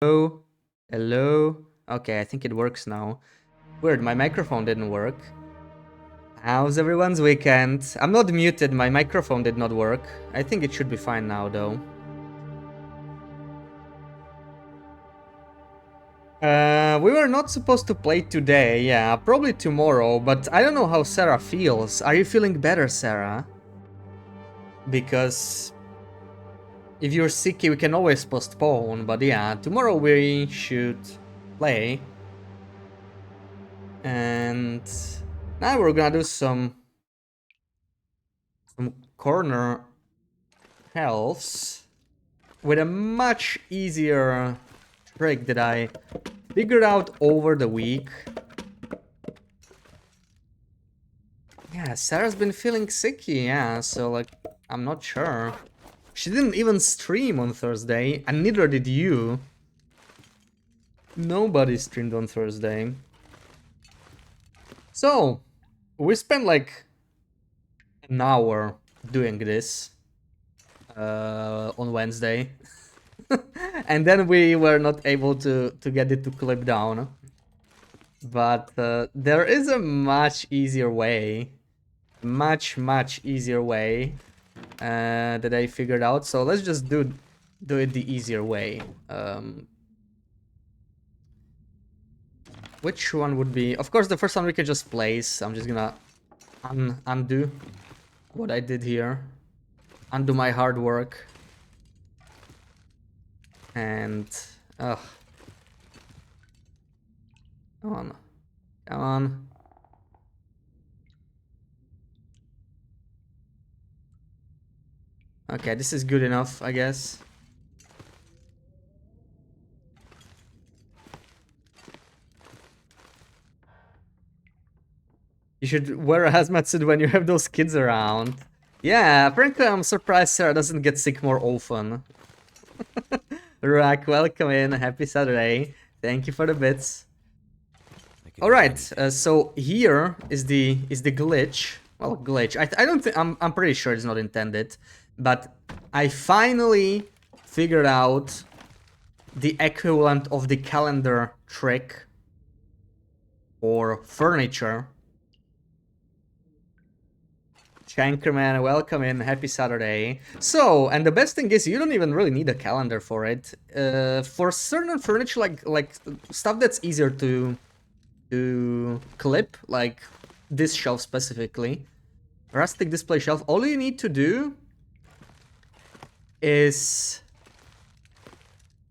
Hello? Hello? Okay, I think it works now. Weird, my microphone didn't work. How's everyone's weekend? I'm not muted, my microphone did not work. I think it should be fine now, though. We were not supposed to play today, yeah, probably tomorrow, but I don't know how Sarah feels. Are you feeling better, Sarah? Because if you're sick, we can always postpone, but yeah, tomorrow we should play. And now we're gonna do some corner healths with a much easier trick that I figured out over the week. Yeah, Sarah's been feeling sicky, yeah, so like, I'm not sure. She didn't even stream on Thursday, and neither did you. Nobody streamed on Thursday. So, we spent like an hour doing this on Wednesday. And then we were not able to get it to clip down. But there is a much easier way. Much easier way that I figured out. So let's just do it the easier way. Which one would be? Of course, the first one we can just place. I'm just gonna undo what I did here. Undo my hard work. And ugh. Come on. Come on. Okay, this is good enough, I guess. You should wear a hazmat suit when you have those kids around. Yeah, frankly, I'm surprised Sarah doesn't get sick more often. Rak, welcome in. Happy Saturday. Thank you for the bits. All right, so here is the glitch. Well, glitch. I don't think I'm pretty sure it's not intended, but I finally figured out the equivalent of the calendar trick for furniture. Shankerman, welcome in. Happy Saturday. So, and the best thing is you don't even really need a calendar for it. For certain furniture, like stuff that's easier to clip, like this shelf specifically, rustic display shelf, all you need to do is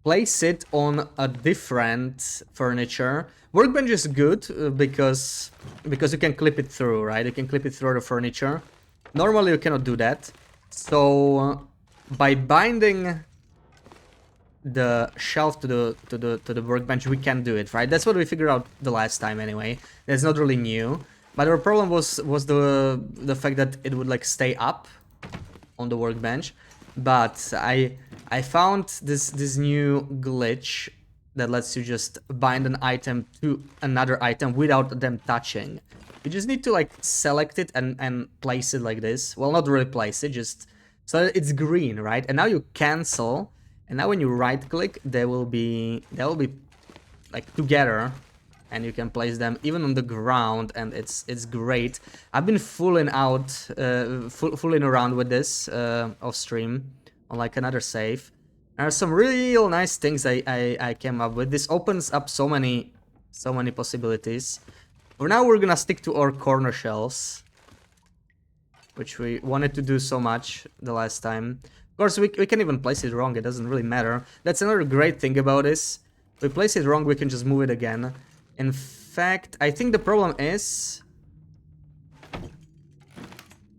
place it on a different furniture. Workbench is good because you can clip it through, right? You can clip it through the furniture. Normally you cannot do that. So by binding the shelf to the workbench, we can do it, right? That's what we figured out the last time anyway. That's not really new. But our problem was the fact that it would like stay up on the workbench. But I found this new glitch that lets you just bind an item to another item without them touching. You just need to like select it and place it like this. Well, not really place it, just so it's green, right? And now you cancel, and now when you right click, they will be like together, and you can place them even on the ground, and it's great. I've been fooling around with this off stream on like another save. There are some real nice things I came up with. This opens up so many possibilities. For now, we're gonna stick to our corner shelves, which we wanted to do so much the last time. Of course, we can even place it wrong. It doesn't really matter. That's another great thing about this. If we place it wrong, we can just move it again. In fact, I think the problem is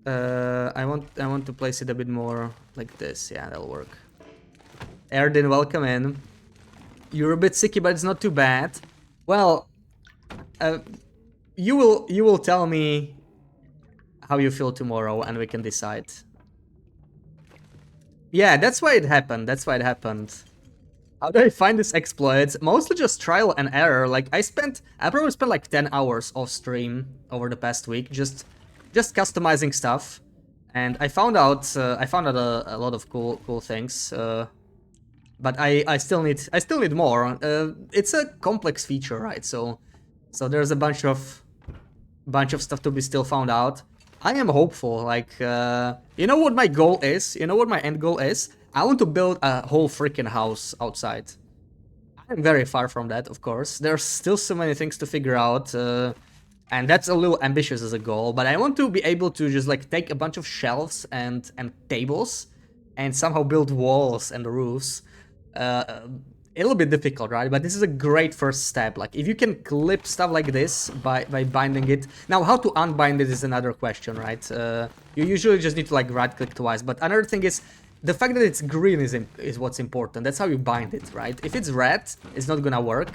I want to place it a bit more like this. Yeah, that'll work. Erdin, welcome in. You're a bit sicky, but it's not too bad. Well, you will tell me how you feel tomorrow, and we can decide. Yeah, that's why it happened. That's why it happened. How do I find this exploit? Mostly just trial and error. Like I probably spent like 10 hours off stream over the past week, just customizing stuff, and I found out a lot of cool things. but I still need more. It's a complex feature, right? So there's a bunch of stuff to be still found out. I am hopeful. Like, you know what my goal is? You know what my end goal is? I want to build a whole freaking house outside. I'm very far from that, of course. There's still so many things to figure out, and that's a little ambitious as a goal. But I want to be able to just like take a bunch of shelves and tables, and somehow build walls and roofs. A little bit difficult, right? But this is a great first step. Like, if you can clip stuff like this by binding it. Now, how to unbind it is another question, right? You usually just need to like right-click twice. But another thing is, the fact that it's green is what's important. That's how you bind it, right? If it's red, it's not gonna work.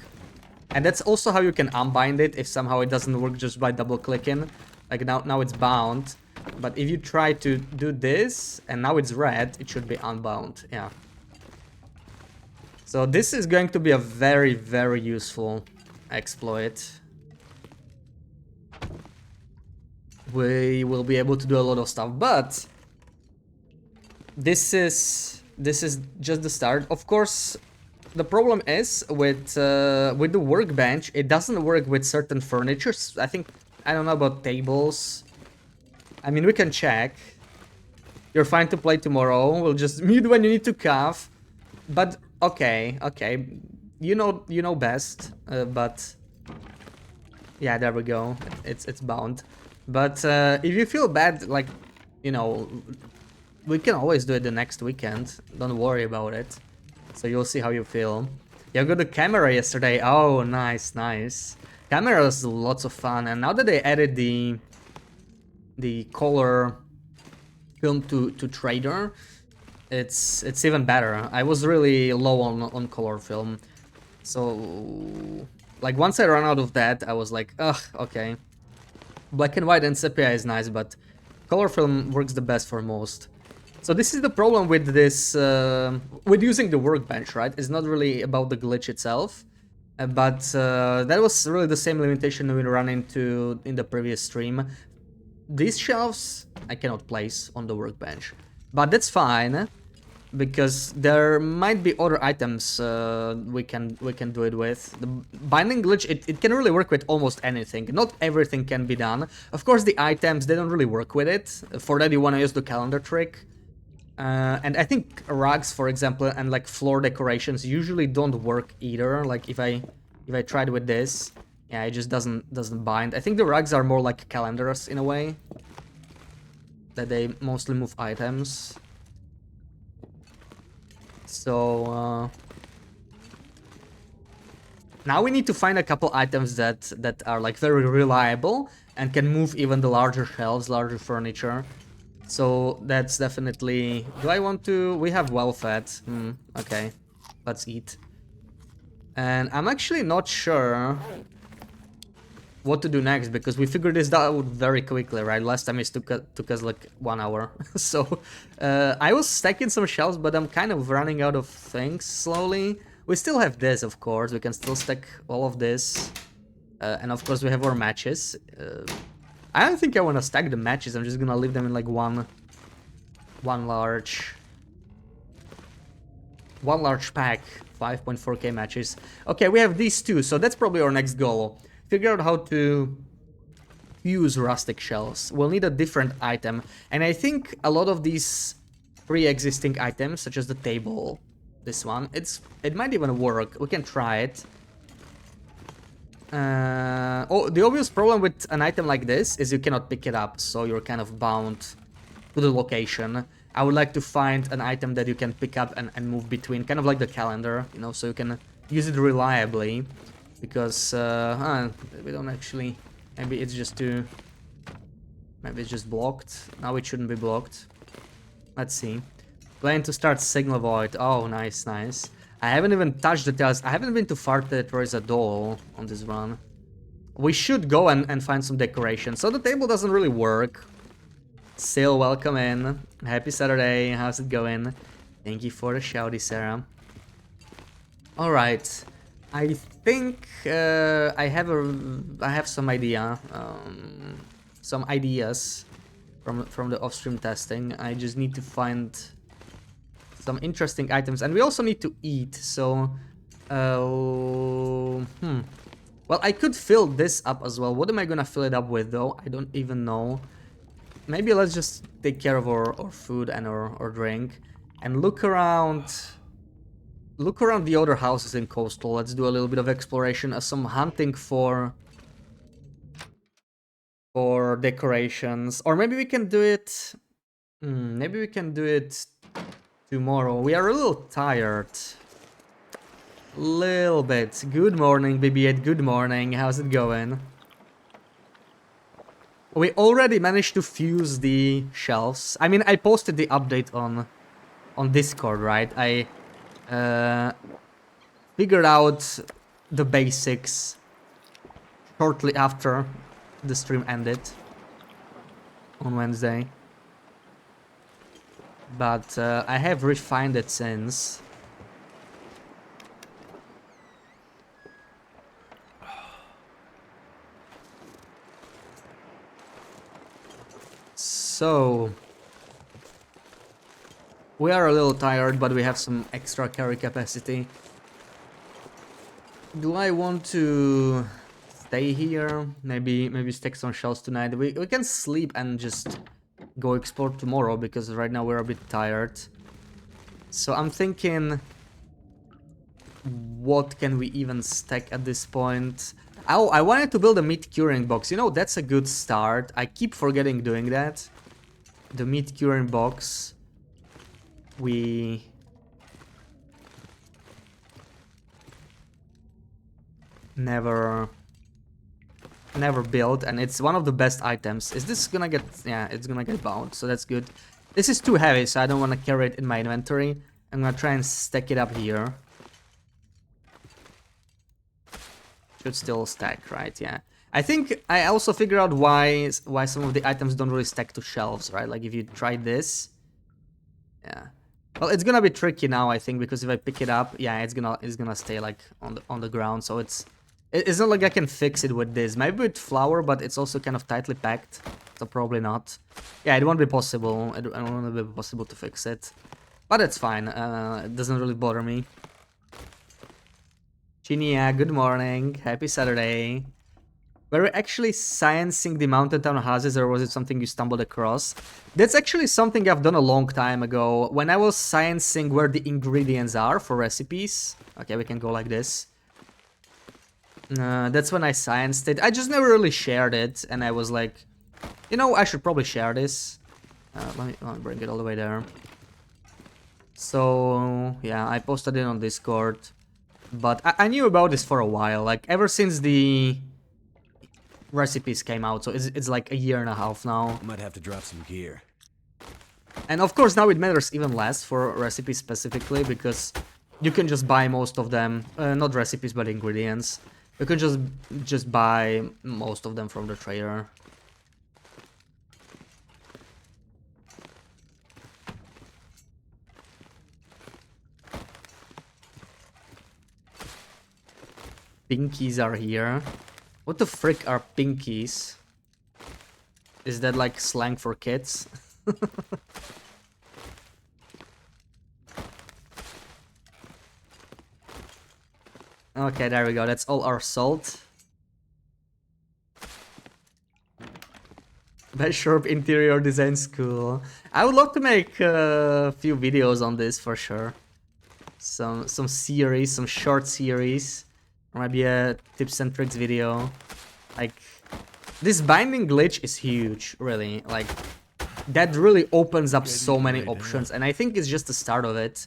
And that's also how you can unbind it if somehow it doesn't work just by double-clicking. Like, now it's bound. But if you try to do this, and now it's red, it should be unbound, yeah. So this is going to be a very, very useful exploit. We will be able to do a lot of stuff, but this is just the start. Of course, the problem is with the workbench, it doesn't work with certain furnitures. I don't know about tables. I mean, we can check. You're fine to play tomorrow. We'll just mute when you need to cough. But okay, you know best. But yeah, there we go. It's bound. But if you feel bad, like, you know, we can always do it the next weekend. Don't worry about it. So you'll see how you feel. Yeah, I got the camera yesterday. Oh, nice. Camera was lots of fun, and now that they added the color film to Trader, it's even better. I was really low on color film, so like once I ran out of that, I was like, ugh, okay. Black and white and sepia is nice, but color film works the best for most. So this is the problem with this, with using the workbench, right? It's not really about the glitch itself, but that was really the same limitation we ran into in the previous stream. These shelves I cannot place on the workbench, but that's fine, because there might be other items we can do it with. The binding glitch, it can really work with almost anything. Not everything can be done. Of course, the items, they don't really work with it. For that, you want to use the calendar trick. And I think rugs, for example, and like floor decorations usually don't work either. Like if I tried with this, yeah, it just doesn't bind. I think the rugs are more like calendars in a way, that they mostly move items. So now we need to find a couple items that are like very reliable and can move even the larger shelves, larger furniture. So that's definitely... Do I want to... We have well-fed. Okay. Let's eat. And I'm actually not sure what to do next, because we figured this out very quickly, right? Last time it took us like 1 hour. So I was stacking some shelves, but I'm kind of running out of things slowly. We still have this, of course. We can still stack all of this. And of course we have our matches. I don't think I want to stack the matches. I'm just gonna leave them in like one large pack. 5.4k matches. Okay, we have these two, so that's probably our next goal. Figure out how to use rustic shells. We'll need a different item, and I think a lot of these pre-existing items, such as the table, this one, it might even work. We can try it. Oh, the obvious problem with an item like this is you cannot pick it up, so you're kind of bound to the location. I would like to find an item that you can pick up and move between, kind of like the calendar, you know, so you can use it reliably. Because we don't actually... Maybe it's just too... Maybe it's just blocked. Now it shouldn't be blocked. Let's see. Plan to start Signal Void. Oh, nice. I haven't even touched the tails. I haven't been to far territories at all on this run. We should go and find some decoration. So the table doesn't really work. Still, welcome in. Happy Saturday. How's it going? Thank you for the shouty, Sarah. Alright. I think I have some idea, some ideas from the off-stream testing. I just need to find some interesting items. And we also need to eat, so... Well, I could fill this up as well. What am I gonna fill it up with, though? I don't even know. Maybe let's just take care of our food and our drink. And look around... Look around the other houses in Coastal. Let's do a little bit of exploration, some hunting for decorations. Or maybe we can do it... maybe we can do it tomorrow. We are a little tired. Little bit. Good morning, BB8. Good morning. How's it going? We already managed to fuse the shelves. I mean, I posted the update on Discord, right? I figured out the basics shortly after the stream ended on Wednesday. But I have refined it since. So, we are a little tired, but we have some extra carry capacity. Do I want to stay here? Maybe stack some shells tonight. We can sleep and just go explore tomorrow, because right now we're a bit tired. So I'm thinking, what can we even stack at this point? Oh, I wanted to build a meat curing box. You know, that's a good start. I keep forgetting doing that. The meat curing box. We... never built, and it's one of the best items. Is this gonna get... yeah, it's gonna get bound, so that's good. This is too heavy, so I don't want to carry it in my inventory. I'm gonna try and stack it up here. Should still stack, right? Yeah. I think I also figured out why some of the items don't really stack to shelves, right? Like if you try this, yeah. Well, it's gonna be tricky now, I think, because if I pick it up, yeah, it's gonna stay like on the ground. So it's not like I can fix it with this. Maybe with flour, but it's also kind of tightly packed, so probably not. Yeah, it won't be possible. It won't be possible to fix it, but it's fine. It doesn't really bother me. Chinia, good morning. Happy Saturday. Were we actually sciencing the mountain town houses, or was it something you stumbled across? That's actually something I've done a long time ago. When I was sciencing where the ingredients are for recipes. Okay, we can go like this. That's when I scienced it. I just never really shared it, and I was like, you know, I should probably share this. Let me bring it all the way there. So, yeah, I posted it on Discord. But I knew about this for a while, like ever since the recipes came out, so it's like a year and a half now. Might have to drop some gear. And of course now it matters even less for recipes specifically, because you can just buy most of them, not recipes but ingredients. You can just buy most of them from the trader. Pinkies are here. What the frick are pinkies? Is that like slang for kids? Okay, there we go. That's all our salt. That sharp interior design's cool. I would love to make a few videos on this for sure. Some series, some short series. Or maybe a tips and tricks video. Like, this binding glitch is huge, really. Like, that really opens up so many options, and I think it's just the start of it.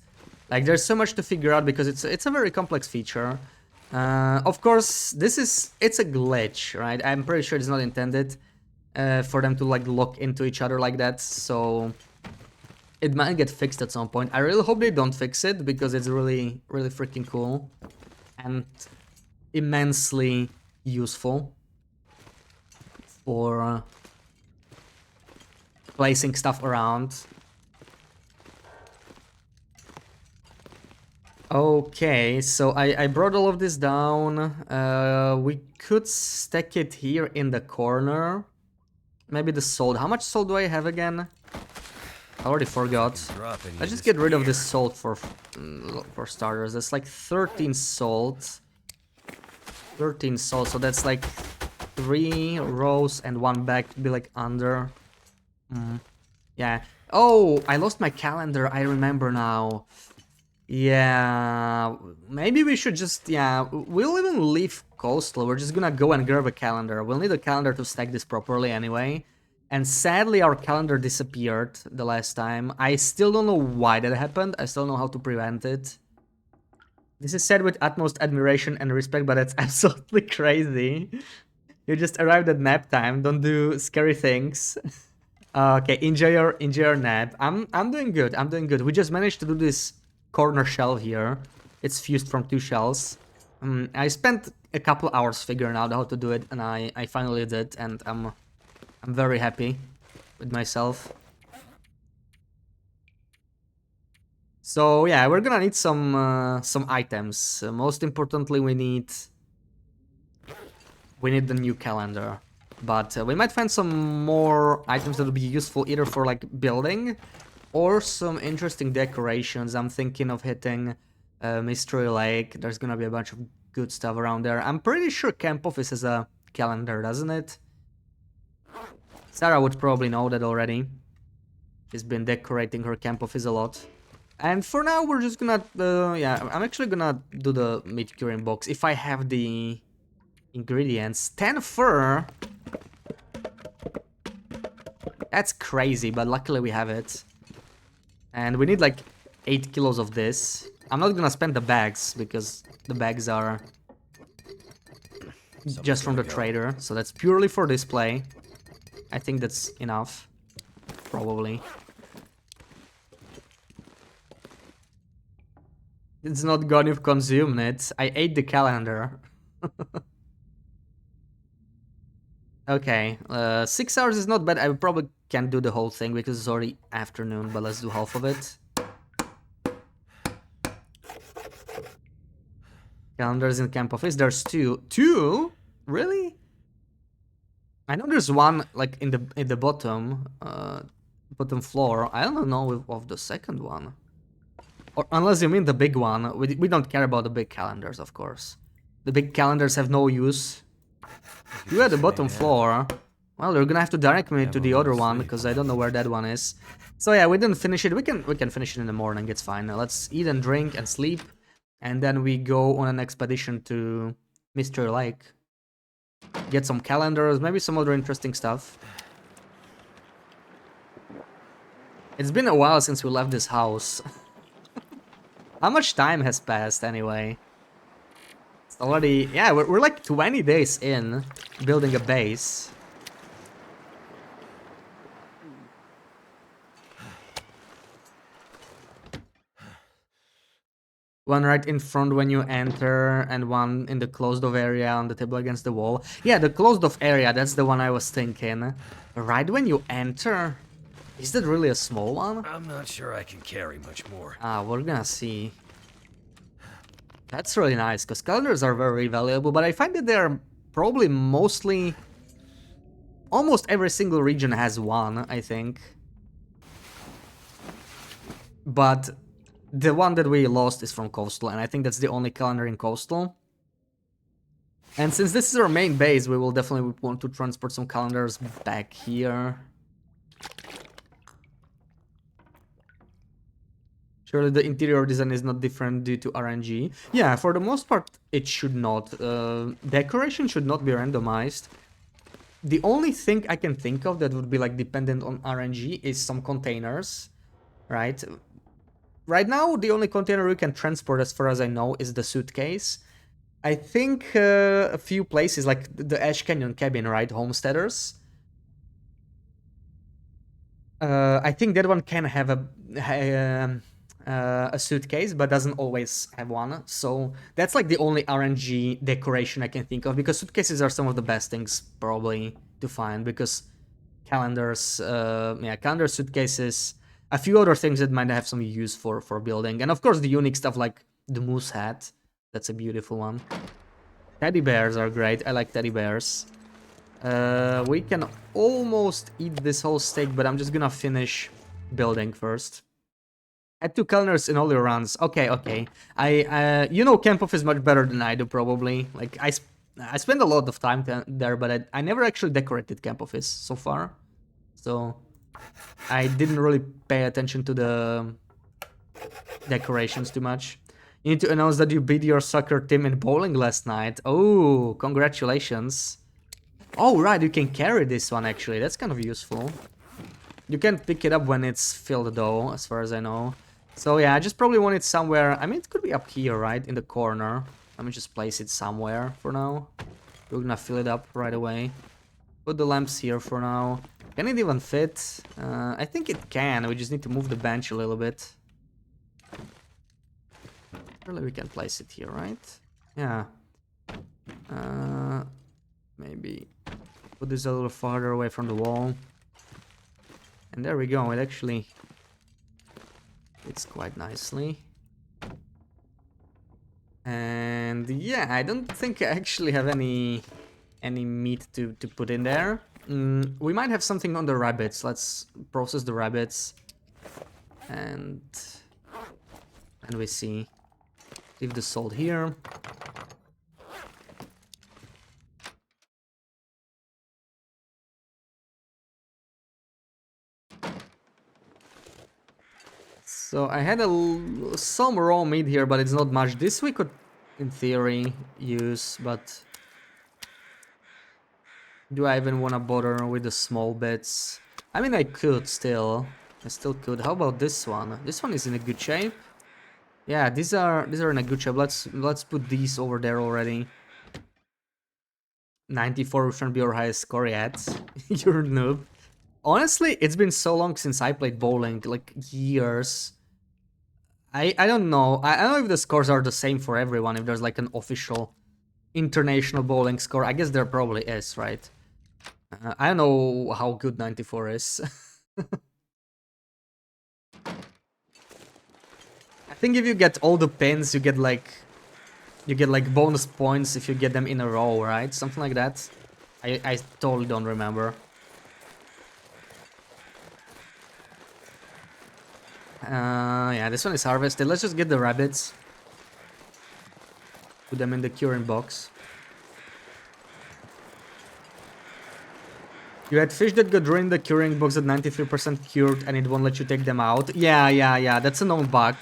Like, there's so much to figure out because it's a very complex feature. Of course, it's a glitch, right? I'm pretty sure it's not intended for them to like lock into each other like that, so it might get fixed at some point. I really hope they don't fix it because it's really, really freaking cool and immensely useful for placing stuff around. Okay, so I brought all of this down. We could stack it here in the corner. Maybe the salt. How much salt do I have again? already forgot. Let's just get rid of this salt for starters. That's like 13 salt. 13 salt, so that's like 3 rows and 1 bag to be like under. Yeah. Oh, I lost my calendar. I remember now. Yeah, maybe we should just, yeah, we'll even leave coastal. We're just gonna go and grab a calendar. We'll need a calendar to stack this properly anyway. And sadly, our calendar disappeared the last time. I still don't know why that happened. I still don't know how to prevent it. This is said with utmost admiration and respect, but that's absolutely crazy. You just arrived at nap time. Don't do scary things. Okay, enjoy your nap. I'm doing good. I'm doing good. We just managed to do this corner shell here. It's fused from 2 shells. I spent a couple hours figuring out how to do it, and I finally did, and I'm very happy with myself. So yeah, we're gonna need some items. Most importantly, we need the new calendar. But we might find some more items that will be useful either for like building or some interesting decorations. I'm thinking of hitting Mystery Lake. There's gonna be a bunch of good stuff around there. I'm pretty sure Camp Office has a calendar, doesn't it? Sarah would probably know that already. She's been decorating her Camp Office a lot. And for now, we're just gonna, yeah, I'm actually gonna do the meat curing box if I have the ingredients. 10 fur. That's crazy, but luckily we have it. And we need like 8 kilos of this. I'm not gonna spend the bags because the bags are just from the trader. So that's purely for display. I think that's enough. Probably. It's not gone, you've consumed it. I ate the calendar. Okay, 6 hours is not bad. I probably can't do the whole thing because it's already afternoon, but let's do half of it. Calendars in Camp Office. There's 2. 2? Really? I know there's one like in the bottom floor. I don't know of the second one. Or unless you mean the big one. We don't care about the big calendars, of course. The big calendars have no use. You at the bottom floor. Well, you're gonna have to direct me to the other one because I don't know where that one is. So yeah, we didn't finish it. We can finish it in the morning. It's fine. Now let's eat and drink and sleep, and then we go on an expedition to Mystery Lake. Get some calendars, maybe some other interesting stuff. It's been a while since we left this house. How much time has passed anyway? It's already, yeah, we're like 20 days in building a base. One right in front when you enter, and one in the closed-off area on the table against the wall. Yeah, the closed-off area, that's the one I was thinking. Right when you enter? Is that really a small one? I'm not sure I can carry much more. We're gonna see. That's really nice, because calendars are very valuable, but I find that they're probably mostly... Almost every single region has one, I think. But the one that we lost is from Coastal, and I think that's the only calendar in Coastal. And since this is our main base, we will definitely want to transport some calendars back here. Surely the interior design is not different due to RNG. Yeah, for the most part, it should not. Decoration should not be randomized. The only thing I can think of that would be like dependent on RNG is some containers, right? Right now, the only container we can transport, as far as I know, is the suitcase. I think a few places, like the Ash Canyon cabin, right? Homesteaders. I think that one can have a suitcase, but doesn't always have one. So that's like the only RNG decoration I can think of, because suitcases are some of the best things probably to find, because calendars, yeah, calendar suitcases, a few other things that might have some use for building, and of course the unique stuff like the moose hat. That's a beautiful one. Teddy bears are great. I like teddy bears. We can almost eat this whole steak, but I'm just gonna finish building first. Add 2 calendars in all your runs. Okay, okay. You know Camp Off is much better than I do, probably. Like, I spend a lot of time there, but I never actually decorated Camp Office so far. So, I didn't really pay attention to the decorations too much. You need to announce that you beat your soccer team in bowling last night. Oh, congratulations. Oh, right, you can carry this one, actually. That's kind of useful. You can pick it up when it's filled, though, as far as I know. So, yeah, I just probably want it somewhere. I mean, it could be up here, right? In the corner. Let me just place it somewhere for now. We're gonna fill it up right away. Put the lamps here for now. Can it even fit? I think it can. We just need to move the bench a little bit. Surely we can place it here, right? Yeah. Maybe put this a little farther away from the wall. And there we go. It actually fits quite nicely. And yeah, I don't think I actually have any meat to put in there. We might have something on the rabbits. Let's process the rabbits. And we see. Leave the salt here. So I had some raw meat here, but it's not much. This we could, in theory, use, but do I even want to bother with the small bits? I mean, I could still. I still could. How about this one? This one is in a good shape. Yeah, these are in a good shape. Let's put these over there already. 94 shouldn't be our highest score yet. You're a noob. Honestly, it's been so long since I played bowling, like years. I don't know. I don't know if the scores are the same for everyone, if there's like an official international bowling score. I guess there probably is, right? I don't know how good 94 is. I think if you get all the pins, you get like bonus points if you get them in a row, right? Something like that. I totally don't remember. Yeah, this one is harvested. Let's just get the rabbits. Put them in the curing box. You had fish that got drained in the curing box at 93% cured and it won't let you take them out. Yeah, that's a known bug.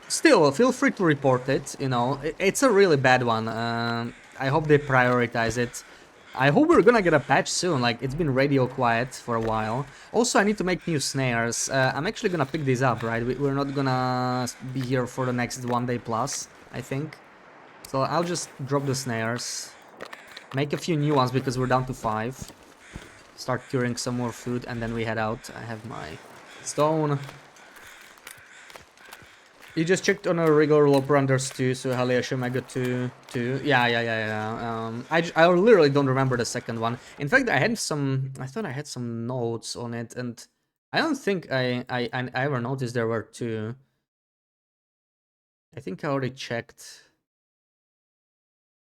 Still, feel free to report it, you know. It's a really bad one. I hope they prioritize it. I hope we're gonna get a patch soon, like, it's been radio quiet for a while. Also, I need to make new snares. I'm actually gonna pick these up, right? We're not gonna be here for the next 1 day plus, I think. So I'll just drop the snares. Make a few new ones because we're down to 5. Start curing some more food and then we head out. I have my stone. You just checked on a regular low runners too, so Haliashim I got two. Yeah. I literally don't remember the second one. In fact, I thought I had some notes on it, and I don't think I ever noticed there were 2. I think I already checked.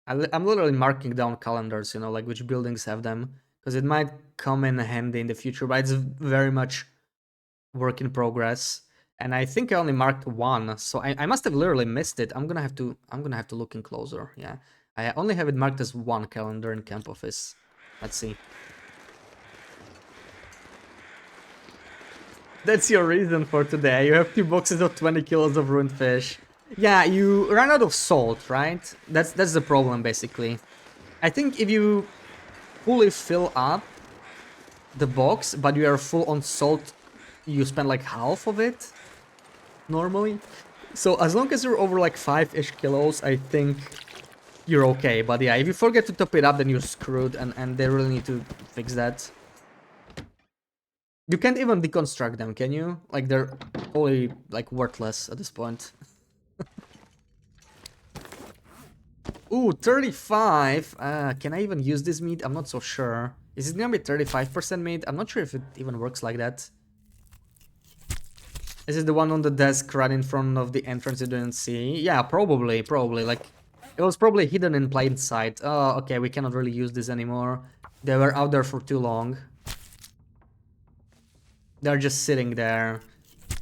I'm literally marking down calendars, you know, like which buildings have them, because it might come in handy in the future, but it's very much work in progress. And I think I only marked 1, so I must have literally missed it. I'm gonna have to look in closer. Yeah, I only have it marked as 1 calendar in Camp Office. Let's see. That's your reason for today. You have 2 boxes of 20 kilos of ruined fish. Yeah, you run out of salt, right? That's the problem basically. I think if you fully fill up the box, but you are full on salt, you spend like half of it normally. So as long as you're over like 5-ish kilos, I think you're okay. But yeah, if you forget to top it up, then you're screwed, and they really need to fix that. You can't even deconstruct them, can you? Like, they're totally like worthless at this point. Ooh, 35. Can I even use this meat? I'm not so sure. Is it gonna be 35% meat? I'm not sure if it even works like that. Is it the one on the desk right in front of the entrance you didn't see? Yeah, probably. Like, it was probably hidden in plain sight. Oh, okay, we cannot really use this anymore. They were out there for too long. They're just sitting there.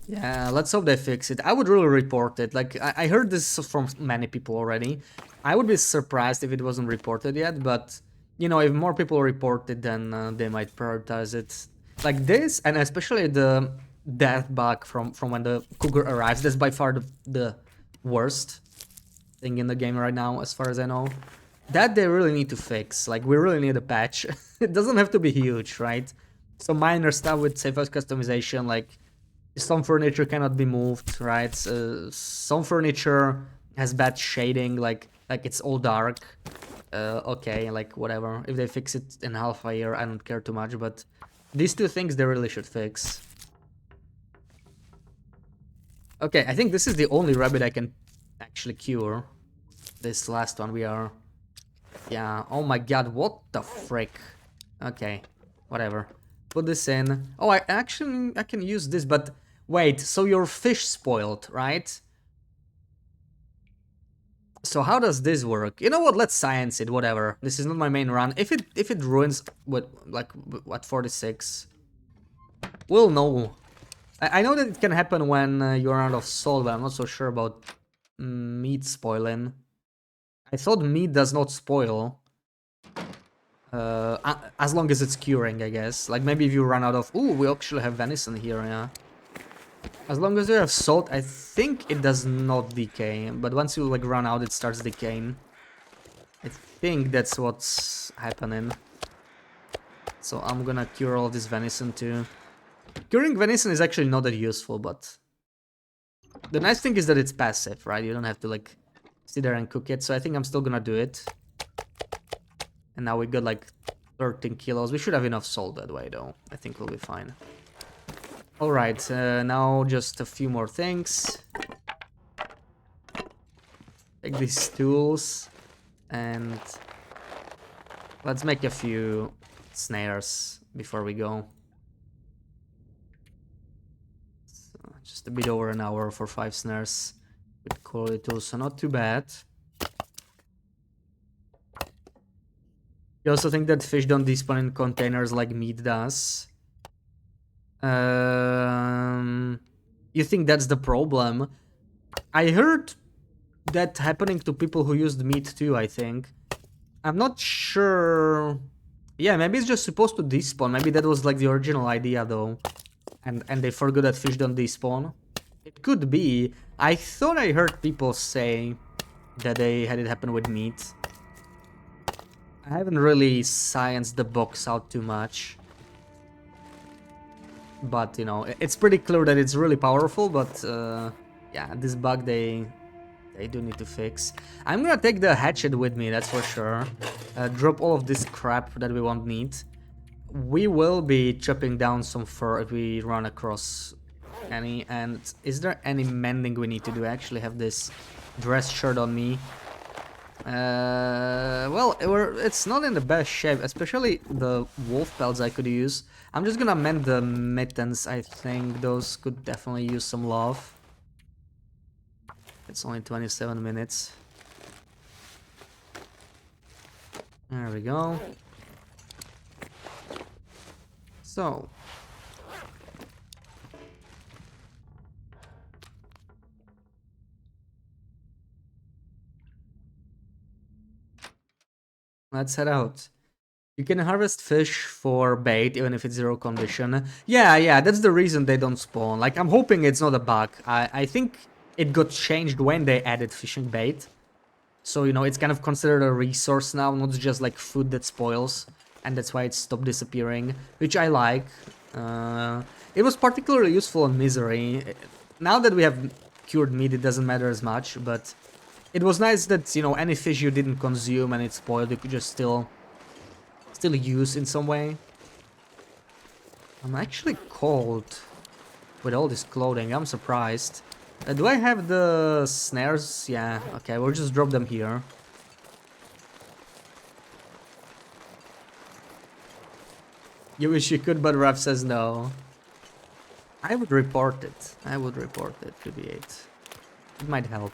Yeah, let's hope they fix it. I would really report it. Like, I heard this from many people already. I would be surprised if it wasn't reported yet, but, you know, if more people report it, then they might prioritize it. Like this, and especially the death bug from when the cougar arrives, that's by far the worst thing in the game right now, as far as I know. That they really need to fix. Like, we really need a patch. It doesn't have to be huge, right? Some minor stuff with safe house customization, like some furniture cannot be moved, right? Some furniture has bad shading, like it's all dark. Okay, like whatever. If they fix it in half a year, I don't care too much. But these two things they really should fix. Okay, I think this is the only rabbit I can actually cure. This last one we are. Yeah. Oh my god, what the frick? Okay, whatever. Put this in. Oh, I can use this, but wait, so your fish spoiled, right? So how does this work? You know what? Let's science it. Whatever. This is not my main run. If it ruins what 46, we'll know. I know that it can happen when you're out of salt, but I'm not so sure about meat spoiling. I thought meat does not spoil. As long as it's curing, I guess. Like, maybe if you run out of... Ooh, we actually have venison here, yeah. As long as you have salt, I think it does not decay. But once you, like, run out, it starts decaying. I think that's what's happening. So I'm gonna cure all this venison, too. Curing venison is actually not that useful, but... The nice thing is that it's passive, right? You don't have to, like, sit there and cook it. So I think I'm still gonna do it. And now we got like 13 kilos. We should have enough salt that way, though. I think we'll be fine. Alright, now just a few more things. Take these tools. And let's make a few snares before we go. So just a bit over an hour for 5 snares with quality tools, so not too bad. You also think that fish don't despawn in containers like meat does? You think that's the problem? I heard that happening to people who used meat too, I think. I'm not sure... Yeah, maybe it's just supposed to despawn. Maybe that was like the original idea though. And they forgot that fish don't despawn. It could be. I thought I heard people say that they had it happen with meat. I haven't really scienced the box out too much. But, you know, it's pretty clear that it's really powerful, but yeah, this bug they do need to fix. I'm gonna take the hatchet with me, that's for sure. Drop all of this crap that we won't need. We will be chopping down some fur if we run across any. And is there any mending we need to do? I actually have this dress shirt on me. Well, it's not in the best shape, especially the wolf pelts I could use. I'm just gonna mend the mittens, I think those could definitely use some love. It's only 27 minutes. There we go. So... let's head out. You can harvest fish for bait even if it's 0 condition. Yeah, that's the reason they don't spawn. Like, I'm hoping it's not a bug. I think it got changed when they added fishing bait. So, you know, it's kind of considered a resource now, not just like food that spoils. And that's why it stopped disappearing, which I like. It was particularly useful in Misery. Now that we have cured meat, it doesn't matter as much, but... it was nice that, you know, any fish you didn't consume and it spoiled, you could just still use in some way. I'm actually cold with all this clothing, I'm surprised. Do I have the snares? Yeah, okay, we'll just drop them here. You wish you could, but Raf says no. I would report it. I would report it to the 8. It might help.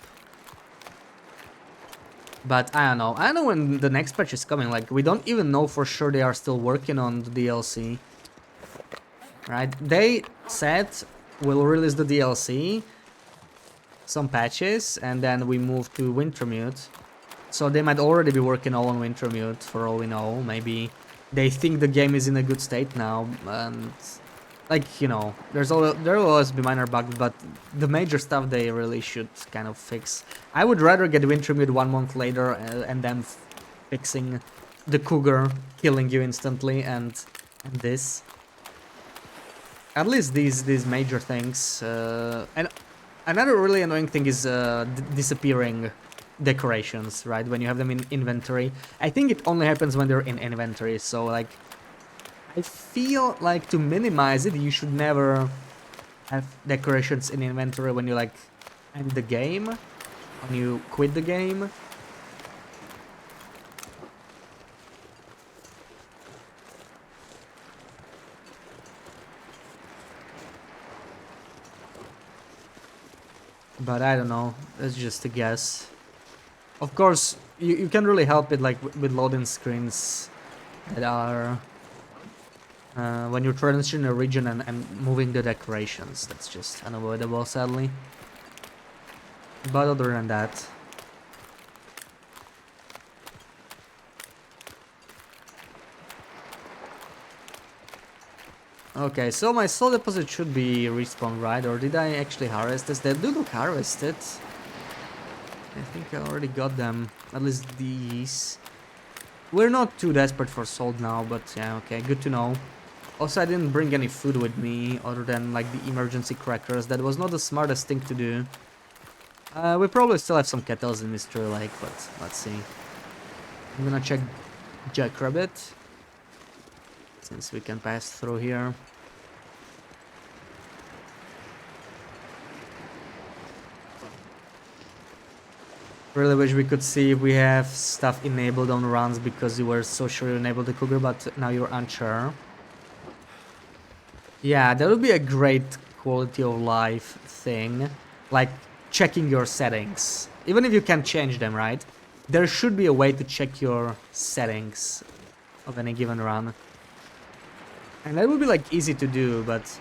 But I don't know. I don't know when the next patch is coming. Like, we don't even know for sure they are still working on the DLC. right? They said we'll release the DLC, some patches, and then we move to Wintermute. So they might already be working all on Wintermute, for all we know. Maybe they think the game is in a good state now, and like, you know, there will always be minor bugs, but the major stuff they really should kind of fix. I would rather get Wintermute 1 month later and then fixing the Cougar, killing you instantly, and this. At least these major things. And another really annoying thing is disappearing decorations, right? When you have them in inventory. I think it only happens when they're in inventory, so like I feel like to minimize it, you should never have decorations in inventory when you like end the game, when you quit the game. But I don't know, that's just a guess. Of course, you can really help it like with loading screens that are when you're transitioning a region and moving the decorations. That's just unavoidable, sadly. But other than that... Okay, so my soul deposit should be respawned, right? Or did I actually harvest this? They do look harvested. I think I already got them. At least these. We're not too desperate for salt now, but yeah, okay, good to know. Also, I didn't bring any food with me, other than like the emergency crackers. That was not the smartest thing to do. We probably still have some kettles in Mystery Lake, but let's see. I'm gonna check Jackrabbit, since we can pass through here. Really wish we could see if we have stuff enabled on runs because you were so sure you enabled the Cougar, but now you're unsure. Yeah, that would be a great quality of life thing, like checking your settings. Even if you can't change them, right? There should be a way to check your settings of any given run. And that would be like easy to do, but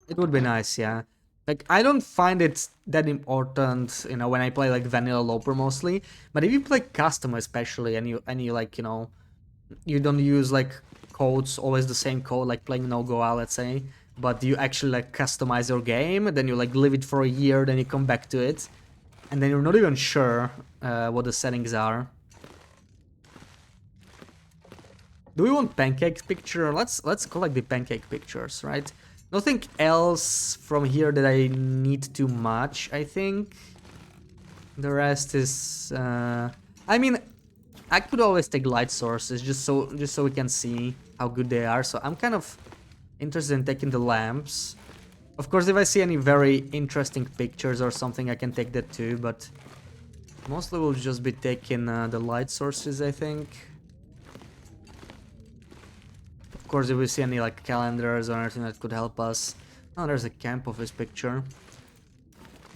it would be nice, yeah. Like, I don't find it that important, you know, when I play like vanilla Loper mostly. But if you play custom especially, and you like, you know, you don't use like codes, always the same code, like playing No Goa, let's say, but you actually like customize your game, and then you like leave it for a year, then you come back to it, and then you're not even sure what the settings are. Do we want pancake picture? Let's collect the pancake pictures, right? Nothing else from here that I need too much, I think. The rest is... I mean, I could always take light sources just so we can see how good they are. So I'm kind of interested in taking the lamps. Of course, if I see any very interesting pictures or something, I can take that too. But mostly we'll just be taking the light sources, I think. Of course, if we see any like calendars or anything that could help us. Oh, there's a camp office picture.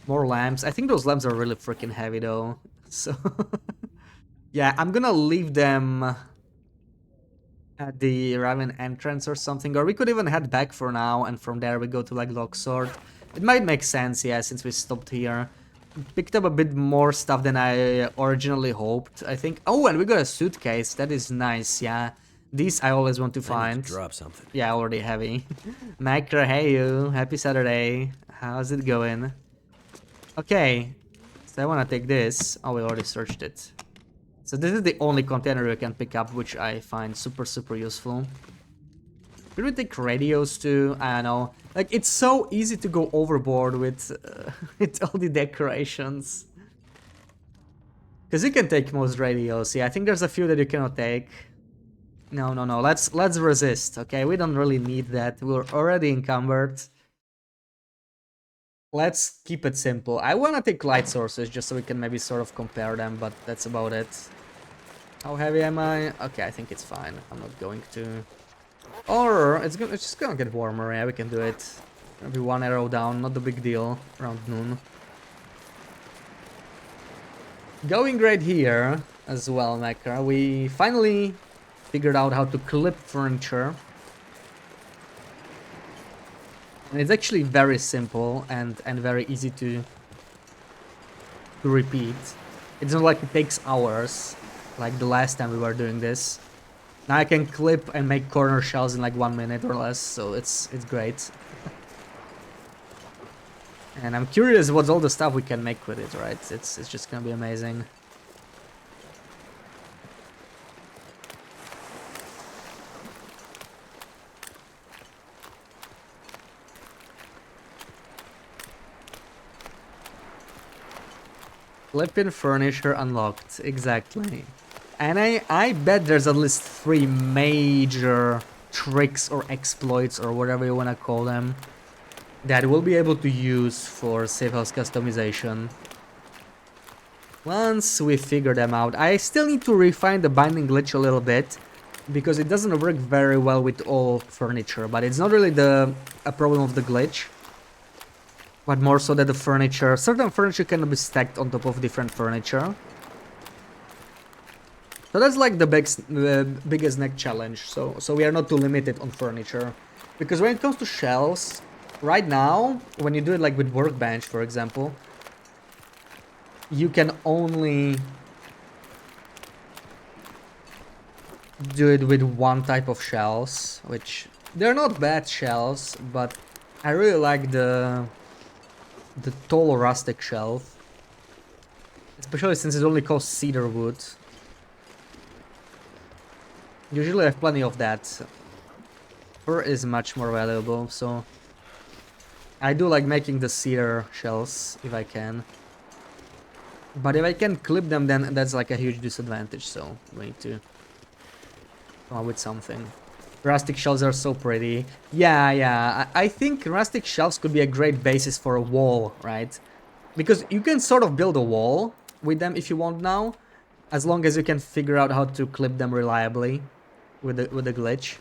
More lamps. I think those lamps are really freaking heavy though. So yeah, I'm gonna leave them at the Raven entrance or something. Or we could even head back for now, and from there we go to like Locksword. It might make sense, yeah, since we stopped here. Picked up a bit more stuff than I originally hoped, I think. Oh, and we got a suitcase. That is nice, yeah. These I always want to find. I need to drop something. Yeah, already heavy. Macra, hey you. Happy Saturday. How's it going? Okay. So I want to take this. Oh, we already searched it. So this is the only container you can pick up, which I find super, super useful. Could we take radios too? I don't know. Like, it's so easy to go overboard with, with all the decorations. Because you can take most radios. Yeah, I think there's a few that you cannot take. No, no, no. Let's resist, okay? We don't really need that. We're already encumbered. Let's keep it simple. I want to take light sources just so we can maybe sort of compare them, but that's about it. How heavy am I? Okay, I think it's fine. I'm not going to... Or it's just gonna get warmer. Yeah, we can do it. Maybe one arrow down, not a big deal. Around noon. Going great here as well, Mecha. We finally figured out how to clip furniture. And it's actually very simple and very easy to repeat. It's not like it takes hours, like the last time we were doing this. Now I can clip and make corner shells in like 1 minute or less, so it's great. And I'm curious what's all the stuff we can make with it, right? It's just gonna be amazing. Flippin' furniture unlocked, exactly. And I bet there's at least 3 major tricks or exploits or whatever you wanna call them that we'll be able to use for safe house customization. Once we figure them out, I still need to refine the binding glitch a little bit because it doesn't work very well with all furniture, but it's not really a problem of the glitch. But more so that the furniture, certain furniture can be stacked on top of different furniture. So that's like the biggest neck challenge. So we are not too limited on furniture. Because when it comes to shelves, right now, when you do it like with Workbench, for example, you can only do it with one type of shells, which they're not bad shells, but I really like the tall rustic shelf, especially since it only costs cedar wood. Usually I have plenty of that. Fur is much more valuable, so I do like making the cedar shells if I can. But if I can clip them, then that's like a huge disadvantage, so we need to come up with something. Rustic shelves are so pretty. Yeah, I think rustic shelves could be a great basis for a wall, right? Because you can sort of build a wall with them if you want now, as long as you can figure out how to clip them reliably with the glitch.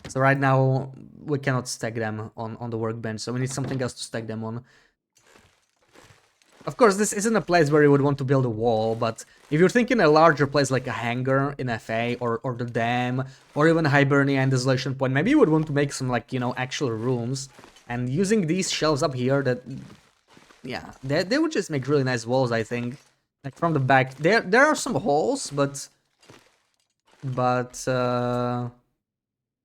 So right now we cannot stack them on the workbench, so we need something else to stack them on. Of course, this isn't a place where you would want to build a wall, but if you're thinking a larger place like a hangar in FA or the dam or even Hibernia and Desolation Point, maybe you would want to make some like, you know, actual rooms. And using these shelves up here that, yeah, they would just make really nice walls, I think. Like from the back, there are some holes, but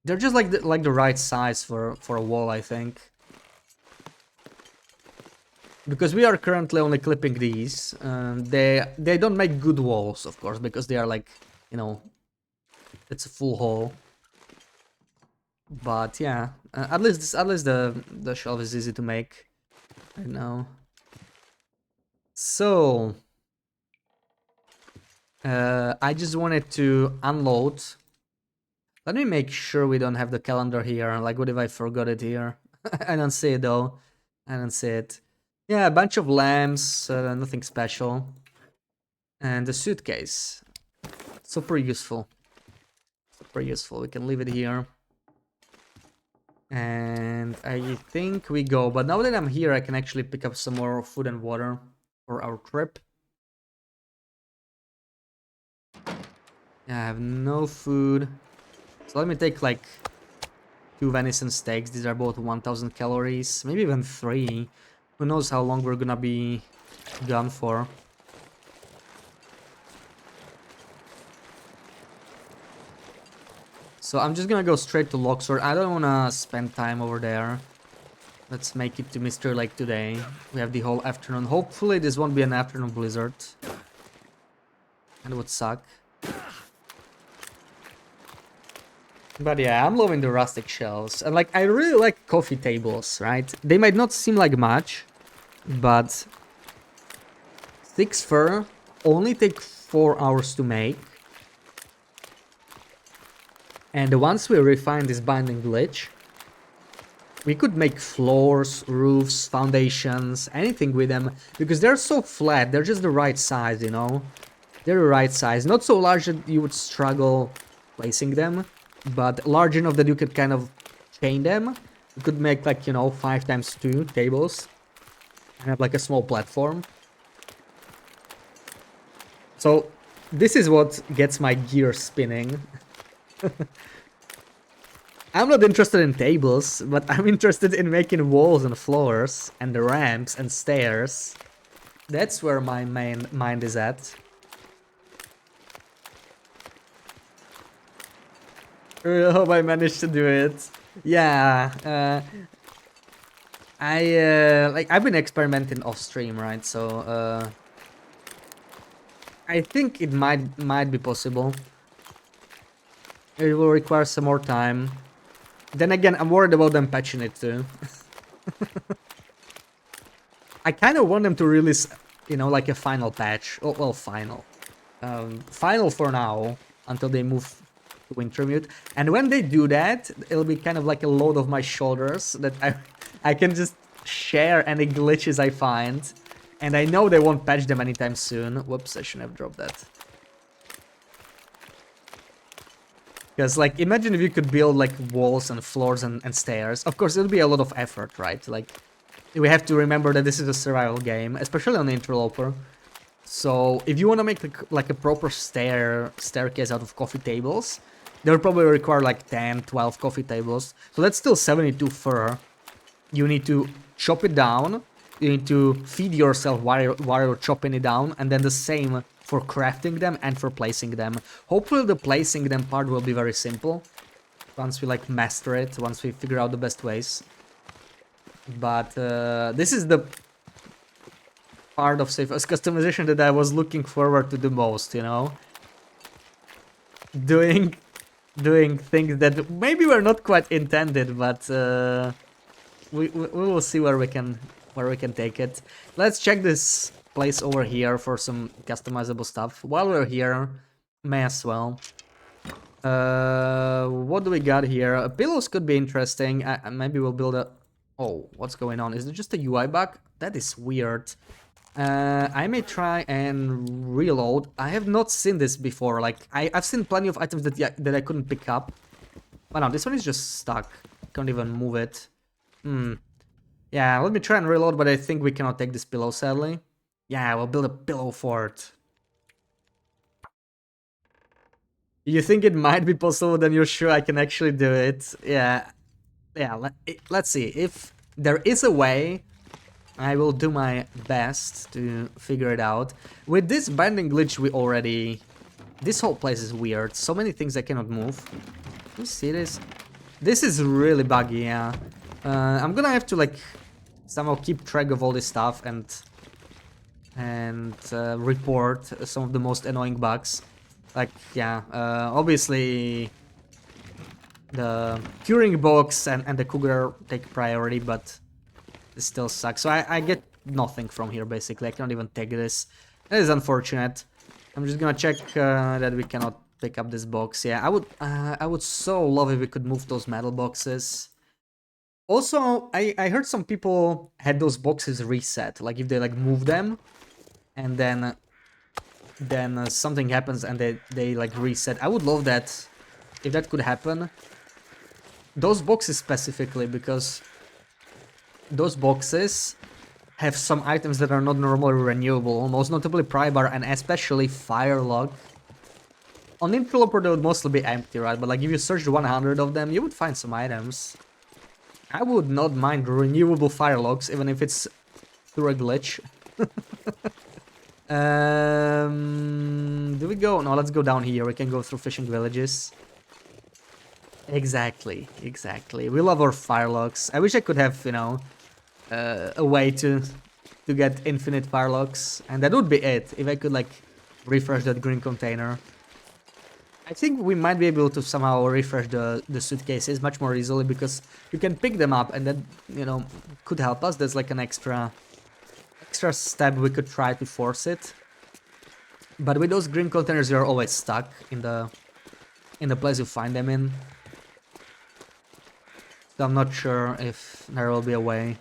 they're just like the right size for a wall, I think. Because we are currently only clipping these, they don't make good walls, of course, because they are like, you know, it's a full hole. But yeah, at least the shelf is easy to make right now. So I just wanted to unload. Let me make sure we don't have the calendar here. Like, what if I forgot it here? I don't see it though. I don't see it. Yeah, a bunch of lamps, nothing special. And the suitcase. Super useful. Super useful. We can leave it here. And I think we go. But now that I'm here, I can actually pick up some more food and water for our trip. Yeah, I have no food. So let me take like 2 venison steaks. These are both 1000 calories. Maybe even 3. Who knows how long we're gonna be gone for. So I'm just gonna go straight to Loxor. I don't wanna spend time over there. Let's make it to Mr. Lake today. We have the whole afternoon. Hopefully this won't be an afternoon blizzard. And it would suck. But yeah, I'm loving the rustic shelves. And like, I really like coffee tables, right? They might not seem like much, but 6 fur only take 4 hours to make. And once we refine this binding glitch, we could make floors, roofs, foundations, anything with them. Because they're so flat, they're just the right size, you know? They're the right size. Not so large that you would struggle placing them, but large enough that you could kind of chain them. You could make like, you know, 5x2 tables and have like a small platform. So this is what gets my gears spinning. I'm not interested in tables, but I'm interested in making walls and floors and the ramps and stairs. That's where my main mind is at. I hope I managed to do it. Yeah, I've been experimenting off stream, right? So I think it might be possible. It will require some more time. Then again, I'm worried about them patching it too. I kind of want them to release, you know, like a final patch. Oh, well, final. Final for now, until they move to Wintermute. And when they do that, it'll be kind of like a load off my shoulders that I can just share any glitches I find. And I know they won't patch them anytime soon. Whoops, I shouldn't have dropped that. Because, like, imagine if you could build, like, walls and floors and stairs. Of course, it'll be a lot of effort, right? Like, we have to remember that this is a survival game, especially on Interloper. So, if you want to make, like a proper staircase out of coffee tables, they'll probably require, like, 10, 12 coffee tables. So, that's still 72 fur. You need to chop it down. You need to feed yourself while you're chopping it down. And then the same for crafting them and for placing them. Hopefully the placing them part will be very simple. Once we like master it, once we figure out the best ways. But this is the part of Safehouse customization that I was looking forward to the most, you know? Doing things that maybe were not quite intended, but we will see where we can take it. Let's check this place over here for some customizable stuff. While we're here, may as well. What do we got here? Pillows could be interesting. Maybe we'll build a... Oh, what's going on? Is it just a UI bug? That is weird. I may try and reload. I have not seen this before. Like, I've seen plenty of items that I couldn't pick up. But no, this one is just stuck. Can't even move it. Yeah, let me try and reload, but I think we cannot take this pillow, sadly. Yeah, we'll build a pillow fort. You think it might be possible, then you're sure I can actually do it. Yeah, let's see. If there is a way, I will do my best to figure it out. With this binding glitch, we already... This whole place is weird. So many things I cannot move. You see this? This is really buggy, yeah. I'm gonna have to, like, somehow keep track of all this stuff and report some of the most annoying bugs. Like, yeah, obviously the curing box and the cougar take priority, but it still sucks. So I get nothing from here, basically. I cannot even take this. That is unfortunate. I'm just gonna check that we cannot pick up this box. Yeah, I would so love if we could move those metal boxes. Also, I heard some people had those boxes reset, like if they like move them, and then something happens and they like reset. I would love that if that could happen. Those boxes specifically, because those boxes have some items that are not normally renewable, most notably pry bar and especially firelog. On Interloper they would mostly be empty, right? But like if you searched 100 of them, you would find some items. I would not mind renewable firelogs, even if it's through a glitch. Do we go? No, let's go down here. We can go through fishing villages. Exactly. We love our firelogs. I wish I could have, you know, a way to get infinite firelogs, and that would be it. If I could like refresh that green container. I think we might be able to somehow refresh the suitcases much more easily, because you can pick them up and that, you know, could help us. There's like an extra step we could try to force it. But with those green containers, you're always stuck in the place you find them in. So I'm not sure if there will be a way.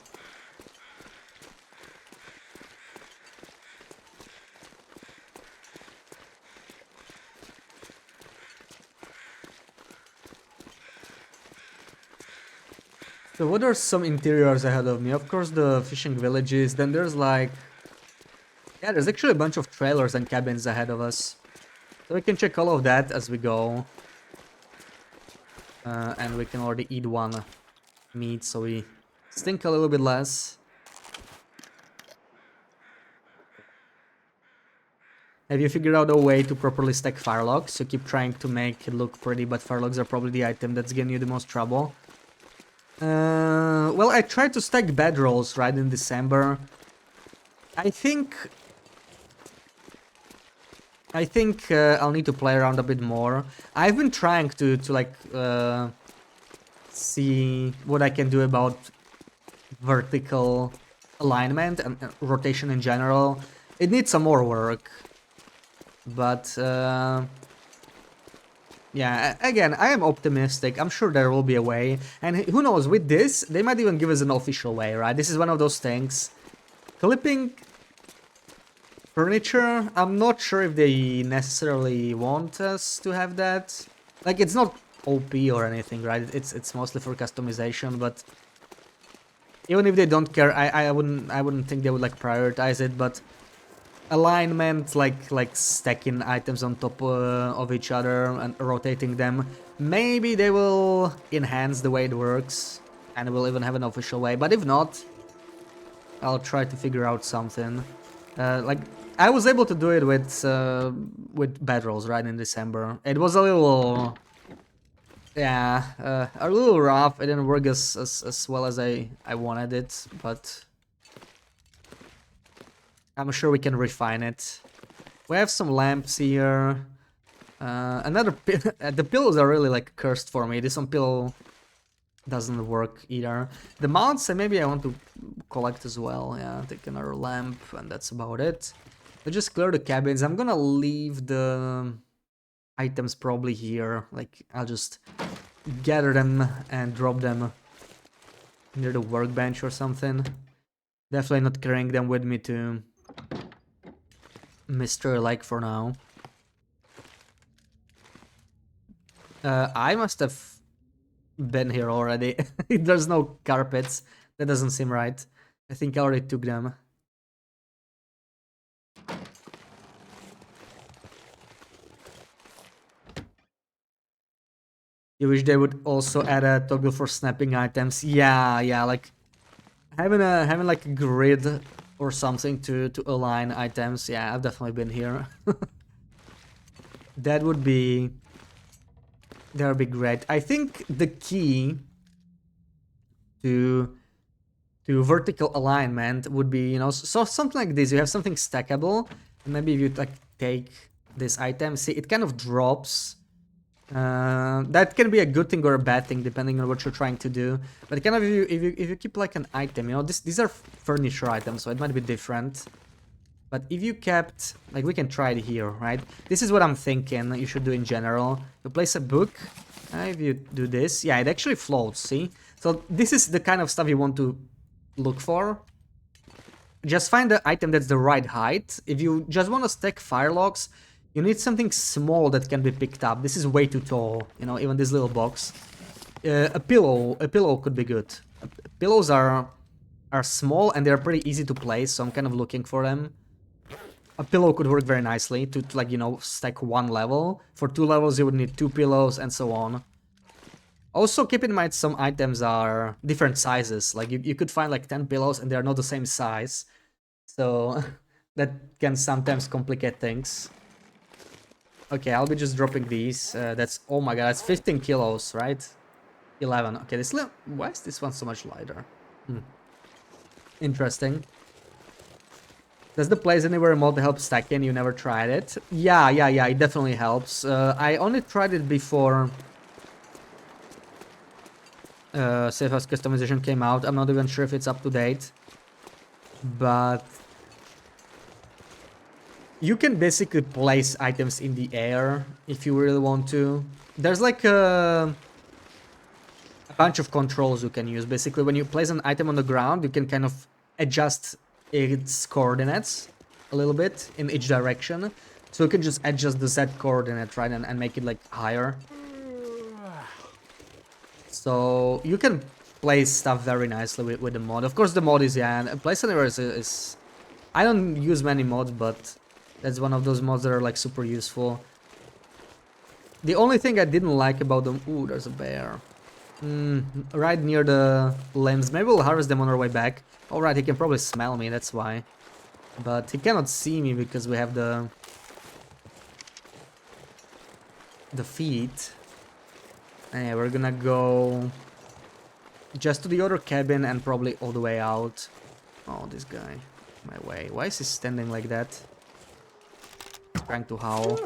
So what are some interiors ahead of me? Of course the fishing villages, then there's like... Yeah, there's actually a bunch of trailers and cabins ahead of us. So we can check all of that as we go. And we can already eat one meat, so we stink a little bit less. Have you figured out a way to properly stack firelogs? You keep trying to make it look pretty, but firelogs are probably the item that's getting you the most trouble. Well, I tried to stack bedrolls right in December. I think I'll need to play around a bit more. I've been trying to like see what I can do about vertical alignment and rotation in general. It needs some more work, but yeah, again, I am optimistic. I'm sure there will be a way, and who knows, with this they might even give us an official way, right? This is one of those things. Clipping furniture, I'm not sure if they necessarily want us to have that. Like, it's not OP or anything, right? It's mostly for customization, but even if they don't care, I wouldn't think they would like prioritize it. But alignment, like stacking items on top of each other and rotating them, maybe they will enhance the way it works, and we'll even have an official way. But if not, I'll try to figure out something. Like, I was able to do it with bedrolls right in December. It was a little, yeah, a little rough. It didn't work as well as I wanted it, but I'm sure we can refine it. We have some lamps here. Another the pillows are really like cursed for me. This one pillow doesn't work either. The mounts, maybe I want to collect as well. Yeah, take another lamp, and that's about it. Let's just clear the cabins. I'm gonna leave the items probably here. Like, I'll just gather them and drop them near the workbench or something. Definitely not carrying them with me to Mr. Like for now. I must have been here already. There's no carpets. That doesn't seem right. I think I already took them. You wish they would also add a toggle for snapping items. Yeah, like having like a grid or something to align items. Yeah, I've definitely been here. That would be great. I think the key to vertical alignment would be, you know, so something like this. You have something stackable, and maybe if you like take this item, see, it kind of drops. That can be a good thing or a bad thing depending on what you're trying to do. But kind of if you keep like an item, you know, these are furniture items, so it might be different. But if you kept, like, we can try it here, right? This is what I'm thinking you should do in general. You place a book. If you do this, yeah, it actually floats. See, so this is the kind of stuff you want to look for. Just find the item that's the right height. If you just want to stack firelogs, you need something small that can be picked up. This is way too tall, you know, even this little box. A pillow could be good. Pillows are small and they're pretty easy to place, so I'm kind of looking for them. A pillow could work very nicely to like, you know, stack one level. For 2 levels you would need 2 pillows and so on. Also keep in mind some items are different sizes. Like you could find like 10 pillows and they're not the same size. So that can sometimes complicate things. Okay, I'll be just dropping these. That's, oh my god, that's 15 kilos, right? 11. Okay, why is this one so much lighter? Interesting. Does the Place Anywhere mod help stacking? You never tried it? Yeah, it definitely helps. I only tried it before Safe House Customization came out. I'm not even sure if it's up to date. But you can basically place items in the air if you really want to. There's like a bunch of controls you can use. Basically, when you place an item on the ground, you can kind of adjust its coordinates a little bit in each direction. So you can just adjust the Z coordinate, right, and make it like higher. So you can place stuff very nicely with the mod. Of course, the mod is, yeah, and Place Anywhere is... I don't use many mods, but that's one of those mods that are like super useful. The only thing I didn't like about them... Ooh, there's a bear. Right near the limbs. Maybe we'll harvest them on our way back. Alright, he can probably smell me, that's why. But he cannot see me because we have the feet. Yeah, we're gonna go just to the other cabin and probably all the way out. Oh, this guy. My way. Why is he standing like that? Trying to howl.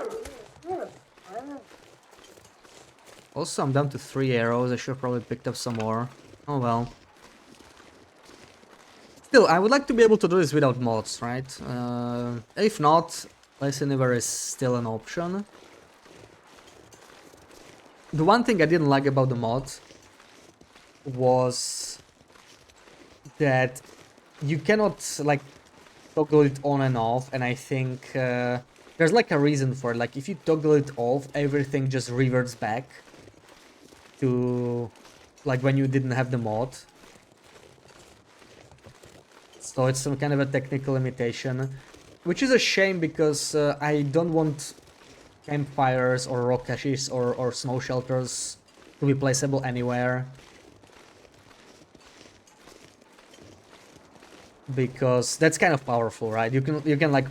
Also, I'm down to 3 arrows. I should have probably picked up some more. Oh well. Still, I would like to be able to do this without mods, right? If not, Place Anywhere is still an option. The one thing I didn't like about the mod was that you cannot, like, toggle it on and off, and I think there's like a reason for it. Like, if you toggle it off, everything just reverts back to like when you didn't have the mod. So it's some kind of a technical limitation, which is a shame because I don't want campfires or rock caches or snow shelters to be placeable anywhere. Because that's kind of powerful, right? You can like,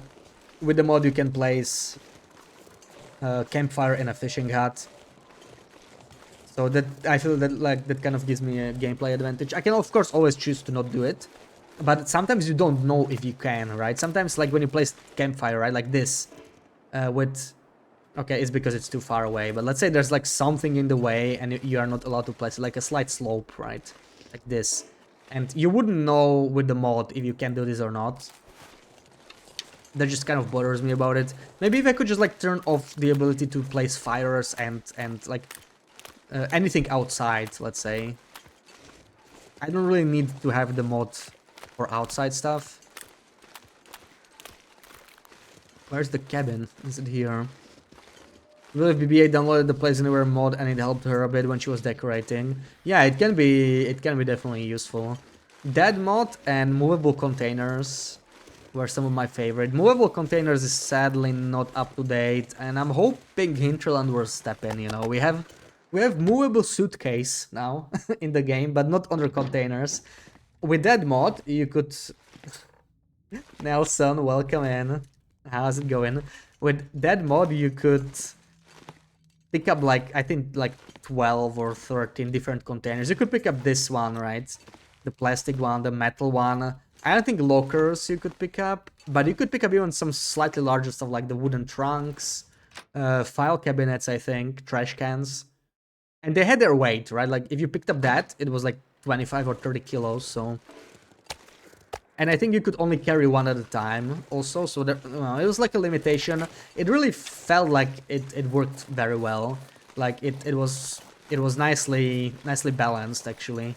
with the mod you can place a campfire in a fishing hut. So that, I feel that like that kind of gives me a gameplay advantage. I can of course always choose to not do it, but sometimes you don't know if you can, right? Sometimes like when you place campfire, right, like this, with, okay, it's because it's too far away, but let's say there's like something in the way and you are not allowed to place it, like a slight slope, right, like this, and you wouldn't know with the mod if you can do this or not. That just kind of bothers me about it. Maybe if I could just like turn off the ability to place fires and like anything outside, let's say. I don't really need to have the mod for outside stuff. Where's the cabin? Is it here? Will BB8 downloaded the Place Anywhere mod and it helped her a bit when she was decorating. Yeah, it can be definitely useful. That mod and movable containers were some of my favorite. Movable containers is sadly not up to date, and I'm hoping Hinterland will step in, you know. We have movable suitcase now in the game, but not under containers. With that mod, you could... Nelson, welcome in. How's it going? With that mod, you could pick up like, I think like 12 or 13 different containers. You could pick up this one, right? The plastic one, the metal one. I don't think lockers you could pick up, but you could pick up even some slightly larger stuff like the wooden trunks, file cabinets, I think, trash cans. And they had their weight, right? Like if you picked up that, it was like 25 or 30 kilos, so... And I think you could only carry one at a time also, so there, it was like a limitation. It really felt like it worked very well. Like it was nicely balanced actually.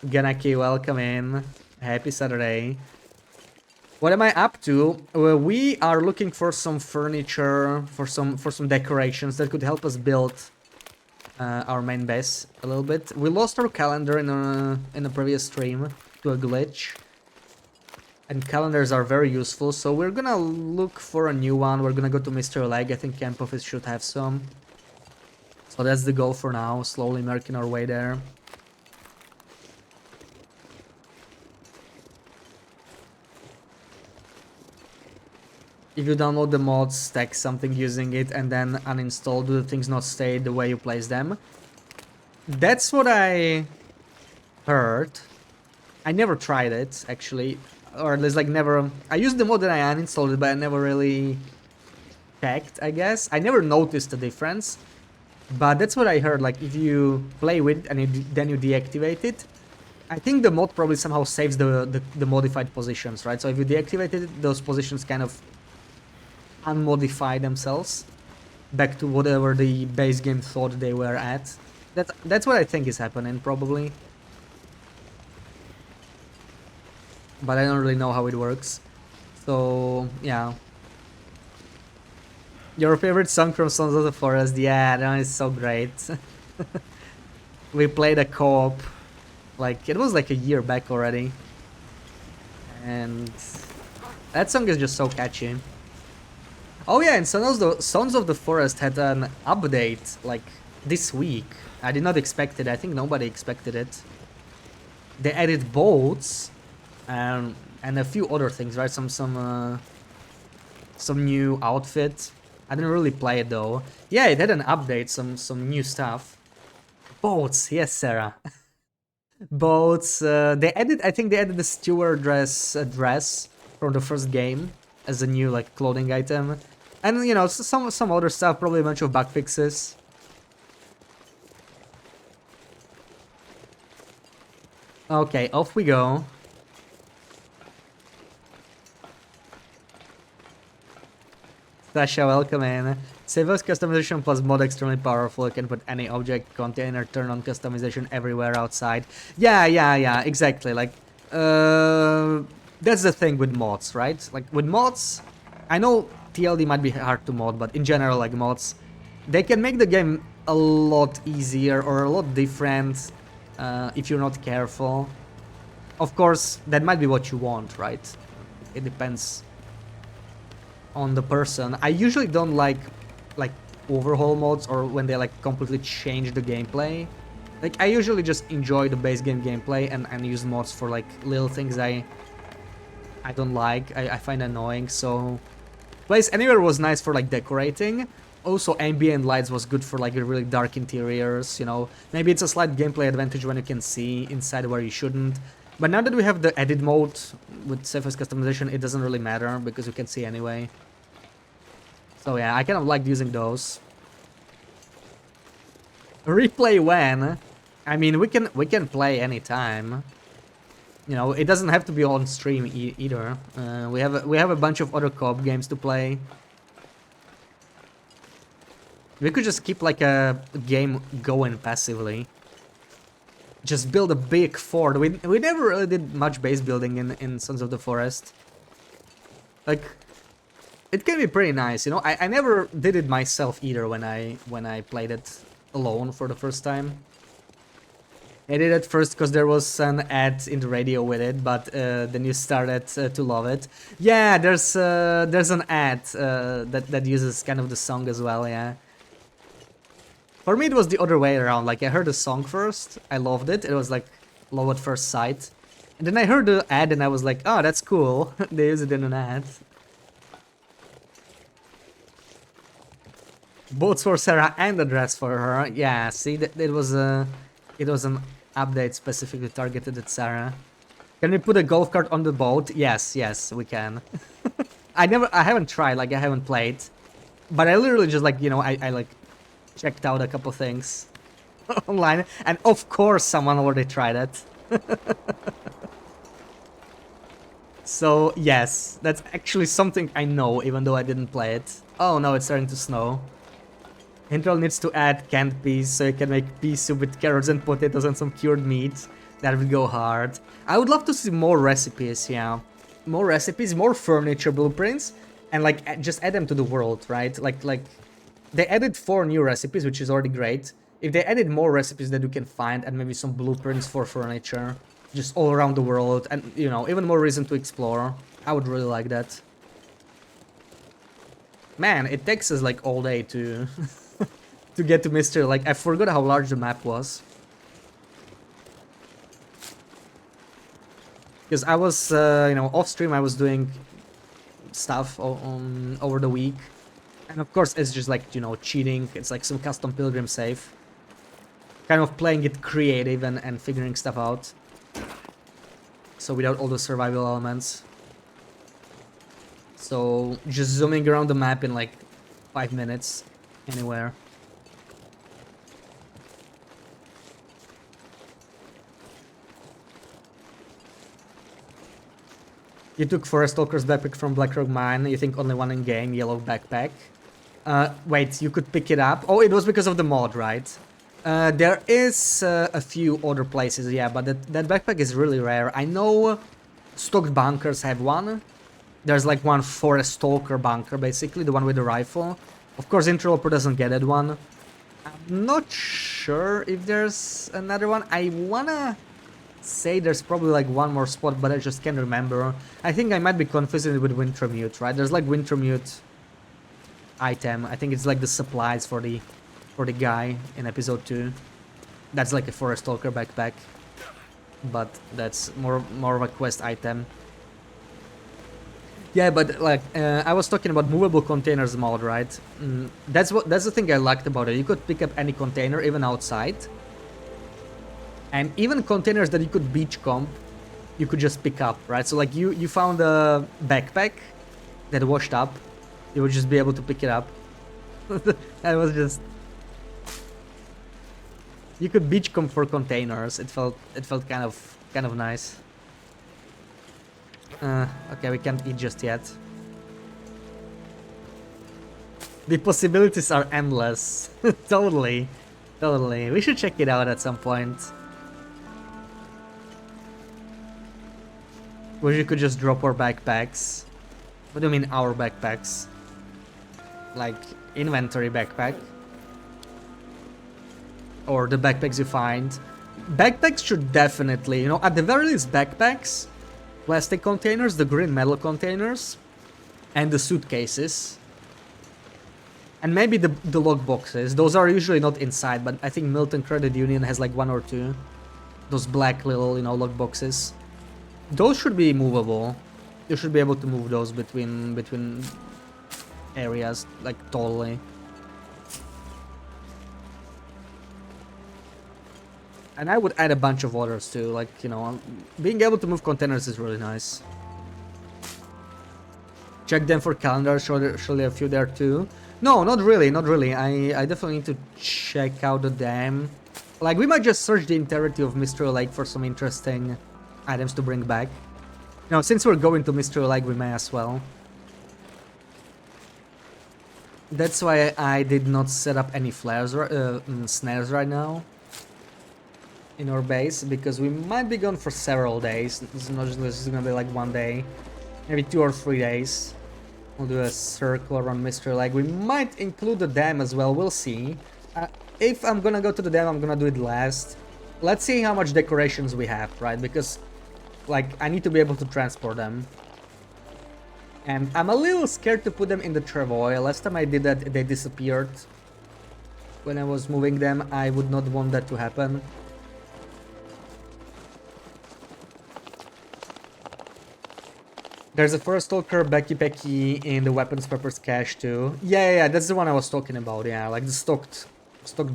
Ganaki, welcome in. Happy Saturday. What am I up to? Well, we are looking for some furniture, for some decorations that could help us build our main base a little bit. We lost our calendar in a previous stream to a glitch, and calendars are very useful, so we're gonna look for a new one. We're gonna go to Mr. Leg. I think Camp Office should have some, so that's the goal for now, slowly making our way there. If you download the mods, stack something using it, and then uninstall, do the things not stay the way you place them? That's what I heard. I never tried it, actually. Or at least, like, never... I used the mod and I uninstalled it, but I never really checked, I guess. I never noticed the difference. But that's what I heard, like, if you play with and then you deactivate it, I think the mod probably somehow saves the modified positions, right? So if you deactivate it, those positions kind of unmodify themselves back to whatever the base game thought they were at. That's what I think is happening, probably. But I don't really know how it works. So, yeah. Your favorite song from Sons of the Forest? Yeah, that is so great. We played a co-op, like, it was like a year back already. And that song is just so catchy. Oh yeah, and Sons of the Forest had an update like this week. I did not expect it. I think nobody expected it. They added boats and a few other things, right? Some new outfit. I didn't really play it though. Yeah, it had an update, some new stuff. Boats, yes, Sarah. Boats. They added. I think they added the stewardess dress from the first game as a new like clothing item, and you know some other stuff. Probably a bunch of bug fixes. Okay, off we go. Sasha, welcome in. Savos customization plus mod extremely powerful. You can put any object, container, turn on customization everywhere outside. Yeah, exactly. Like, that's the thing with mods, right? Like, with mods, I know TLD might be hard to mod, but in general, like, mods, they can make the game a lot easier or a lot different if you're not careful. Of course, that might be what you want, right? It depends on the person. I usually don't like overhaul mods or when they like completely change the gameplay. Like I usually just enjoy the base game gameplay and use mods for like little things I don't like, I find annoying. So Place Anywhere was nice for like decorating. Also ambient lights was good for like really dark interiors, you know. Maybe it's a slight gameplay advantage when you can see inside where you shouldn't. But now that we have the edit mode with surface customization, it doesn't really matter because you can see anyway. So yeah, I kind of liked using those. Replay when? I mean, we can play anytime. You know, it doesn't have to be on stream either. We have a bunch of other co-op games to play. We could just keep like a game going passively. Just build a big fort. We never really did much base building in Sons of the Forest. Like, it can be pretty nice, you know. I never did it myself either when I played it alone for the first time. I did it first because there was an ad in the radio with it, but then you started to love it. Yeah, there's an ad that uses kind of the song as well. Yeah. For me, it was the other way around. Like I heard the song first, I loved it. It was like love at first sight, and then I heard the ad and I was like, oh, that's cool. They use it in an ad. Boats for Sarah and a dress for her. Yeah, see, it was an update specifically targeted at Sarah. Can we put a golf cart on the boat? Yes, we can. I haven't tried, like I haven't played, but I literally just like, you know, I like checked out a couple things online, and of course someone already tried it. So yes, that's actually something I know, even though I didn't play it. Oh no, it's starting to snow. Intel needs to add canned peas so you can make pea soup with carrots and potatoes and some cured meat. That would go hard. I would love to see more recipes, yeah. More recipes, more furniture blueprints, and like just add them to the world, right? Like they added 4 new recipes, which is already great. If they added more recipes that you can find and maybe some blueprints for furniture, just all around the world, and you know, even more reason to explore, I would really like that. Man, it takes us like all day to to get to Mystery. Like I forgot how large the map was. Because I was, you know, off stream I was doing stuff over the week. And of course it's just like, you know, cheating. It's like some custom pilgrim save. Kind of playing it creative and figuring stuff out. So without all the survival elements. So just zooming around the map in like 5 minutes. Anywhere. You took Forest Stalker's backpack from Blackrock Mine. You think only one in game, yellow backpack. Wait, you could pick it up. Oh, it was because of the mod, right? There is a few other places, yeah, but that backpack is really rare. I know stocked bunkers have one. There's like one Forest Stalker bunker, basically, the one with the rifle. Of course, Interloper doesn't get that one. I'm not sure if there's another one. I wanna say there's probably like one more spot, but I just can't remember. I think I might be confusing it with Wintermute, right? There's like Wintermute item. I think it's like the supplies for the guy in episode 2. That's like a Forest Stalker backpack, but that's more of a quest item. Yeah, but like I was talking about movable containers mod, right? That's the thing I liked about it. You could pick up any container, even outside, and even containers that you could beachcomb, you could just pick up, right? So like you found a backpack that washed up, you would just be able to pick it up. That was just, you could beachcomb for containers. It felt kind of nice. Okay, we can't eat just yet. The possibilities are endless. Totally. We should check it out at some point. Wish you could just drop our backpacks. What do you mean our backpacks? Like inventory backpack? Or the backpacks you find? Backpacks should definitely, you know, at the very least backpacks, plastic containers, the green metal containers, and the suitcases. And maybe the log boxes. Those are usually not inside, but I think Milton Credit Union has like 1 or 2. Those black little, you know, log boxes. Those should be movable. You should be able to move those between areas, like totally. And I would add a bunch of others too, like, you know, being able to move containers is really nice. Check them for calendars, surely a few there too. No, not really. I definitely need to check out the dam. Like, we might just search the entirety of Mystery Lake for some interesting items to bring back. You know, since we're going to Mystery Lake, we may as well. That's why I did not set up any flares, snares right now in our base, because we might be gone for several days. This is gonna be like 1 day, maybe 2 or 3 days. We'll do a circle around Mystery Lake. We might include the dam as well, we'll see. If I'm gonna go to the dam, I'm gonna do it last. Let's see how much decorations we have, right? Because, like, I need to be able to transport them. And I'm a little scared to put them in the travois. Last time I did that, they disappeared. When I was moving them, I would not want that to happen. There's a Forest Stalker Becky in the Weapons Peppers cache too. Yeah, that's the one I was talking about, yeah, like the stocked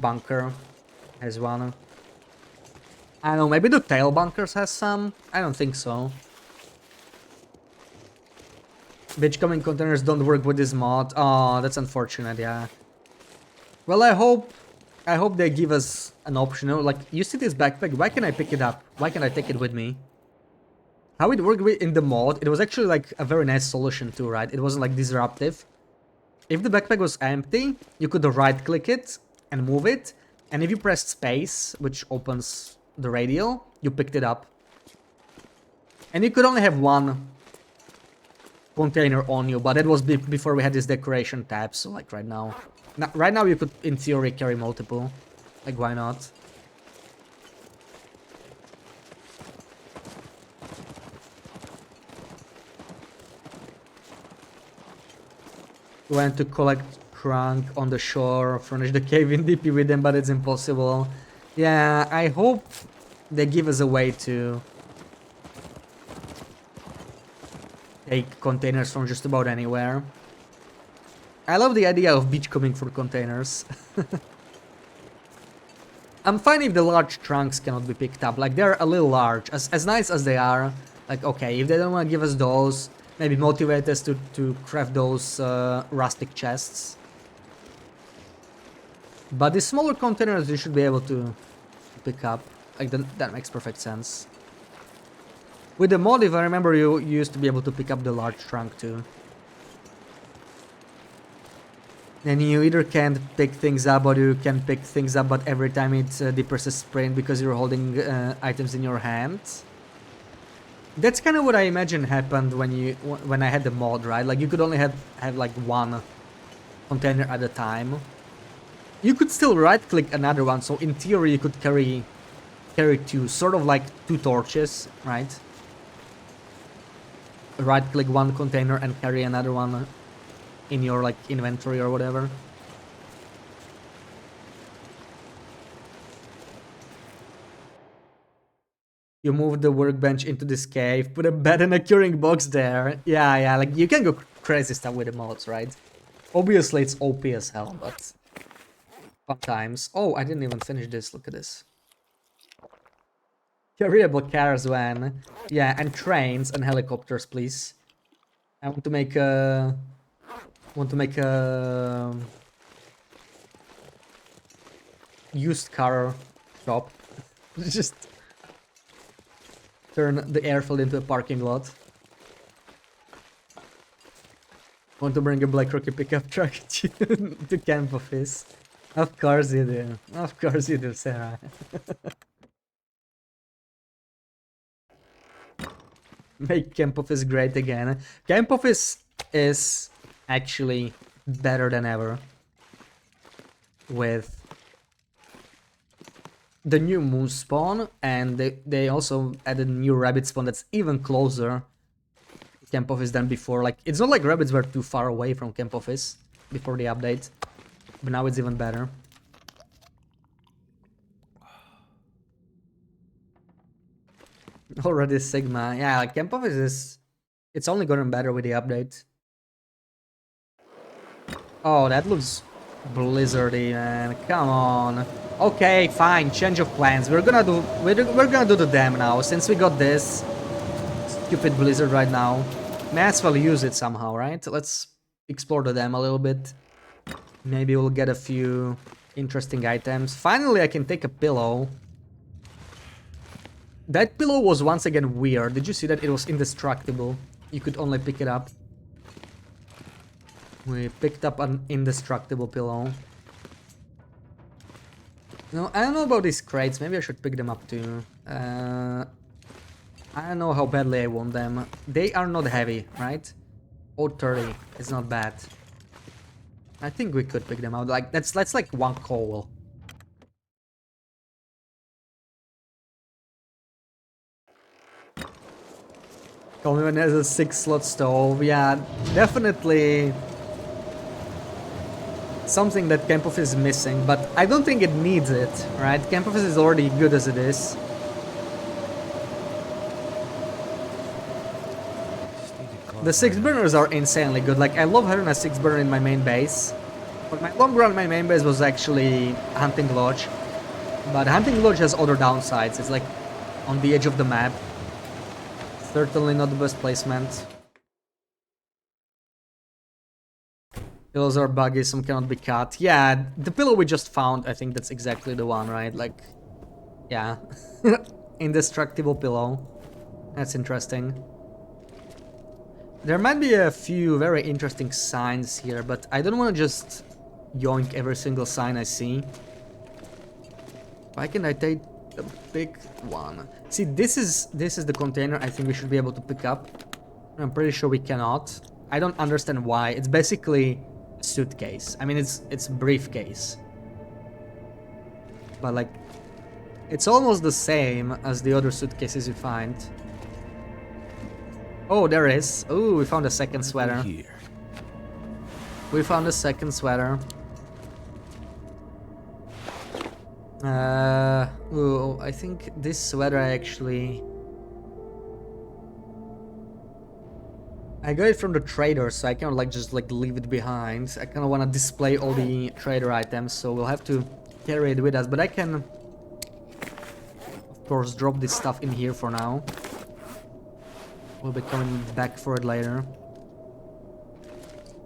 bunker has one. I don't know, maybe the tail bunkers has some? I don't think so. Beachcombing containers don't work with this mod. Oh, that's unfortunate, yeah. Well, I hope they give us an option. You know, like, you see this backpack, why can I pick it up? Why can I take it with me? How it worked in the mod, it was actually like a very nice solution too, right? It wasn't like disruptive. If the backpack was empty, you could right click it and move it. And if you pressed space, which opens the radial, you picked it up. And you could only have 1 container on you, but that was before we had this decoration tab, so like right now. Right now you could in theory carry multiple. Like, why not? Went to collect trunk on the shore, furnish the cave in DP with them, but it's impossible. Yeah, I hope they give us a way to take containers from just about anywhere. I love the idea of beachcombing for containers. I'm fine if the large trunks cannot be picked up, like they're a little large, as nice as they are. Like, okay, if they don't want to give us those, maybe motivate us to craft those rustic chests. But the smaller containers you should be able to pick up. Like, that makes perfect sense. With the mod, if I remember, you used to be able to pick up the large trunk too. Then you either can't pick things up or you can pick things up, but every time it depresses sprint because you're holding items in your hand. That's kind of what I imagine happened when I had the mod, right? Like, you could only have like 1 container at a time. You could still right click another one, so in theory you could carry 2, sort of like 2 torches, right? Right click 1 container and carry another one. in your like inventory or whatever. You move the workbench into this cave, put a bed and a curing box there. Yeah, like you can go crazy stuff with the mods, right? Obviously it's OP as hell, but sometimes. Oh, I didn't even finish this, look at this. Carryable cars van. Yeah, and trains and helicopters, please. I want to make a... used car shop. Just turn the airfield into a parking lot. Want to bring a Black Rocky pickup truck to camp office? Of course you do. Of course you do, Sarah. Make camp office great again. Camp office is actually better than ever with the new moose spawn, and they also added new rabbit spawn that's even closer to camp office than before. Like, it's not like rabbits were too far away from camp office before the update, but now it's even better. Already Sigma. Yeah, like camp office is... it's only gotten better with the update. Oh, that looks blizzardy, man. Come on. Okay, fine. Change of plans. We're gonna do the dam now. Since we got this stupid blizzard right now, may as well use it somehow, right? Let's explore the dam a little bit. Maybe we'll get a few interesting items. Finally, I can take a pillow. That pillow was once again weird. Did you see that? It was indestructible. You could only pick it up. We picked up an indestructible pillow. No, I don't know about these crates. Maybe I should pick them up too. I don't know how badly I want them. They are not heavy, right? Oh, 30. It's not bad. I think we could pick them out. Like that's like one coal. Call me when there's a 6-slot stove. Yeah, definitely something that camp office is missing, but I don't think it needs it, right? Camp office is already good as it is. The 6 burners are insanely good. Like, I love having a 6 burner in my main base, but my long run, my main base was actually Hunting Lodge. But Hunting Lodge has other downsides. It's like on the edge of the map. Certainly not the best placement. Pillows are buggy, some cannot be cut. Yeah, the pillow we just found, I think that's exactly the one, right? Like, yeah. Indestructible pillow. That's interesting. There might be a few very interesting signs here, but I don't want to just yoink every single sign I see. Why can I take the big one? See, this is the container I think we should be able to pick up. I'm pretty sure we cannot. I don't understand why. It's basically a suitcase. I mean, it's briefcase. But like, it's almost the same as the other suitcases you find. Oh, there is. Oh, we found a second sweater. Here. We found a second sweater. Oh, I think this sweater I got it from the trader, so I cannot like just like leave it behind. I kind of want to display all the trader items, so we'll have to carry it with us. But I can, of course, drop this stuff in here for now. We'll be coming back for it later.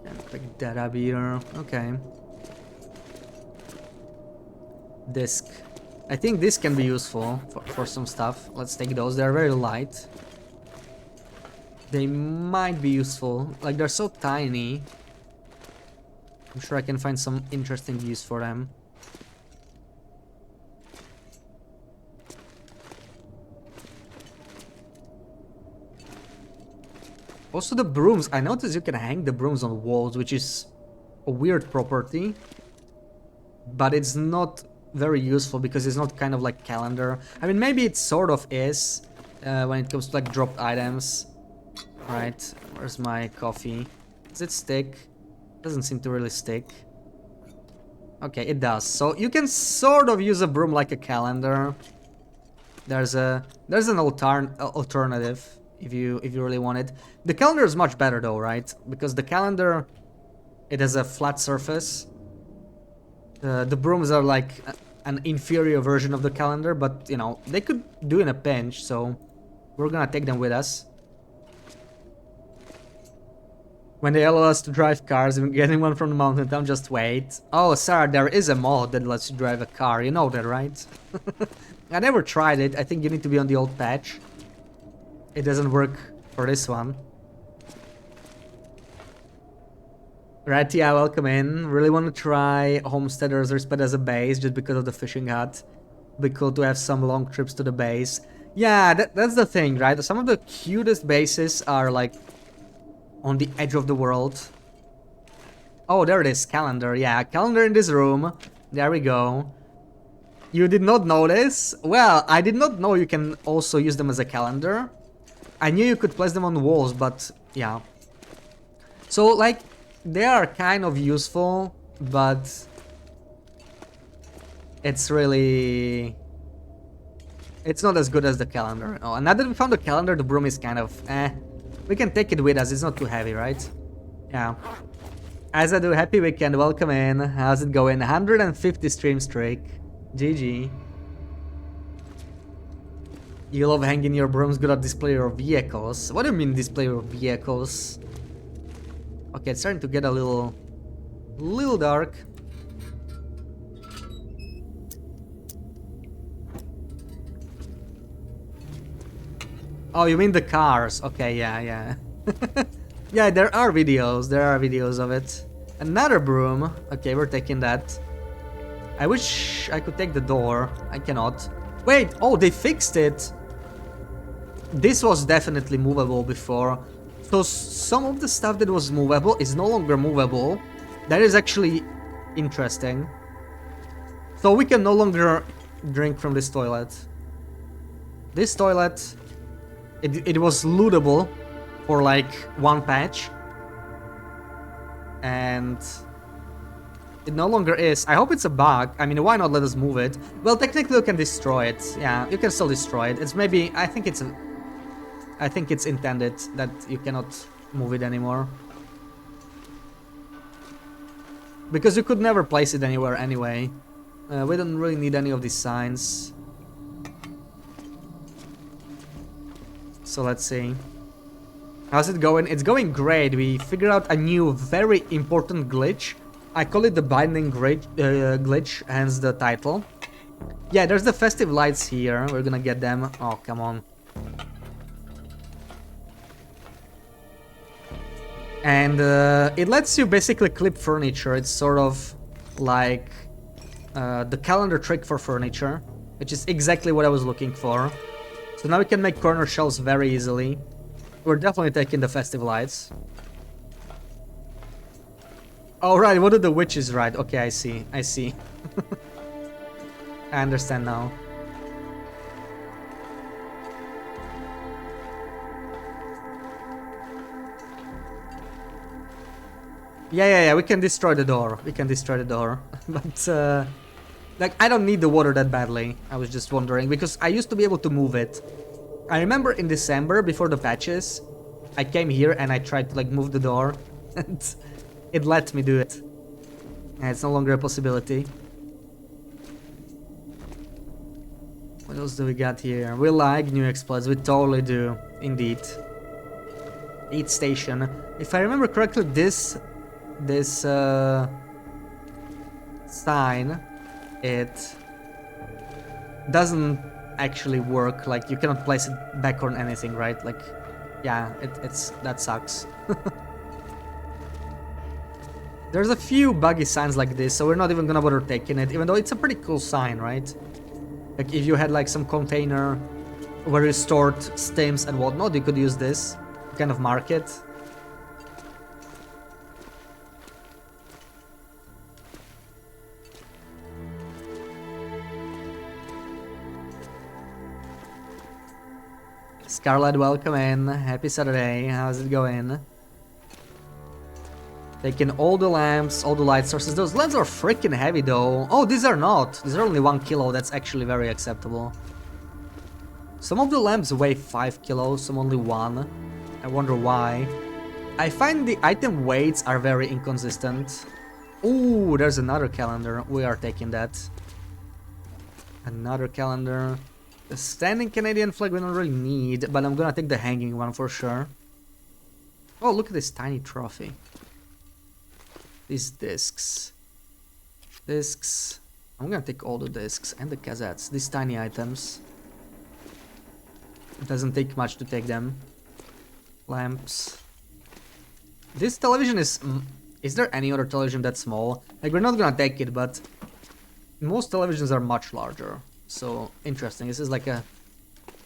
And pick that up here. Okay. Disc. I think this can be useful for some stuff. Let's take those. They're very light. They might be useful. Like, they're so tiny. I'm sure I can find some interesting use for them. Also the brooms. I noticed you can hang the brooms on walls, which is a weird property. But it's not very useful because it's not kind of like calendar. I mean, maybe it sort of is when it comes to like dropped items. Right, where's my coffee? Does it stick? Doesn't seem to really stick. Okay, it does. So you can sort of use a broom like a calendar. There's an alternative if you really want it. The calendar is much better though, right? Because the calendar, it has a flat surface. The brooms are like an inferior version of the calendar, but you know, they could do in a pinch, so we're gonna take them with us. When they allow us to drive cars, we're getting one from the mountain town, just wait. Oh, Sarah, there is a mod that lets you drive a car, you know that, right? I never tried it, I think you need to be on the old patch. It doesn't work for this one. Right, yeah, welcome in. Really want to try Homesteader's Respite as a base just because of the fishing hut. Be cool to have some long trips to the base. Yeah, that's the thing, right? Some of the cutest bases are like on the edge of the world. Oh, there it is, calendar. Yeah, calendar in this room. There we go. You did not notice? Well, I did not know you can also use them as a calendar. I knew you could place them on walls, but yeah. So, like, they are kind of useful, but it's really... it's not as good as the calendar. Oh, and now that we found the calendar, the broom is kind of we can take it with us, it's not too heavy, right? Yeah. As I do, happy weekend, welcome in. How's it going? 150 stream streak. GG. You love hanging your brooms, good at display your vehicles. What do you mean display your vehicles? Okay, it's starting to get a little dark. Oh, you mean the cars? Okay, yeah. Yeah, there are videos of it. Another broom. Okay, we're taking that. I wish I could take the door. I cannot. Wait, oh, they fixed it. This was definitely movable before. So some of the stuff that was movable is no longer movable. That is actually interesting. So we can no longer drink from this toilet. This toilet, it was lootable for like one patch. And it no longer is. I hope it's a bug. I mean, why not let us move it? Well, technically you can destroy it. Yeah, you can still destroy it. It's maybe, I think it's intended that you cannot move it anymore. Because you could never place it anywhere anyway. We don't really need any of these signs. So let's see. How's it going? It's going great. We figured out a new, very important glitch. I call it the binding glitch, hence the title. Yeah, there's the festive lights here. We're gonna get them. Oh, come on. And it lets you basically clip furniture. It's sort of like the calendar trick for furniture, which is exactly what I was looking for. So now we can make corner shelves very easily. We're definitely taking the festive lights. Oh, right, what did the witches write? Okay, I see. I understand now. Yeah, we can destroy the door. But, like, I don't need the water that badly. I was just wondering, because I used to be able to move it. I remember in December, before the patches, I came here and I tried to, like, move the door. And it let me do it. And it's no longer a possibility. What else do we got here? We like new exploits. We totally do. Indeed. Eat station. If I remember correctly, this sign, it doesn't actually work. Like, you cannot place it back on anything, right? Like, yeah, that sucks. There's a few buggy signs like this, so we're not even gonna bother taking it, even though it's a pretty cool sign, right? Like, if you had like some container where you stored stems and whatnot, you could use this to kind of mark it. Scarlet, welcome in. Happy Saturday. How's it going? Taking all the lamps, all the light sources. Those lamps are freaking heavy though. Oh, these are not. These are only 1 kilo. That's actually very acceptable. Some of the lamps weigh 5 kilos, some only 1. I wonder why. I find the item weights are very inconsistent. Ooh, there's another calendar. We are taking that. Another calendar. The standing Canadian flag we don't really need, but I'm gonna take the hanging one for sure. Oh, look at this tiny trophy. These discs. Discs. I'm gonna take all the discs and the cassettes. These tiny items. It doesn't take much to take them. Lamps. This television is... Is there any other television that small? Like, we're not gonna take it, but... Most televisions are much larger. So, interesting. This is like a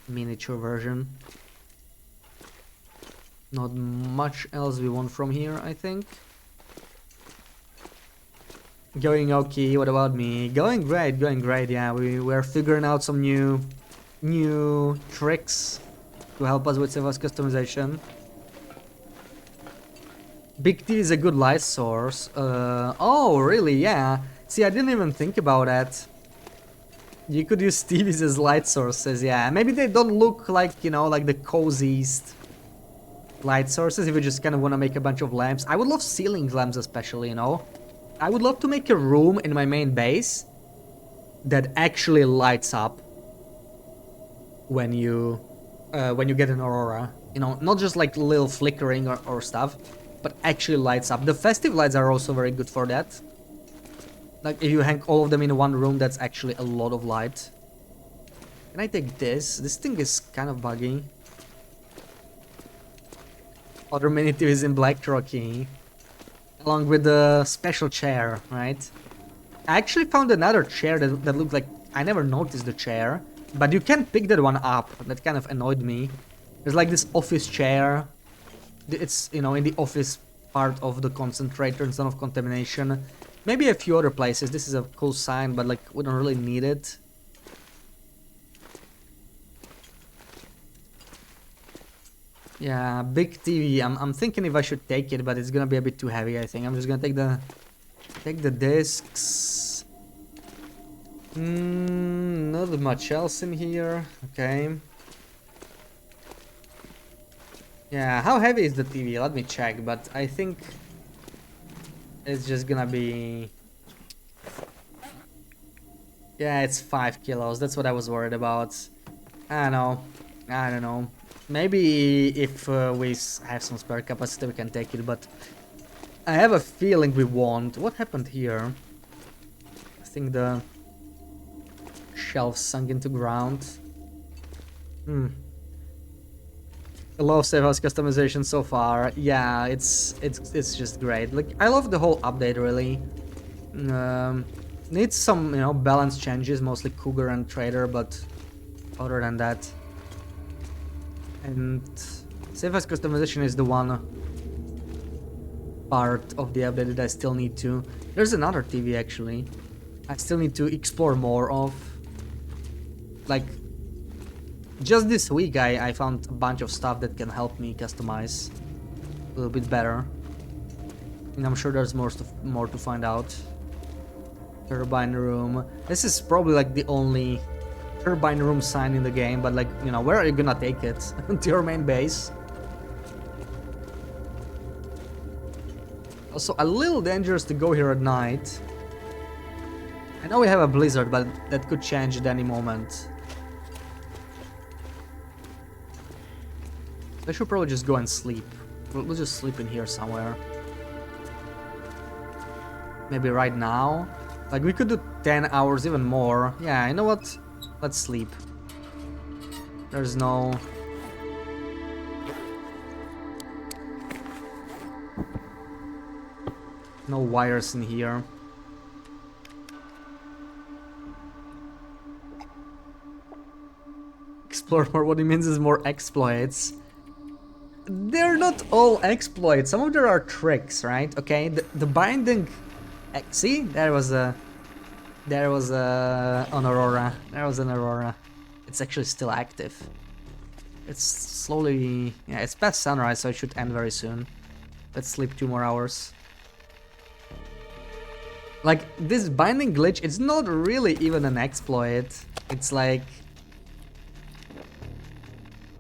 miniature version. Not much else we want from here, I think. Going okay, what about me? Going great, yeah. We're figuring out some new tricks to help us with Seva's customization. Big T is a good light source. Oh, really? Yeah. See, I didn't even think about that. You could use TVs as light sources, yeah. Maybe they don't look like, you know, like the coziest light sources if you just kind of want to make a bunch of lamps. I would love ceiling lamps especially, you know. I would love to make a room in my main base that actually lights up when you get an aurora. You know, not just like little flickering or stuff, but actually lights up. The festive lights are also very good for that. Like if you hang all of them in one room, that's actually a lot of light. Can I take this? This thing is kind of buggy. Other mini TVs in black Rocky. Along with the special chair, right? I actually found another chair that looked like... I never noticed the chair. But you can pick that one up. That kind of annoyed me. There's like this office chair. It's, you know, in the office part of the concentrator and zone of contamination. Maybe a few other places. This is a cool sign, but like we don't really need it. Yeah, big TV. I'm thinking if I should take it, but it's gonna be a bit too heavy, I think. I'm just gonna take the discs. Not much else in here. Okay. Yeah, how heavy is the TV? Let me check, but I think it's just gonna be... Yeah, it's 5 kilos. That's what I was worried about. I don't know. Maybe if we have some spare capacity we can take it, but I have a feeling we won't. What happened here? I think the shelf sunk into ground. I love Seva's customization so far. Yeah, it's just great. Like, I love the whole update really. Needs some, you know, balance changes, mostly Cougar and Trader, but other than that. And Seva's customization is the one part of the update that I still need to... There's another TV actually. I still need to explore more of. Like, just this week I found a bunch of stuff that can help me customize a little bit better. And I'm sure there's more to find out. Turbine room. This is probably like the only turbine room sign in the game, but like, you know, where are you gonna take it? To your main base? Also, a little dangerous to go here at night. I know we have a blizzard, but that could change at any moment. I should probably just go and sleep. We'll just sleep in here somewhere. Maybe right now? Like, we could do 10 hours, even more. Yeah, you know what? Let's sleep. There's no... no wires in here. Explore more, what it means is more exploits. They're not all exploits, some of them are tricks, right? Okay, the binding... See? There was an Aurora. There was an Aurora. It's actually still active. It's slowly... yeah, it's past sunrise, so it should end very soon. Let's sleep 2 more hours. Like, this binding glitch, it's not really even an exploit. It's like...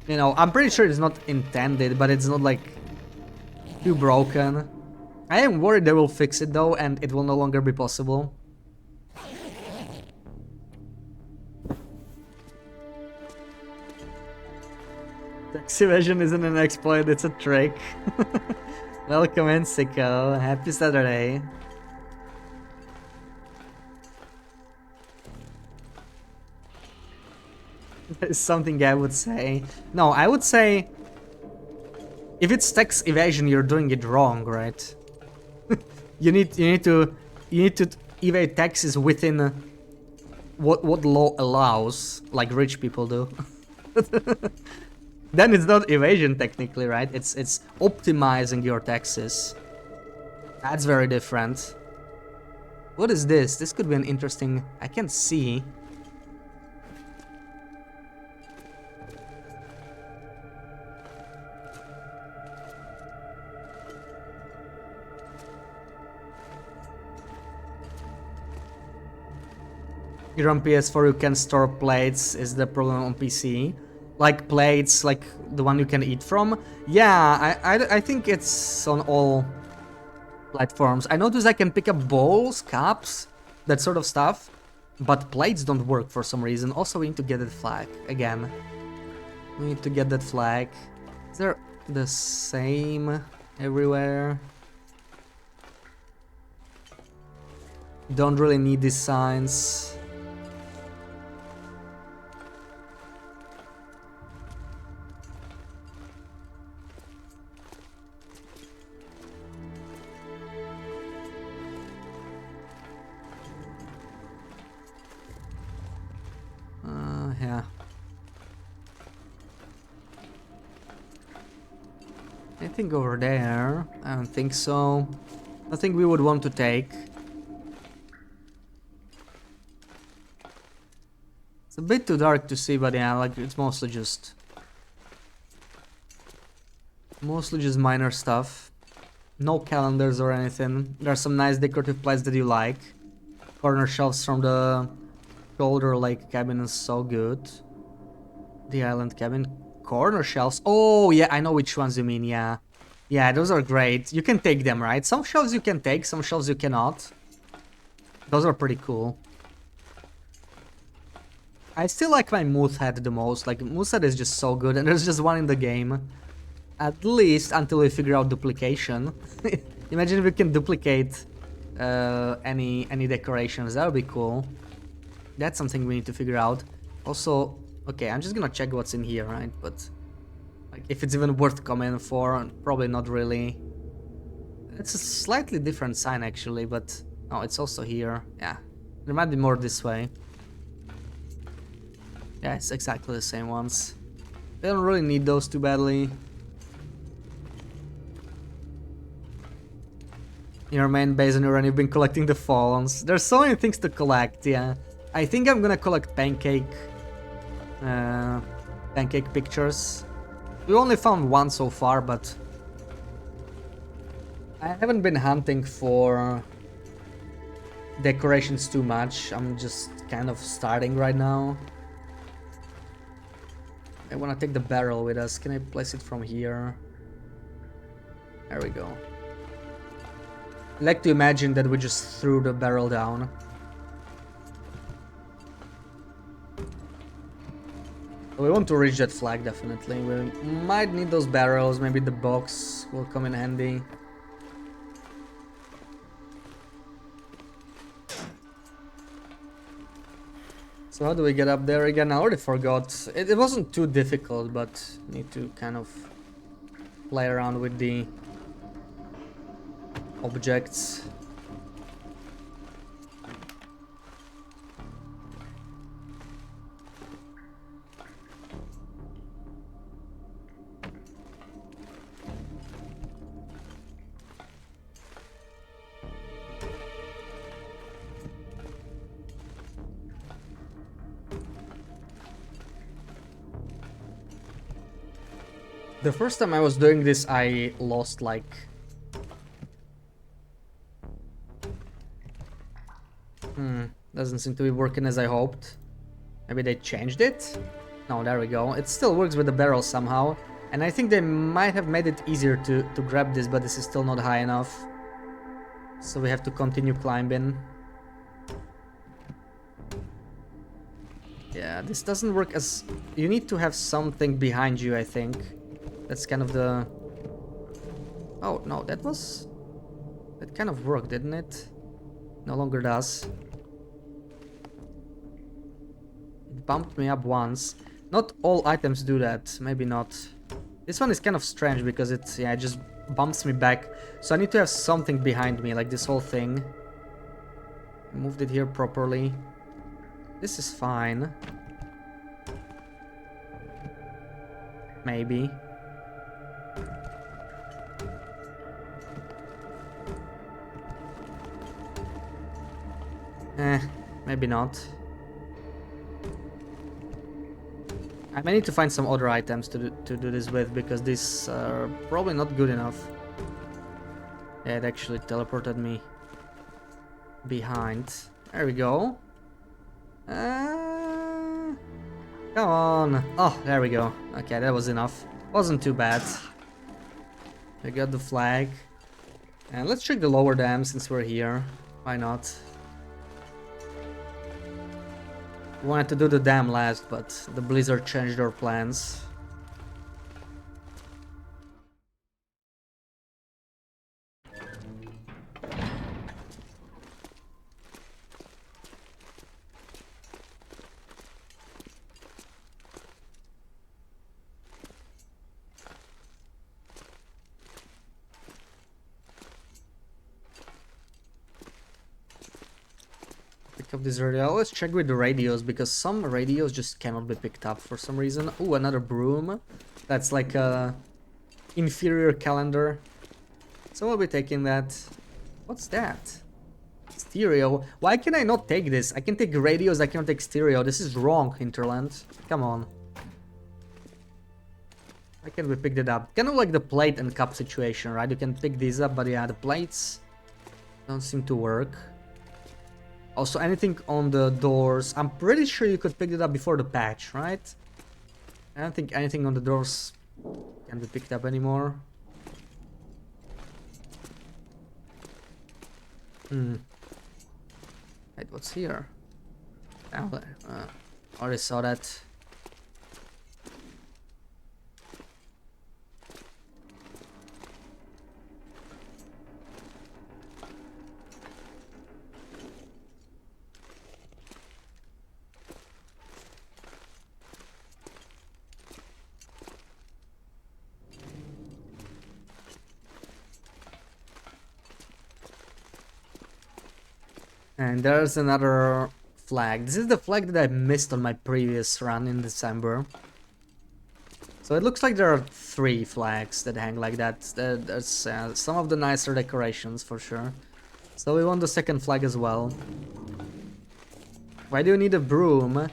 You know, I'm pretty sure it's not intended, but it's not like too broken. I am worried they will fix it though, and it will no longer be possible. Tax evasion isn't an exploit, it's a trick. Welcome in, Sicko. Happy Saturday. That is something I would say. No, I would say... If it's tax evasion, you're doing it wrong, right? you need to evade taxes within what law allows, like rich people do. Then it's not evasion technically, right? It's optimizing your taxes. That's very different. What is this? This could be an interesting... I can't see. Here on PS4 you can store plates, is the problem on PC? Like plates, like the one you can eat from? Yeah, I think it's on all platforms. I notice I can pick up bowls, cups, that sort of stuff, but plates don't work for some reason. Also we need to get that flag, again. We need to get that flag. Is there the same everywhere? Don't really need these signs. Yeah. I think over there. I don't think so. Nothing we would want to take. It's a bit too dark to see, but yeah, like it's mostly just minor stuff. No calendars or anything. There are some nice decorative plates that you like. Corner shelves from the Shoulder Lake cabin is so good. The island cabin. Corner shelves. Oh, yeah, I know which ones you mean, yeah. Yeah, those are great. You can take them, right? Some shelves you can take, some shelves you cannot. Those are pretty cool. I still like my Moose Head the most. Like, Moose Head is just so good, and there's just one in the game. At least until we figure out duplication. Imagine if we can duplicate any decorations. That would be cool. That's something we need to figure out. Also, okay, I'm just gonna check what's in here, right? But like, if it's even worth coming for, probably not really. It's a slightly different sign actually, but oh, it's also here. Yeah, there might be more this way. Yeah, it's exactly the same ones. We don't really need those too badly. In your main base and you've been collecting the fallens. There's so many things to collect, yeah. I think I'm gonna collect pancake pictures. We only found one so far, but I haven't been hunting for decorations too much. I'm just kind of starting right now. I wanna take the barrel with us. Can I place it from here? There we go. I like to imagine that we just threw the barrel down. We want to reach that flag, definitely. We might need those barrels, maybe the box will come in handy. So how do we get up there again? I already forgot. It wasn't too difficult, but need to kind of play around with the objects. The first time I was doing this, I lost like... Doesn't seem to be working as I hoped. Maybe they changed it? No, there we go. It still works with the barrel somehow. And I think they might have made it easier to grab this, but this is still not high enough. So we have to continue climbing. Yeah, this doesn't work as... You need to have something behind you, I think. That's kind of the... Oh, no, that was... That kind of worked, didn't it? No longer does. It bumped me up once. Not all items do that, maybe not. This one is kind of strange because it just bumps me back. So I need to have something behind me, like this whole thing. Moved it here properly. This is fine. Maybe. Maybe not. I may need to find some other items to do this with, because these are probably not good enough. Yeah, it actually teleported me behind. There we go. Come on. Oh, there we go. Okay, that was enough. Wasn't too bad. I got the flag. And let's check the lower dam since we're here. Why not? We wanted to do the dam last, but the Blizzard changed their plans. Pick up this radio. Let's check with the radios, because some radios just cannot be picked up for some reason. Ooh, another broom. That's like a inferior calendar. So we'll be taking that. What's that? Stereo. Why can I not take this? I can take radios, I cannot take stereo. This is wrong, Hinterland. Come on. Why can't we pick it up? Kind of like the plate and cup situation, right? You can pick these up, but yeah, the plates don't seem to work. Also, anything on the doors, I'm pretty sure you could pick it up before the patch, right? I don't think anything on the doors can be picked up anymore. Wait, what's here? Oh, already saw that. And there's another flag. This is the flag that I missed on my previous run in December. So it looks like there are 3 flags that hang like that. There's some of the nicer decorations for sure. So we want the second flag as well. Why do you need a broom?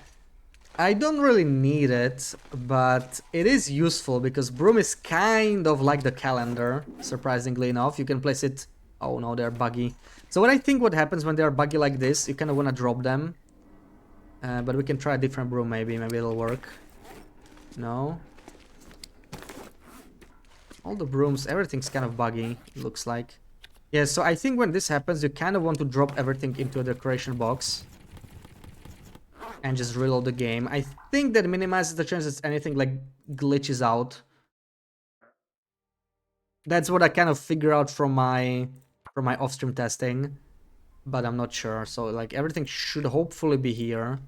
I don't really need it, but it is useful because broom is kind of like the calendar, surprisingly enough. You can place it... Oh no, they're buggy. So what I think what happens when they are buggy like this, you kind of want to drop them. But we can try a different broom maybe it'll work. No. All the brooms, everything's kind of buggy, it looks like. Yeah, so I think when this happens, you kind of want to drop everything into a decoration box. And just reload the game. I think that minimizes the chance that anything like glitches out. That's what I kind of figure out from my off-stream testing, but I'm not sure. So like everything should hopefully be here,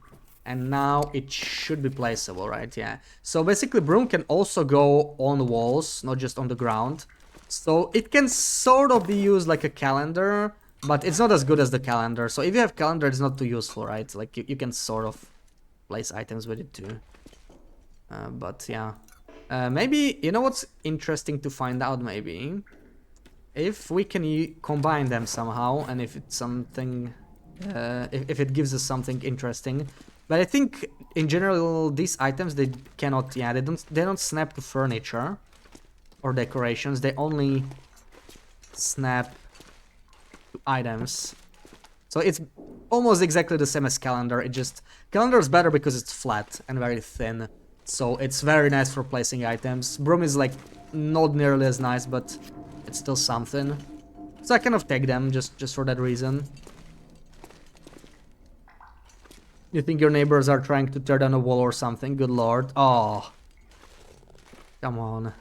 and now it should be placeable, right? Yeah. So basically broom can also go on the walls, not just on the ground. So it can sort of be used like a calendar, but it's not as good as the calendar. So if you have calendar, it's not too useful, right? Like you can sort of place items with it too. But yeah. Maybe, you know what's interesting to find out maybe? If we can combine them somehow, and if it's something, if it gives us something interesting. But I think in general these items, they cannot, yeah, they don't snap to furniture or decorations. They only snap to items. So it's almost exactly the same as calendar. It just calendar is better because it's flat and very thin, so it's very nice for placing items. Broom is like not nearly as nice, but it's still something. So I kind of take them just for that reason. You think your neighbors are trying to tear down a wall or something? Good lord. Oh. Come on.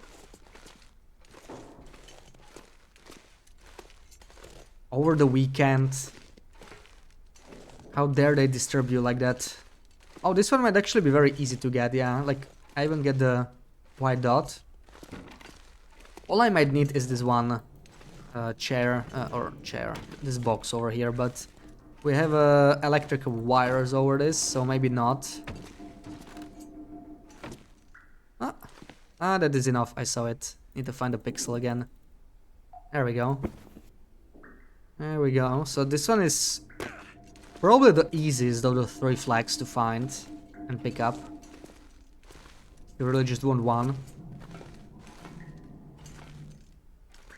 Over the weekend. How dare they disturb you like that? Oh, this one might actually be very easy to get, yeah. Like, I even get the white dot. All I might need is this one chair, this box over here, but we have electric wires over this, so maybe not. That is enough, I saw it. Need to find the pixel again. There we go. There we go. So this one is probably the easiest of the 3 flags to find and pick up. You really just want one.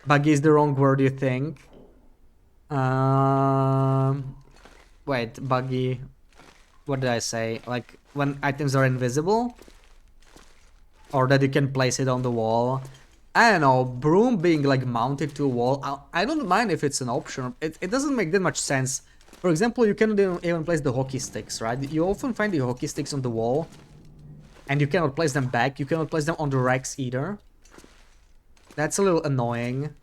Buggy is the wrong word, you think? Wait, buggy. What did I say? Like, when items are invisible? Or that you can place it on the wall? I don't know, broom being like mounted to a wall, I don't mind if it's an option. It doesn't make that much sense. For example, you cannot even place the hockey sticks, right? You often find the hockey sticks on the wall, and you cannot place them back. You cannot place them on the racks either. That's a little annoying.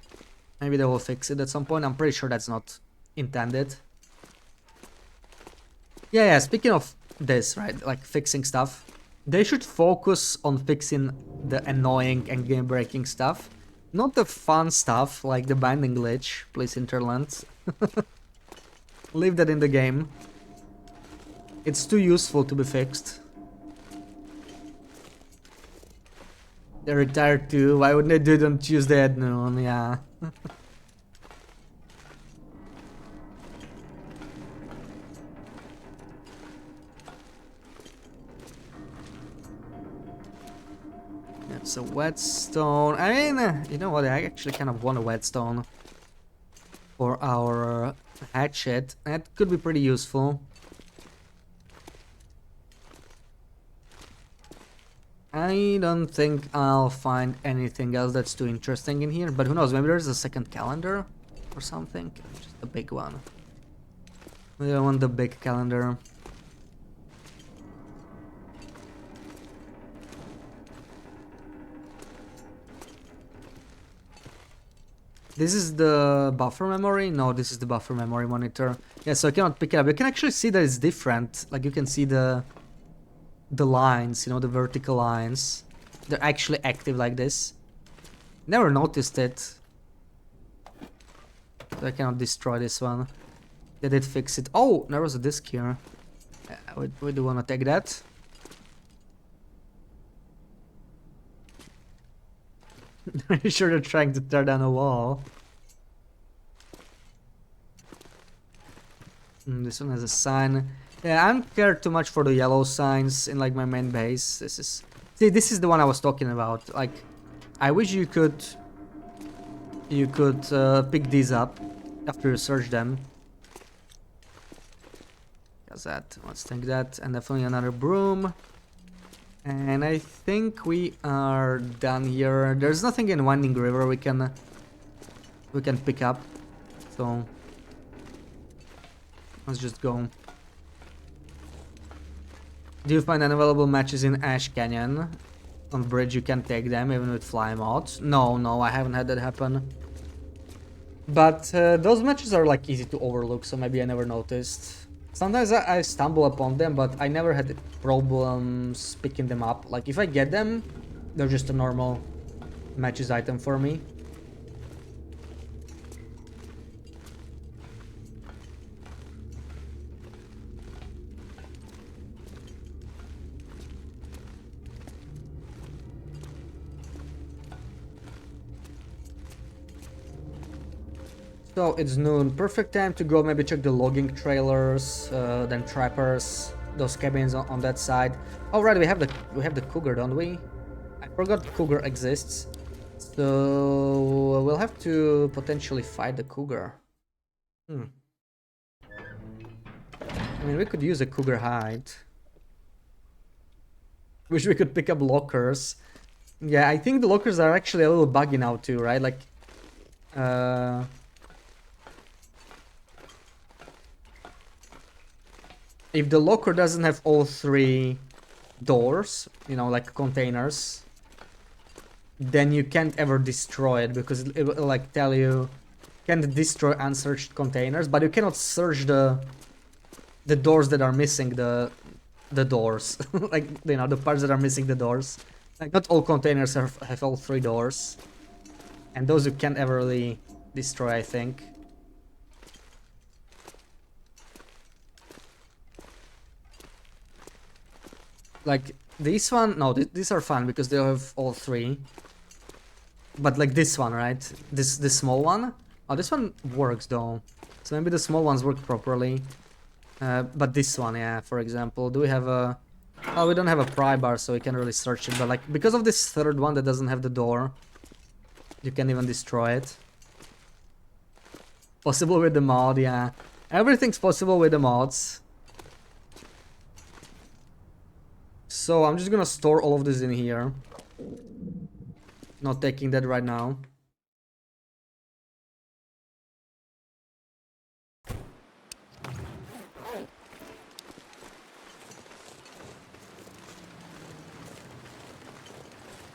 Maybe they will fix it at some point. I'm pretty sure that's not intended. Yeah, speaking of this, right? Like fixing stuff. They should focus on fixing the annoying and game-breaking stuff. Not the fun stuff, like the binding glitch, please Interland. Leave that in the game. It's too useful to be fixed. They're retired too, why wouldn't they do it on Tuesday at noon? Yeah. It's a whetstone. I mean, you know what? I actually kind of want a whetstone for our hatchet. That could be pretty useful. I don't think I'll find anything else that's too interesting in here, but who knows? Maybe there's a second calendar or something. Just a big one. We don't want the big calendar. This is the buffer memory? No, this is the buffer memory monitor. Yeah, so I cannot pick it up. You can actually see that it's different. Like you can see the lines, you know, the vertical lines. They're actually active like this. Never noticed it. So I cannot destroy this one. They did fix it. Oh, there was a disc here. We do want to take that. Are you sure they're trying to tear down a wall? This one has a sign. Yeah, I don't care too much for the yellow signs in like my main base. See, this is the one I was talking about. Like, I wish you could pick these up after you search them. Because that, let's take that, and definitely another broom. And I think we are done here. There's nothing in Winding River we can pick up. So let's just go. Do you find unavailable matches in Ash Canyon? On bridge you can take them even with fly mods. No, I haven't had that happen. But those matches are like easy to overlook, so maybe I never noticed. Sometimes I stumble upon them, but I never had problems picking them up. Like if I get them, they're just a normal matches item for me. So it's noon, perfect time to go maybe check the logging trailers, then trappers, those cabins on that side. Oh right, we have the cougar, don't we? I forgot cougar exists. So we'll have to potentially fight the cougar. I mean, we could use a cougar hide. Wish we could pick up lockers. Yeah, I think the lockers are actually a little buggy now too, right? Like, if the locker doesn't have all 3 doors, you know, like containers, then you can't ever destroy it because it will like tell you can't destroy unsearched containers, but you cannot search the doors that are missing the doors. Like, you know, the parts that are missing the doors. Like, not all containers have all 3 doors. And those you can't ever really destroy, I think. Like, this one, no, these are fun because they have all 3. But like this one, right? This small one? Oh, this one works though. So maybe the small ones work properly. But this one, yeah, for example, do we have a... Oh, we don't have a pry bar, so we can't really search it, but like, because of this third one that doesn't have the door, you can't even destroy it. Possible with the mod, yeah. Everything's possible with the mods. So I'm just gonna store all of this in here. Not taking that right now.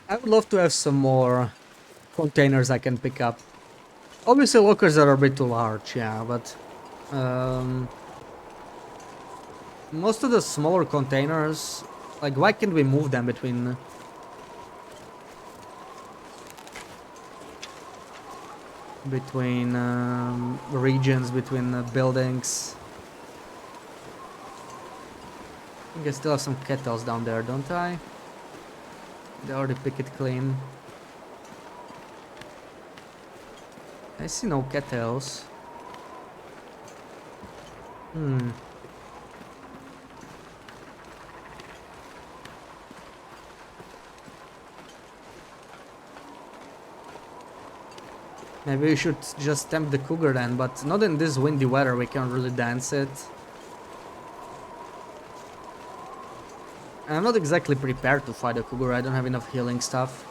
I would love to have some more containers I can pick up. Obviously lockers are a bit too large, yeah, but most of the smaller containers, like, why can't we move them between regions, between buildings? I think I still have some kettles down there, don't I? They already pick it clean. I see no kettles. Maybe we should just tempt the cougar then, but not in this windy weather, we can't really dance it. I'm not exactly prepared to fight a cougar, I don't have enough healing stuff.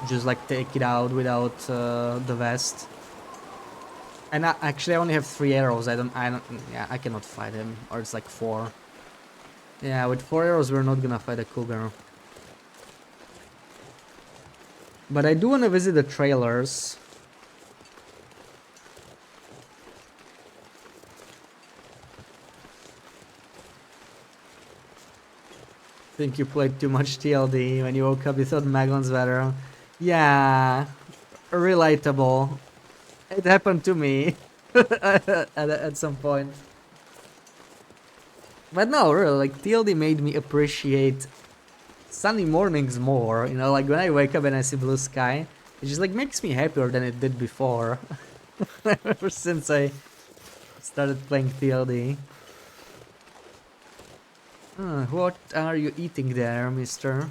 Just like take it out without the vest. And actually I only have 3 arrows, yeah, I cannot fight him, or it's like 4. Yeah, with 4 arrows we're not gonna fight a cougar. But I do wanna visit the trailers. Think you played too much TLD. When you woke up you thought Maglon's better. Yeah, relatable. It happened to me at some point. But no, really, like, TLD made me appreciate sunny mornings more. You know, like when I wake up and I see blue sky, it just like makes me happier than it did before. Ever since I started playing TLD. What are you eating there, mister?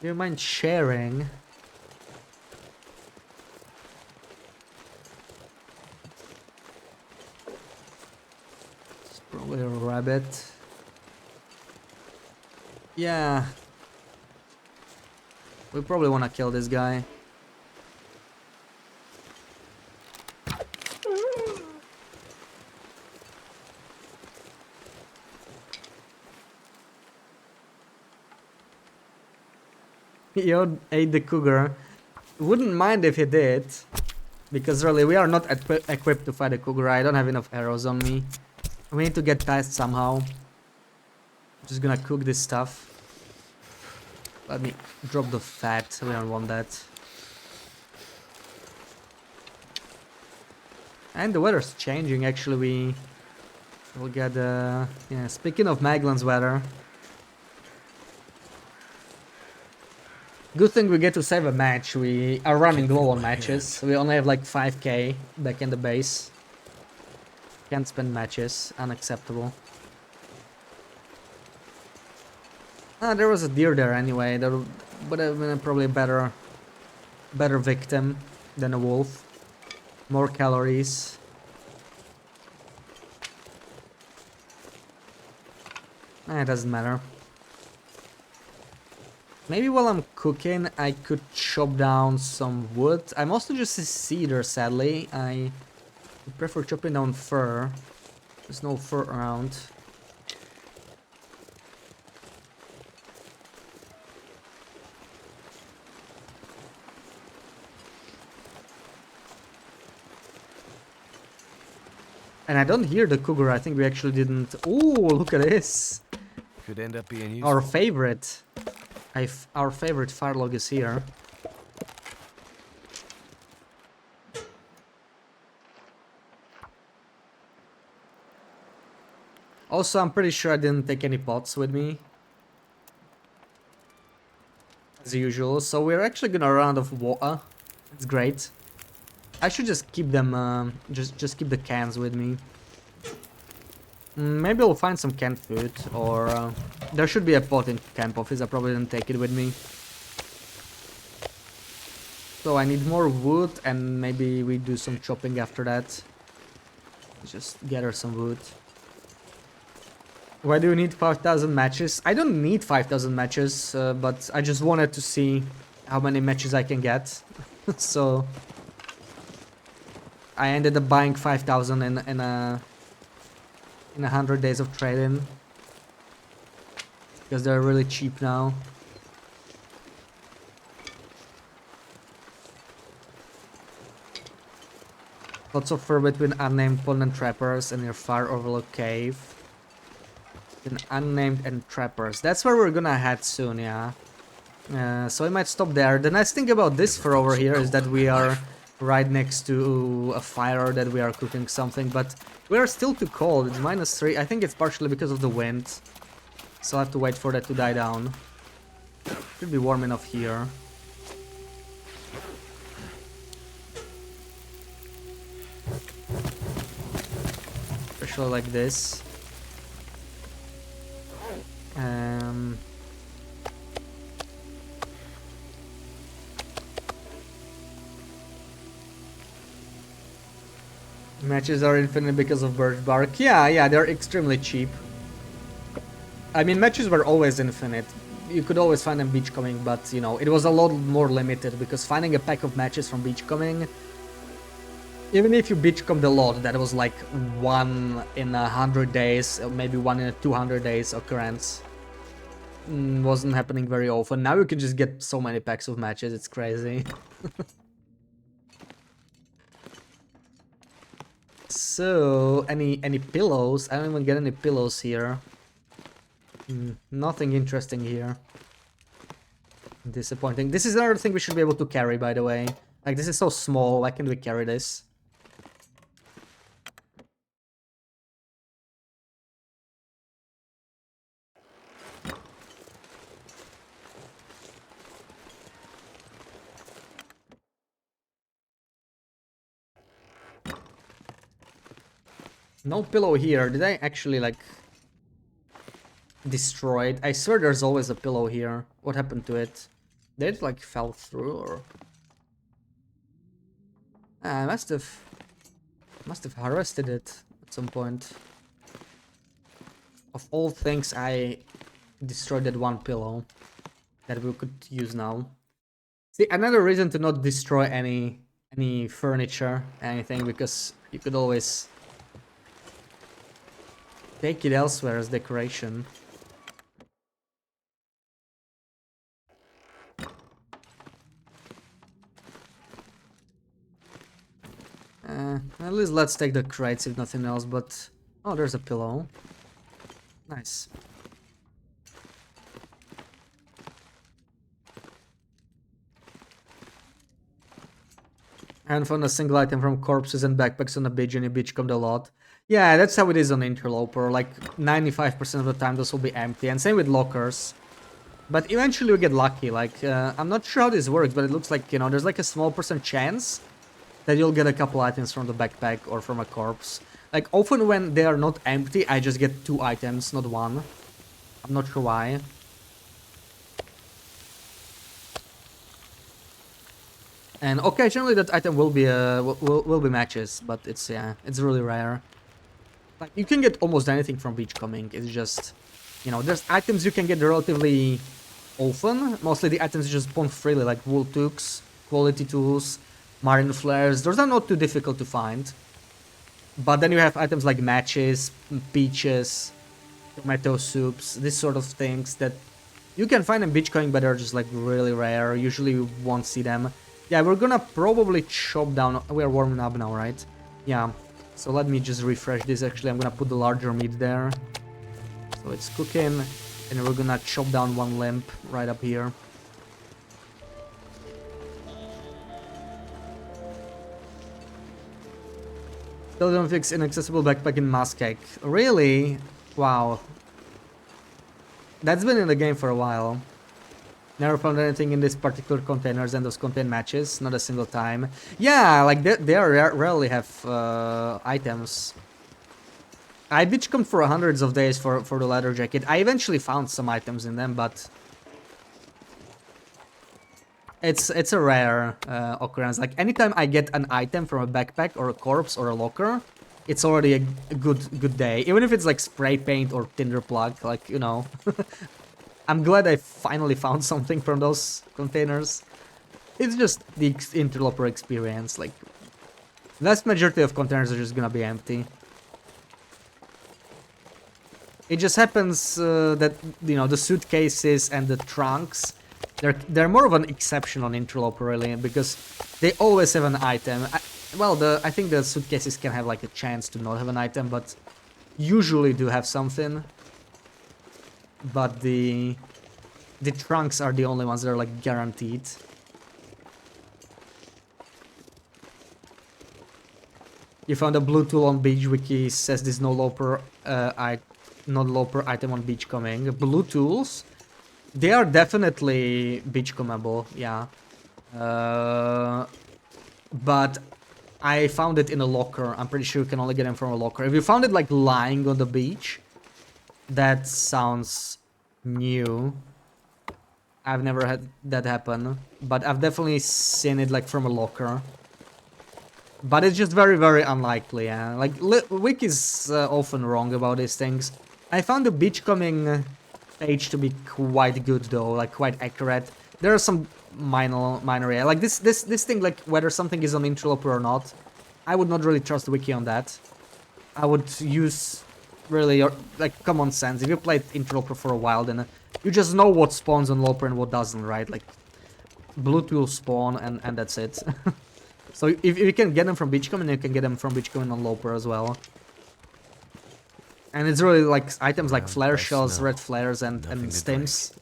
Do you mind sharing? It's probably a rabbit. Yeah. We probably want to kill this guy. Yo ate the cougar. Wouldn't mind if he did. Because really, we are not equipped to fight a cougar. I don't have enough arrows on me. We need to get past somehow. Just gonna cook this stuff. Let me drop the fat. We don't want that. And the weather's changing. Actually, we'll get yeah. Speaking of Maglon's weather. Good thing we get to save a match. We are running low on matches. We only have like 5k back in the base. Can't spend matches. Unacceptable. Ah, there was a deer there anyway. That would have been probably a better victim than a wolf. More calories. It doesn't matter. Maybe while I'm cooking, I could chop down some wood. I'm mostly just a cedar, sadly. I prefer chopping down fir. There's no fir around. And I don't hear the cougar. I think we actually didn't. Ooh, look at this. Could end up being useful. Our favorite. Our favorite fire log is here. Also, I'm pretty sure I didn't take any pots with me. As usual. So we're actually gonna run out of water. It's great. I should just keep them, just keep the cans with me. Maybe I'll find some canned food, or there should be a pot in camp office. I probably didn't take it with me. So I need more wood, and maybe we do some chopping after that. Just gather some wood. Why do you need 5,000 matches? I don't need 5,000 matches, but I just wanted to see how many matches I can get. So I ended up buying 5,000 in 100 days of trading, because they're really cheap now. Lots of fur between unnamed pond and trappers and your fire overlook cave. Between unnamed and trappers. That's where we're gonna head soon, yeah. So we might stop there. The nice thing about this fur over here is that we are right next to a fire that we are cooking something, but we are still too cold. It's -3. I think it's partially because of the wind, so I have to wait for that to die down. Should be warm enough here. Especially like this. Matches are infinite because of birch bark. Yeah, they're extremely cheap. I mean, matches were always infinite. You could always find them beachcombing, but, you know, it was a lot more limited, because finding a pack of matches from beachcombing, even if you beachcombed a lot, that was like 1 in 100 days, or maybe 1 in 200 days occurrence. Wasn't happening very often. Now you can just get so many packs of matches, it's crazy. So, any pillows? I don't even get any pillows here. Nothing interesting here. Disappointing. This is another thing we should be able to carry, by the way. Like, this is so small, why can't we carry this? No pillow here. Did I actually, like, destroy it? I swear there's always a pillow here. What happened to it? Did it, like, fell through, or... I must have harvested it at some point. Of all things, I destroyed that one pillow that we could use now. See, another reason to not destroy any furniture, anything, because you could always take it elsewhere as decoration. At least let's take the crates if nothing else, but... Oh, there's a pillow. Nice. I haven't found a single item from corpses and backpacks on the beach, and you beachcombed a lot. Yeah, that's how it is on Interloper. Like, 95% of the time those will be empty, and same with lockers. But eventually we get lucky. Like, I'm not sure how this works, but it looks like, you know, there's like a small % chance that you'll get a couple items from the backpack or from a corpse. Like, often when they are not empty, I just get 2 items, not 1. I'm not sure why. And occasionally that item will be will be matches, but it's, yeah, it's really rare. Like, you can get almost anything from beachcombing. It's just You know, there's items you can get relatively often. Mostly the items you just spawn freely, like wool tooks, quality tools, marine flares. Those are not too difficult to find. But then you have items like matches, peaches, tomato soups, this sort of things that you can find in Beachcoin, but they're just like really rare. Usually you won't see them. Yeah, we're gonna probably chop down. We are warming up now, right? Yeah. So let me just refresh this. Actually, I'm gonna put the larger meat there. So it's cooking, and we're gonna chop down one limb right up here. Still don't fix inaccessible backpack in Muskeg. Really? Wow. That's been in the game for a while. Never found anything in these particular containers, and those contain matches, not a single time. Yeah, like they rarely have items. I beachcombed for hundreds of days for the leather jacket. I eventually found some items in them, but it's a rare occurrence. Like anytime I get an item from a backpack or a corpse or a locker, it's already a good day. Even if it's like spray paint or tinder plug, like, you know. I'm glad I finally found something from those containers. It's just the interloper experience. Like, vast majority of containers are just gonna be empty. It just happens that, you know, the suitcases and the trunks, they're more of an exception on interloper, really, because they always have an item. I think the suitcases can have like a chance to not have an item, but usually do have something. But the trunks are the only ones that are like guaranteed. You found a blue tool on Beach Wiki, says this no loper item on Beachcombing. Blue tools, they are definitely beachcombable, yeah. But I found it in a locker. I'm pretty sure you can only get them from a locker. If you found it like lying on the beach, that sounds new. I've never had that happen, but I've definitely seen it like from a locker. But it's just very, very unlikely, yeah. Like, Wiki's often wrong about these things. I found the beachcombing page to be quite good though, like quite accurate. There are some minor, yeah. Like this thing, like whether something is on interloper or not, I would not really trust Wiki on that. I would use really your like common sense. If you played interloper for a while, then you just know what spawns on loper and what doesn't, right? Like blue will spawn and that's it. So if you can get them from Beachcombing, you can get them from Beachcombing on loper as well. And it's really like items like flare shells, red flares, and stims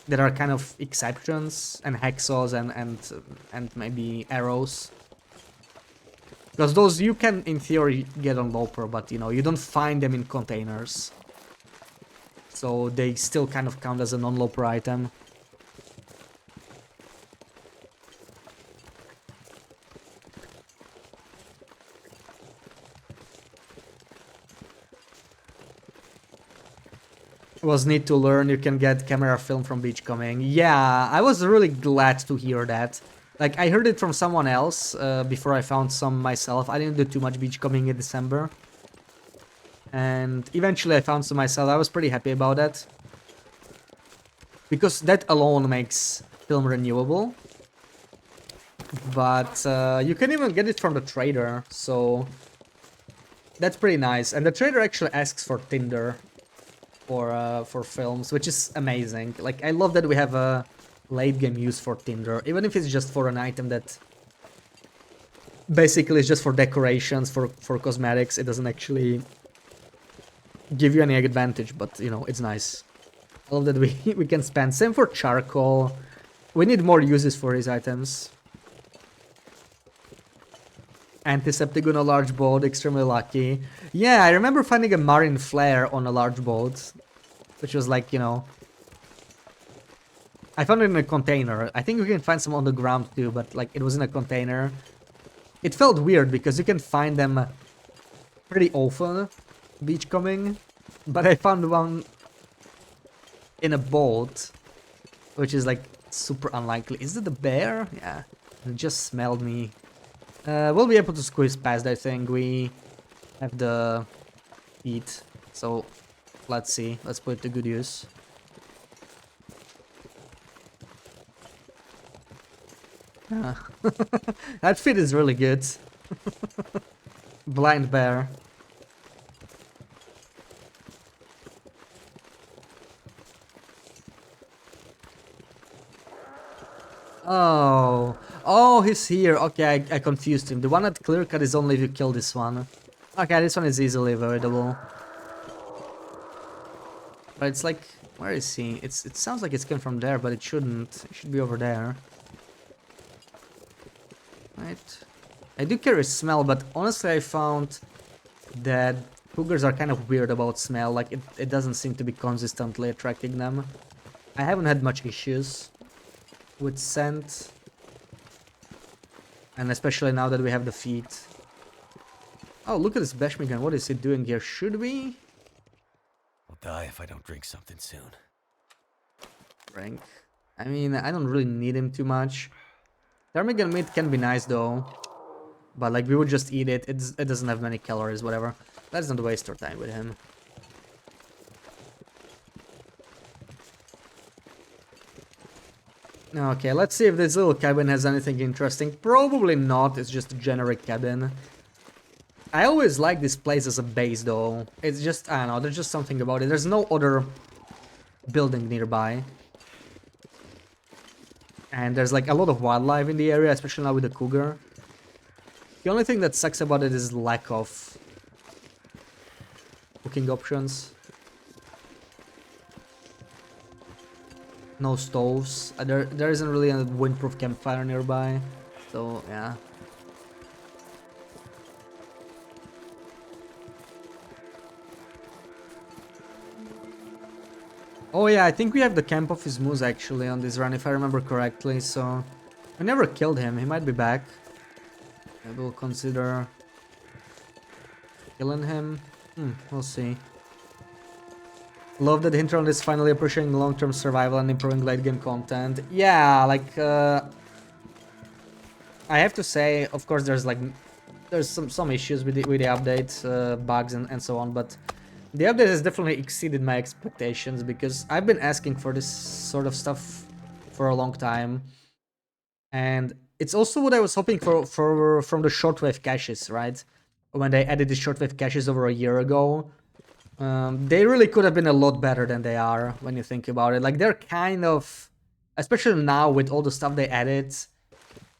that are kind of exceptions, and hexos and maybe arrows. Because those you can, in theory, get on loper, but, you know, you don't find them in containers. So they still kind of count as a non-loper item. It was neat to learn you can get camera film from Beachcombing. Yeah, I was really glad to hear that. Like, I heard it from someone else before I found some myself. I didn't do too much Beachcombing in December. And eventually I found some myself. I was pretty happy about that. Because that alone makes film renewable. But you can even get it from the trader, so that's pretty nice. And the trader actually asks for Tinder for films, which is amazing. Like, I love that we have a late game use for Tinder, even if it's just for an item that basically is just for decorations, for cosmetics. It doesn't actually give you any advantage, but, you know, it's nice. I love that we can spend. Same for charcoal. We need more uses for these items. Antiseptic on a large boat, extremely lucky. Yeah, I remember finding a marine flare on a large boat, which was like, you know, I found it in a container. I think you can find some on the ground too, but like it was in a container. It felt weird because you can find them pretty often, Beachcombing, but I found one in a boat, which is like super unlikely. Is it the bear? Yeah, it just smelled me. We'll be able to squeeze past, I think. We have the heat, so Let's see. Let's put it to good use. Yeah. That fit is really good. Blind bear. Oh. Oh, he's here. Okay, I confused him. The one at clear cut is only if you kill this one. Okay, this one is easily avoidable. But it's like, where is he? It sounds like it's coming from there, but it shouldn't. It should be over there. Right. I do carry smell, but honestly I found that cougars are kind of weird about smell. Like, it doesn't seem to be consistently attracting them. I haven't had much issues with scent. And especially now that we have the feet. Oh, look at this Beshmigan. What is he doing here? Should we? I'll die if I don't drink something soon. Drink. I mean, I don't really need him too much. Ptarmigan meat can be nice though. But like, we would just eat it. It doesn't have many calories, whatever. Let's not waste our time with him. Okay, let's see if this little cabin has anything interesting. Probably not, it's just a generic cabin. I always like this place as a base though. It's just, I don't know, there's just something about it. There's no other building nearby. And there's like a lot of wildlife in the area, especially now with the cougar. The only thing that sucks about it is lack of cooking options. No stoves. There isn't really a windproof campfire nearby. So, yeah. Oh yeah, I think we have the camp of his moose actually on this run, if I remember correctly, so... I never killed him, he might be back. I will consider... killing him. We'll see. Love that Hintron is finally appreciating long-term survival and improving late-game content. Yeah, like... I have to say, of course there's like... There's some issues with the update, bugs and so on, but... The update has definitely exceeded my expectations because I've been asking for this sort of stuff for a long time. And it's also what I was hoping for from the shortwave caches, right? When they added the shortwave caches over a year ago. They really could have been a lot better than they are when you think about it. Like, they're kind of... Especially now with all the stuff they added,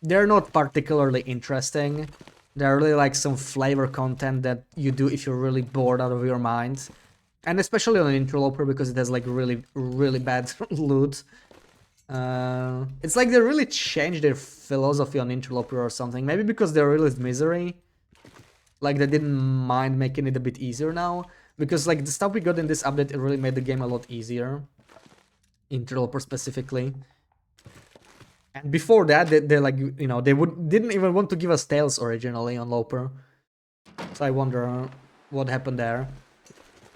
they're not particularly interesting. They're really like some flavor content that you do if you're really bored out of your mind. And especially on Interloper because it has like really bad loot. It's like they really changed their philosophy on Interloper or something. Maybe because they released Misery. Like, they didn't mind making it a bit easier now. Because like the stuff we got in this update, it really made the game a lot easier. Interloper specifically. And before that, they like, you know, they didn't even want to give us Tails originally on Loper. So I wonder what happened there.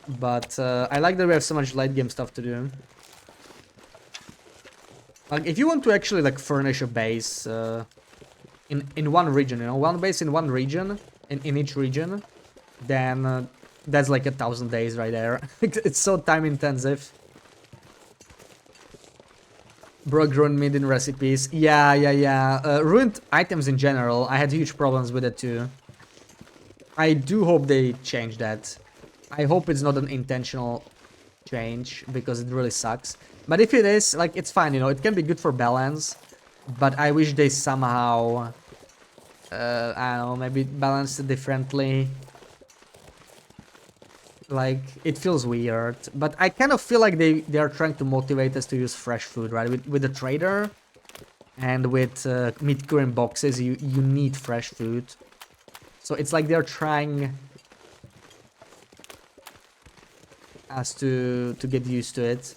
But I like that we have so much late game stuff to do. Like, if you want to actually like furnish a base in one region, you know, one base in one region, in each region, then that's like 1,000 days right there. It's so time intensive. Broke ruined meat in recipes. Yeah. Ruined items in general. I had huge problems with it too. I do hope they change that. I hope it's not an intentional change because it really sucks. But if it is, like, it's fine, you know, it can be good for balance. But I wish they somehow, I don't know, maybe balanced it differently. Like, it feels weird, but I kind of feel like they are trying to motivate us to use fresh food, right? With the trader and with meat curing boxes, you need fresh food. So it's like they're trying us to get used to it.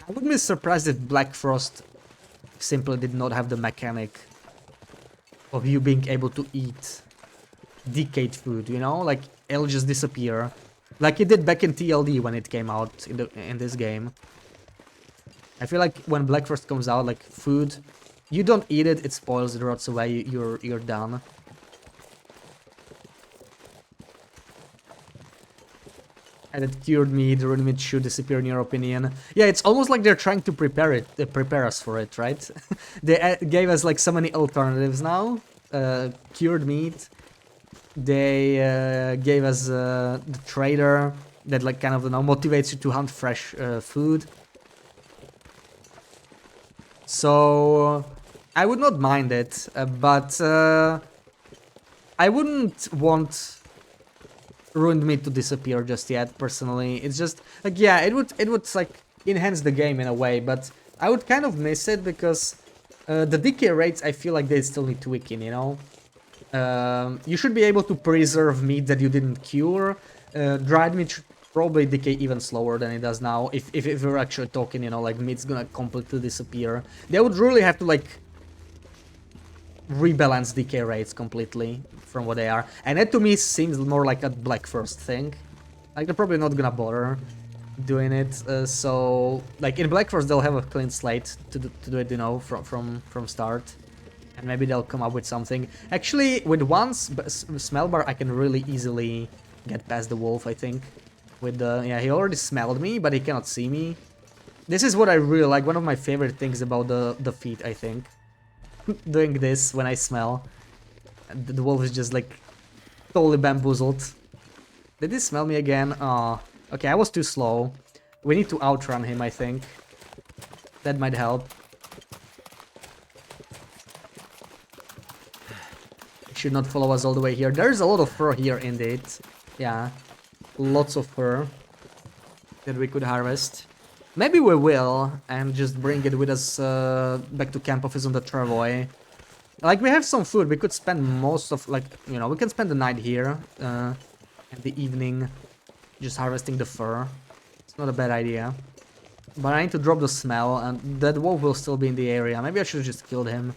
I wouldn't be surprised if Black Frost simply did not have the mechanic of you being able to eat decayed food, you know? Like, it'll just disappear. Like it did back in TLD when it came out in this game. I feel like when Black Frost comes out, like food, you don't eat it, it spoils, it rots away, you're done. And it cured me, the ruined meat should disappear in your opinion. Yeah, it's almost like they're trying to prepare us for it, right? They gave us like so many alternatives now. Cured meat. They gave us the trader that like kind of, you know, motivates you to hunt fresh food. So I would not mind it, but I wouldn't want ruined meat to disappear just yet. Personally, it's just like, yeah, it would like enhance the game in a way, but I would kind of miss it because the decay rates, I feel like they still need tweaking, you know. You should be able to preserve meat that you didn't cure. Dried meat should probably decay even slower than it does now. If we're actually talking, you know, like meat's gonna completely disappear, they would really have to like rebalance decay rates completely from what they are. And that to me seems more like a Black First thing. Like they're probably not gonna bother doing it. So like in Black First they'll have a clean slate to do it, you know, from start. And maybe they'll come up with something. Actually, with one smell bar, I can really easily get past the wolf, I think. With the... yeah, he already smelled me, but he cannot see me. This is what I really like. One of my favorite things about the feat, I think. Doing this when I smell. The wolf is just like totally bamboozled. Did he smell me again? Oh, okay, I was too slow. We need to outrun him, I think. That might help. Should not follow us all the way here. There's a lot of fur here indeed. Yeah, lots of fur that we could harvest. Maybe we will and just bring it with us back to camp office on the Travois. Like, we have some food. We could spend most of, like, you know, we can spend the night here and the evening just harvesting the fur. It's not a bad idea. But I need to drop the smell, and that wolf will still be in the area. Maybe I should have just killed him.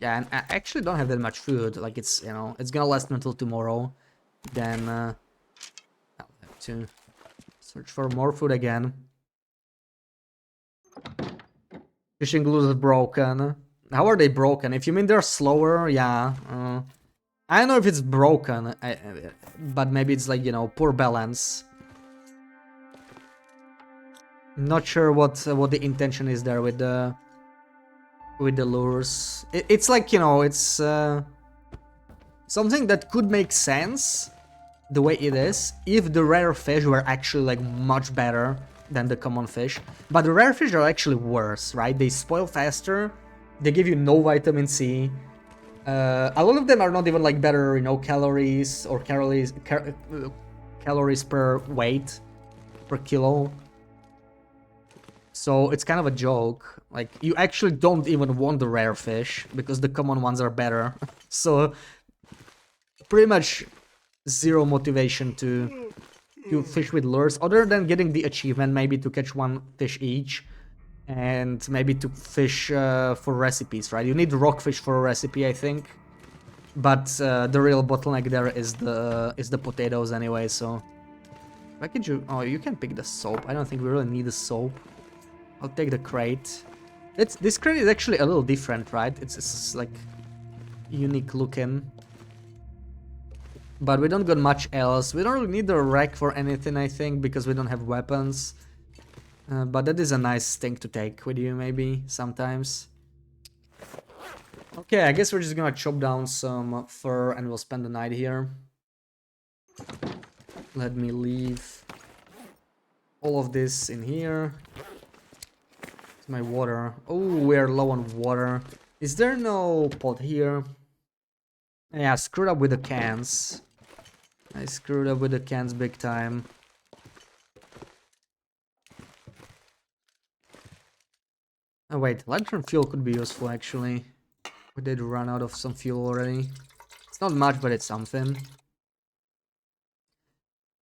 Yeah, and I actually don't have that much food. Like, it's, you know, it's gonna last me until tomorrow. Then I'll have to search for more food again. Fishing glues is broken. How are they broken? If you mean they're slower, yeah. I don't know if it's broken, but maybe it's like, you know, poor balance. Not sure what the intention is there with the lures. It's like, you know, it's something that could make sense the way it is if the rare fish were actually like much better than the common fish. But the rare fish are actually worse, right? They spoil faster, they give you no vitamin C. A lot of them are not even like better, you know, calories per weight per kilo. So it's kind of a joke. Like, you actually don't even want the rare fish because the common ones are better. So pretty much zero motivation to fish with lures, other than getting the achievement maybe to catch one fish each, and maybe to fish for recipes, right? You need rockfish for a recipe, I think, but the real bottleneck there is the potatoes anyway. So why could you... oh, you can pick the soap. I don't think we really need the soap. I'll take the crate. This crate is actually a little different, right? It's like unique looking. But we don't got much else. We don't really need the rack for anything, I think, because we don't have weapons. But that is a nice thing to take with you, maybe, sometimes. Okay, I guess we're just gonna chop down some fur and we'll spend the night here. Let me leave all of this in here. It's my water. Oh, we're low on water. Is there no pot here? Yeah, I screwed up with the cans. I screwed up with the cans big time. Oh wait, lantern fuel could be useful actually. We did run out of some fuel already. It's not much, but it's something.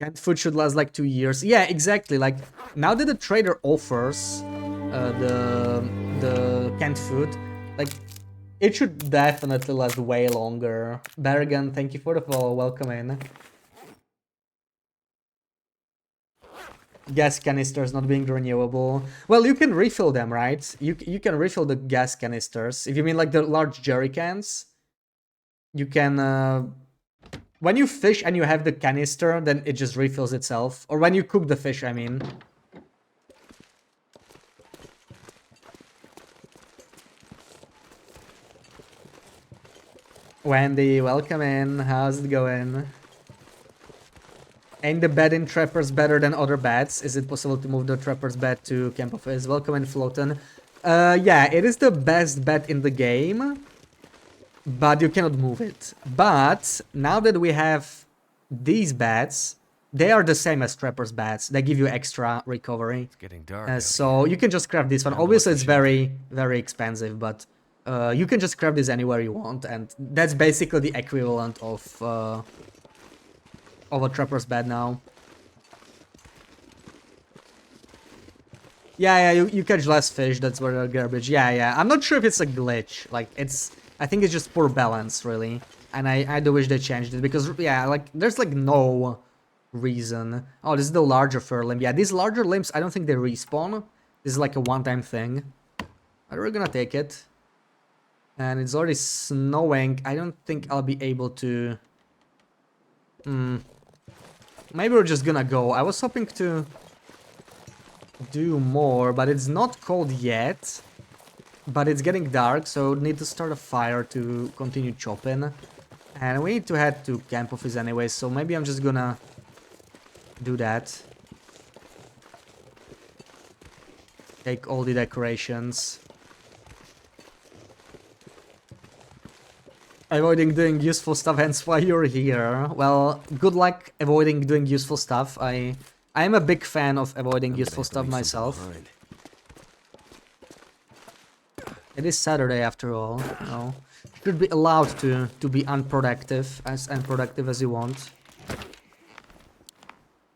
Canned food should last like 2 years. Yeah, exactly. Like, now that the trader offers the canned food, like, it should definitely last way longer. Bergen, thank you for the follow. Welcome in. Gas canisters not being renewable. Well, you can refill them, right? You can refill the gas canisters. If you mean like the large jerry cans, you can When you fish and you have the canister, then it just refills itself. Or when you cook the fish, I mean. Wendy, welcome in. How's it going? Ain't the bed in Trappers better than other beds? Is it possible to move the Trappers bed to Camp Office? Welcome in, Floaten. Yeah, it is the best bed in the game, but you cannot move it. But now that we have these beds, they are the same as Trappers beds. They give you extra recovery. It's getting dark. out So you can just craft this one. Time to look Obviously, for it's shelter. very expensive, but you can just craft this anywhere you want, and that's basically the equivalent of a Trapper's bed now. Yeah, you catch less fish, that's where the garbage. Yeah. I'm not sure if it's a glitch. Like, I think it's just poor balance, really. And I do wish they changed it, because, yeah, like, there's, like, no reason. Oh, this is the larger fur limb. Yeah, these larger limbs, I don't think they respawn. This is, like, a one-time thing. But we're gonna take it. And it's already snowing. I don't think I'll be able to... Maybe we're just gonna go. I was hoping to do more, but it's not cold yet. But it's getting dark, so need to start a fire to continue chopping. And we need to head to Camp Office anyway, so maybe I'm just gonna do that. Take all the decorations. Avoiding doing useful stuff, hence why you're here. Well, good luck avoiding doing useful stuff. I am a big fan of avoiding useful stuff myself. Behind. It is Saturday after all. No, should be allowed to be unproductive, as unproductive as you want.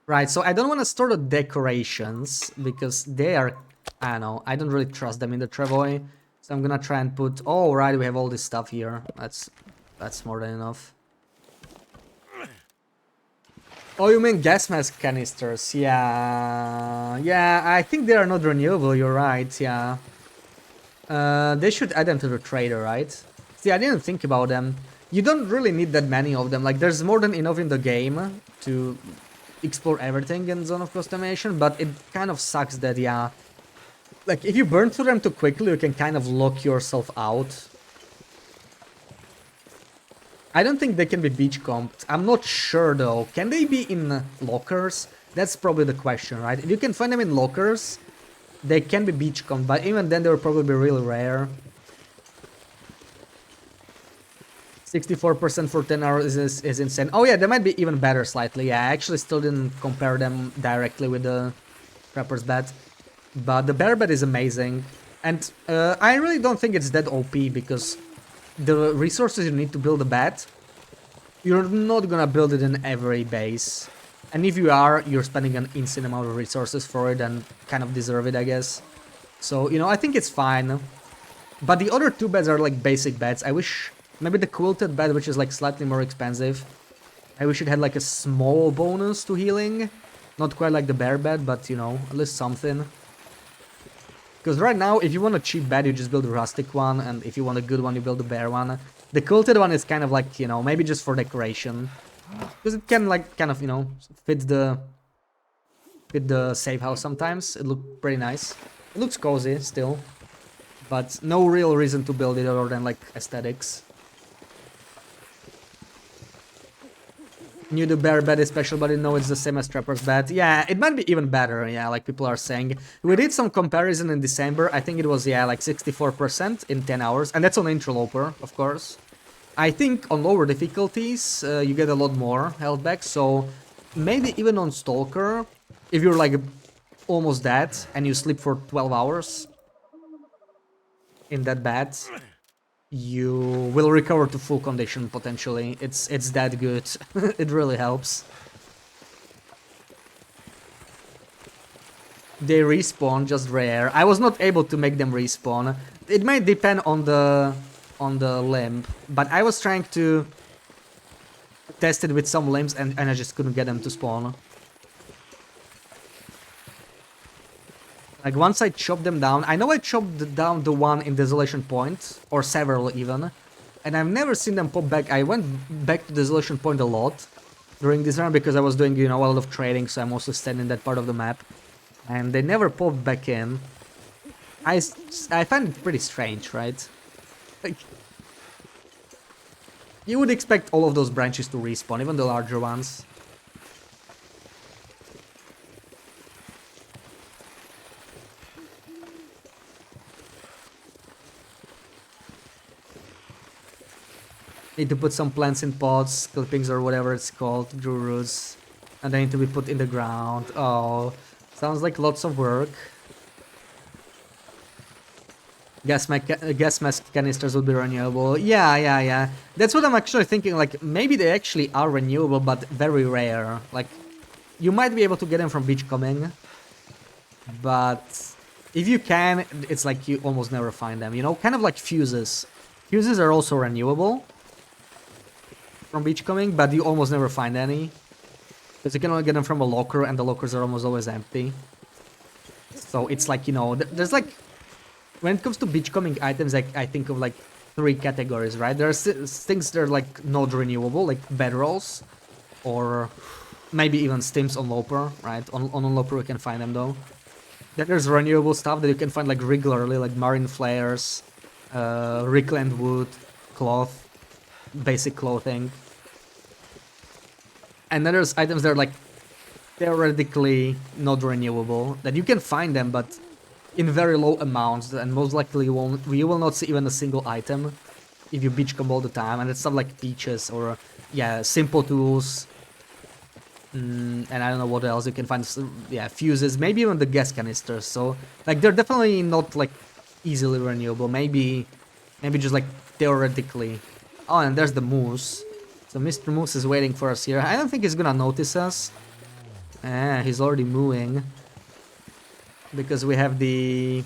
Right, so I don't want to store the decorations because they are, I don't know, I don't really trust them in the Travois. So I'm gonna try and put, oh right, we have all this stuff here. That's more than enough. Oh, you mean gas mask canisters? Yeah, I think they are not renewable, you're right, yeah. They should add them to the trader, right? See, I didn't think about them. You don't really need that many of them, like there's more than enough in the game to explore everything in Zone of Customization, but it kind of sucks that, yeah, like if you burn through them too quickly, you can kind of lock yourself out. I don't think they can be beachcombed. I'm not sure though. Can they be in lockers? That's probably the question, right? If you can find them in lockers, they can be beachcombed, but even then they will probably be really rare. 64% for 10 hours is insane. Oh yeah, they might be even better slightly. Yeah, I actually still didn't compare them directly with the Trapper's bed. But the bear bed is amazing. And I really don't think it's that OP because the resources you need to build a bed, you're not gonna build it in every base. And if you are, you're spending an insane amount of resources for it and kind of deserve it, I guess. So, you know, I think it's fine. But the other two beds are like basic beds. I wish maybe the quilted bed, which is like slightly more expensive, I wish it had like a small bonus to healing. Not quite like the bear bed, but you know, at least something. Because right now, if you want a cheap bed, you just build a rustic one, and if you want a good one, you build a bear one. The quilted one is kind of like, you know, maybe just for decoration. Because it can like kind of, you know, fit the safe house sometimes. It looks pretty nice. It looks cozy still. But no real reason to build it other than like aesthetics. Knew the bear bed is special, but I didn't know it's the same as Trapper's bed. Yeah, it might be even better, yeah, like people are saying. We did some comparison in December. I think it was, yeah, like 64% in 10 hours. And that's on Interloper, of course. I think on lower difficulties, you get a lot more health back. So maybe even on Stalker, if you're like almost dead and you sleep for 12 hours in that bed, you will recover to full condition potentially. It's that good. It really helps. They respawn, just rare. I was not able to make them respawn. It might depend on the limb, but I was trying to test it with some limbs and I just couldn't get them to spawn. Like once I chopped them down, I know I chopped down the one in Desolation Point, or several even, and I've never seen them pop back. I went back to Dissolution Point a lot during this run because I was doing, you know, a lot of trading, so I'm also standing in that part of the map. And they never popped back in. I find it pretty strange, right? Like, you would expect all of those branches to respawn, even the larger ones. Need to put some plants in pots, clippings or whatever it's called, drew roots. And they need to be put in the ground. Oh, sounds like lots of work. Gas mask canisters will be renewable. Yeah. That's what I'm actually thinking. Like, maybe they actually are renewable, but very rare. Like, you might be able to get them from Beachcombing, but if you can, it's like you almost never find them. You know, kind of like fuses. Fuses are also renewable from Beachcombing, but you almost never find any. Because you can only get them from a locker, and the lockers are almost always empty. So it's like, you know, there's like... When it comes to Beachcombing items, I think of like 3 categories, right? There are things that are like not renewable, like bedrolls, or maybe even stims on Loper, right? On Loper we can find them though. Then there's renewable stuff that you can find like regularly, like marine flares, reclaimed wood, cloth, basic clothing. And then there's items that are like theoretically not renewable, that you can find them, but in very low amounts, and most likely you will not see even a single item if you Beachcomb all the time. And it's stuff like peaches or, yeah, simple tools. And I don't know what else you can find. Yeah, fuses, maybe even the gas canisters. So, like, they're definitely not, like, easily renewable. Maybe just, like, theoretically. Oh, and there's the moose. So Mr. Moose is waiting for us here. I don't think he's gonna notice us. He's already mooing. Because we have the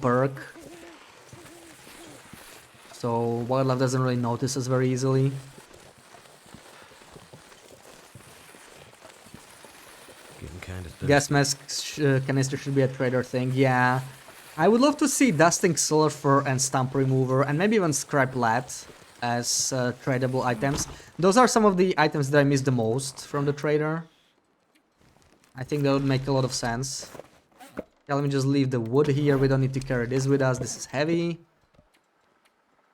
perk, so wildlife doesn't really notice us very easily. Gas mask canister should be a trader thing. Yeah, I would love to see dusting sulfur and stump remover, and maybe even scrap lead as tradable items. Those are some of the items that I miss the most from the trader. I think that would make a lot of sense. Yeah, let me just leave the wood here. We don't need to carry this with us. This is heavy.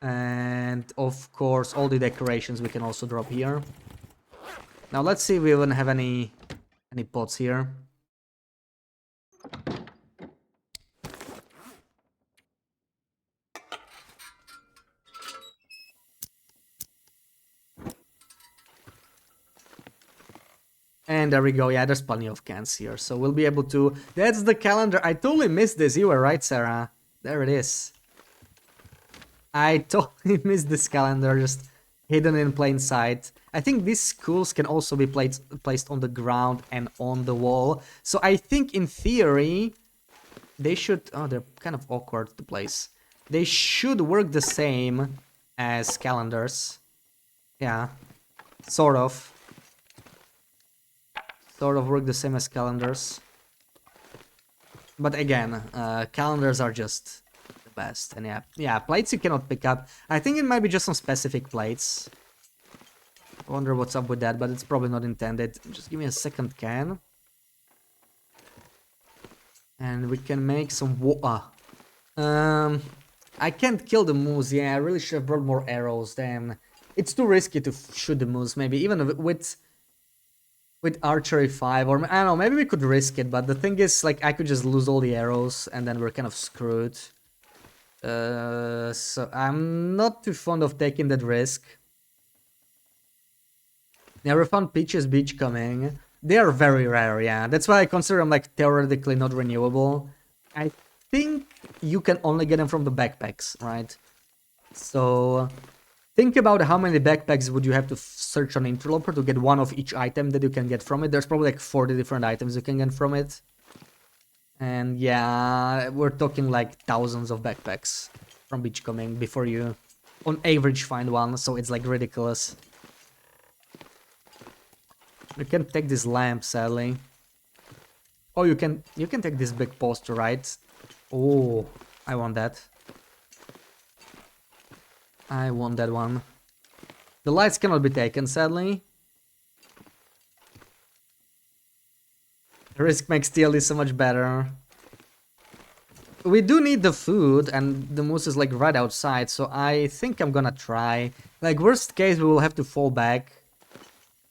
And of course, all the decorations we can also drop here. Now let's see if we even have any pots here. And there we go. Yeah, there's plenty of cans here. So we'll be able to... That's the calendar. I totally missed this. You were right, Sarah. There it is. I totally missed this calendar. Just hidden in plain sight. I think these schools can also be placed on the ground and on the wall. So I think in theory, they should... Oh, they're kind of awkward to place. They should work the same as calendars. Yeah, sort of. Sort of work the same as calendars. But again, calendars are just the best. And yeah, plates you cannot pick up. I think it might be just some specific plates. I wonder what's up with that, but it's probably not intended. Just give me a second can. And we can make some I can't kill the moose. Yeah, I really should have brought more arrows. Damn. It's too risky to shoot the moose, maybe. Even with archery 5, or I don't know, maybe we could risk it, but the thing is, like, I could just lose all the arrows and then we're kind of screwed. So I'm not too fond of taking that risk. Never found peaches Beachcombing. They are very rare, yeah. That's why I consider them, like, theoretically not renewable. I think you can only get them from the backpacks, right? So... think about how many backpacks would you have to search on Interloper to get one of each item that you can get from it. There's probably like 40 different items you can get from it. And yeah, we're talking like thousands of backpacks from Beachcombing before you on average find one, so it's like ridiculous. You can take this lamp, sadly. Oh, you can take this big poster, right? Oh, I want that. I want that one. The lights cannot be taken, sadly. The risk makes TLD so much better. We do need the food, and the moose is like right outside, so I think I'm gonna try. Like, worst case, we will have to fall back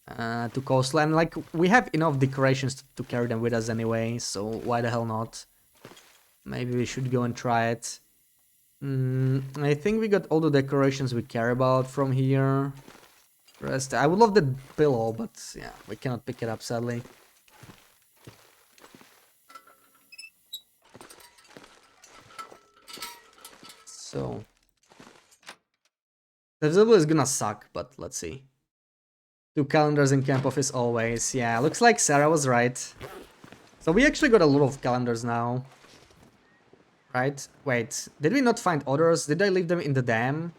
to coastline. Like, we have enough decorations to carry them with us anyway, so why the hell not? Maybe we should go and try it. I think we got all the decorations we care about from here. Rest. I would love the pillow, but yeah, we cannot pick it up, sadly. So the visible is gonna suck, but let's see. 2 calendars in camp office always. Yeah, looks like Sarah was right. So we actually got a lot of calendars now. Right? Wait, did we not find others? Did I leave them in the dam?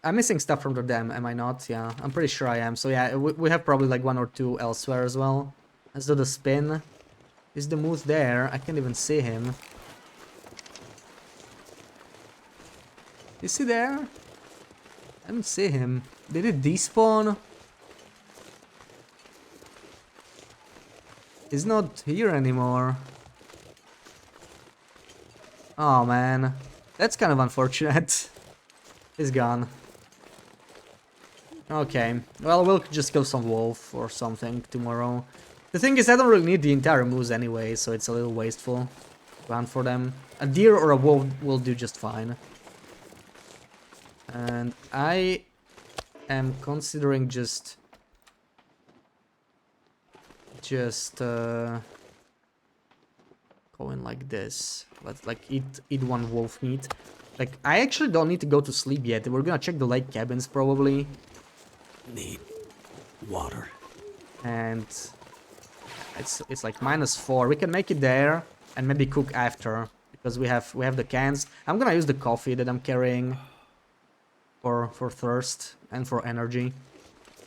I'm missing stuff from the dam, am I not? Yeah, I'm pretty sure I am. So yeah, we have probably like 1 or 2 elsewhere as well. Let's do the spin. Is the moose there? I can't even see him. Is he there? I don't see him. Did it despawn? He's not here anymore. Oh man, that's kind of unfortunate. He's gone. Okay, well, we'll just kill some wolf or something tomorrow. The thing is, I don't really need the entire moose anyway, so it's a little wasteful to hunt for them. A deer or a wolf will do just fine. And I am considering just going like this. Let's like eat 1 wolf meat. Like, I actually don't need to go to sleep yet. We're gonna check the lake cabins probably. Need water. And it's like -4. We can make it there and maybe cook after because we have the cans. I'm gonna use the coffee that I'm carrying for thirst and for energy.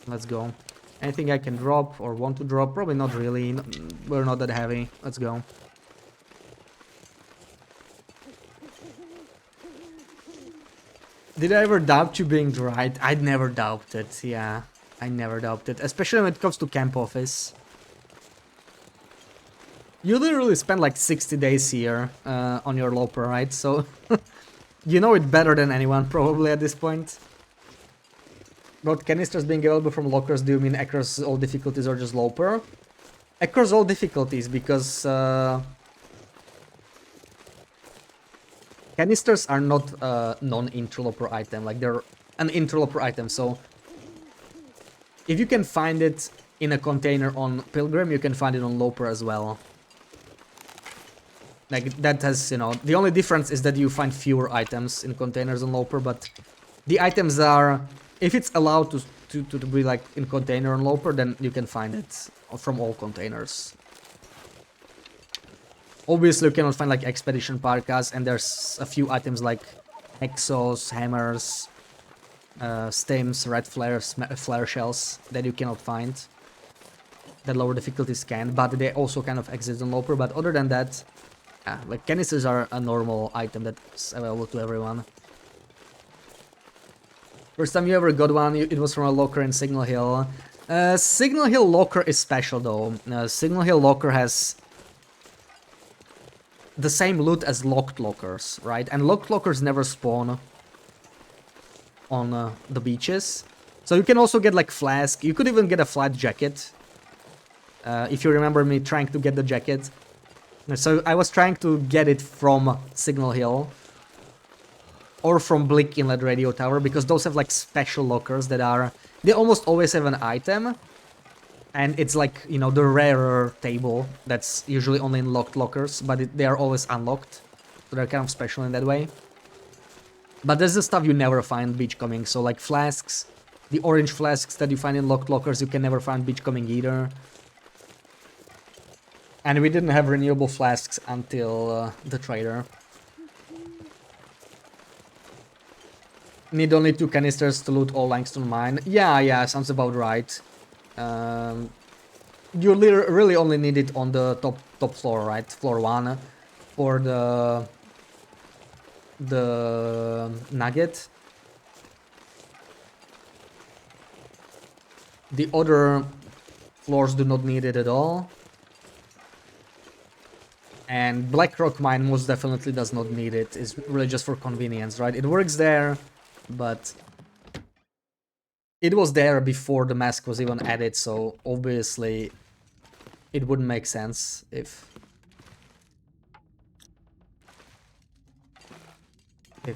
Let's go. Anything I can drop or want to drop? Probably not really. We're not that heavy. Let's go. Did I ever doubt you being right? I'd never doubted. Yeah, I never doubted. Especially when it comes to camp office. You literally spend like 60 days here on your Loper, right? So you know it better than anyone probably at this point. But canisters being available from lockers, do you mean across all difficulties or just Loper? Across all difficulties, because canisters are not a non-interloper item, like they're an interloper item, so if you can find it in a container on Pilgrim, you can find it on Loper as well. Like, that has, you know, the only difference is that you find fewer items in containers on Loper, but the items are, if it's allowed to be like in container on Loper, then you can find it from all containers. Obviously, you cannot find like expedition parkas, and there's a few items like exos, hammers, stems, red flares, flare shells that you cannot find. That lower difficulties can, but they also kind of exist on Loper. But other than that, yeah, like canisters are a normal item that's available to everyone. First time you ever got one, it was from a locker in Signal Hill. Signal Hill locker is special though. Signal Hill locker has the same loot as locked lockers, right? And locked lockers never spawn on the beaches. So you can also get like flask. You could even get a flat jacket. If you remember me trying to get the jacket. So I was trying to get it from Signal Hill. Or from Blick Inlet Radio Tower, because those have like special lockers that are... They almost always have an item. And it's like, you know, the rarer table that's usually only in locked lockers, but they are always unlocked. So they're kind of special in that way. But there's the stuff you never find beachcombing. So like flasks, the orange flasks that you find in locked lockers, you can never find beachcombing either. And we didn't have renewable flasks until the trader. Need only 2 canisters to loot all Langston mine. Yeah, sounds about right. You really only need it on the top floor, right? Floor 1 for the nugget. The other floors do not need it at all. And Blackrock Mine most definitely does not need it. It's really just for convenience, right? It works there, but it was there before the mask was even added, so obviously it wouldn't make sense if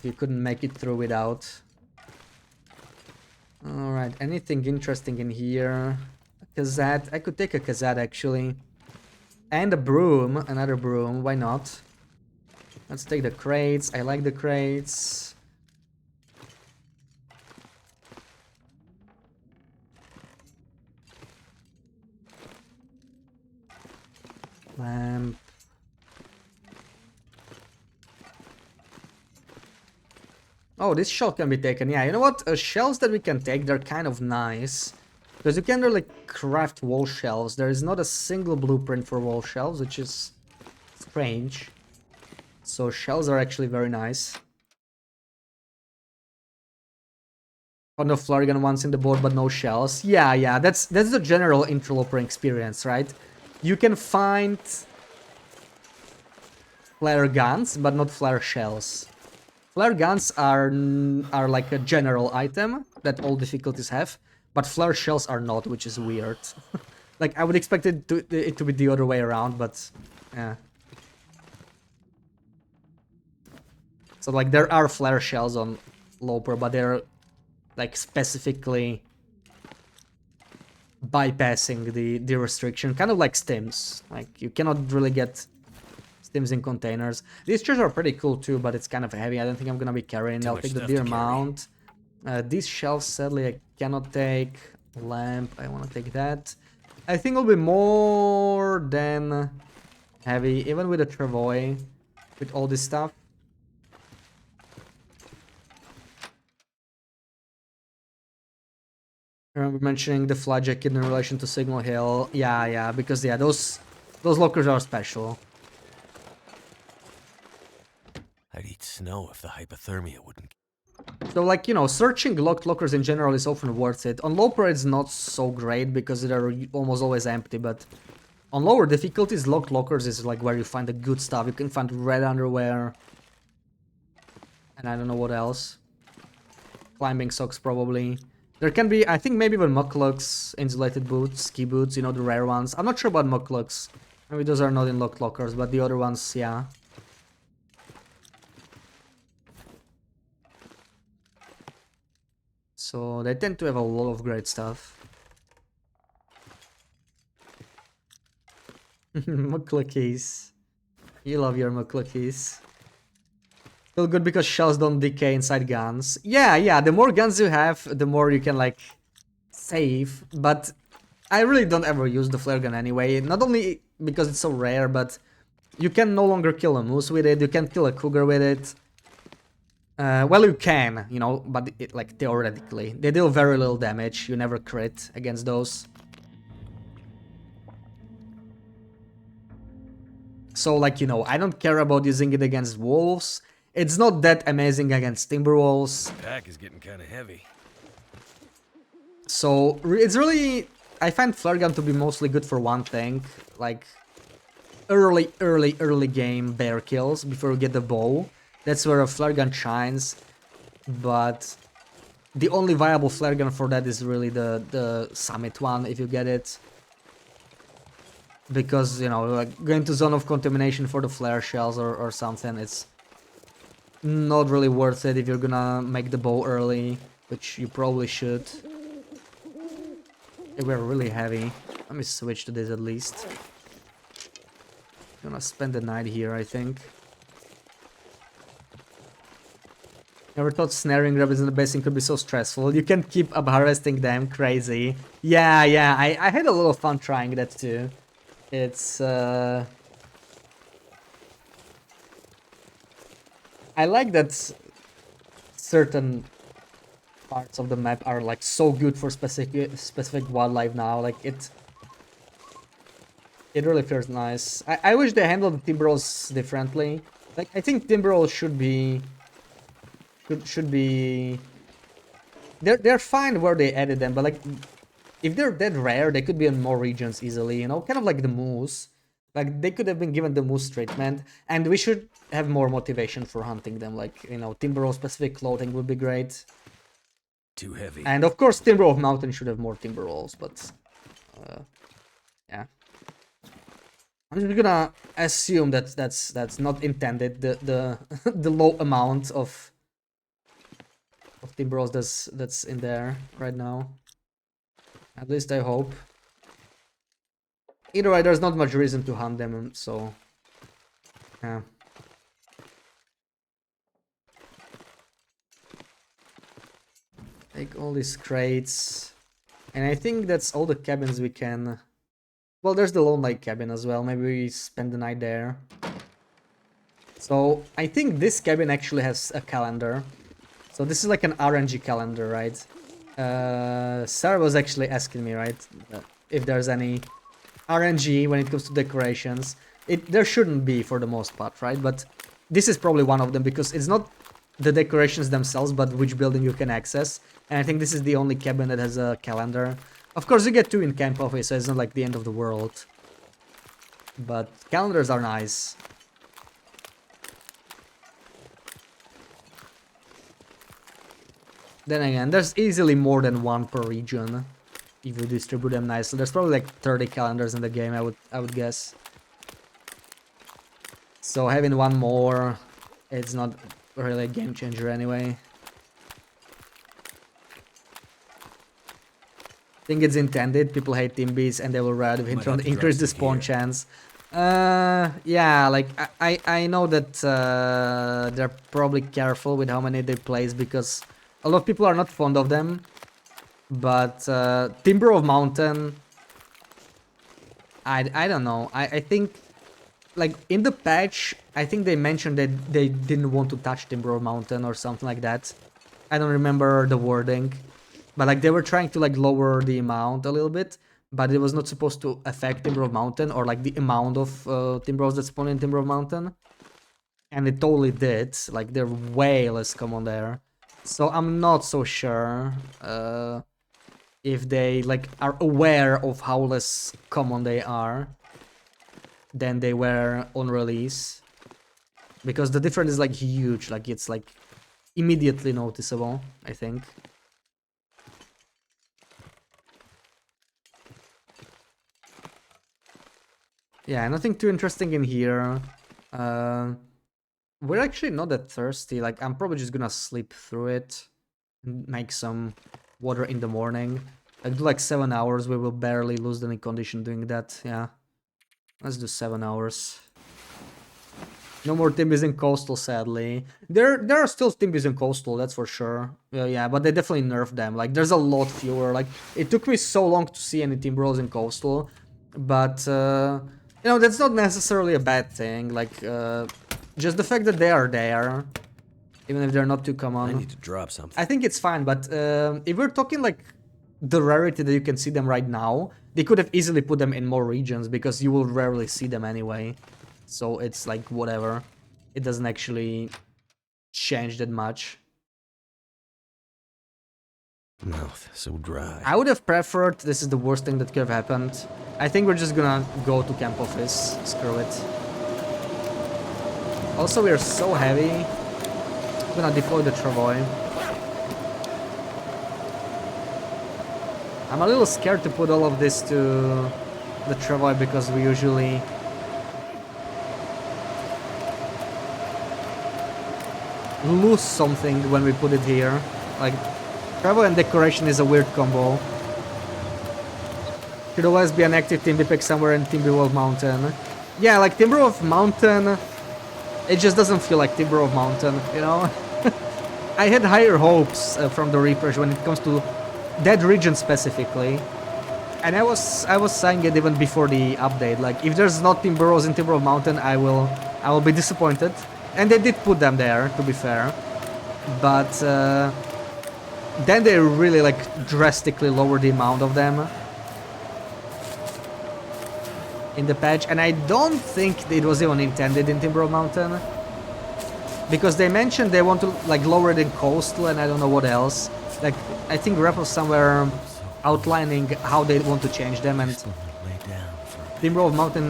you couldn't make it through without. Alright, anything interesting in here? A Kazat. I could take a Kazat actually. And a broom, another broom, why not? Let's take the crates. I like the crates. Lamp. Oh, this shell can be taken. Yeah, you know what? Shells that we can take, they're kind of nice. Because you can really craft wall shelves. There is not a single blueprint for wall shelves, which is strange. So shells are actually very nice. Oh no, flare gun once in the board, but no shells. Yeah, that's the general interloper experience, right? You can find flare guns, but not flare shells. Flare guns are like a general item that all difficulties have, but flare shells are not, which is weird. Like I would expect it to be the other way around, but yeah. So like there are flare shells on Loper, but they're like specifically bypassing the restriction, kind of like stims. Like you cannot really get stims in containers. These chairs are pretty cool too, but it's kind of heavy. I don't think I'm gonna be carrying. I'll take the deer mount. These shelves sadly I cannot take. Lamp, I want to take that. I think it'll be more than heavy, even with a travois, with all this stuff. I remember mentioning the fly jacket in relation to Signal Hill. Yeah, because yeah, those lockers are special. I'd eat snow if the hypothermia wouldn't. So like, you know, searching locked lockers in general is often worth it. On lower it's not so great because they're almost always empty, but on lower difficulties, locked lockers is like where you find the good stuff. You can find red underwear. And I don't know what else. Climbing socks probably. There can be, I think maybe even mucklucks, insulated boots, ski boots, you know, the rare ones. I'm not sure about mucklucks. Maybe those are not in locked lockers, but the other ones, yeah. So they tend to have a lot of great stuff. Muckluckies. You love your muckluckies. Still good because shells don't decay inside guns. Yeah, the more guns you have, the more you can like save, but I really don't ever use the flare gun anyway. Not only because it's so rare, but you can no longer kill a moose with it, you can kill a cougar with it. Well, you can, you know, but like theoretically. They deal very little damage, you never crit against those. So like, you know, I don't care about using it against wolves. It's not that amazing against timberwolves. The pack is getting kind of heavy. So it's really, I find flare gun to be mostly good for one thing, like early game bear kills before you get the bow. That's where a flare gun shines, but the only viable flare gun for that is really the summit one if you get it. Because, you know, like going to zone of contamination for the flare shells or something, it's not really worth it if you're gonna make the bow early, which you probably should. They were really heavy. Let me switch to this at least. Gonna spend the night here, I think. Never thought snaring rabbits in the basin could be so stressful. You can keep up harvesting them, crazy. Yeah, I had a little fun trying that too. It's I like that certain parts of the map are like so good for specific wildlife now. Like it really feels nice. I wish they handled the timberwolves differently. Like I think timberwolves should be they're fine where they added them, but like if they're that rare, they could be in more regions easily, you know, kind of like the moose. Like, they could have been given the moose treatment, and we should have more motivation for hunting them. Like, you know, Timber specific clothing would be great. Too heavy. And of course, Timber of Mountain should have more timber rolls, but yeah. I'm just gonna assume that that's not intended. The the low amount of timber rolls that's in there right now. At least I hope. Either way, there's not much reason to hunt them, so yeah. Take all these crates. And I think that's all the cabins we can... Well, there's the Lone Lake cabin as well. Maybe we spend the night there. So, I think this cabin actually has a calendar. So this is like an RNG calendar, right? Sarah was actually asking me, right? If there's any RNG when it comes to decorations. There shouldn't be for the most part, right? But this is probably one of them because it's not the decorations themselves, but which building you can access. And I think this is the only cabin that has a calendar. Of course, you get two in Camp Office, so it's not like the end of the world. But calendars are nice. Then again, there's easily more than one per region if you distribute them nicely. There's probably like 30 calendars in the game, I would guess. So having one more, it's not really a game changer anyway. I think it's intended. People hate Timbies and they will rather increase the spawn chance. Yeah, like I know that they're probably careful with how many they place because a lot of people are not fond of them. But Timber of Mountain, I don't know. I think like in the patch, I think they mentioned that they didn't want to touch Timber of Mountain or something like that. I don't remember the wording. But like they were trying to like lower the amount a little bit, but it was not supposed to affect Timber of Mountain or like the amount of Timber that spawn in Timber of Mountain. And it totally did. Like they're way less common there. So I'm not so sure if they like are aware of how less common they are than they were on release. Because the difference is like huge. Like it's like immediately noticeable, I think. Yeah, nothing too interesting in here. We're actually not that thirsty. Like, I'm probably just gonna sleep through it. And make some water in the morning. Like, do like 7 hours. We will barely lose any condition doing that. Yeah. Let's do 7 hours. No more Timbies in Coastal, sadly. There are still Timbies in Coastal, that's for sure. Yeah, but they definitely nerfed them. Like, there's a lot fewer. Like, it took me so long to see any Timberwolves in Coastal. But, you know, that's not necessarily a bad thing. Like, just the fact that they are there, even if they're not too common. I need to drop something. I think it's fine, but if we're talking like the rarity that you can see them right now, they could have easily put them in more regions because you will rarely see them anyway. So it's like whatever. It doesn't actually change that much. Mouth so dry. I would have preferred, this is the worst thing that could have happened. I think we're just gonna go to Camp Office. Screw it. Also, we're so heavy. I'm gonna deploy the Travois. I'm a little scared to put all of this to the Travois because we usually lose something when we put it here. Like, Travois and Decoration is a weird combo. Should always be an active Timberpack somewhere in Timberwolf Mountain. Yeah, like Timberwolf Mountain, it just doesn't feel like Timberwolf Mountain, you know? I had higher hopes from the Reapers when it comes to that region specifically. And I was saying it even before the update, like if there's not Timberwolves in Timberwolf Mountain, I will be disappointed. And they did put them there, to be fair. But then they really like drastically lowered the amount of them in the patch, and I don't think it was even intended in Timberwolf Mountain. Because they mentioned they want to like lower it in Coastal and I don't know what else. Like, I think Rep was somewhere outlining how they want to change them, and Lay down for a bit. Timber of Mountain,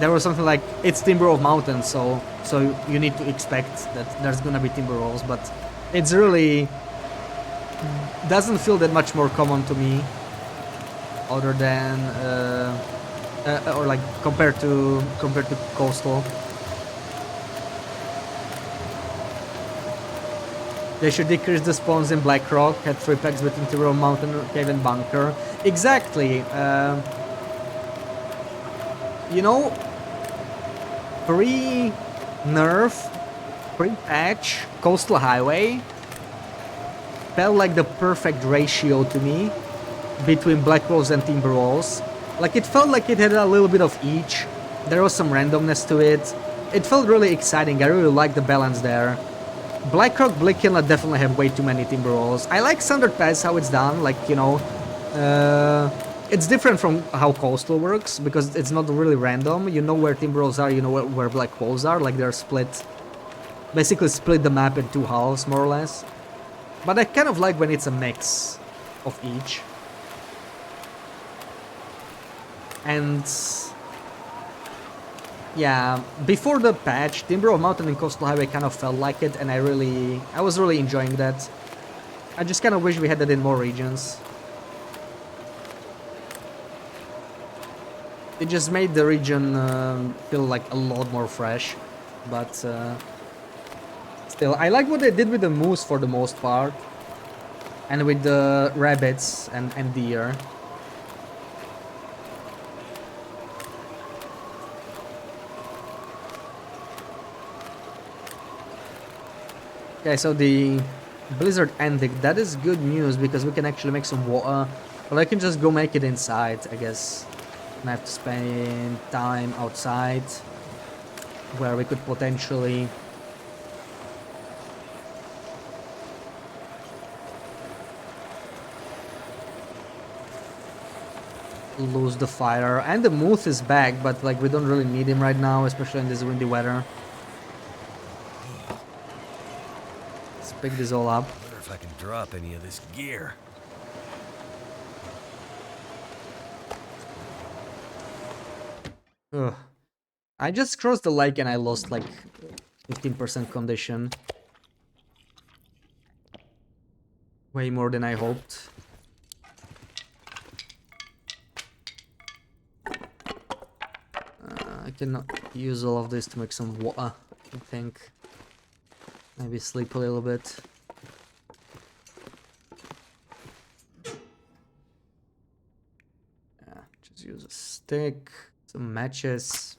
there was something like, it's Timber of Mountain, so you need to expect that there's gonna be Timber Wolves, but it's really doesn't feel that much more common to me, other than or like compared to Coastal. They should decrease the spawns in Blackrock at 3 packs between Timber of Mountain, Cave and Bunker. Exactly. You know, pre-nerf, pre-patch, Coastal Highway felt like the perfect ratio to me between Black Rose and Timber Walls. Like, it felt like it had a little bit of each. There was some randomness to it. It felt really exciting. I really liked the balance there. Blackrock, Blickilla definitely have way too many Timber Walls. I like Sundered Pass, how it's done, like, you know, it's different from how Coastal works, because it's not really random. You know where Timber Walls are, you know where Black Walls are, like they're split, basically split the map in 2 halves, more or less. But I kind of like when it's a mix of each. And yeah, before the patch, Timber of Mountain and Coastal Highway kind of felt like it, and I was really enjoying that. I just kind of wish we had that in more regions. It just made the region feel like a lot more fresh, but still, I like what they did with the moose for the most part, and with the rabbits and deer. Okay, so the blizzard ended. That is good news because we can actually make some water, but I can just go make it inside, I guess. And I have to spend time outside where we could potentially lose the fire. And the moose is back, but like we don't really need him right now, especially in this windy weather. Let's pick this all up. I wonder if I can drop any of this gear. Ugh. I just crossed the lake and I lost like 15% condition. Way more than I hoped. I cannot use all of this to make some water, I think. Maybe sleep a little bit. Yeah, just use a stick, some matches.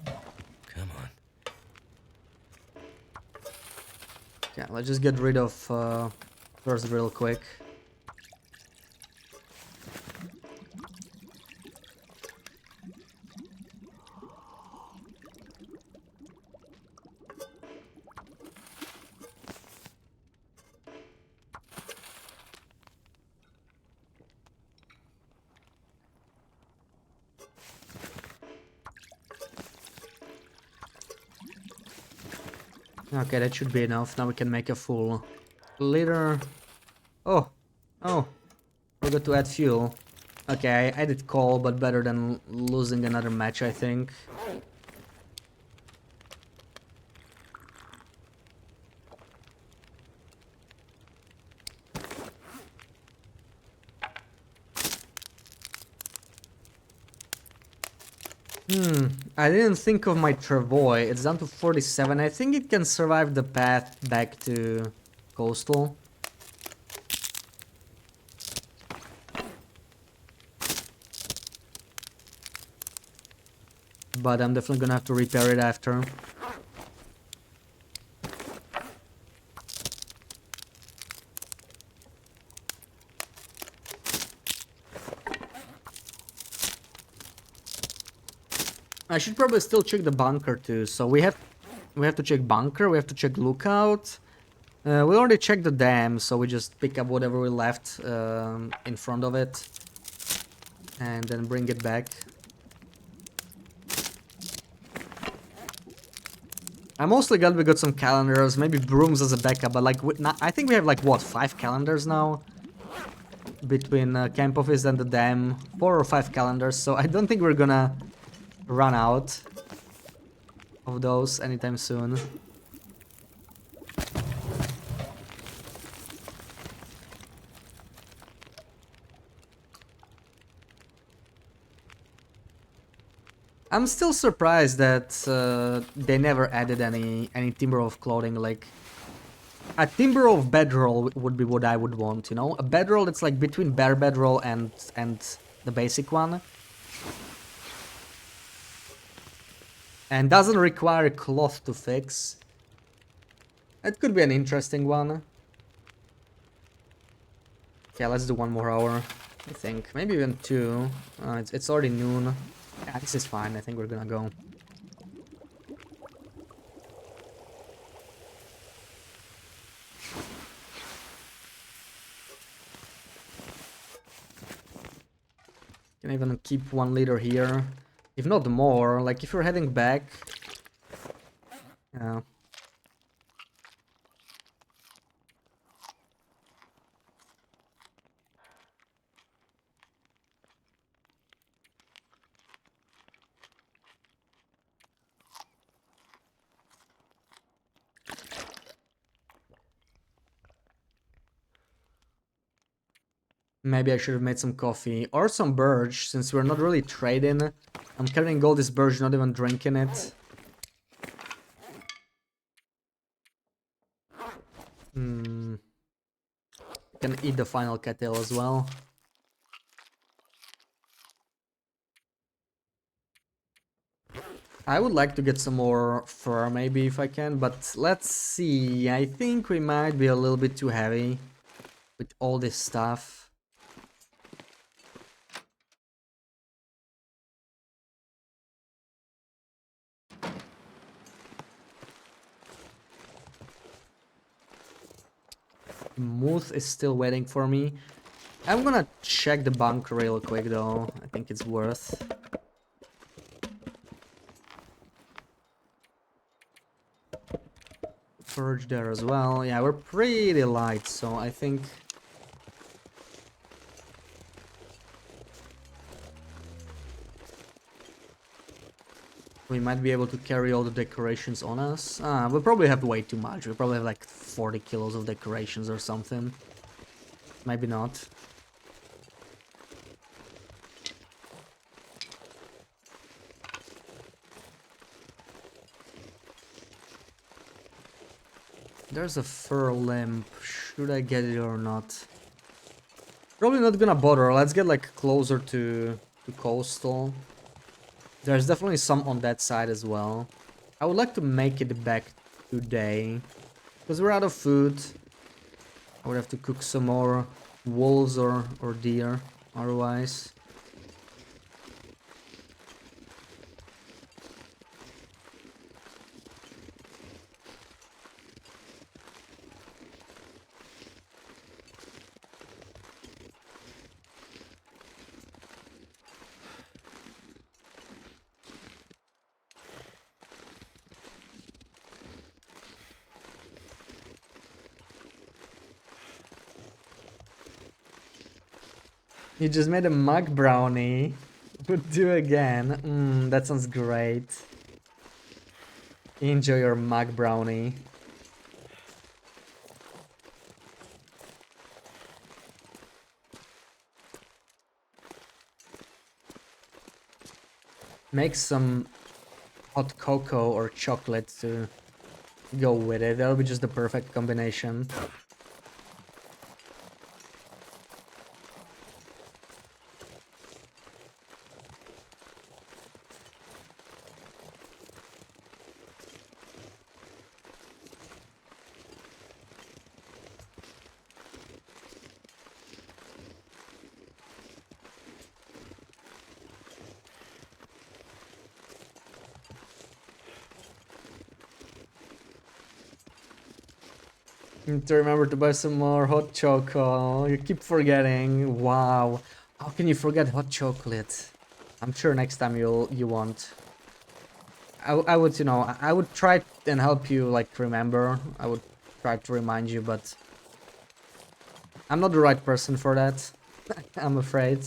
Come on. Yeah, let's just get rid of first real quick. Okay, that should be enough. Now we can make a full liter. Oh, forgot to add fuel. Okay, I added coal, but better than losing another match, I think. I didn't think of my Travois. It's down to 47. I think it can survive the path back to Coastal. But I'm definitely gonna have to repair it after. I should probably still check the bunker too. So we have to check bunker, we have to check lookout. We already checked the dam, so we just pick up whatever we left in front of it and then bring it back. I'm mostly glad we got some calendars, maybe brooms as a backup, but like, I think we have like, what, 5 calendars now? Between camp office and the dam, 4 or 5 calendars, so I don't think we're gonna run out of those anytime soon. I'm still surprised that they never added any timber of clothing. Like a timber of bedroll would be what I would want, you know, a bedroll that's like between bare bedroll and the basic one, and doesn't require cloth to fix. That could be an interesting one. Yeah, let's do 1 more hour. I think maybe even 2. It's already noon. Yeah, this is fine. I think we're gonna go. Can even keep 1 liter here, if not more. Like if you're heading back, yeah. Maybe I should have made some coffee or some birch, since we're not really trading. I'm carrying all this birch, not even drinking it. Can eat the final cattail as well. I would like to get some more fur, maybe, if I can, but let's see. I think we might be a little bit too heavy with all this stuff. Muth is still waiting for me. I'm gonna check the bunker real quick though. I think it's worth. Forge there as well. Yeah, we're pretty light, so I think we might be able to carry all the decorations on us. We'll probably have way too much. We'll probably have like 40 kilos of decorations or something. Maybe not. There's a fur limb. Should I get it or not? Probably not gonna bother. Let's get like closer to coastal. There's definitely some on that side as well. I would like to make it back today, because we're out of food. I would have to cook some more wolves or deer otherwise. You just made a mug brownie. Would do again. That sounds great. Enjoy your mug brownie. Make some hot cocoa or chocolate to go with it. That'll be just the perfect combination. Need to remember to buy some more hot chocolate. You keep forgetting. Wow. How can you forget hot chocolate? I'm sure next time you want. I would, you know, I would try and help you, like, remember. I would try to remind you, but I'm not the right person for that. I'm afraid.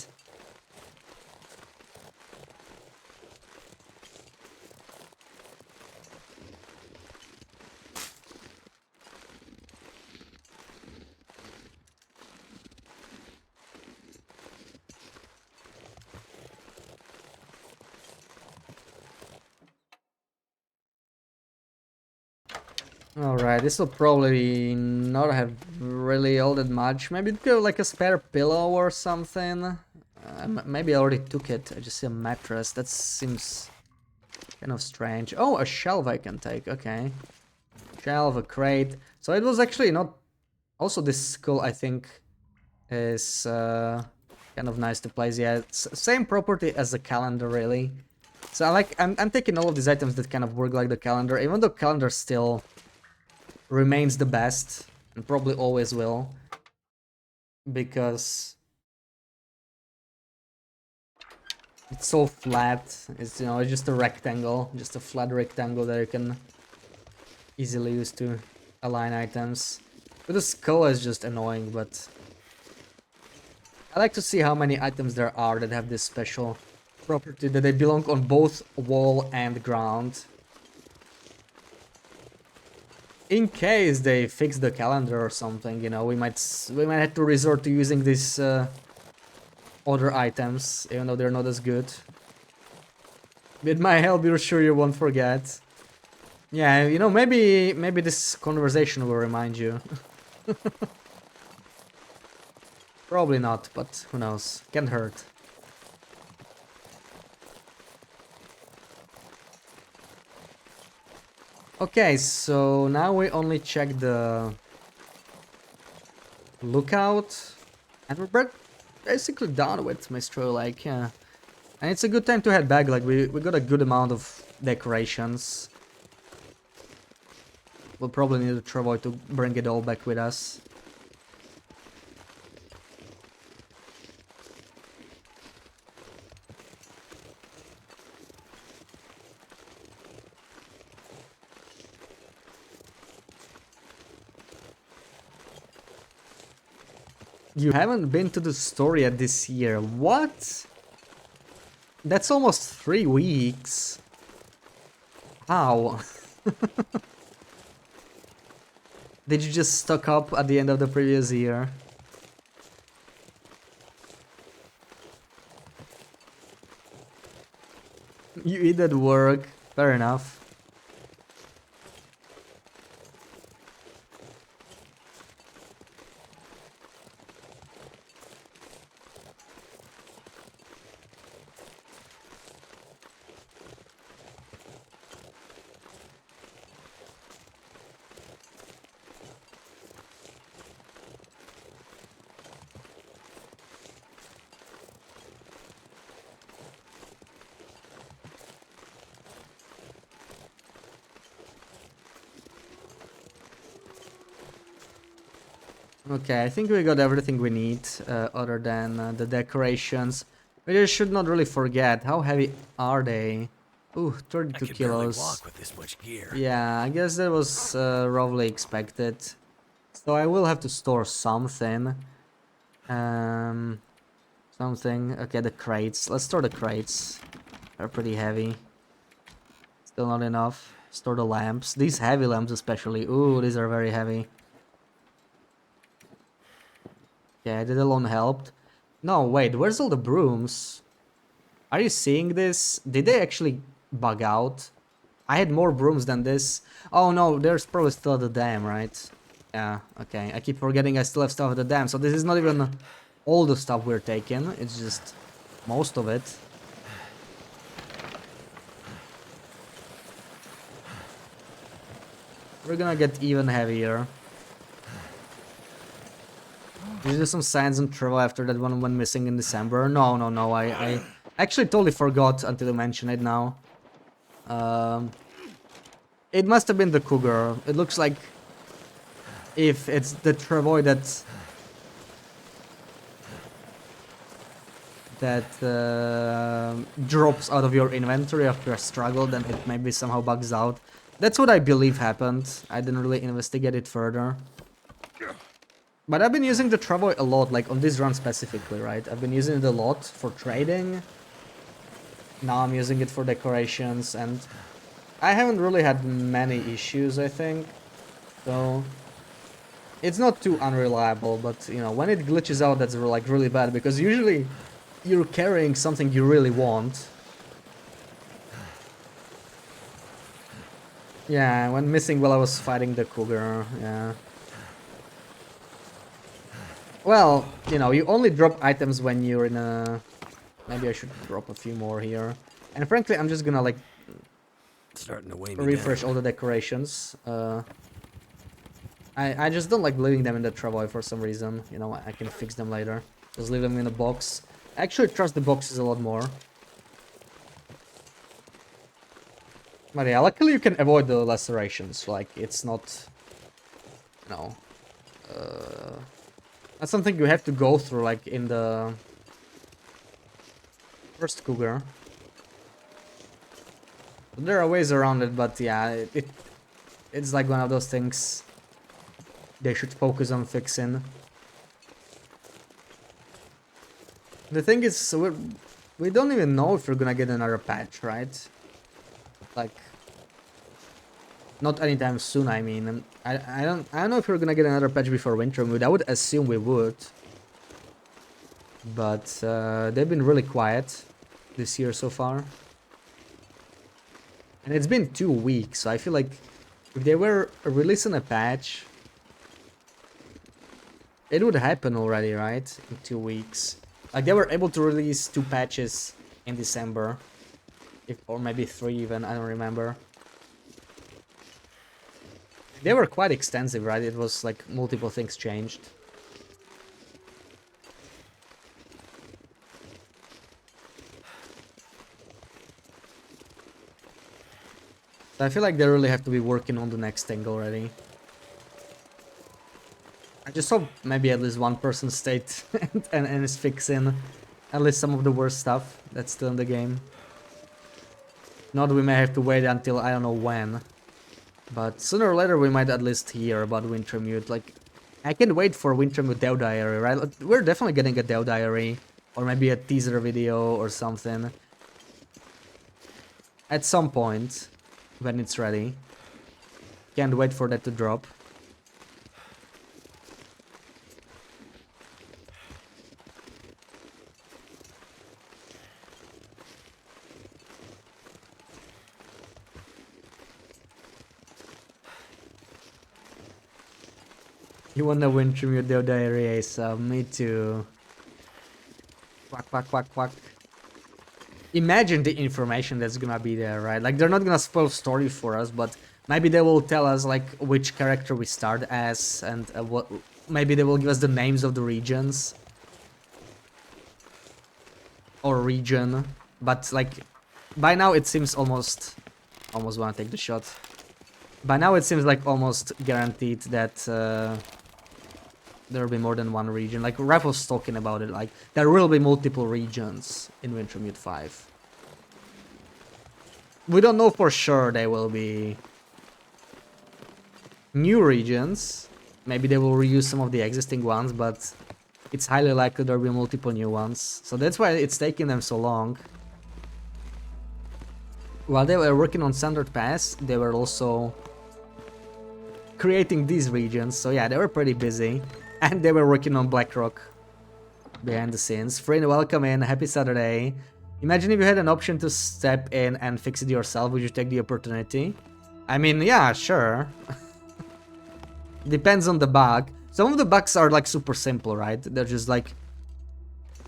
Alright, this will probably not have really all that much. Maybe go like a spare pillow or something. Maybe I already took it. I just see a mattress. That seems kind of strange. Oh, a shelf I can take. Okay. Shelf, a crate. So it was actually not... Also, this skull, I think, is kind of nice to place. Yeah, it's same property as the calendar, really. So I'm taking all of these items that kind of work like the calendar, even though calendar still remains the best and probably always will, because it's so flat. It's, you know, it's just a rectangle, just a flat rectangle that you can easily use to align items. But the skull is just annoying, but I like to see how many items there are that have this special property, that they belong on both wall and ground. In case they fix the calendar or something, you know, we might have to resort to using these other items, even though they're not as good. With my help, you're sure you won't forget. Yeah, you know, maybe this conversation will remind you. Probably not, but who knows? Can't hurt. Okay, so now we only check the lookout, and we're basically done with Mistral Lake, yeah. And it's a good time to head back, like we got a good amount of decorations. We'll probably need a Travoy to bring it all back with us. You haven't been to the store yet this year. What? That's almost 3 weeks. How? Did you just stock up at the end of the previous year? You eat at work. Fair enough. Okay, I think we got everything we need, other than the decorations. We just should not really forget, how heavy are they? Ooh, I 32 could barely kilos. walk with this much gear. Yeah, I guess that was roughly expected. So I will have to store something. Something. Okay, the crates. Let's store the crates. They're pretty heavy. Still not enough. Store the lamps. These heavy lamps especially. Ooh, these are very heavy. Yeah, that alone helped. No, wait, where's all the brooms? Are you seeing this? Did they actually bug out? I had more brooms than this. Oh no, there's probably still at the dam, right? Yeah, okay. I keep forgetting I still have stuff at the dam. So this is not even all the stuff we're taking. It's just most of it. We're gonna get even heavier. Did you do some science and travel after that one went missing in December? No, no, no. I actually totally forgot until you mention it now. It must have been the cougar. It looks like if it's the travois that that drops out of your inventory after a struggle, then it maybe somehow bugs out. That's what I believe happened. I didn't really investigate it further. But I've been using the Travoy a lot, like on this run specifically, right? I've been using it a lot for trading. Now I'm using it for decorations, and I haven't really had many issues, I think. So it's not too unreliable, but you know, when it glitches out, that's like really bad, because usually you're carrying something you really want. Yeah, when missing while I was fighting the cougar, yeah. Well, you know, you only drop items when you're in a... Maybe I should drop a few more here. And frankly, I'm just gonna like Starting to weigh me refresh down. all the decorations. I just don't like leaving them in the Travoy for some reason. You know, I can fix them later. Just leave them in a box. I actually trust the boxes a lot more. But yeah, luckily you can avoid the lacerations. Like, it's not... No. That's something you have to go through, like, in the... first cougar. There are ways around it, but yeah, it's like one of those things they should focus on fixing. The thing is, we don't even know if we're gonna get another patch, right? Like, not anytime soon, I mean. And I don't know if we're gonna get another patch before Wintermood. I would assume we would. But they've been really quiet this year so far. And it's been 2 weeks, so I feel like if they were releasing a patch, it would happen already, right? In 2 weeks. Like, they were able to release 2 patches in December. Or maybe 3 even, I don't remember. They were quite extensive, right? It was like multiple things changed. So I feel like they really have to be working on the next thing already. I just hope maybe at least one person stayed and is fixing at least some of the worst stuff that's still in the game. Not we may have to wait until I don't know when. But sooner or later we might at least hear about Wintermute. Like, I can't wait for Wintermute Dev Diary, right? Like, we're definitely getting a Dev Diary. Or maybe a teaser video or something. At some point. When it's ready. Can't wait for that to drop. You wanna win from your Dev Diary, Ace? Me too. Quack, quack, quack, quack. Imagine the information that's gonna be there, right? Like, they're not gonna spoil story for us, but maybe they will tell us, like, which character we start as, and what... Maybe they will give us the names of the regions. Or region. But, like, by now it seems almost wanna take the shot. By now it seems like almost guaranteed that there will be more than one region. Like, Raph was talking about it, like, there will be multiple regions in Wintermute 5. We don't know for sure they will be new regions. Maybe they will reuse some of the existing ones, but it's highly likely there will be multiple new ones. So that's why it's taking them so long. While they were working on Standard Pass, they were also creating these regions. So yeah, they were pretty busy. And they were working on Blackrock behind the scenes. Friend, welcome in. Happy Saturday. Imagine if you had an option to step in and fix it yourself. Would you take the opportunity? I mean, yeah, sure. Depends on the bug. Some of the bugs are like super simple, right? They're just like...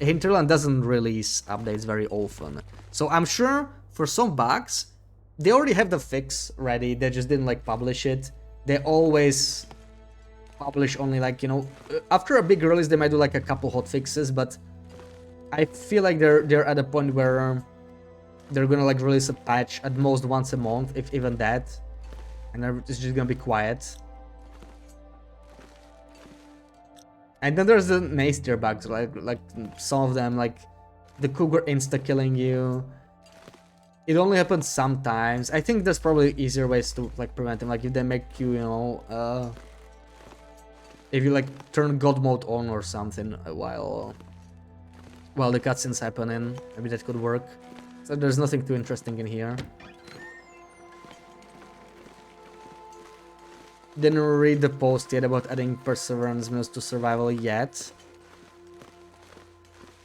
Hinterland doesn't release updates very often. So I'm sure for some bugs, they already have the fix ready. They just didn't like publish it. They always... publish only, like, you know, after a big release they might do like a couple hotfixes, but I feel like they're at a point where they're gonna like release a patch at most once a month, if even that, and it's just gonna be quiet. And then there's the nastier bugs, like some of them, like the cougar insta-killing you. It only happens sometimes. I think there's probably easier ways to like prevent them. Like if they make you, you know, if you like turn God mode on or something while the cutscene's happening, maybe that could work. So there's nothing too interesting in here. Didn't read the post yet about adding perseverance meals to survival yet.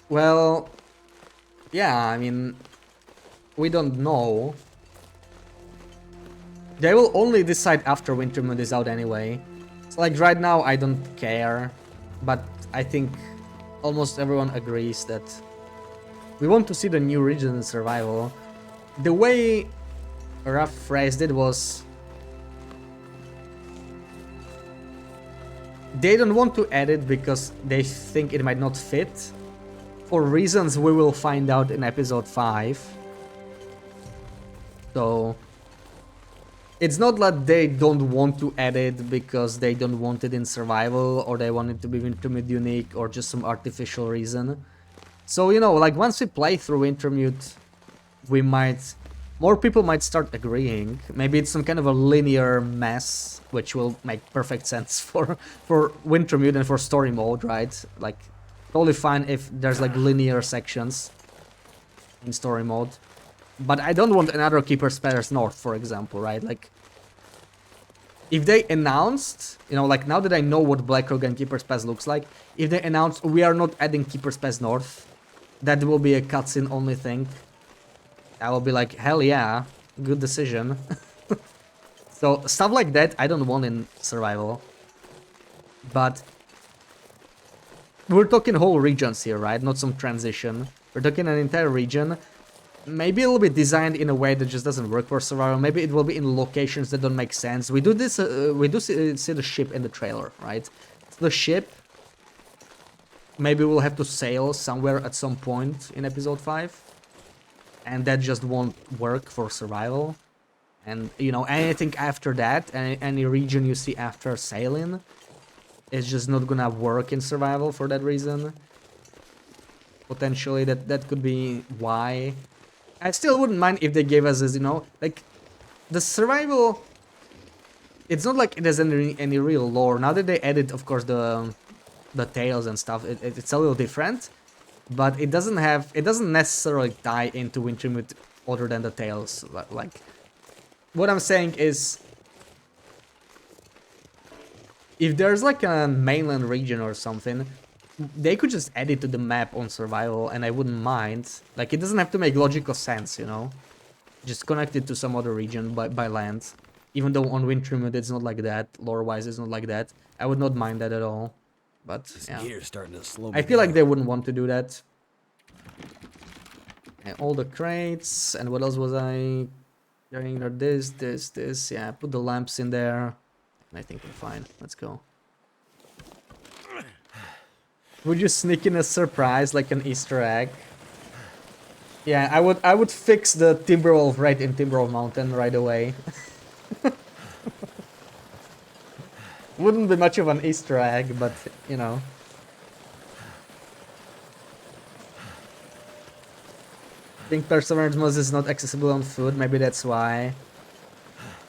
Well, yeah, I mean, we don't know. They will only decide after Wintermute is out anyway. So like right now I don't care, but I think almost everyone agrees that we want to see the new region in survival. The way Raph phrased it was they don't want to add it because they think it might not fit, for reasons we will find out in episode 5. So it's not that they don't want to add it because they don't want it in survival or they want it to be Wintermute unique or just some artificial reason. So, you know, like once we play through Wintermute, more people might start agreeing. Maybe it's some kind of a linear mess, which will make perfect sense for Wintermute and for story mode, right? Like, totally fine if there's like linear sections in story mode. But I don't want another Keeper's Pass North, for example, right? Like, if they announced, you know, like now that I know what Blackrock and Keeper's Pass looks like, if they announce we are not adding Keeper's Pass North, that will be a cutscene only thing. I will be like, hell yeah, good decision. So stuff like that I don't want in survival. But we're talking whole regions here, right? Not some transition. We're talking an entire region. Maybe it will be designed in a way that just doesn't work for survival. Maybe it will be in locations that don't make sense. We do this. We do see the ship in the trailer, right? The ship. Maybe we'll have to sail somewhere at some point in episode 5, and that just won't work for survival. And you know, anything after that, any region you see after sailing, is just not gonna work in survival for that reason. Potentially, that could be why. I still wouldn't mind if they gave us this, you know, like, the survival, it's not like it has any real lore. Now that they added, of course, the tales and stuff, it's a little different, but it doesn't necessarily tie into Wintermute other than the tales. Like, what I'm saying is, if there's like a mainland region or something, they could just add it to the map on survival and I wouldn't mind. Like, it doesn't have to make logical sense, you know? Just connect it to some other region by land. Even though on Wintermute it's not like that, lore-wise it's not like that. I would not mind that at all. But, yeah. Starting to slow me I feel like down. they wouldn't want to do that. And all the crates, and what else was I carrying? This, yeah, put the lamps in there. I think we're fine. Let's go. Would you sneak in a surprise like an Easter egg? Yeah, I would fix the Timberwolf right in Timberwolf Mountain right away. Wouldn't be much of an Easter egg, but you know. I think Perseverance Mode is not accessible on foot, maybe that's why.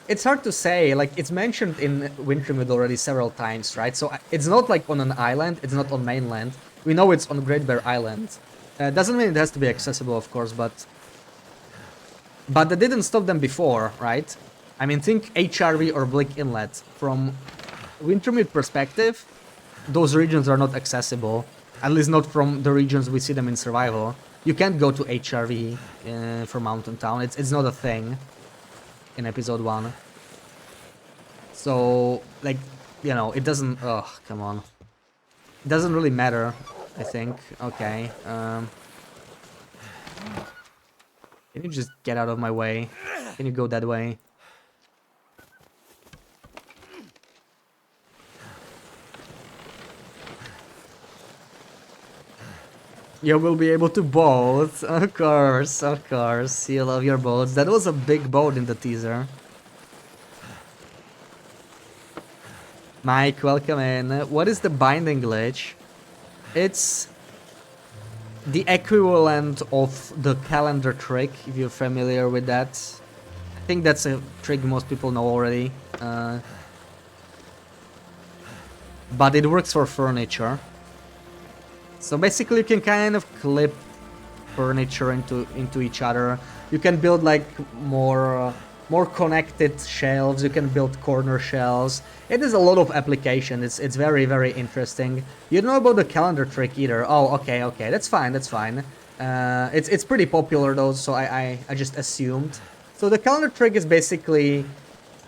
It's hard to say, like, it's mentioned in Wintermute already several times, right? So it's not like on an island, it's not on mainland. We know it's on Great Bear Island. Doesn't mean it has to be accessible, of course, but that didn't stop them before, right? I mean, think HRV or Blick Inlet. From Wintermute perspective, those regions are not accessible. At least not from the regions we see them in survival. You can't go to HRV for Mountain Town. It's not a thing in episode 1. So, like, you know, it doesn't... Ugh, come on. It doesn't really matter, I think. Okay. Can you just get out of my way? Can you go that way? You will be able to boat, of course, of course. You love your boats. That was a big boat in the teaser. Mike, welcome in. What is the binding glitch? It's the equivalent of the calendar trick, if you're familiar with that. I think that's a trick most people know already. But it works for furniture. So basically you can kind of clip furniture into each other. You can build like more connected shelves. You can build corner shelves. It is a lot of application. It's very, very interesting. You don't know about the calendar trick either. Oh, okay, that's fine, it's pretty popular though, so I just assumed. So the calendar trick is basically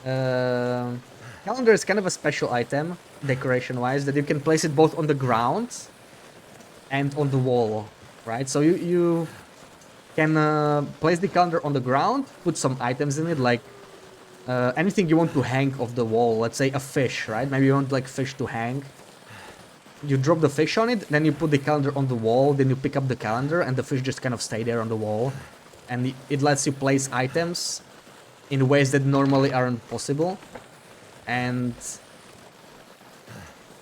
calendar is kind of a special item, decoration wise, that you can place it both on the ground and on the wall, right? So you can place the calendar on the ground, put some items in it, like anything you want to hang off the wall. Let's say a fish, right? Maybe you want like fish to hang. You drop the fish on it, then you put the calendar on the wall, then you pick up the calendar, and the fish just kind of stay there on the wall. And it lets you place items in ways that normally aren't possible. And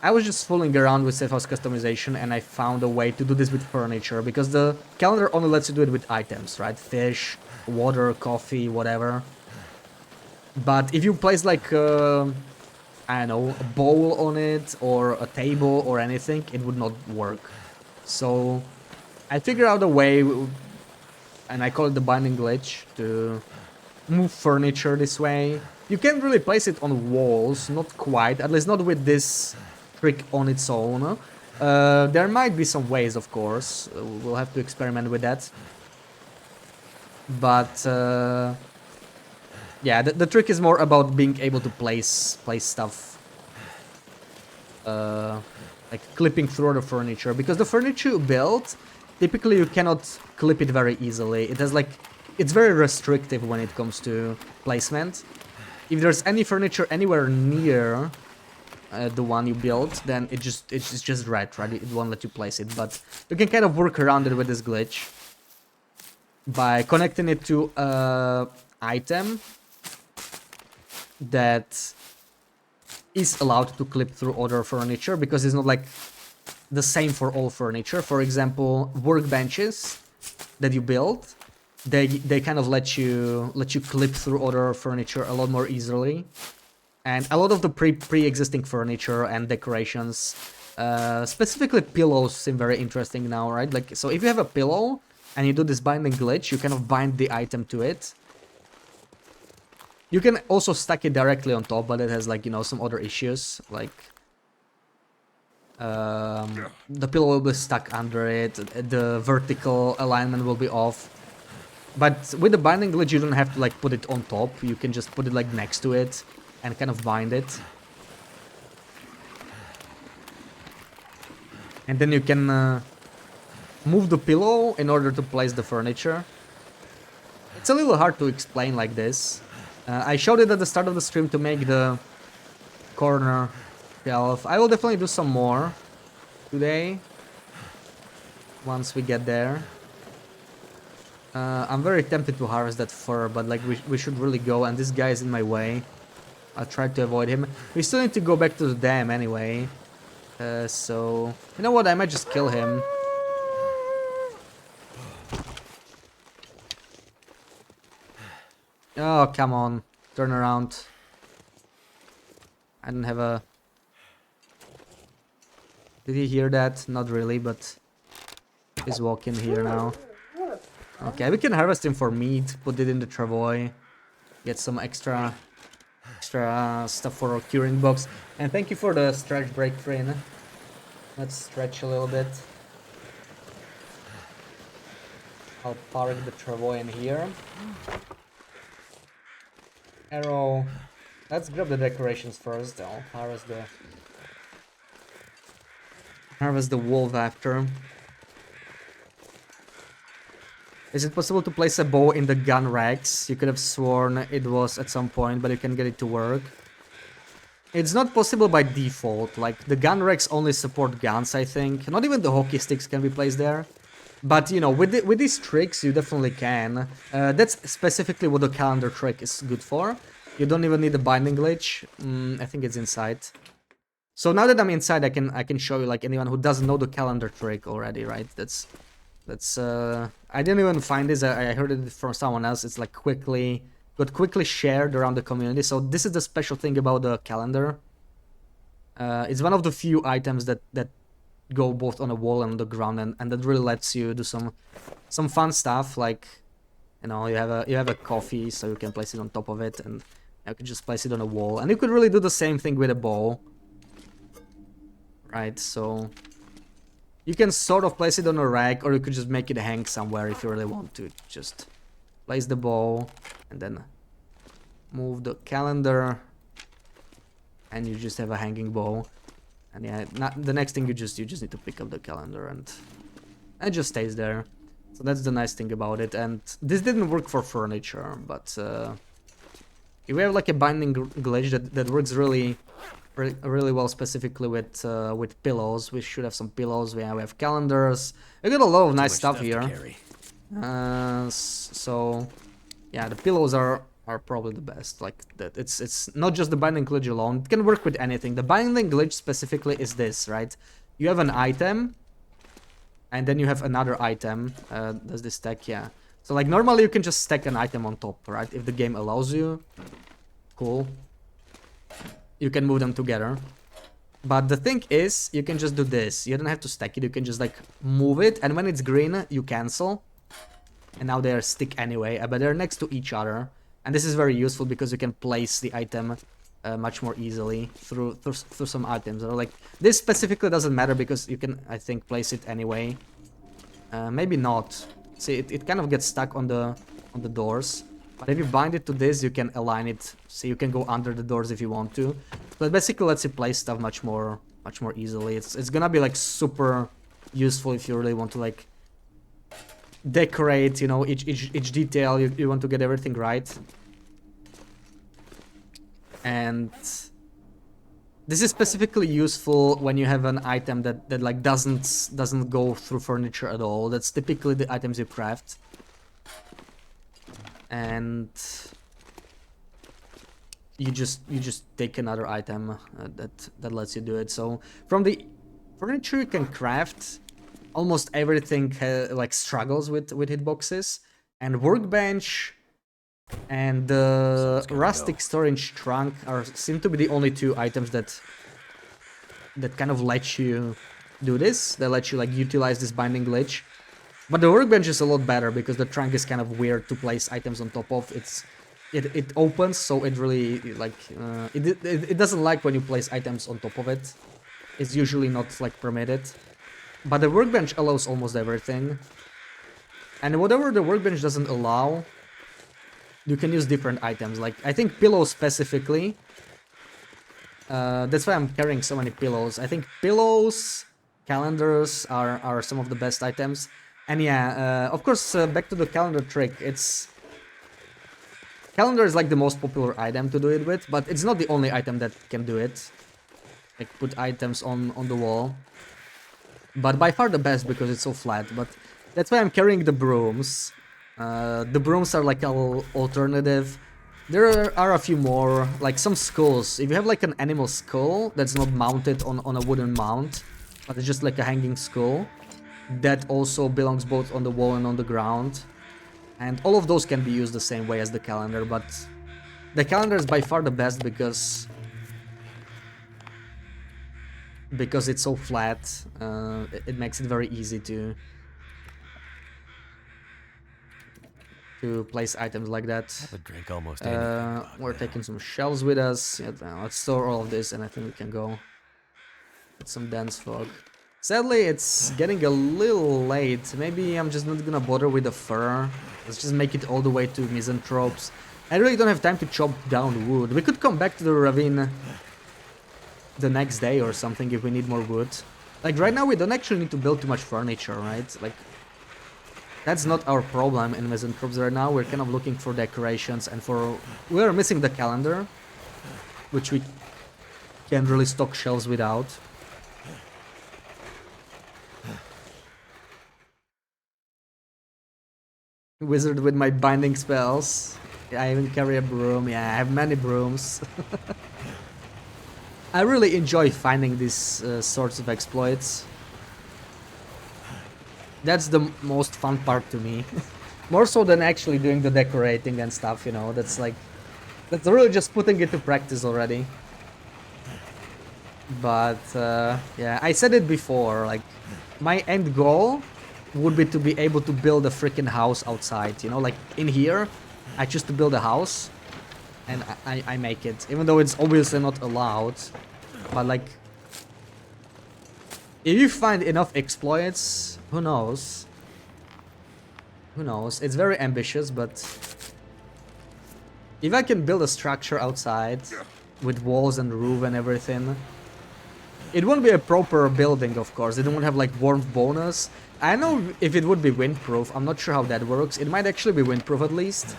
I was just fooling around with safe house customization, and I found a way to do this with furniture, because the calendar only lets you do it with items, right? Fish, water, coffee, whatever. But if you place like, I don't know, a bowl on it, or a table, or anything, it would not work. So I figured out a way, and I call it the binding glitch, to move furniture this way. You can't really place it on walls, not quite, at least not with this trick on its own. There might be some ways, of course. We'll have to experiment with that. But yeah, the trick is more about being able to place stuff, like clipping through the furniture, because the furniture you build, typically you cannot clip it very easily. It has like, it's very restrictive when it comes to placement. If there's any furniture anywhere near the one you built, then it's just red, right? It won't let you place it, but you can kind of work around it with this glitch by connecting it to a item that is allowed to clip through other furniture, because it's not like the same for all furniture. For example, workbenches that you build, they kind of let you clip through other furniture a lot more easily. And a lot of the pre-existing furniture and decorations, specifically pillows, seem very interesting now, right? Like, so if you have a pillow and you do this binding glitch, you kind of bind the item to it. You can also stack it directly on top, but it has, like, you know, some other issues, like the pillow will be stuck under it, the vertical alignment will be off. But with the binding glitch, you don't have to like put it on top. You can just put it like next to it and kind of bind it. And then you can move the pillow in order to place the furniture. It's a little hard to explain like this. I showed it at the start of the stream to make the corner shelf. I will definitely do some more today, once we get there. I'm very tempted to harvest that fur, but like we should really go, and this guy is in my way. I'll try to avoid him. We still need to go back to the dam anyway. So, you know what, I might just kill him. Oh, come on. Turn around. I don't have a... Did he hear that? Not really, but he's walking here now. Okay, we can harvest him for meat, put it in the travois, get some extra stuff for our curing box. And thank you for the stretch break, Frin. Let's stretch a little bit. I'll park the travois in here. Arrow. Let's grab the decorations first. I'll harvest the wolf after. Is it possible to place a bow in the gun racks? You could have sworn it was at some point, but you can get it to work. It's not possible by default. Like, the gun racks only support guns, I think. Not even the hockey sticks can be placed there. But, you know, with these tricks, you definitely can. That's specifically what the calendar trick is good for. You don't even need the binding glitch. I think it's inside. So now that I'm inside, I can show you, like, anyone who doesn't know the calendar trick already, right? That's That's I didn't even find this. I heard it from someone else. It's like got quickly shared around the community. So this is the special thing about the calendar. It's one of the few items that go both on the wall and on the ground, and that really lets you do some fun stuff. Like, you know, you have a coffee, so you can place it on top of it, and you can just place it on a wall. And you could really do the same thing with a bow, right? So you can sort of place it on a rack, or you could just make it hang somewhere if you really want to. Just place the bow and then move the calendar, and you just have a hanging bow. And yeah, the next thing you just need to pick up the calendar, and it just stays there. So that's the nice thing about it. And this didn't work for furniture, but if we have like a binding glitch that works really well, specifically with pillows. We should have some pillows. We have calendars. We got a lot of nice stuff here. So yeah, the pillows are probably the best. Like that, it's not just the binding glitch alone. It can work with anything. The binding glitch specifically is this, right? You have an item, and then you have another item. Does this stack? Yeah. So like normally you can just stack an item on top, right? If the game allows you. Cool. You can move them together. But the thing is, you can just do this. You don't have to stack it. You can just like move it, and when it's green, you cancel. And now they're stick anyway, but they're next to each other. And this is very useful because you can place the item much more easily through some items. Or like this specifically doesn't matter because you can, I think, place it anyway. Maybe not. See, it kind of gets stuck on the doors. But if you bind it to this, you can align it. So you can go under the doors if you want to. But basically lets you place stuff much more easily. It's gonna be like super useful if you really want to like decorate, you know, each detail. You want to get everything right. And this is specifically useful when you have an item that like doesn't go through furniture at all. That's typically the items you craft. And you just take another item that lets you do it. So from the furniture you can craft, almost everything like struggles with hitboxes, and workbench and the rustic storage trunk seem to be the only two items that kind of let you do this. They let you like utilize this binding glitch. But the workbench is a lot better because the trunk is kind of weird to place items on top of. It opens, so it really like it doesn't like when you place items on top of it. It's usually not like permitted. But the workbench allows almost everything. And whatever the workbench doesn't allow, you can use different items. Like I think pillows specifically. That's why I'm carrying so many pillows. I think pillows, calendars are some of the best items. And yeah, of course, back to the calendar trick, calendar is like the most popular item to do it with, but it's not the only item that can do it. Like put items on the wall. But by far the best because it's so flat, but that's why I'm carrying the brooms. The brooms are like an alternative. There are a few more, like some skulls. If you have like an animal skull that's not mounted on a wooden mount, but it's just like a hanging skull, that also belongs both on the wall and on the ground. And all of those can be used the same way as the calendar, but the calendar is by far the best because it's so flat. It makes it very easy to place items like that. I would drink almost anything. We're taking some shelves with us. Yeah, let's store all of this, and I think we can go with some dense fog. Sadly, it's getting a little late. Maybe I'm just not gonna bother with the fur. Let's just make it all the way to Misanthropes. I really don't have time to chop down wood. We could come back to the ravine the next day or something if we need more wood. Like right now we don't actually need to build too much furniture, right? Like that's not our problem in Misanthropes right now. We're kind of looking for decorations and we're missing the calendar, which we can't really stock shelves without. Wizard with my binding spells. Yeah, I even carry a broom. Yeah, I have many brooms. I really enjoy finding these sorts of exploits. That's the most fun part to me. More so than actually doing the decorating and stuff, you know. That's really just putting it to practice already. But yeah, I said it before, like my end goal would be to be able to build a freaking house outside, you know, like in here I choose to build a house and I make it, even though it's obviously not allowed. But like, if you find enough exploits, who knows? Who knows? It's very ambitious, but if I can build a structure outside with walls and roof and everything, it won't be a proper building, of course. It won't have like warmth bonus. I know if it would be windproof. I'm not sure how that works. It might actually be windproof at least.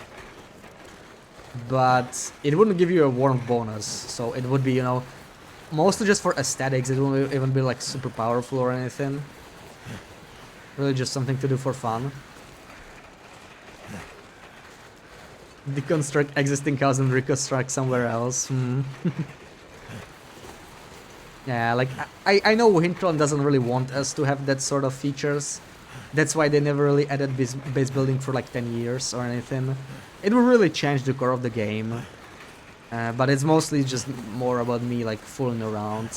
But it wouldn't give you a warmth bonus. So it would be, you know, mostly just for aesthetics. It won't even be like super powerful or anything. Really just something to do for fun. Deconstruct existing house and reconstruct somewhere else. Yeah, like, I know Hintron doesn't really want us to have that sort of features. That's why they never really added base building for like 10 years or anything. It will really change the core of the game. But it's mostly just more about me like fooling around.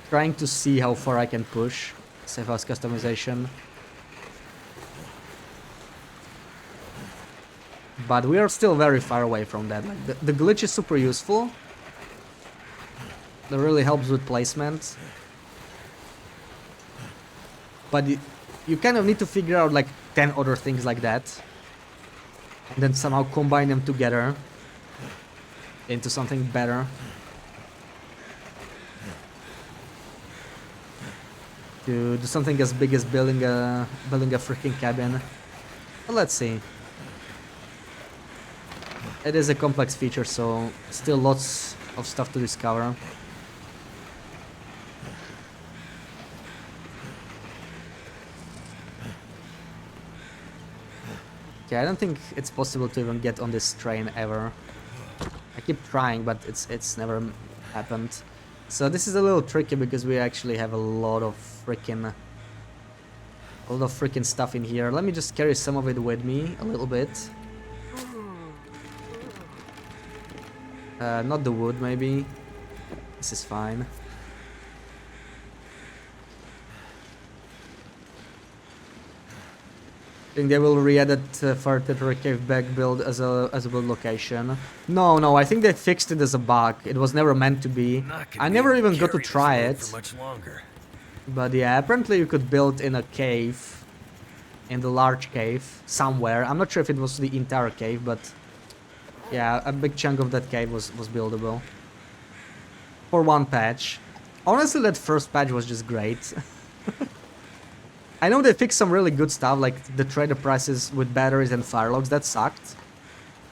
Trying to see how far I can push safe house customization. But we are still very far away from that. Like the glitch is super useful. That really helps with placement. But you kind of need to figure out like 10 other things like that. And then somehow combine them together into something better. To do something as big as building a freaking cabin. But let's see. It is a complex feature, so still lots of stuff to discover. Okay, I don't think it's possible to even get on this train ever. I keep trying, but it's never happened. So this is a little tricky because we actually have a lot of freaking stuff in here. Let me just carry some of it with me a little bit. Not the wood, maybe. This is fine. I think they will re-add it for the cave back build as a build location. No, I think they fixed it as a bug. It was never meant to be. I never even got to try it. But yeah, apparently you could build in a cave, in the large cave somewhere. I'm not sure if it was the entire cave, but yeah, a big chunk of that cave was buildable for one patch. Honestly, that first patch was just great. I know they fixed some really good stuff, like the trader prices with batteries and firelogs, that sucked.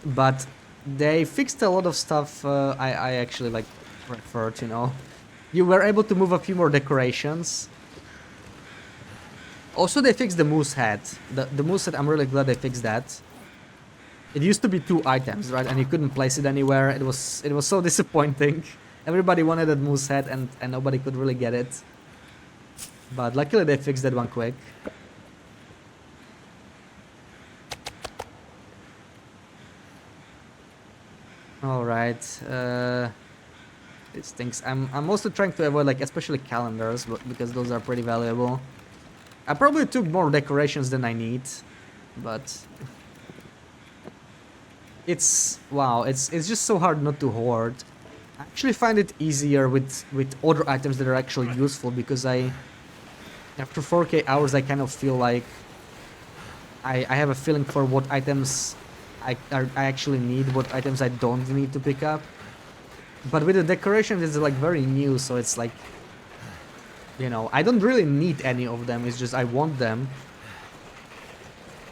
But they fixed a lot of stuff I actually like preferred, you know. You were able to move a few more decorations. Also, they fixed the moose head. The moose head, I'm really glad they fixed that. It used to be 2 items, right? And you couldn't place it anywhere. It was so disappointing. Everybody wanted that moose head and nobody could really get it. But luckily they fixed that one quick. Alright, these things. I'm mostly trying to avoid, like, especially calendars, because those are pretty valuable. I probably took more decorations than I need, but wow, it's just so hard not to hoard. I actually find it easier with other items that are actually useful, because after 4K hours I kind of feel like I have a feeling for what items I actually need, what items I don't need to pick up. But with the decorations, it's like very new, so it's like, you know, I don't really need any of them, it's just I want them.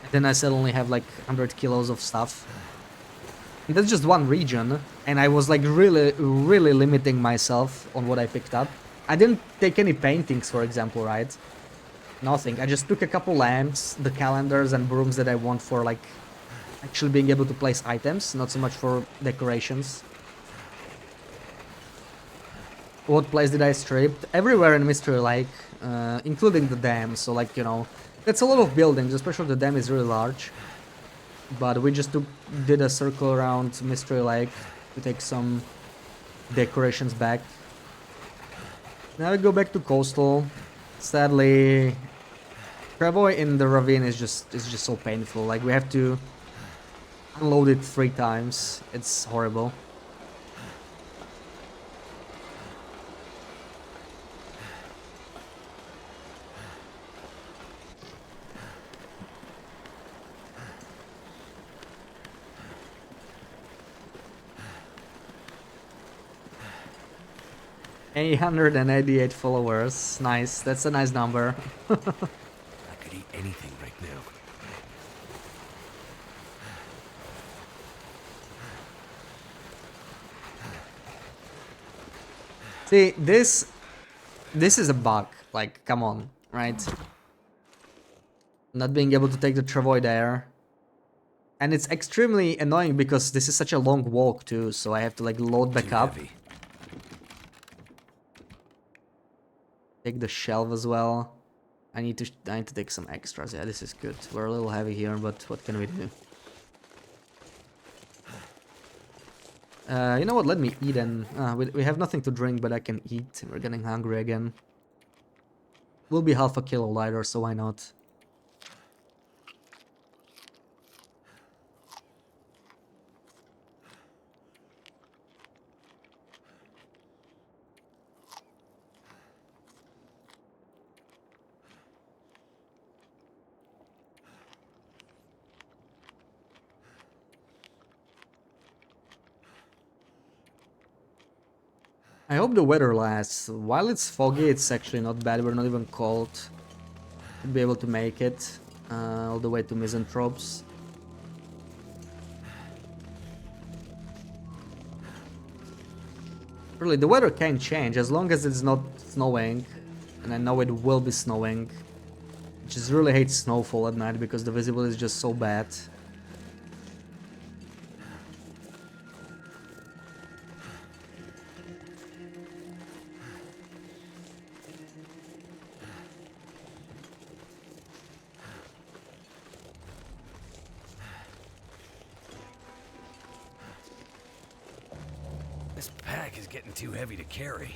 And then I suddenly have like 100 kilos of stuff. And that's just one region, and I was like really limiting myself on what I picked up. I didn't take any paintings, for example, right? Nothing. I just took a couple lamps, the calendars and brooms that I want for like actually being able to place items, not so much for decorations. What place did I strip? Everywhere in Mystery Lake, including the dam. So like, you know, that's a lot of buildings, especially the dam is really large. But we just did a circle around Mystery Lake to take some decorations back. Now we go back to Coastal. Sadly, Travoy in the ravine is just so painful. Like we have to unload it 3 times. It's horrible. Eight 188 followers. Nice. That's a nice number. I could eat anything right now. See, this is a bug. Like, come on, right? Not being able to take the Travoy there. And it's extremely annoying because this is such a long walk too, so I have to like load back Too up. heavy. Take the shelf as well. I need to take some extras. Yeah, this is good. We're a little heavy here, but what can we do? You know what? Let me eat and we have nothing to drink, but I can eat. We're getting hungry again. We'll be half a kilo lighter, so why not? I hope the weather lasts. While it's foggy, it's actually not bad. We're not even cold. Should be able to make it all the way to Misanthropes. Really, the weather can change as long as it's not snowing. And I know it will be snowing. I just really hate snowfall at night because the visibility is just so bad. This pack is getting too heavy to carry.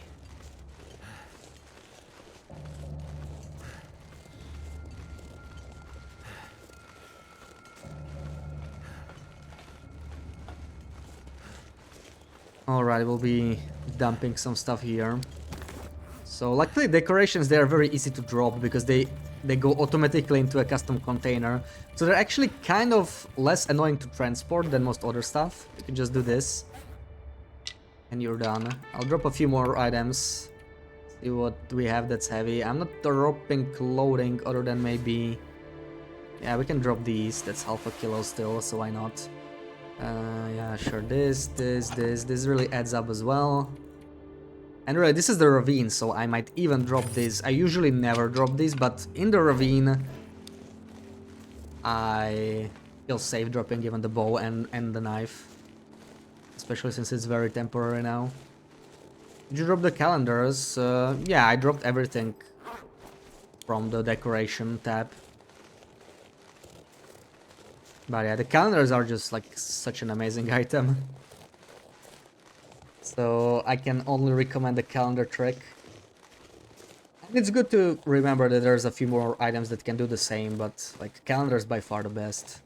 Alright, we'll be dumping some stuff here. So luckily decorations, they are very easy to drop because they go automatically into a custom container. So they're actually kind of less annoying to transport than most other stuff. You can just do this. And you're done. I'll drop a few more items. See what we have that's heavy. I'm not dropping clothing other than maybe... Yeah, we can drop these. That's half a kilo still, so why not? Yeah, sure. This really adds up as well. And really, this is the ravine, so I might even drop this. I usually never drop this, but in the ravine, I feel safe dropping even the bow and the knife. Especially since it's very temporary now. Did you drop the calendars? Yeah, I dropped everything from the decoration tab. But yeah, the calendars are just like such an amazing item. So I can only recommend the calendar trick. And it's good to remember that there's a few more items that can do the same, but like calendar is by far the best.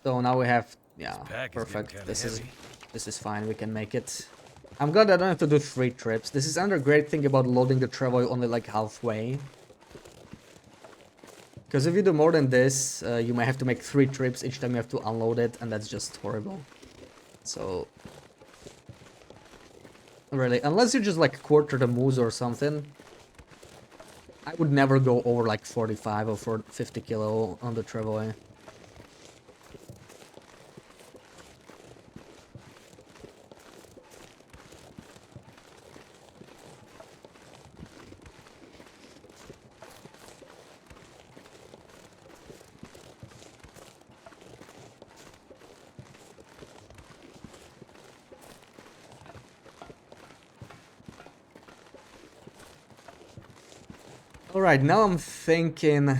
So now we have, yeah, perfect. This is fine. We can make it. I'm glad I don't have to do 3 trips. This is another great thing about loading the Travoy only like halfway. Because if you do more than this, you might have to make 3 trips each time you have to unload it, and that's just horrible. So... Really, unless you just like quarter the moose or something, I would never go over like 45 or 50 kilo on the Travoy. Alright, now I'm thinking...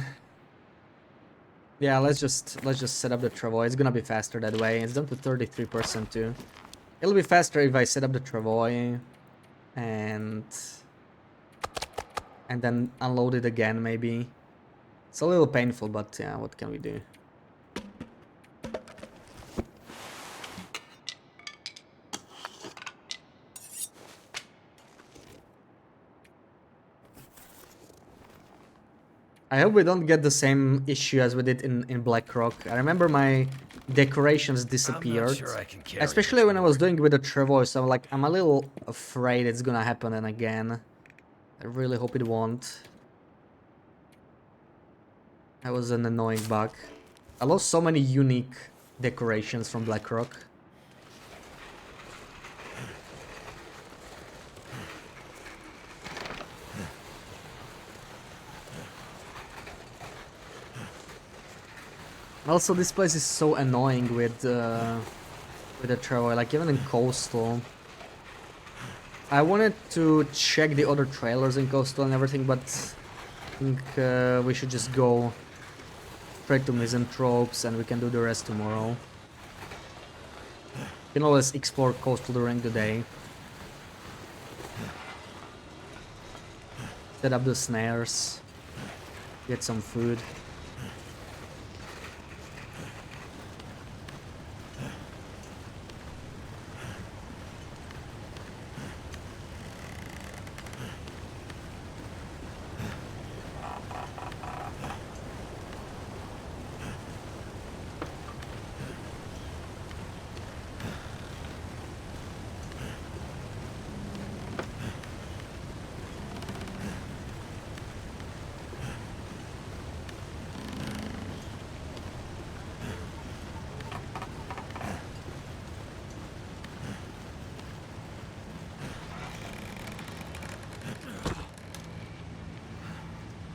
Yeah, let's just set up the Travois. It's gonna be faster that way. It's down to 33% too. It'll be faster if I set up the Travois and then unload it again maybe. It's a little painful, but yeah, what can we do? I hope we don't get the same issue as we did in Blackrock. I remember my decorations disappeared. Sure I can carry Especially when I was doing it with the Travois, so I'm a little afraid it's gonna happen and again. I really hope it won't. That was an annoying bug. I lost so many unique decorations from Blackrock. Also, this place is so annoying with the Travois, like even in Coastal. I wanted to check the other trailers in Coastal and everything, but I think we should just go straight to Misanthropes and we can do the rest tomorrow. We can always explore Coastal during the day. Set up the snares. Get some food.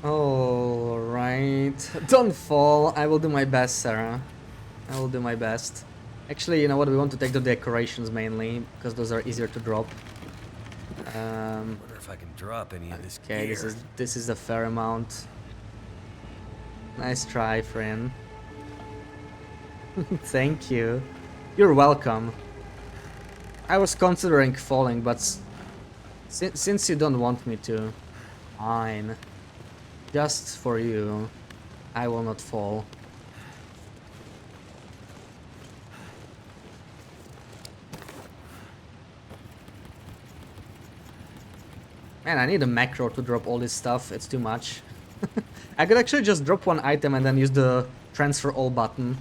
Alright. Don't fall. I will do my best, Sarah. I will do my best. Actually, you know what? We want to take the decorations mainly, because those are easier to drop. Wonder if I can drop any of this Okay, gear. this is a fair amount. Nice try, friend. Thank you. You're welcome. I was considering falling, but since you don't want me to, fine. Just for you, I will not fall. Man, I need a macro to drop all this stuff. It's too much. I could actually just drop one item and then use the transfer all button.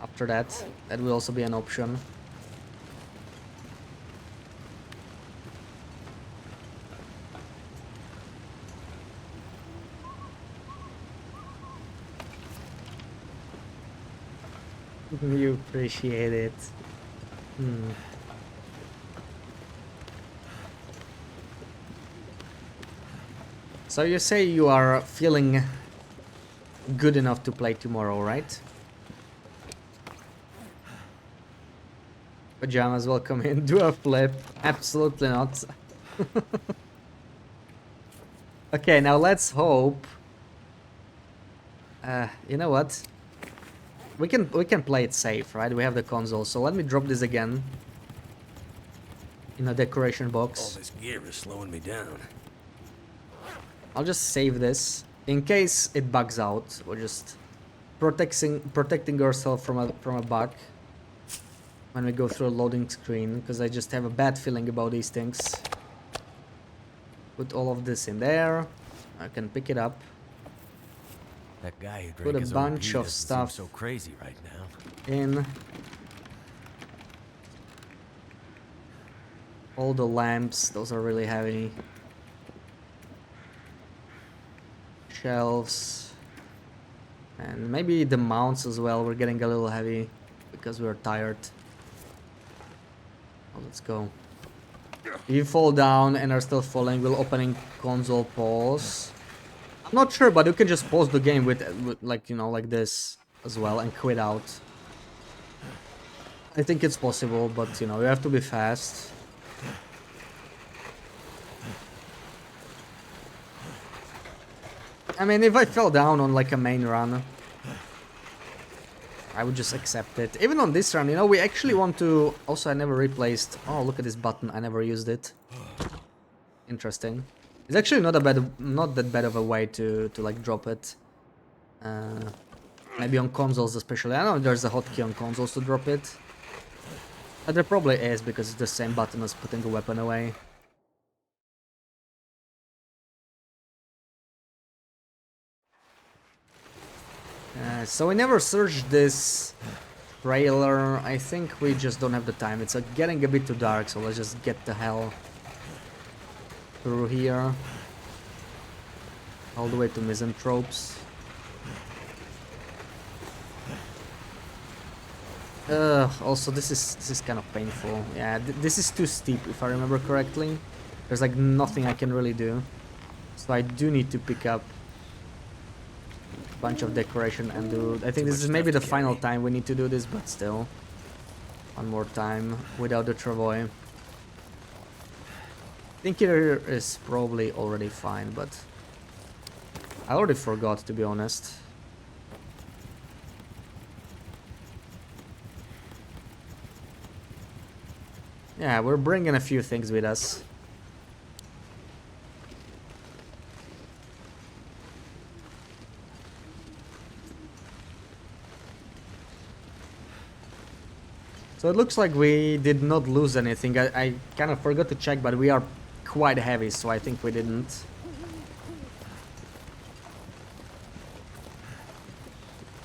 After that, that will also be an option. You appreciate it. So you say you are feeling good enough to play tomorrow, right? Pajamas, welcome in. Do a flip. Absolutely not. Okay, now let's hope. You know what? We can play it safe, right? We have the console, so let me drop this again in a decoration All box. this gear is slowing me down. I'll just save this in case it bugs out. We're just protecting ourselves from a bug when we go through a loading screen, because I just have a bad feeling about these things. Put all of this in there. I can pick it up. That guy who Put drank a his bunch own of pee doesn't seem stuff so crazy right now. in. All the lamps, those are really heavy. Shelves. And maybe the mounts as well, we're getting a little heavy because we're tired. Oh, let's go. If you fall down and are still falling, will opening console pause? I'm not sure, but you can just pause the game with like, you know, like this as well and quit out. I think it's possible, but you know, you have to be fast. I mean, if I fell down on like a main run, I would just accept it. Even on this run, you know, we actually want to... Also, I never replaced... Oh, look at this button. I never used it. Interesting. It's actually not that bad of a way to like drop it. Maybe on consoles especially. I know there's a hotkey on consoles to drop it. But there probably is because it's the same button as putting a weapon away. So we never searched this trailer. I think we just don't have the time. It's getting a bit too dark, so let's just get the hell through here. All the way to Misanthropes. Also this is kind of painful. Yeah, this is too steep if I remember correctly. There's like nothing I can really do. So I do need to pick up a bunch of decoration and do... I think this is maybe the final time we need to do this, but still. One more time without the travois. I think here is probably already fine, but I already forgot, to be honest. Yeah, we're bringing a few things with us. So it looks like we did not lose anything. I kind of forgot to check, but we are quite heavy, so I think we didn't.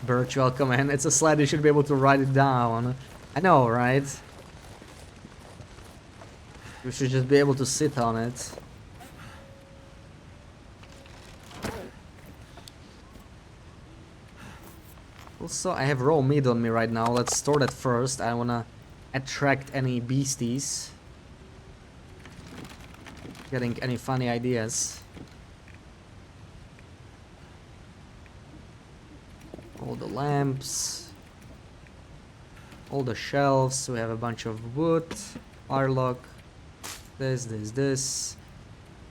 Birch, welcome in. It's a sled, you should be able to ride it down. I know, right? We should just be able to sit on it. Also, I have raw meat on me right now. Let's store that first. I wanna attract any beasties. Getting any funny ideas. All the lamps. All the shelves. We have a bunch of wood. Firelock. This.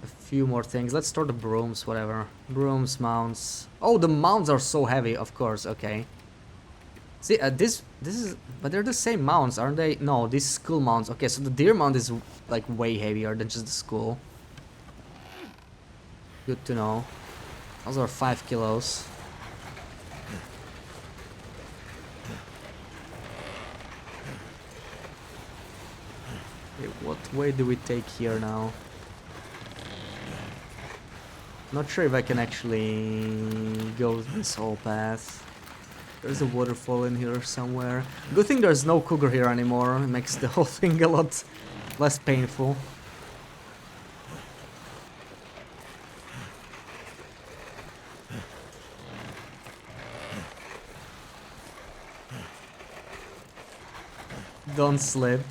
A few more things. Let's store the brooms, whatever. Brooms, mounts. Oh, the mounts are so heavy, of course, okay. See, this is... But they're the same mounts, aren't they? No, these skull mounts. Okay, so the deer mount is, like, way heavier than just the skull. Good to know. Those are 5 kilos. Okay, what way do we take here now? Not sure if I can actually go this whole path. There's a waterfall in here somewhere. Good thing there's no cougar here anymore. It makes the whole thing a lot less painful. Don't slip.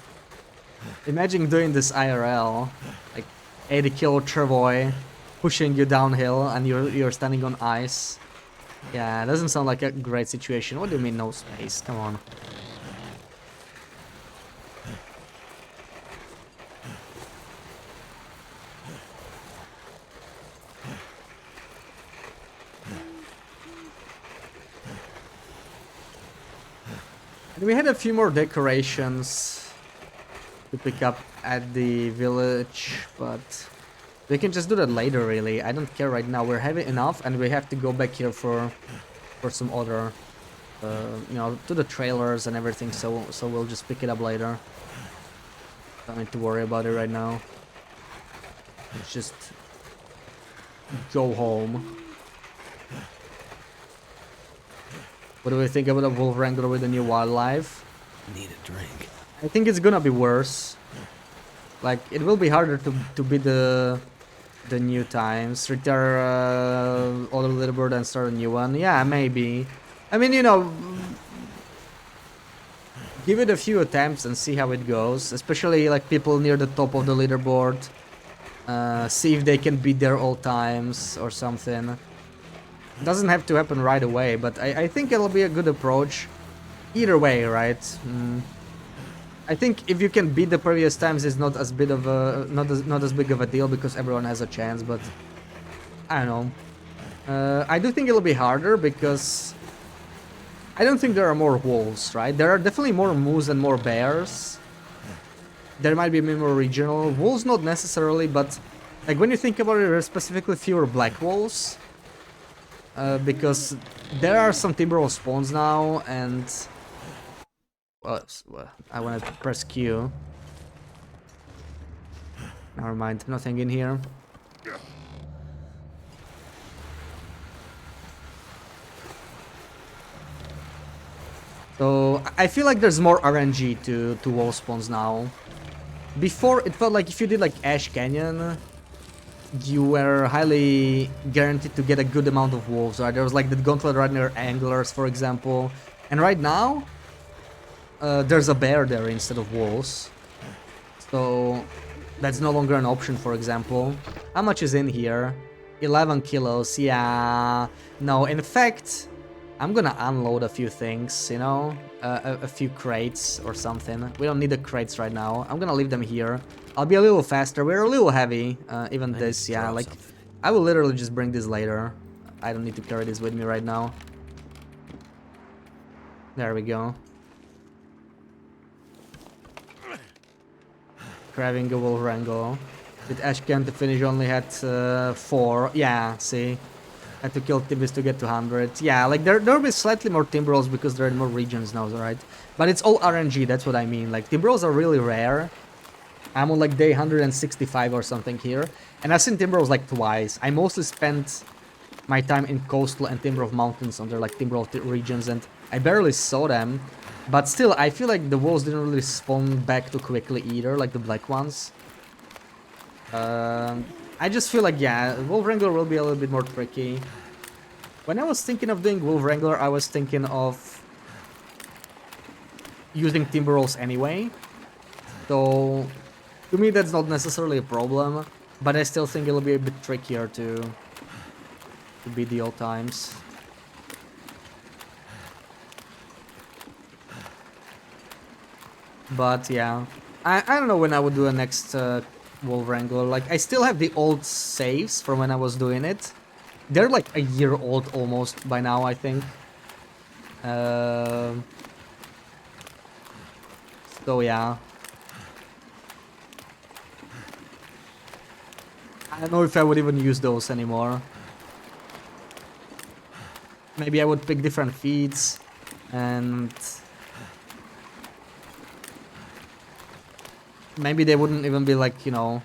Imagine doing this IRL, like 80 kilo travois pushing you downhill and you're standing on ice. Yeah, it doesn't sound like a great situation. What do you mean no space? Come on. And we had a few more decorations to pick up at the village, but we can just do that later, really. I don't care right now. We're heavy enough, and we have to go back here for some other, you know, to the trailers and everything. So we'll just pick it up later. Don't need to worry about it right now. Let's just go home. What do we think about a wolf wrangler with a new wildlife? Need a drink. I think it's gonna be worse. Like, it will be harder to beat the new times. Retire other leaderboard and start a new one. Yeah, maybe. I mean, you know, give it a few attempts and see how it goes. Especially like people near the top of the leaderboard. See if they can beat their old times or something. Doesn't have to happen right away, but I think it'll be a good approach. Either way, right? I think if you can beat the previous times, it's not as big of a not as big of a deal because everyone has a chance. But I don't know. I do think it'll be harder because I don't think there are more wolves, right? There are definitely more moose and more bears. There might be more regional wolves, not necessarily, but like when you think about it, there are specifically fewer black wolves. Because there are some timber wolf spawns now, and well, I want to press Q. Never mind, nothing in here. So I feel like there's more RNG to wolf spawns now. Before it felt like if you did like Ash Canyon, you were highly guaranteed to get a good amount of wolves, right? There was like the Gauntlet Rider Anglers, for example. And right now, there's a bear there instead of wolves. So that's no longer an option, for example. How much is in here? 11 kilos, yeah. No, in fact, I'm gonna unload a few things, you know? A few crates or something. We don't need the crates right now. I'm gonna leave them here. I'll be a little faster. We're a little heavy, even this, yeah. Like, I will literally just bring this later. I don't need to carry this with me right now. There we go. Grabbing a wolf wrangle. With Ashcan to finish only had 4. Yeah, see? Had to kill Timbis to get to 100. Yeah, like there'll be slightly more Timberwolves because there are more regions now, right? But it's all RNG, that's what I mean. Like, Timberwolves are really rare. I'm on like day 165 or something here. And I've seen Timberwolves like twice. I mostly spent my time in coastal and Timberwolf mountains under like Timberwolf regions, and I barely saw them. But still, I feel like the wolves didn't really spawn back too quickly either, like the black ones. I just feel like, yeah, Wolf Wrangler will be a little bit more tricky. When I was thinking of doing Wolf Wrangler, I was thinking of using Timberwolves anyway. So, to me that's not necessarily a problem, but I still think it'll be a bit trickier to beat the old times. But yeah, I don't know when I would do a next Wolf Wrangler. Like, I still have the old saves from when I was doing it. They're like a year old almost by now, I think. So yeah. I don't know if I would even use those anymore. Maybe I would pick different feeds and maybe they wouldn't even be like, you know,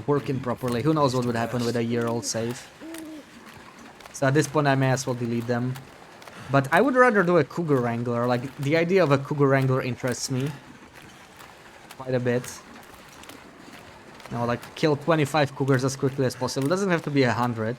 working properly. Who knows what would happen with a year-old save. So at this point I may as well delete them. But I would rather do a Cougar Wrangler. Like, the idea of a Cougar Wrangler interests me quite a bit. You know, like, kill 25 Cougars as quickly as possible. It doesn't have to be 100.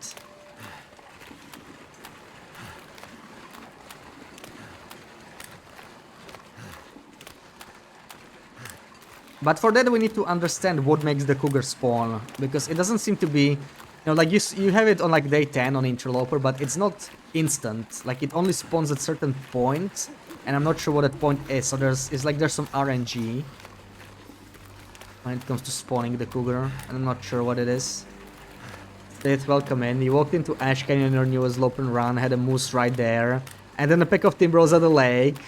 But for that we need to understand what makes the cougar spawn, because it doesn't seem to be, you know, like you have it on like day 10 on Interloper, but it's not instant. Like, it only spawns at certain points, and I'm not sure what that point is. So there's some RNG when it comes to spawning the cougar, and I'm not sure what it is. State, welcome in. You walked into Ash Canyon on your newest Lopen run, had a moose right there, and then a pack of Timberwolves at the lake.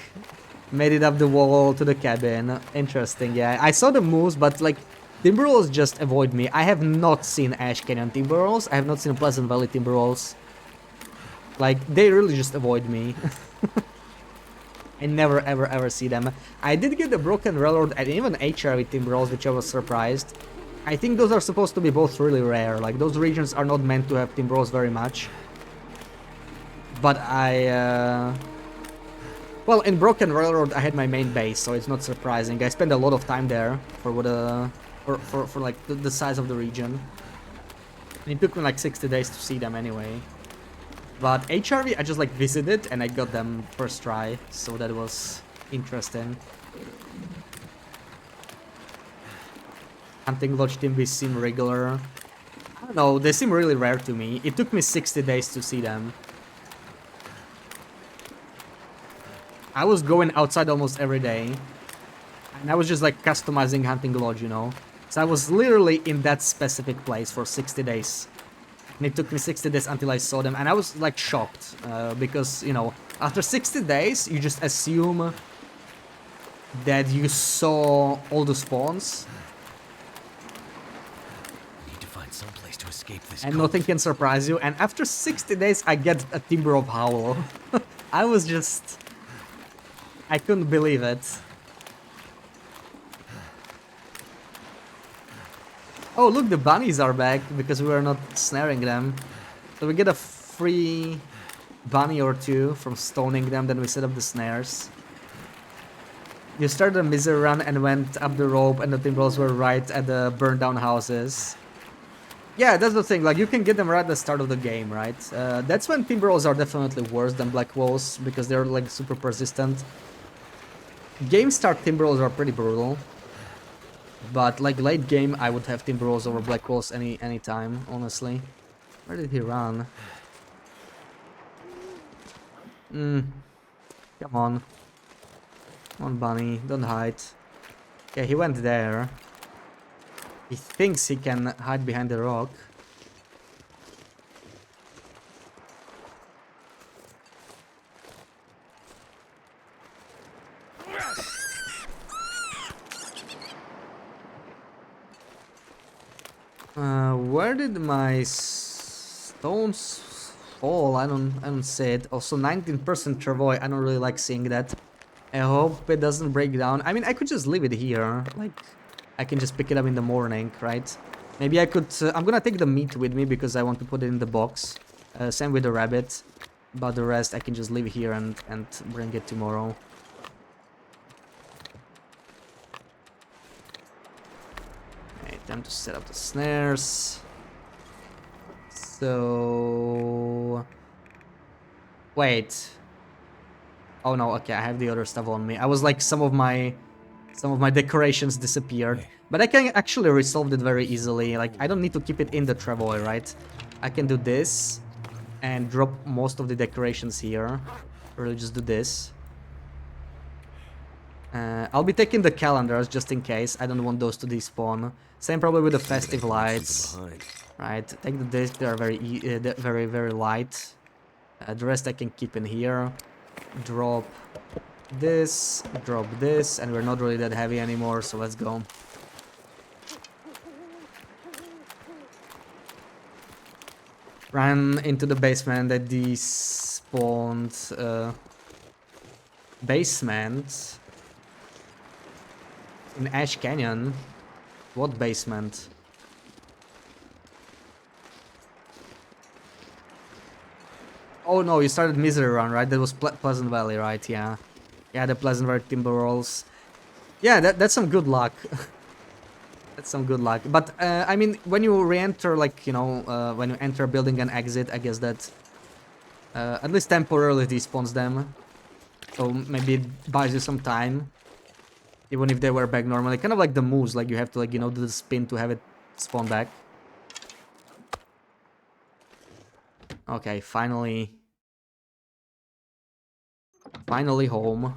Made it up the wall to the cabin. Interesting, yeah. I saw the moose, but like, Timberwolves just avoid me. I have not seen Ash Canyon Timberwolves. I have not seen Pleasant Valley Timberwolves. Like, they really just avoid me. I never ever see them. I did get the Broken Railroad and even HRV Timberwolves, which I was surprised. I think those are supposed to be both really rare. Like, those regions are not meant to have Timberwolves very much. But well, in Broken Railroad I had my main base, so it's not surprising. I spent a lot of time there for what for like the size of the region. And it took me like 60 days to see them anyway. But HRV I just like visited and I got them first try, so that was interesting. Hunting Lodge Timbies seem regular. I don't know, they seem really rare to me. It took me 60 days to see them. I was going outside almost every day, and I was just like customizing Hunting Lodge, you know. So I was literally in that specific place for 60 days. And it took me 60 days until I saw them, and I was like shocked, because, you know, after 60 days, you just assume that you saw all the spawns, I need to find some place to escape this and cult. nothing can surprise you. And after 60 days, I get a Timber of Howl. I was just... I couldn't believe it. Oh, look, the bunnies are back because we were not snaring them. So we get a free bunny or two from stoning them, then we set up the snares. You started a misery run and went up the rope, and the timberwolves were right at the burned down houses. Yeah, that's the thing, like, you can get them right at the start of the game, right? That's when timberwolves are definitely worse than black wolves, because they're, like, super persistent. Game start timberwolves are pretty brutal. But, like, late game, I would have timberwolves over black wolves any time, honestly. Where did he run? Come on. Come on, bunny, don't hide. Yeah, he went there. He thinks he can hide behind the rock. Where did my stones fall? I don't see it. Also 19% travois. I don't really like seeing that. I hope it doesn't break down. I mean, I could just leave it here. Like, I can just pick it up in the morning, right? Maybe I could... I'm gonna take the meat with me because I want to put it in the box. Same with the rabbit. But the rest I can just leave here and bring it tomorrow. Okay, time to set up the snares. So... Wait. Oh no, okay, I have the other stuff on me. I was like, some of my decorations disappeared. Hey. But I can actually resolve it very easily. Like, I don't need to keep it in the travois, right? I can do this and drop most of the decorations here. Or just do this. I'll be taking the calendars just in case. I don't want those to despawn. Same probably with the festive lights. Right, take the disc, they are very light. The rest I can keep in here. Drop this, and we're not really that heavy anymore, so let's go. Ran into the basement that despawned basement in Ash Canyon. What basement? Oh no, you started Misery Run, right? That was Pleasant Valley, right? Yeah. Yeah, the Pleasant Valley Timberwolves. Yeah, that's some good luck. That's some good luck. But, I mean, when you re-enter, like, you know, when you enter a building and exit, I guess that at least temporarily despawns them. So maybe it buys you some time. Even if they were back normally. Kind of like the moose, like you have to, like, you know, do the spin to have it spawn back. Okay, finally home.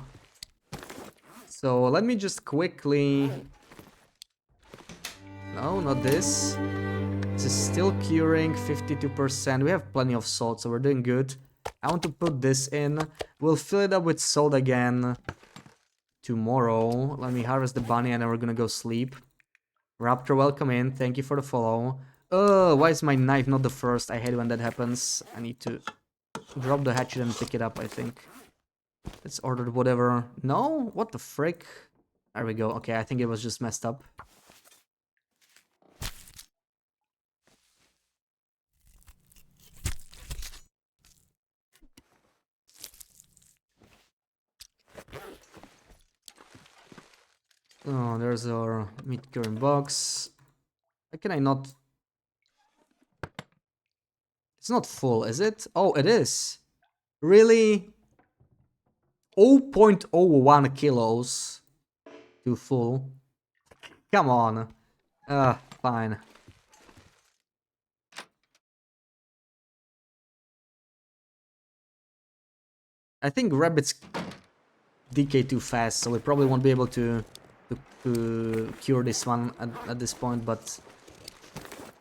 So let me just quickly... No, not this. This is still curing, 52%. We have plenty of salt, so we're doing good. I want to put this in. We'll fill it up with salt again tomorrow. Let me harvest the bunny and then we're gonna go sleep. Raptor, welcome in. Thank you for the follow. Why is my knife not the first? I hate when that happens. I need to drop the hatchet and pick it up, I think. Let's order whatever. No? What the frick? There we go. Okay, I think it was just messed up. Oh, there's our meat curing box. Why can I not... It's not full, is it? Oh, it is. Really? 0.01 kilos to full. Come on. Fine. I think rabbits decay too fast, so we probably won't be able to cure this one at this point, but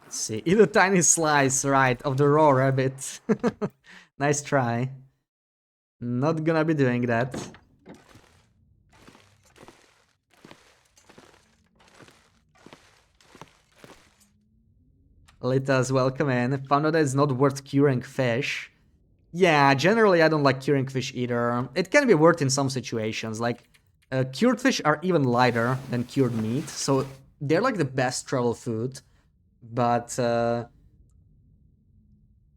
let's Let's see. Eat a tiny slice, right, of the raw rabbit. Nice try. Not gonna be doing that. Lita's welcome in. Found out that it's not worth curing fish. Yeah, generally I don't like curing fish either. It can be worth in some situations, like cured fish are even lighter than cured meat, so they're like the best travel food. But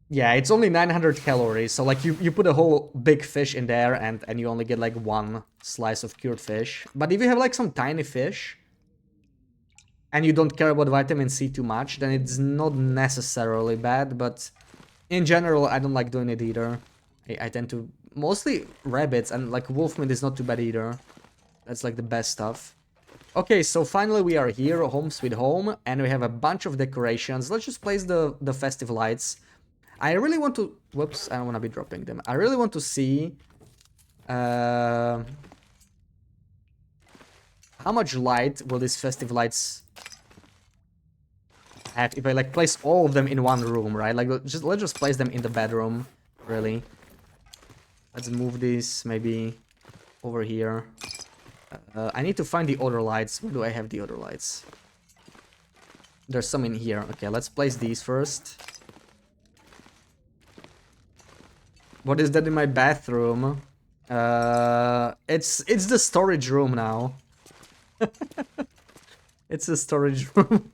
yeah, it's only 900 calories, so like you put a whole big fish in there and you only get like one slice of cured fish. But if you have like some tiny fish and you don't care about vitamin C too much, then it's not necessarily bad, but in general, I don't like doing it either. I tend to... Mostly rabbits, and like wolf meat is not too bad either. That's like the best stuff. Okay, so finally we are here, home sweet home, and we have a bunch of decorations. Let's just place the festive lights. I really want to... Whoops, I don't want to be dropping them. I really want to see... how much light will these festive lights have if I like place all of them in one room, right? Like let's just place them in the bedroom, really. Let's move this maybe over here. I need to find the other lights. Where do I have the other lights? There's some in here. Okay, let's place these first. What is that in my bathroom? It's the storage room now. It's a storage room.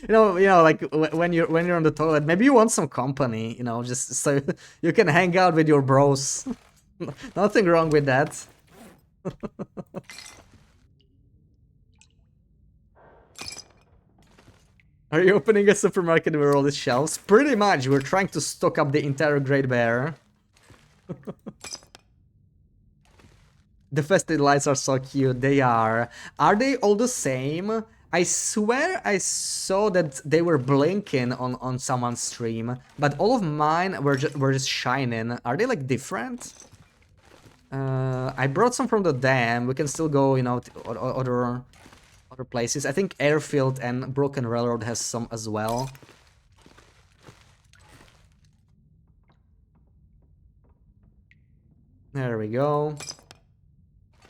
you know, like when you're on the toilet, maybe you want some company, you know, just so you can hang out with your bros. Nothing wrong with that. Are you opening a supermarket with all these shelves? Pretty much. We're trying to stock up the entire Great Bear. The festive lights are so cute. They are. Are they all the same? I swear I saw that they were blinking on someone's stream, but all of mine were just shining. Are they like different? I brought some from the dam. We can still go, you know, to other places. I think Airfield and Broken Railroad has some as well. There we go.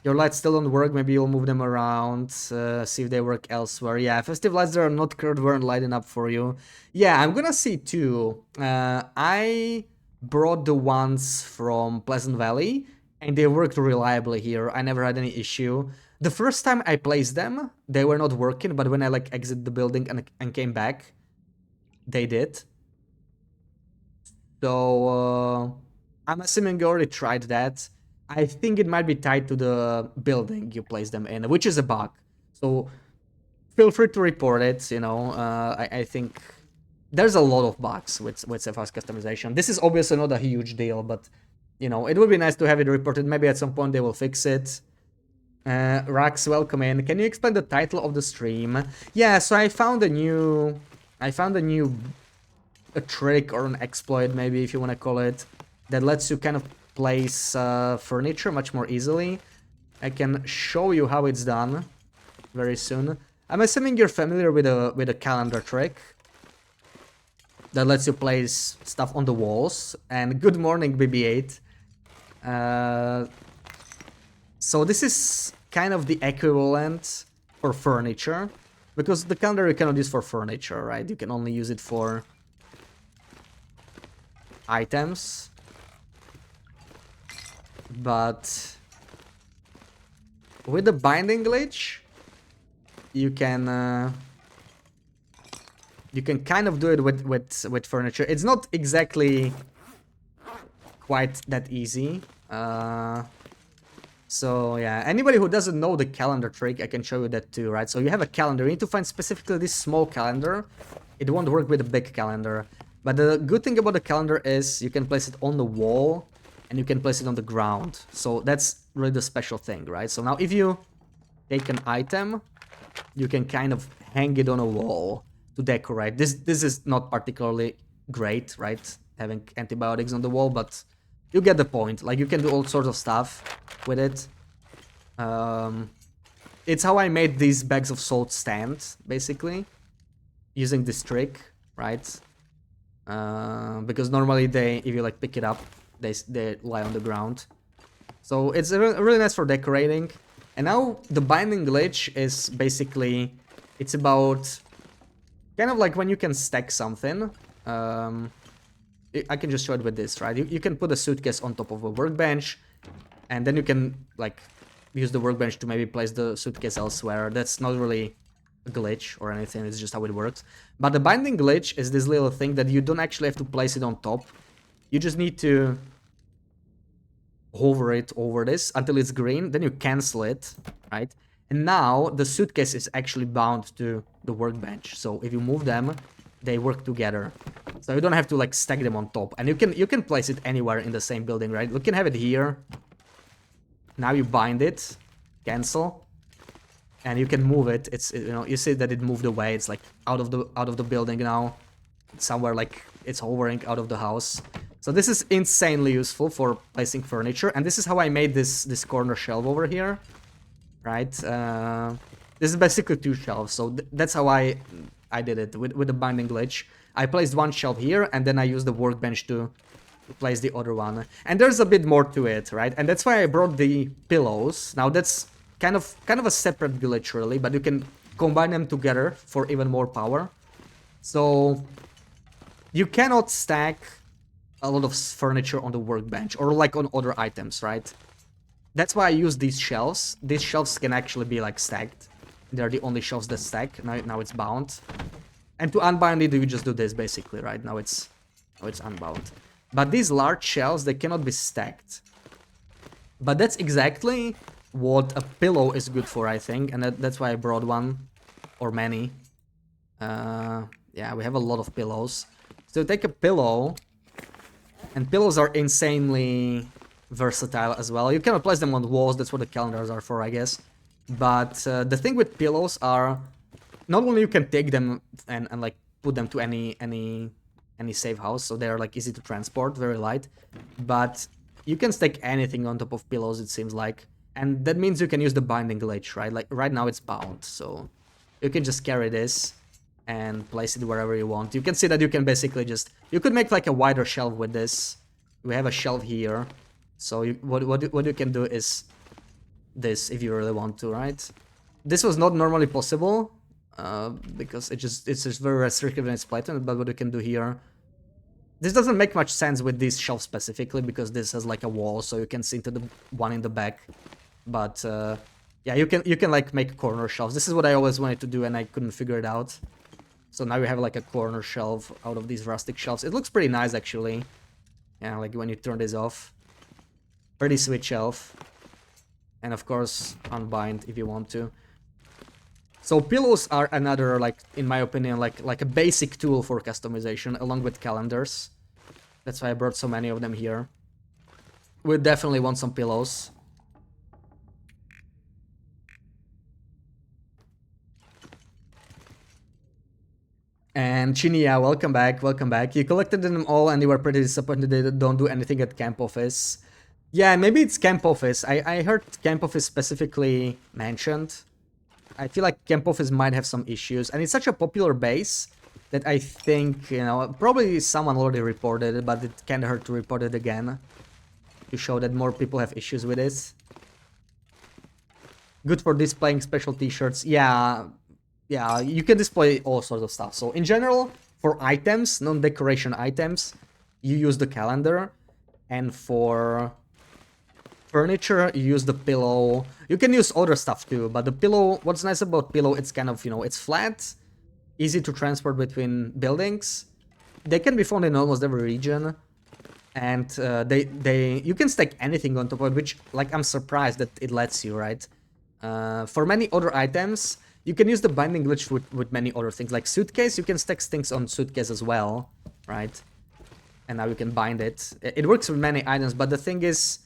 Your lights still don't work, maybe you'll move them around, see if they work elsewhere. Yeah, festive lights that are not curved weren't lighting up for you. Yeah, I'm gonna see too. I brought the ones from Pleasant Valley, and they worked reliably here. I never had any issue. The first time I placed them, they were not working, but when I like exit the building and came back, they did. So, I'm assuming you already tried that. I think it might be tied to the building you place them in, which is a bug. So feel free to report it, you know. I think there's a lot of bugs with Cephas customization. This is obviously not a huge deal, but, you know, it would be nice to have it reported. Maybe at some point they will fix it. Rax, welcome in. Can you explain the title of the stream? Yeah, so I found a new trick or an exploit, maybe, if you want to call it, that lets you kind of place furniture much more easily. I can show you how it's done very soon. I'm assuming you're familiar with a calendar trick that lets you place stuff on the walls. And good morning, BB8. So this is kind of the equivalent for furniture, because the calendar you cannot use for furniture, right? You can only use it for items. But with the binding glitch, you can kind of do it with furniture. It's not exactly quite that easy. So yeah, anybody who doesn't know the calendar trick, I can show you that too, right? So you have a calendar. You need to find specifically this small calendar. It won't work with a big calendar. But the good thing about the calendar is you can place it on the wall. And you can place it on the ground. So that's really the special thing, right? So now if you take an item, you can kind of hang it on a wall to decorate. This is not particularly great, right? Having antibiotics on the wall, but you get the point. Like, you can do all sorts of stuff with it. It's how I made these bags of salt stand, basically, using this trick. right? Because normally if you like pick it up, they lie on the ground. So it's really nice for decorating. And now the binding glitch is basically, it's about kind of like when you can stack something. I can just show it with this, right? You can put a suitcase on top of a workbench, and then you can like use the workbench to maybe place the suitcase elsewhere. That's not really a glitch or anything, it's just how it works. But the binding glitch is this little thing that you don't actually have to place it on top. You just need to hover it over this until it's green, then you cancel it, right? And now the suitcase is actually bound to the workbench. So if you move them, they work together. So you don't have to like stack them on top. And you can place it anywhere in the same building, right? You can have it here. Now you bind it, cancel, and you can move it. It's, you know, you see that it moved away. It's like out of the building now. It's somewhere like it's hovering out of the house. So this is insanely useful for placing furniture, and this is how I made this corner shelf over here, right? This is basically 2 shelves, so that's how I did it with the binding glitch. I placed 1 shelf here, and then I used the workbench to place the other one. And there's a bit more to it, right? And that's why I brought the pillows. Now that's kind of a separate glitch really, but you can combine them together for even more power. So you cannot stack a lot of furniture on the workbench or like on other items, right? That's why I use these shelves. These shelves can actually be like stacked. They're the only shelves that stack. Now it's bound. And to unbind it, you just do this basically, right? Now it's unbound. But these large shelves, they cannot be stacked. But that's exactly what a pillow is good for, I think. And that's why I brought one or many. Yeah, we have a lot of pillows. So take a pillow. And pillows are insanely versatile as well. You cannot place them on walls, that's what the calendars are for, I guess. But the thing with pillows are, not only you can take them and like put them to any safe house, so they're like easy to transport, very light, but you can stack anything on top of pillows, it seems like. And that means you can use the binding glitch, right? Like right now it's bound, so you can just carry this and place it wherever you want. You can see that you can basically just, you could make like a wider shelf with this. We have a shelf here, so what you can do is this if you really want to, right? This was not normally possible because it's just very restrictive in its pattern. But what you can do here, this doesn't make much sense with this shelf specifically because this has like a wall, so you can see into the one in the back. But yeah, you can like make corner shelves. This is what I always wanted to do and I couldn't figure it out. So now you have like a corner shelf out of these rustic shelves. It looks pretty nice actually. Yeah, like when you turn this off. Pretty sweet shelf. And of course, unbind if you want to. So pillows are another, like, in my opinion, like a basic tool for customization along with calendars. That's why I brought so many of them here. We definitely want some pillows. And Chinia, welcome back, welcome back. You collected them all and you were pretty disappointed they don't do anything at Camp Office. Yeah, maybe it's Camp Office. I heard Camp Office specifically mentioned. I feel like Camp Office might have some issues. And it's such a popular base that I think, you know, probably someone already reported it, but it can't hurt to report it again. To show that more people have issues with it. Good for displaying special t-shirts. Yeah, you can display all sorts of stuff. So in general, for items, non-decoration items, you use the calendar. And for furniture, you use the pillow. You can use other stuff too, but the pillow, what's nice about pillow, it's kind of, you know, it's flat, easy to transport between buildings. They can be found in almost every region. And you can stack anything on top of it, which, like, I'm surprised that it lets you, right? For many other items, you can use the binding glitch with many other things. Like suitcase, you can stack things on suitcase as well, right? And now you can bind it. It works with many items, but the thing is,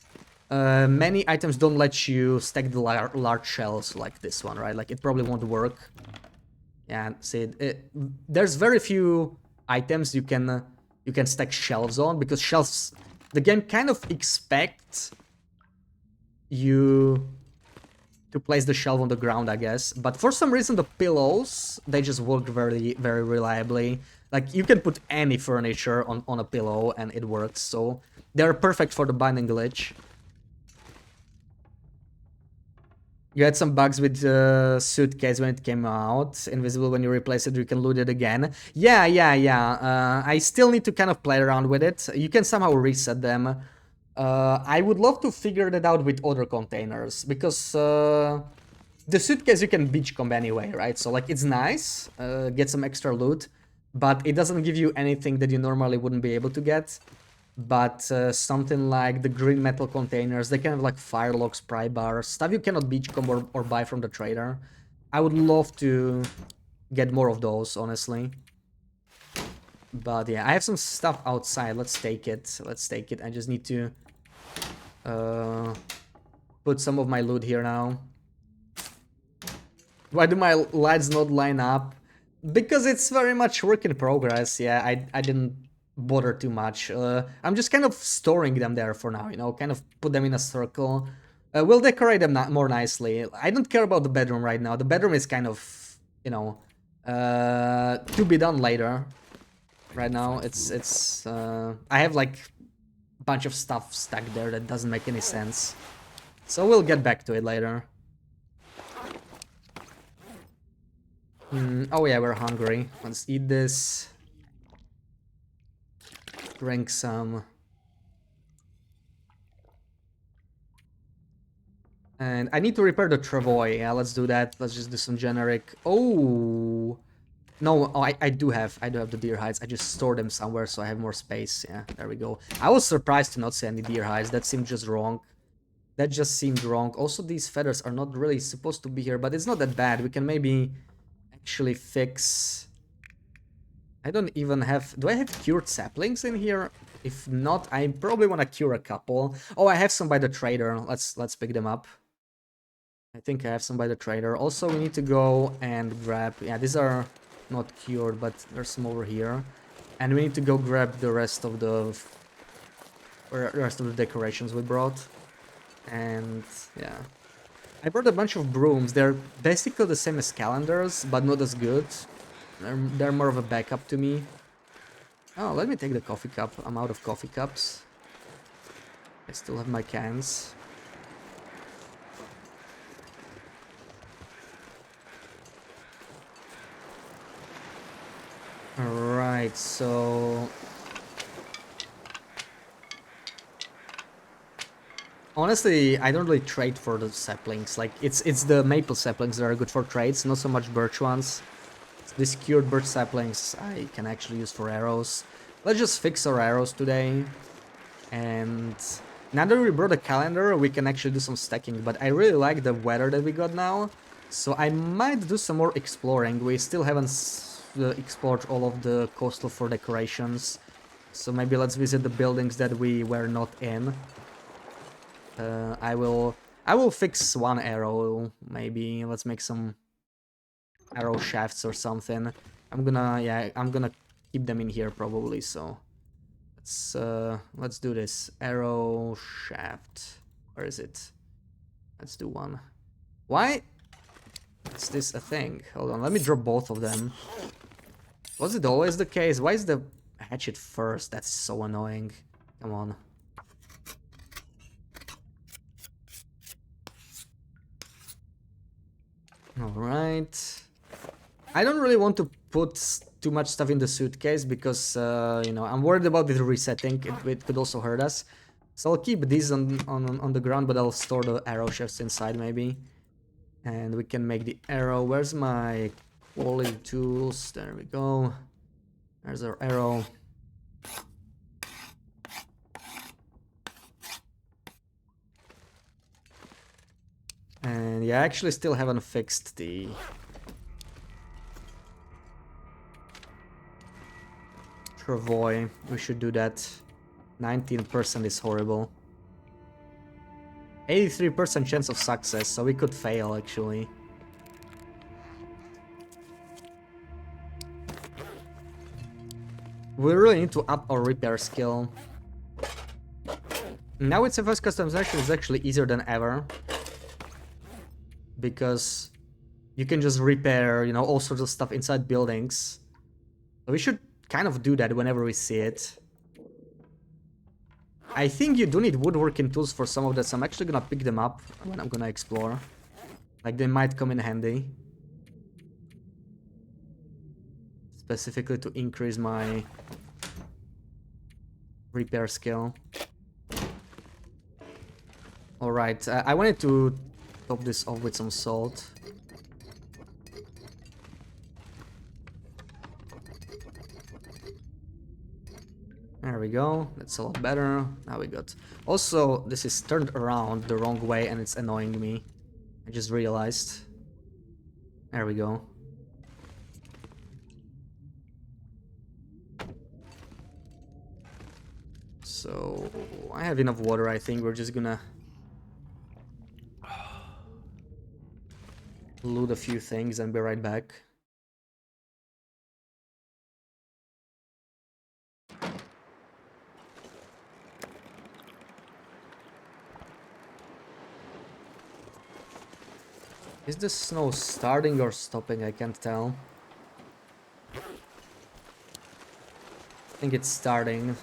many items don't let you stack the large shells like this one, right? Like, it probably won't work. Yeah, see, there's very few items you can stack shelves on, because shelves, the game kind of expects you to place the shelf on the ground, I guess. But for some reason, the pillows, they just work very, very reliably. Like, you can put any furniture on a pillow and it works, so they're perfect for the binding glitch. You had some bugs with the suitcase when it came out. Invisible when you replace it, you can loot it again. Yeah. I still need to kind of play around with it. You can somehow reset them. I would love to figure that out with other containers, because the suitcase you can beachcomb anyway, right? So, like, it's nice, get some extra loot, but it doesn't give you anything that you normally wouldn't be able to get. But something like the green metal containers, they can have like fire logs, pry bars, stuff you cannot beachcomb or buy from the trader. I would love to get more of those, honestly. But yeah, I have some stuff outside. Let's take it. Let's take it. I just need to put some of my loot here now. Why do my lights not line up? Because it's very much work in progress. Yeah, I didn't bother too much. I'm just kind of storing them there for now, you know, kind of put them in a circle. We'll decorate them more nicely. I don't care about the bedroom right now. The bedroom is kind of, you know, to be done later. Right now, it's I have like a bunch of stuff stacked there that doesn't make any sense. So we'll get back to it later. Oh yeah, we're hungry. Let's eat this. Drink some. And I need to repair the travois. Yeah, let's do that. Let's just do some generic. Oh no, oh, I do have the deer hides. I just stored them somewhere so I have more space. Yeah, there we go. I was surprised to not see any deer hides. That seemed just wrong. That just seemed wrong. Also, these feathers are not really supposed to be here, but it's not that bad. We can maybe actually fix. I don't even have... Do I have cured saplings in here? If not, I probably want to cure a couple. Oh, I have some by the trader. Let's pick them up. I think I have some by the trader. Also, we need to go and grab... Yeah, these are not cured, but there's some over here. And we need to go grab the rest of the decorations we brought. And yeah. I brought a bunch of brooms. They're basically the same as calendars, but not as good. They're more of a backup to me. Oh, let me take the coffee cup. I'm out of coffee cups. I still have my cans. Alright, so... Honestly, I don't really trade for the saplings. Like, it's the maple saplings that are good for trades, not so much birch ones. These cured birch saplings I can actually use for arrows. Let's just fix our arrows today. And now that we brought a calendar, we can actually do some stacking. But I really like the weather that we got now. So I might do some more exploring. We still haven't explored all of the coastal for decorations. So maybe let's visit the buildings that we were not in. I will fix one arrow, maybe. Let's make some arrow shafts or something. I'm gonna keep them in here probably, so let's do this. Arrow shaft. Where is it? Let's do one. Why is this a thing? Hold on, let me drop both of them. Was it always the case? Why is the hatchet first? That's so annoying. Come on. Alright. I don't really want to put too much stuff in the suitcase because, you know, I'm worried about it resetting. It could also hurt us. So I'll keep these on the ground, but I'll store the arrow shafts inside maybe. And we can make the arrow. Where's my quality tools? There we go. There's our arrow. And yeah, I actually still haven't fixed the... Travois. We should do that. 19% is horrible. 83% chance of success, so we could fail actually. We really need to up our repair skill. Now it's a first customization is actually easier than ever. Because you can just repair, you know, all sorts of stuff inside buildings. So we should kind of do that whenever we see it. I think you do need woodworking tools for some of that, so I'm actually gonna pick them up when I'm gonna explore. Like, they might come in handy. Specifically to increase my repair skill. Alright, I wanted to top this off with some salt. There we go, that's a lot better. Now we got... Also, this is turned around the wrong way and it's annoying me. I just realized. There we go. So, I have enough water, I think. We're just gonna loot a few things and be right back. Is the snow starting or stopping? I can't tell. I think it's starting.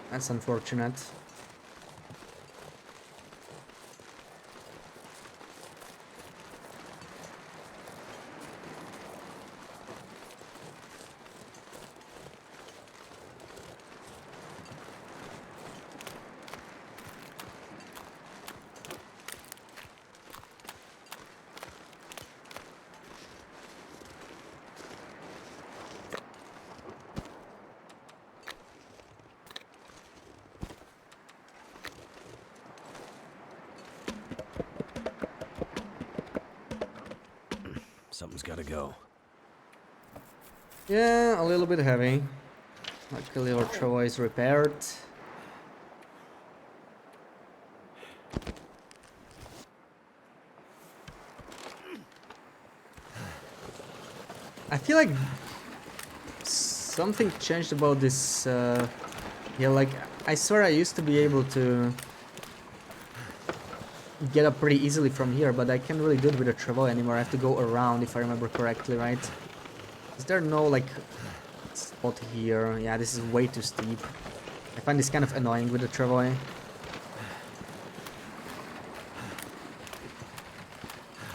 That's unfortunate. Something's gotta go. Yeah, a little bit heavy. Luckily our trowel is repaired. I feel like something changed about this, yeah, like, I swear I used to be able to get up pretty easily from here, but I can't really do it with a trowel anymore. I have to go around, if I remember correctly, right? Is there no, like, spot here? Yeah, this is way too steep. I find this kind of annoying with the trowel.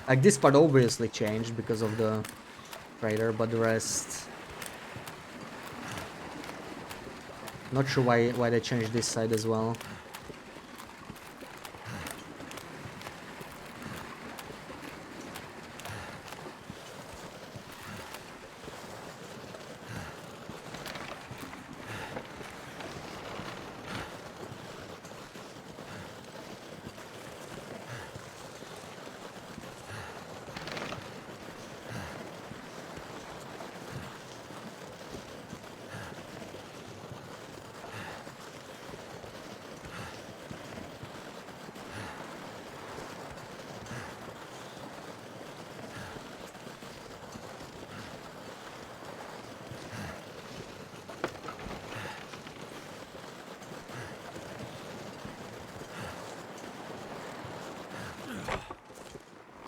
Like, this part obviously changed because of the trader, but the rest... Not sure why they changed this side as well.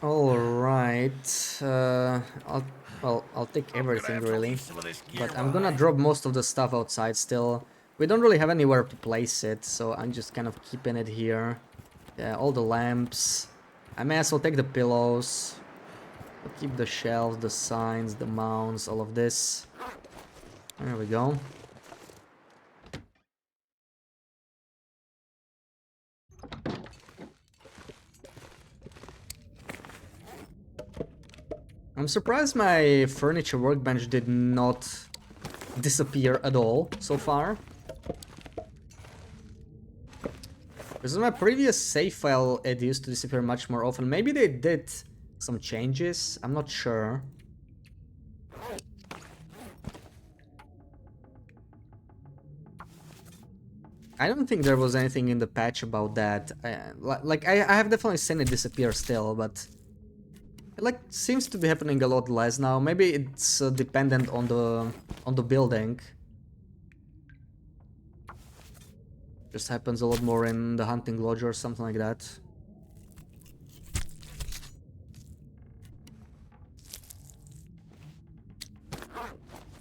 Alright, I'll take everything really, but I'm gonna drop most of the stuff outside still. We don't really have anywhere to place it, so I'm just kind of keeping it here. Yeah, all the lamps. I may as well take the pillows. I'll keep the shelves, the signs, the mounts, all of this. There we go. I'm surprised my furniture workbench did not disappear at all so far. Because in my previous save file it used to disappear much more often. Maybe they did some changes, I'm not sure. I don't think there was anything in the patch about that. I have definitely seen it disappear still, but... It like seems to be happening a lot less now. Maybe it's dependent on the building. Just happens a lot more in the hunting lodge or something like that.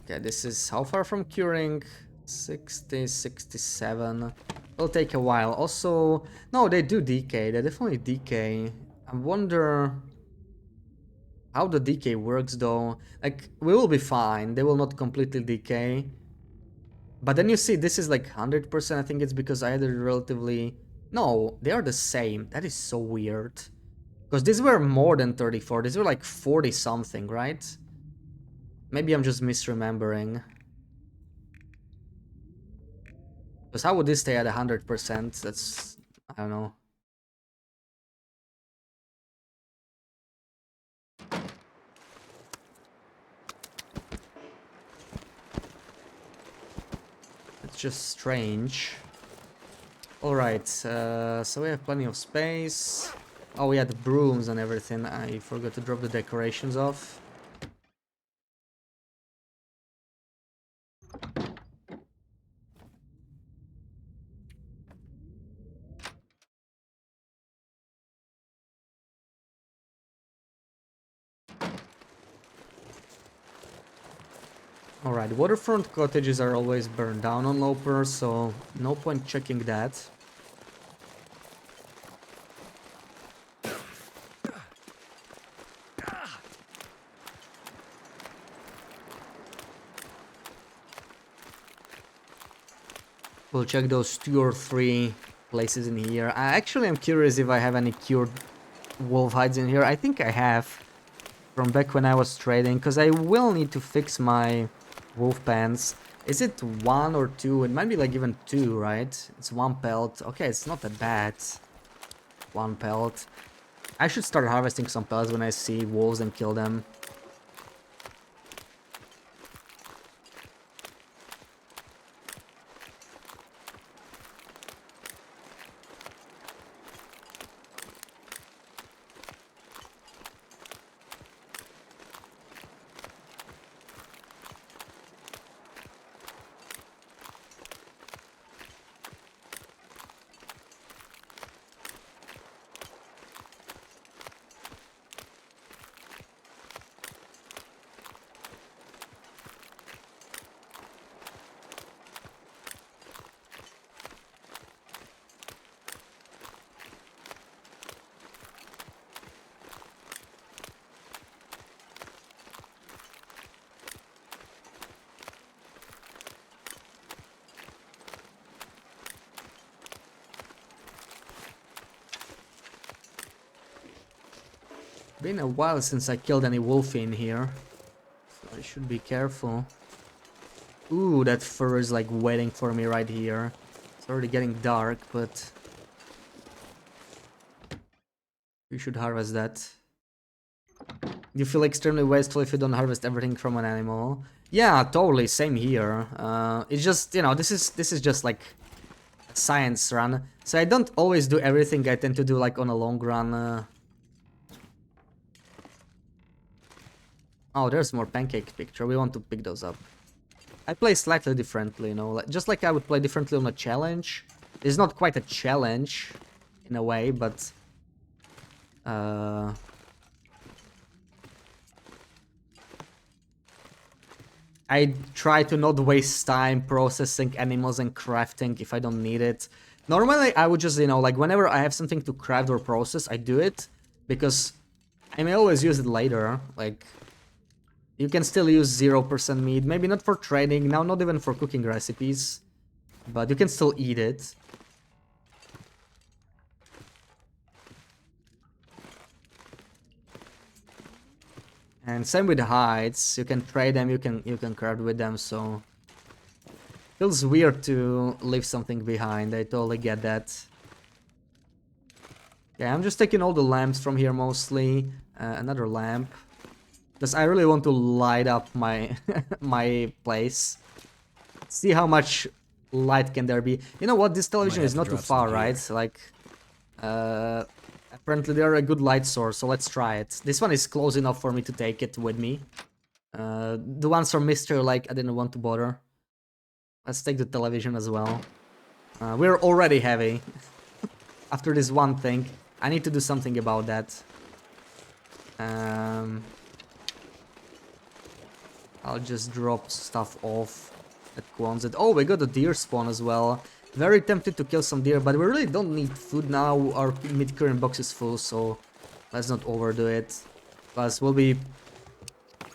Okay, this is how far from curing? 60, 67. It'll take a while. Also, no, they do decay. They definitely decay. I wonder how the decay works though. Like, we will be fine. They will not completely decay. But then you see, this is like 100%. I think it's because I had a relatively... No, they are the same. That is so weird. Because these were more than 34. These were like 40 something, right? Maybe I'm just misremembering. Because how would this stay at 100%? That's... I don't know. It's just strange. Alright, so we have plenty of space. Oh, we had brooms and everything. I forgot to drop the decorations off. Alright, waterfront cottages are always burned down on Loper, so no point checking that. We'll check those 2 or 3 places in here. I actually am curious if I have any cured wolf hides in here. I think I have from back when I was trading, because I will need to fix my wolf pants. Is it 1 or 2? It might be like even 2, right? It's 1 pelt. Okay, it's not that bad. 1 pelt. I should start harvesting some pellets when I see wolves and kill them. Been a while since I killed any wolf in here, so I should be careful. Ooh, that fur is like waiting for me right here. It's already getting dark, but we should harvest that. You feel extremely wasteful if you don't harvest everything from an animal. Yeah, totally, same here. It's just, you know, this is just like a science run. So I don't always do everything I tend to do like on a long run. Oh, there's more pancake picture. We want to pick those up. I play slightly differently, you know, like, just like I would play differently on a challenge. It's not quite a challenge in a way, but I try to not waste time processing animals and crafting if I don't need it. Normally, I would just, you know, like whenever I have something to craft or process, I do it because I may always use it later. Like, you can still use 0% meat, maybe not for trading, now not even for cooking recipes, but you can still eat it. And same with the hides, you can trade them, you can craft with them, so feels weird to leave something behind. I totally get that. Yeah, I'm just taking all the lamps from here mostly. Another lamp. Because I really want to light up my my place. See how much light can there be. You know what? This television is not too far, right? Like, apparently they're a good light source, so let's try it. This one is close enough for me to take it with me. The ones from Mystery, like, I didn't want to bother. Let's take the television as well. We're already heavy. After this one thing, I need to do something about that. I'll just drop stuff off at Quonset. Oh, we got a deer spawn as well. Very tempted to kill some deer, but we really don't need food now. Our mid-current box is full, so let's not overdo it. Plus, we'll be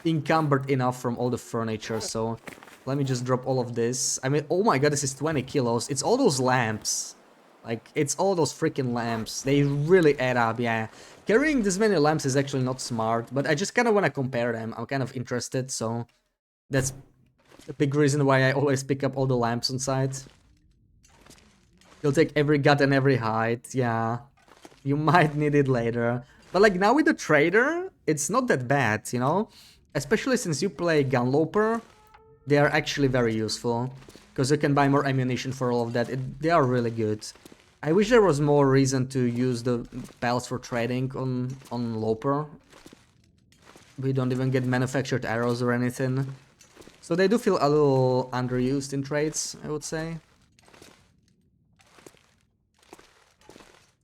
encumbered enough from all the furniture, so let me just drop all of this. I mean, oh my god, this is 20 kilos. It's all those lamps. Like, it's all those freaking lamps. They really add up, yeah. Carrying this many lamps is actually not smart, but I just kind of want to compare them. I'm kind of interested, so that's a big reason why I always pick up all the lamps on site. You'll take every gut and every hide, yeah. You might need it later. But like now with the trader, it's not that bad, you know? Especially since you play Gunloper, they are actually very useful. Because you can buy more ammunition for all of that. They are really good. I wish there was more reason to use the belts for trading on Loper. We don't even get manufactured arrows or anything. So they do feel a little underused in trades, I would say.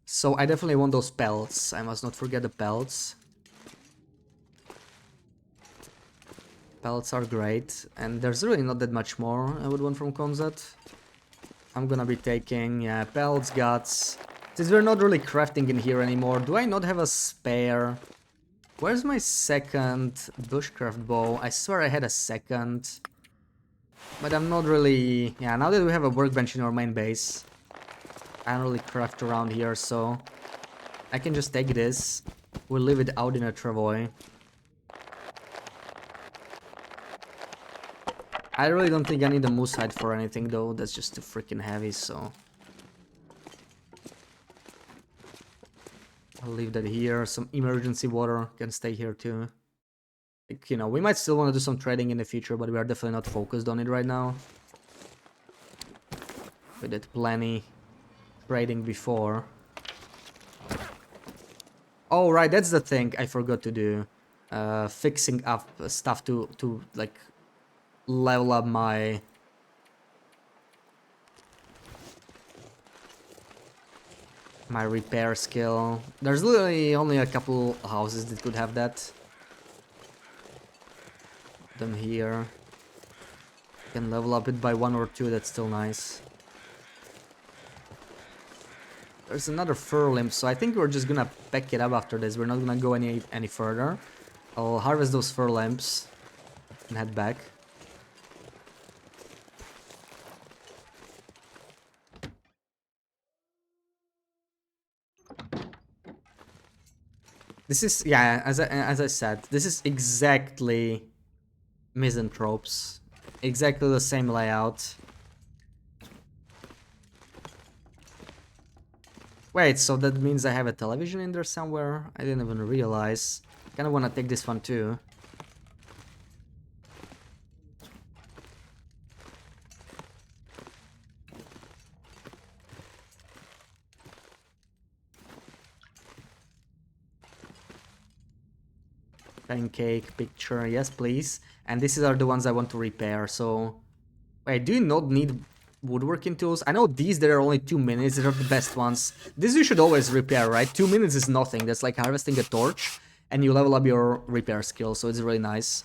So I definitely want those pelts. I must not forget the pelts. Pelts are great. And there's really not that much more I would want from Konzet. I'm gonna be taking, yeah, pelts, guts. Since we're not really crafting in here anymore, do I not have a spare? Where's my second bushcraft bow? I swear I had a second. But I'm not really... Yeah, now that we have a workbench in our main base, I don't really craft around here, so I can just take this. We'll leave it out in a travois. I really don't think I need a moose hide for anything though, that's just too freaking heavy, so... I'll leave that here. Some emergency water can stay here too. Like, you know, we might still want to do some trading in the future, but we are definitely not focused on it right now. We did plenty trading before. Oh right, that's the thing I forgot to do. Fixing up stuff to like level up my repair skill. There's literally only a couple houses that could have that. Them here. Can level up it by 1 or 2, that's still nice. There's another fur limb, so I think we're just gonna pack it up after this. We're not gonna go any further. I'll harvest those fur lamps and head back. This is, yeah, as I said, this is exactly Misanthropes. Exactly the same layout. Wait, so that means I have a television in there somewhere? I didn't even realize. Kinda wanna take this one too. Pancake, picture, yes please. And these are the ones I want to repair, so... Wait, do you not need woodworking tools? I know these, there are only 2 minutes, they're the best ones. This you should always repair, right? 2 minutes is nothing, that's like harvesting a torch, and you level up your repair skill, so it's really nice.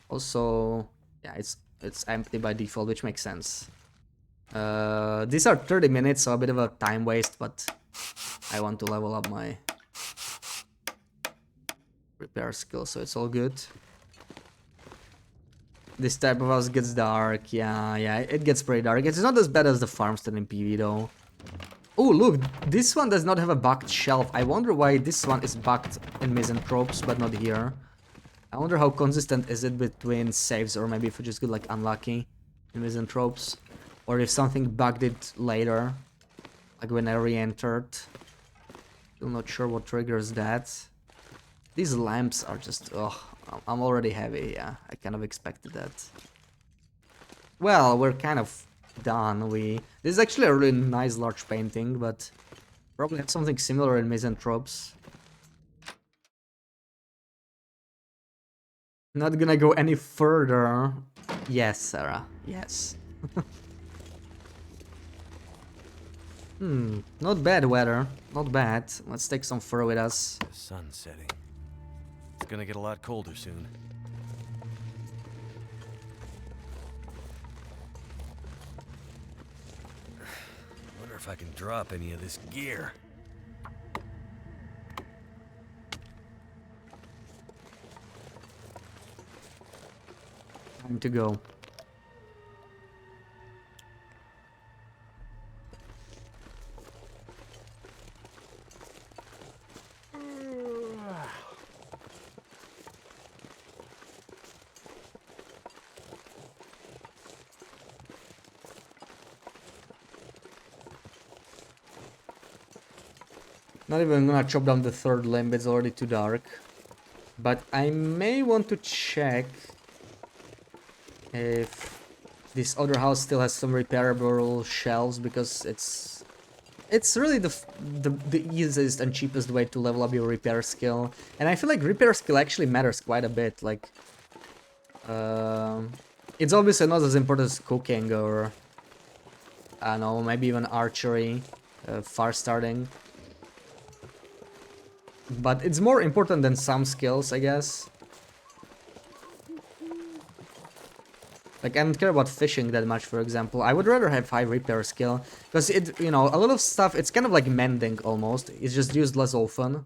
Also, yeah, it's empty by default, which makes sense. These are 30 minutes, so a bit of a time waste, but I want to level up my repair skill, so it's all good. This type of house gets dark, yeah, it gets pretty dark. It's not as bad as the farmstead in PV though. Oh look, this one does not have a bugged shelf. I wonder why this one is bugged in Misanthropes, but not here. I wonder how consistent is it between saves, or maybe if we just got like unlucky in Misanthropes. Or if something bugged it later, like when I re-entered. Still not sure what triggers that. These lamps are just, ugh, I'm already heavy, yeah, I kind of expected that. Well, we're kind of done, this is actually a really nice large painting, but probably have something similar in Misanthropes. Not gonna go any further. Yes, Sarah, yes. Not bad weather, not bad. Let's take some fur with us. The sun's setting. It's gonna get a lot colder soon. if I can drop any of this gear. Time to go. Not even gonna chop down the third limb, it's already too dark. But I may want to check if this other house still has some repairable shelves, because it's really the easiest and cheapest way to level up your repair skill. And I feel like repair skill actually matters quite a bit. Like, it's obviously not as important as cooking or, I don't know, maybe even archery, far starting. But it's more important than some skills, I guess. Like, I don't care about fishing that much, for example. I would rather have high repair skill, because it, you know, a lot of stuff, it's kind of like mending almost. It's just used less often.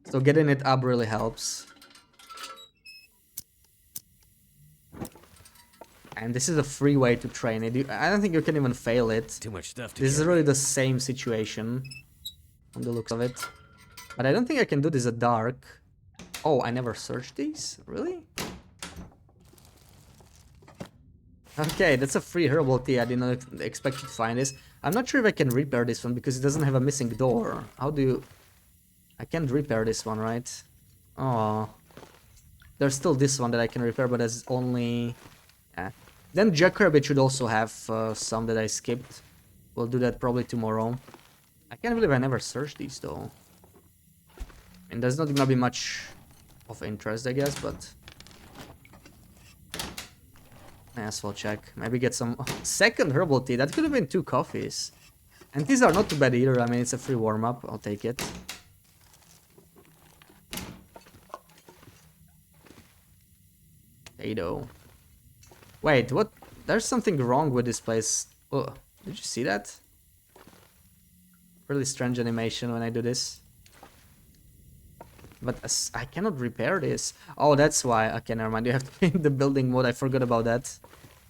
So getting it up really helps. And this is a free way to train it. I don't think you can even fail it. Too much stuff to This is carry. really the same situation, on the looks of it. But I don't think I can do this at dark. Oh, I never searched these? Really? Okay, that's a free herbal tea. I did not expect to find this. I'm not sure if I can repair this one because it doesn't have a missing door. How do you... I can't repair this one, right? Oh, there's still this one that I can repair, but that's only... Yeah. Then Jackrabbit should also have some that I skipped. We'll do that probably tomorrow. I can't believe I never searched these though. And there's not gonna be much of interest, I guess, but... Yes, we'll check. Maybe get some... Oh, second herbal tea. That could have been 2 coffees. And these are not too bad either. I mean, it's a free warm-up. I'll take it. Potato. Wait, what? There's something wrong with this place. Oh, did you see that? Really strange animation when I do this. But I cannot repair this. Oh, that's why. Okay, never mind. You have to be in the building mode. I forgot about that.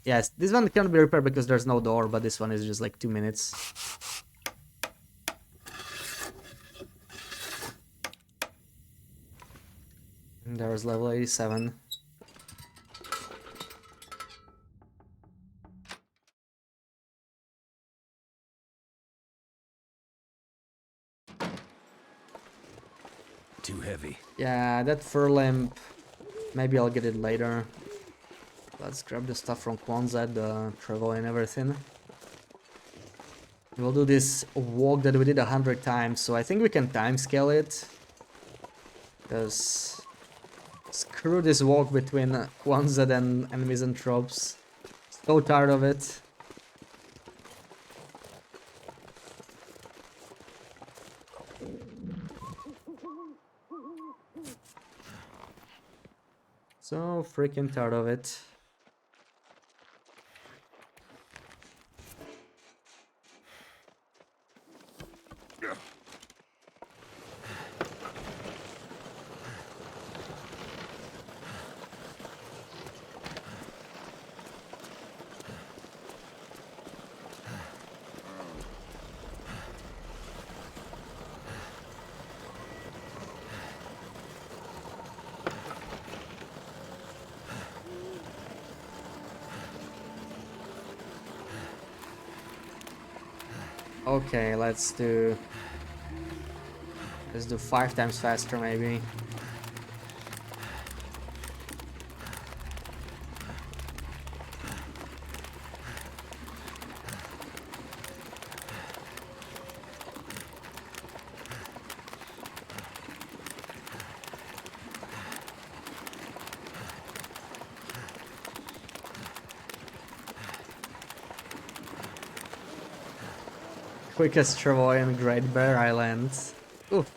Yes, this one cannot be repaired because there's no door, but this one is just like 2 minutes. And there's level 87. Too heavy. Yeah, that fur lamp. Maybe I'll get it later. Let's grab the stuff from Kwanzaa, the travel and everything. We'll do this walk that we did 100 times, so I think we can time scale it. Because screw this walk between Kwanzaa and Misanthropes. So tired of it. So freaking tired of it. Okay, let's do 5 times faster maybe. Quickest Travoy and Great Bear Islands. Oof.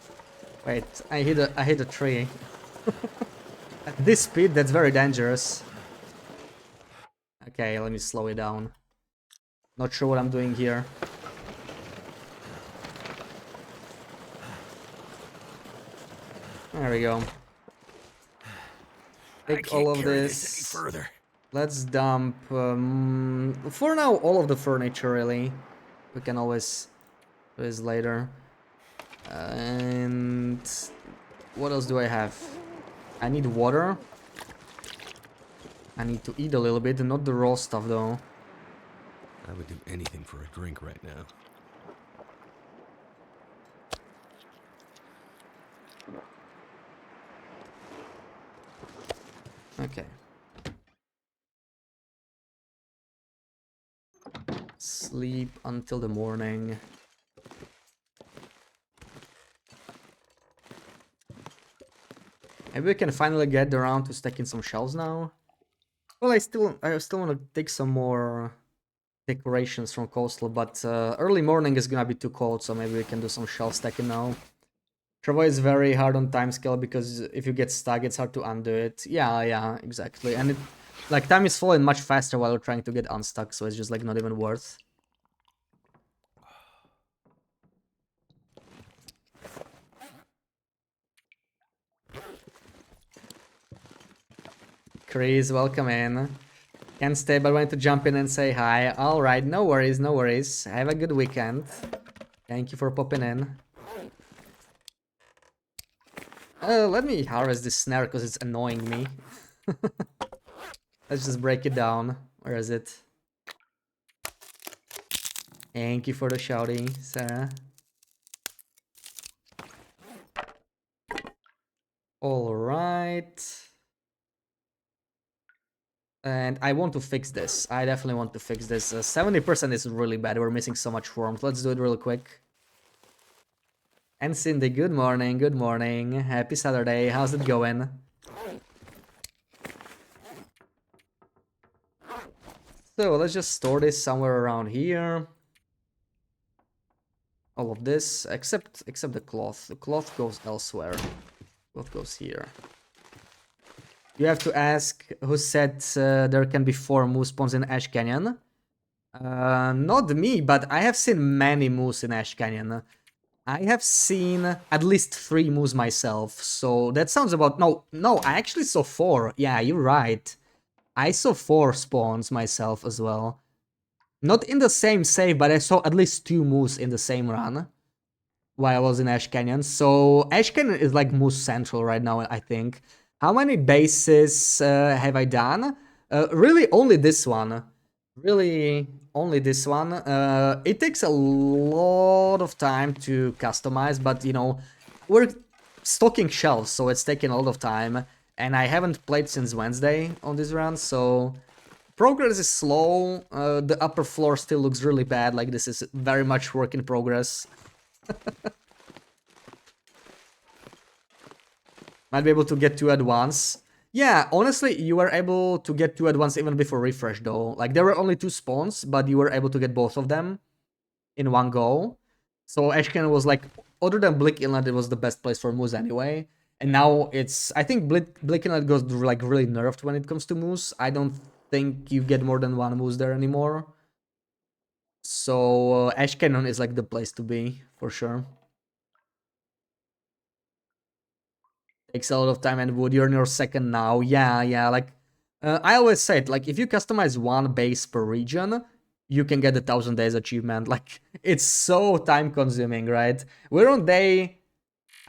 Wait, I hit a tree. At this speed, that's very dangerous. Okay, let me slow it down. Not sure what I'm doing here. There we go. Take all of this. Any further. Let's dump, for now, all of the furniture, really. We can always do this later. And what else do I have? I need water. I need to eat a little bit, not the raw stuff, though. I would do anything for a drink right now. Okay. Sleep until the morning. Maybe we can finally get around to stacking some shelves now. Well, I still want to take some more decorations from Coastal, but early morning is gonna be too cold, so maybe we can do some shelf stacking now. Trevor is very hard on timescale because if you get stuck, it's hard to undo it. Yeah, exactly. And like time is falling much faster while you're trying to get unstuck, so it's just like not even worth. Chris, welcome in. Can't stay, but wanted to jump in and say hi. Alright, no worries, no worries. Have a good weekend. Thank you for popping in. Let me harvest this snare because it's annoying me. Let's just break it down. Where is it? Thank you for the shouting, Sarah. Alright. And I want to fix this. I definitely want to fix this. 70% is really bad. We're missing so much warmth. Let's do it real quick. And Cindy, good morning, good morning. Happy Saturday. How's it going? So let's just store this somewhere around here. All of this, except the cloth. The cloth goes elsewhere. Cloth goes here. You have to ask who said there can be 4 moose spawns in Ash Canyon. Not me, but I have seen many moose in Ash Canyon. I have seen at least 3 moose myself, so that sounds about... No, I actually saw 4. Yeah, you're right. I saw 4 spawns myself as well. Not in the same save, but I saw at least 2 moose in the same run while I was in Ash Canyon. So Ash Canyon is like moose central right now, I think. How many bases have I done? Really only this one. Really only this one. It takes a lot of time to customize, but you know, we're stocking shelves, so it's taking a lot of time. And I haven't played since Wednesday on this run, so progress is slow. The upper floor still looks really bad, like this is very much work in progress. Might be able to get 2 at once. Yeah, honestly, you were able to get 2 at once even before refresh though. Like, there were only 2 spawns, but you were able to get both of them in one go. So Ash Canyon was like, other than Blick Inlet, it was the best place for moose anyway. And now it's, I think Blick Inlet goes like really nerfed when it comes to moose. I don't think you get more than 1 moose there anymore. So Ash Canyon is like the place to be, for sure. Takes a lot of time and wood. You're in your second now. Yeah, like I always say it, like if you customize 1 base per region, you can get the 1000 days achievement. Like, it's so time consuming, right? We're on day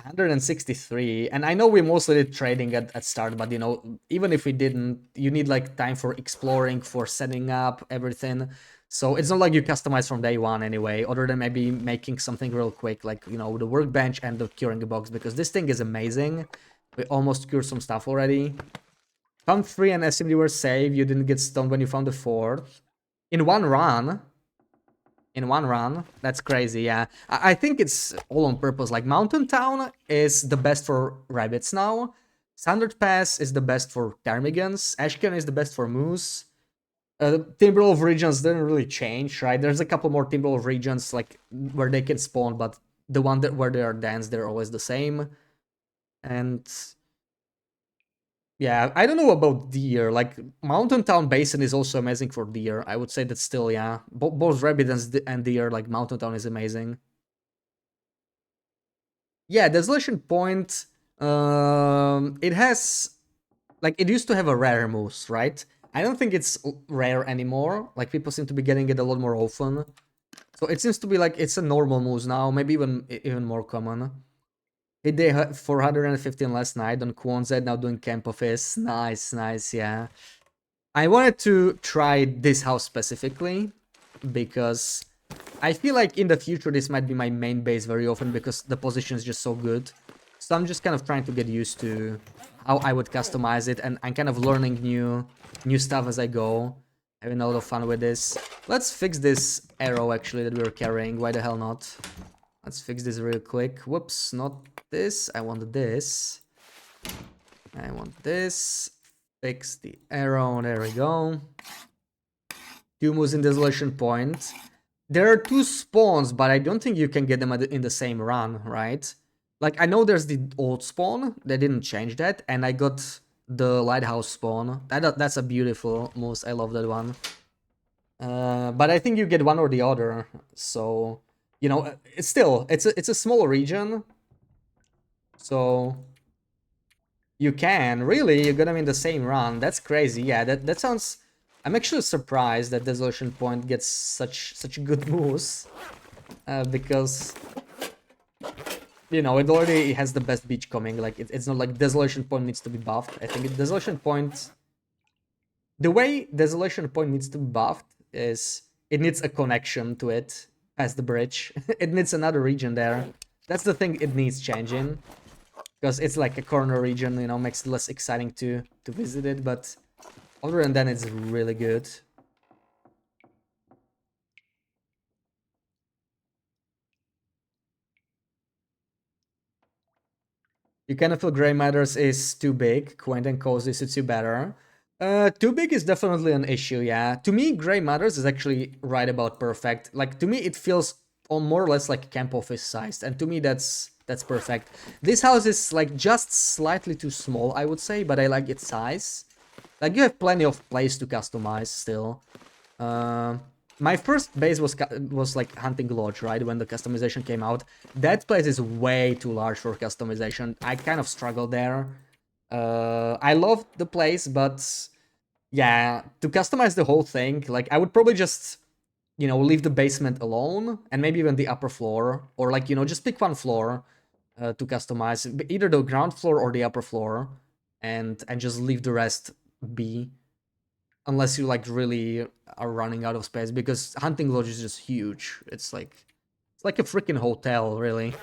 163, and I know we mostly did trading at start, but you know, even if we didn't, you need like time for exploring, for setting up everything. So it's not like you customize from day 1 anyway, other than maybe making something real quick, like, you know, the workbench and the curing box, because this thing is amazing. We almost cured some stuff already. Found 3 and SMD were safe. You didn't get stoned when you found the 4th. In one run. In one run. That's crazy, yeah. I think it's all on purpose. Like, Mountain Town is the best for rabbits now. Standard Pass is the best for ptarmigans. Ashcan is the best for moose. Timberwolf regions didn't really change, right? There's a couple more Timberwolf regions, like, where they can spawn, but the one where they are dens, they're always the same. And Yeah, I don't know about deer. Like Mountain Town Basin is also amazing for deer. I would say that still, yeah. Both rabbit and deer, like Mountain Town is amazing. Yeah, Desolation Point. It has like it used to have a rare moose, right? I don't think it's rare anymore. Like people seem to be getting it a lot more often. So it seems to be like it's a normal moose now, maybe even more common. Hit day 415 last night on Quonset, now doing Camp Office. Nice, nice, yeah. I wanted to try this house specifically because I feel like in the future this might be my main base very often because the position is just so good. So I'm just kind of trying to get used to how I would customize it, and I'm kind of learning new stuff as I go. Having a lot of fun with this. Let's fix this arrow actually that we were carrying. Why the hell not? Let's fix this real quick. Whoops, not this. I want this. I want this. Fix the arrow. There we go. Two moves in Desolation Point. There are two spawns, but I don't think you can get them in the same run, right? Like, I know there's the old spawn. They didn't change that. And I got the lighthouse spawn. That's a beautiful moose. I love that one. But I think you get one or the other. So, you know, it's a small region. So you can really you get them in the same run. That's crazy. Yeah, that sounds. I'm actually surprised that Desolation Point gets such good moves, because you know it already has the best beach coming. Like it's not like Desolation Point needs to be buffed. I think Desolation Point. The way Desolation Point needs to be buffed is it needs a connection to it past the bridge. It needs another region there. That's the thing it needs changing. Because it's like a corner region, you know, makes it less exciting to visit it, but other than that, it's really good. You kind of feel Grey Matters is too big, quaint and cozy suits you better. Too big is definitely an issue, yeah. To me, Grey Matters is actually right about perfect. Like, to me, it feels on more or less like camp office sized, and to me, that's perfect. This house is like just slightly too small, I would say, but I like its size. Like, you have plenty of place to customize still. My first base was like Hunting Lodge, right? When the customization came out, that place is way too large for customization. I kind of struggled there. I loved the place, but yeah, to customize the whole thing, like I would probably just, you know, leave the basement alone and maybe even the upper floor, or like, you know, just pick one floor to customize, either the ground floor or the upper floor, and just leave the rest be. Unless you like really are running out of space, because Hunting Lodge is just huge. It's like a freaking hotel, really.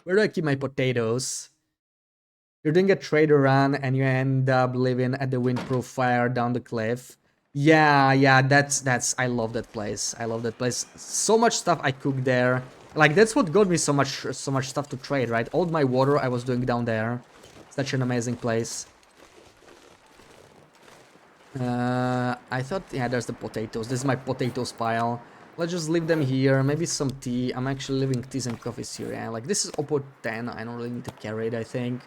Where do I keep my potatoes? You're doing a trader run and you end up living at the windproof fire down the cliff. Yeah, that's I love that place. I love that place. So much stuff I cooked there. Like that's what got me so much stuff to trade, right? All my water I was doing down there. Such an amazing place. I thought, yeah, there's the potatoes. This is my potatoes pile. Let's just leave them here. Maybe some tea. I'm actually leaving teas and coffees here. Yeah, like this is Oppo 10. I don't really need to carry it, I think.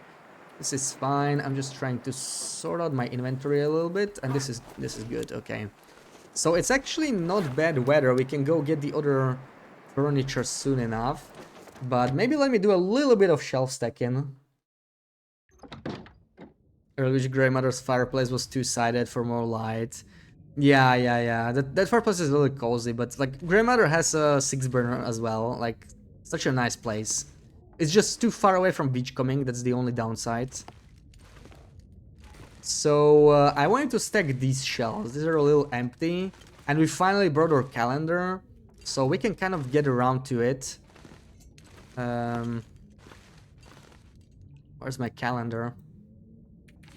This is fine. I'm just trying to sort out my inventory a little bit, and this is good. Okay. So it's actually not bad weather. We can go get the other furniture soon enough. But maybe let me do a little bit of shelf stacking. Early Grey Matter's fireplace was two-sided for more light. Yeah. That fireplace is really cozy, but like Grey Matter has a 6-burner as well. Like, such a nice place. It's just too far away from beachcombing, that's the only downside. So, I wanted to stack these shelves. These are a little empty. And we finally brought our calendar, so we can kind of get around to it. Where's my calendar?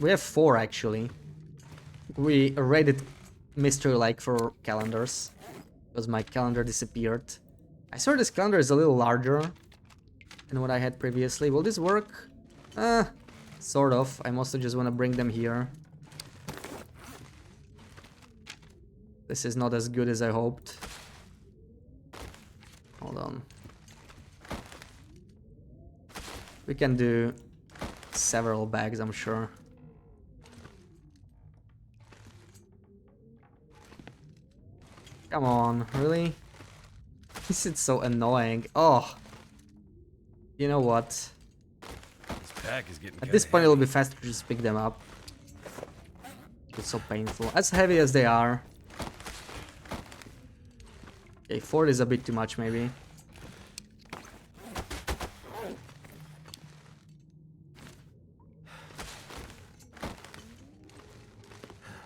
We have 4 actually. We raided Mystery Lake for calendars because my calendar disappeared. I saw this calendar is a little larger than what I had previously. Will this work? Sort of. I mostly just want to bring them here. This is not as good as I hoped. Hold on. We can do several bags, I'm sure. Come on, really? This is so annoying. Oh. You know what? This pack is getting At this point, it'll be faster to just pick them up. It's so painful. As heavy as they are. Okay, 40 is a bit too much, maybe.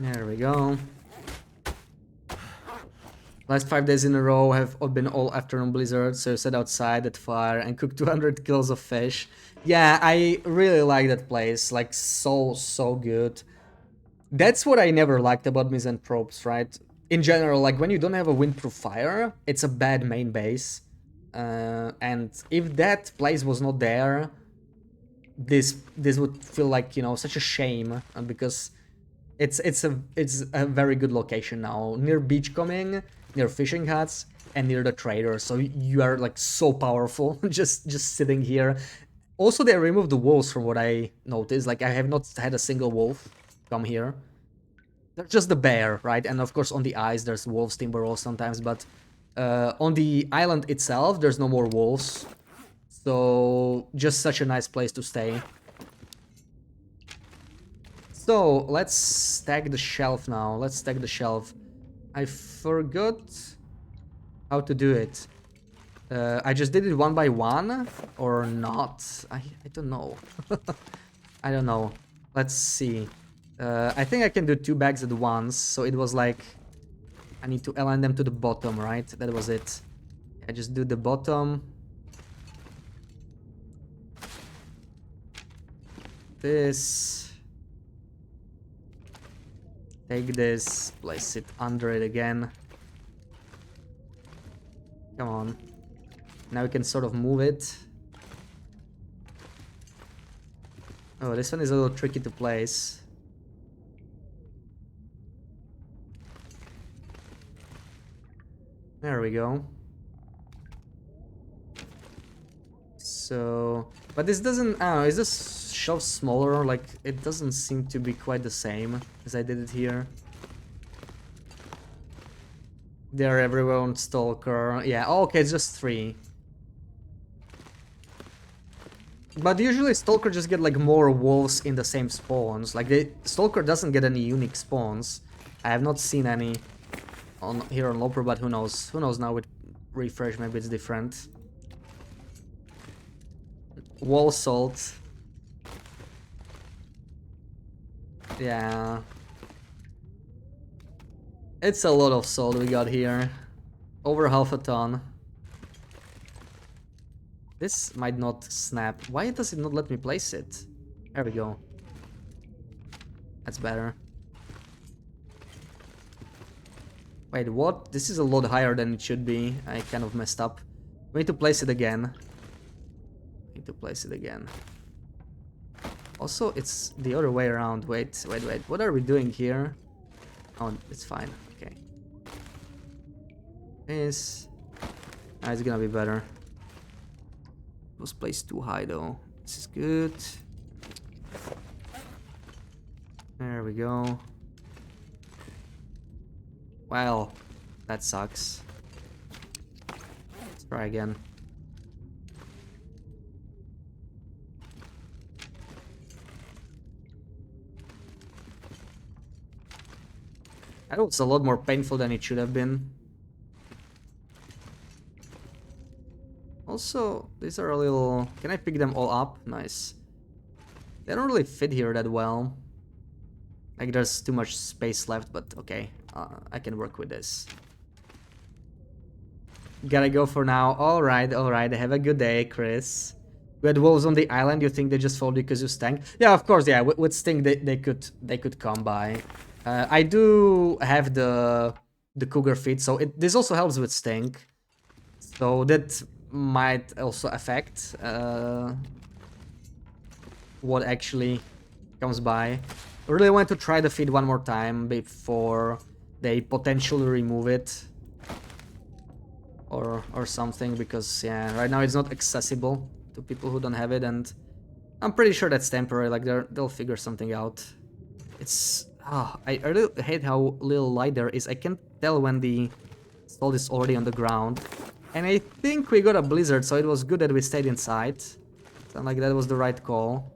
There we go. Last 5 days in a row have been all afternoon blizzards, so sat outside at fire and cooked 200 kilos of fish. Yeah, I really like that place, like so good. That's what I never liked about Misanthropes, right? In general, like when you don't have a windproof fire, it's a bad main base. And if that place was not there, this would feel like, you know, such a shame, because it's a very good location now, near beachcombing, near fishing huts, and near the trader. So you are like so powerful just sitting here. Also, they removed the wolves from what I noticed. Like I have not had a single wolf come here. There's just the bear, right? And of course on the ice there's wolves, timber wolves sometimes, but on the island itself there's no more wolves. So just such a nice place to stay. So let's stack the shelf now. Let's stack the shelf. I forgot how to do it. I just did it one by one or not. I don't know. I don't know. Let's see. I think I can do 2 bags at once. So it was like I need to align them to the bottom, right? That was it. I just do the bottom. This. Take this, place it under it again. Come on. Now we can sort of move it. Oh, this one is a little tricky to place. There we go. So, but this doesn't, I don't know, is this shelf smaller? Like, it doesn't seem to be quite the same as I did it here. They're everywhere on Stalker. Yeah, oh, okay, it's just 3. But usually Stalker just get like more wolves in the same spawns. Like Stalker doesn't get any unique spawns. I have not seen any on here on Loper, but who knows? Who knows now with refresh, maybe it's different. Wall salt. Yeah. It's a lot of salt we got here. Over half a ton. This might not snap. Why does it not let me place it? There we go. That's better. Wait, what? This is a lot higher than it should be. I kind of messed up. We need to place it again. Need to place it again. Also, it's the other way around. Wait. What are we doing here? Oh, it's fine. Okay. It's gonna be better. It was placed too high though. This is good. There we go. Well, that sucks. Let's try again. That was a lot more painful than it should have been. Also, these are a little... Can I pick them all up? Nice. They don't really fit here that well. Like, there's too much space left, but okay. I can work with this. Gotta go for now. Alright. Have a good day, Chris. We had wolves on the island. You think they just followed you because you stank? Yeah, of course, yeah. With Stink, they could come by. I do have the cougar feet, so this also helps with Stink. So that might also affect what actually comes by. I really want to try the feed one more time before they potentially remove it or something, because yeah, right now it's not accessible to people who don't have it, and I'm pretty sure that's temporary, like they'll figure something out. It's... I really hate how little light there is. I can't tell when the salt is already on the ground. And I think we got a blizzard, so it was good that we stayed inside. Sound like that was the right call.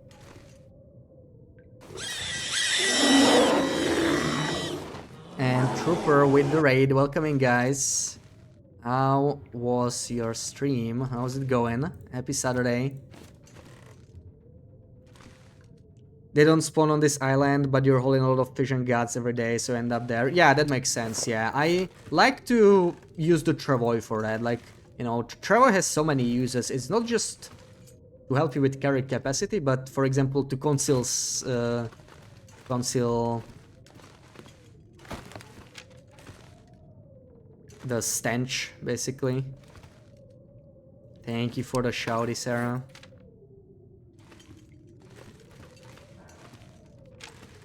And Trooper with the raid, welcoming guys. How was your stream? How's it going? Happy Saturday. They don't spawn on this island, but you're holding a lot of fission gods every day, so end up there. Yeah, that makes sense, yeah. I like to use the Travois for that. Like, you know, Travois has so many uses. It's not just to help you with carry capacity, but for example, to conceal the stench, basically. Thank you for the shouty, Sarah.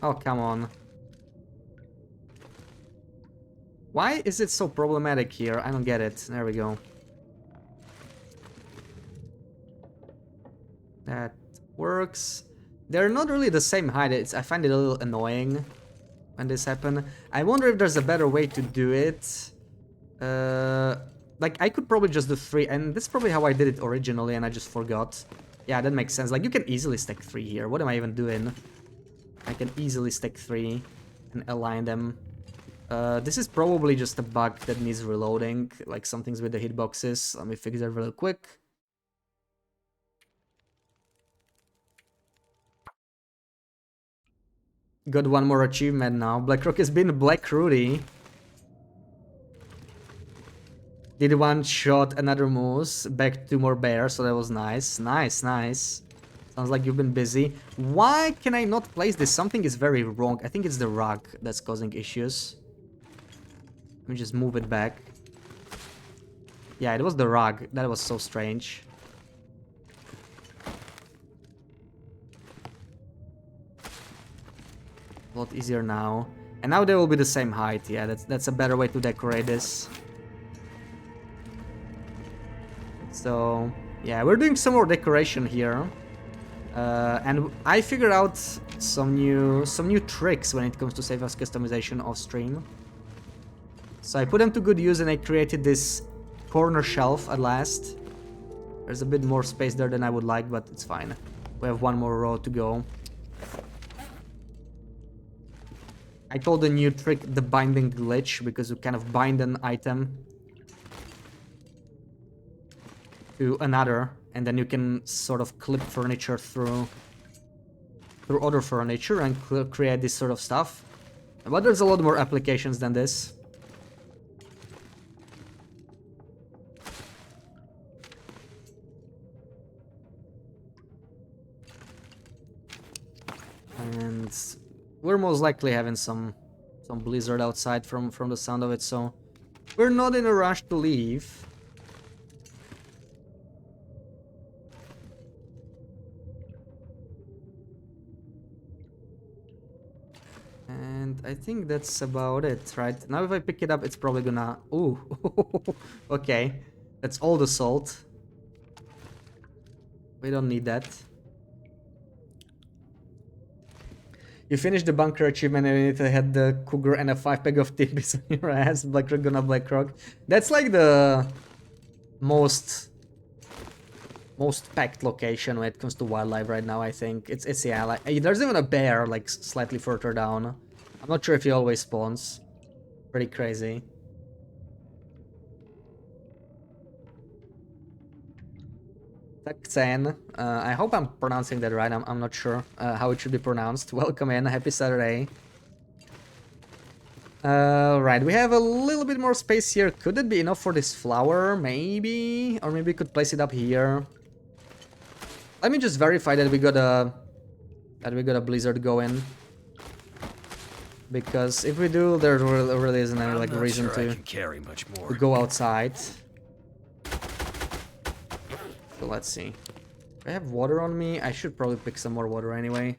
Oh, come on. Why is it so problematic here? I don't get it. There we go. That works. They're not really the same height. I find it a little annoying when this happens. I wonder if there's a better way to do it. Like, I could probably just do 3, and that's probably how I did it originally, and I just forgot. Yeah, that makes sense. Like, you can easily stack 3 here. What am I even doing? I can easily stack 3 and align them. This is probably just a bug that needs reloading, like something's with the hitboxes. Let me fix that real quick. Got one more achievement now. Blackrock has been Black Rudy. Did one shot another moose, back 2 more bears, so that was nice. Nice. Sounds like you've been busy. Why can I not place this? Something is very wrong. I think it's the rug that's causing issues. Let me just move it back. Yeah, it was the rug. That was so strange. A lot easier now. And now they will be the same height. Yeah, that's a better way to decorate this. So, yeah, we're doing some more decoration here. And I figured out some new tricks when it comes to save as customization off stream. So I put them to good use and I created this corner shelf at last. There's a bit more space there than I would like, but it's fine. We have 1 more row to go. I call the new trick the binding glitch, because you kind of bind an item to another, and then you can sort of clip furniture through other furniture and create this sort of stuff. But there's a lot more applications than this. And we're most likely having some blizzard outside from the sound of it, so we're not in a rush to leave. And I think that's about it, right? Now if I pick it up, it's probably gonna... Ooh, okay. That's all the salt. We don't need that. You finished the bunker achievement and it had the cougar and a 5-pack of tidbits on your ass. Blackrock gonna Blackrock. That's like the most packed location when it comes to wildlife right now, I think. It's yeah, like there's even a bear like slightly further down. I'm not sure if he always spawns. Pretty crazy. Taksen, I hope I'm pronouncing that right. I'm not sure how it should be pronounced. Welcome in, happy Saturday. Right, we have a little bit more space here. Could it be enough for this flower? Maybe, or maybe we could place it up here. Let me just verify that we got a blizzard going. Because if we do, there really isn't any like reason to carry much more. To go outside. So let's see. If I have water on me, I should probably pick some more water anyway.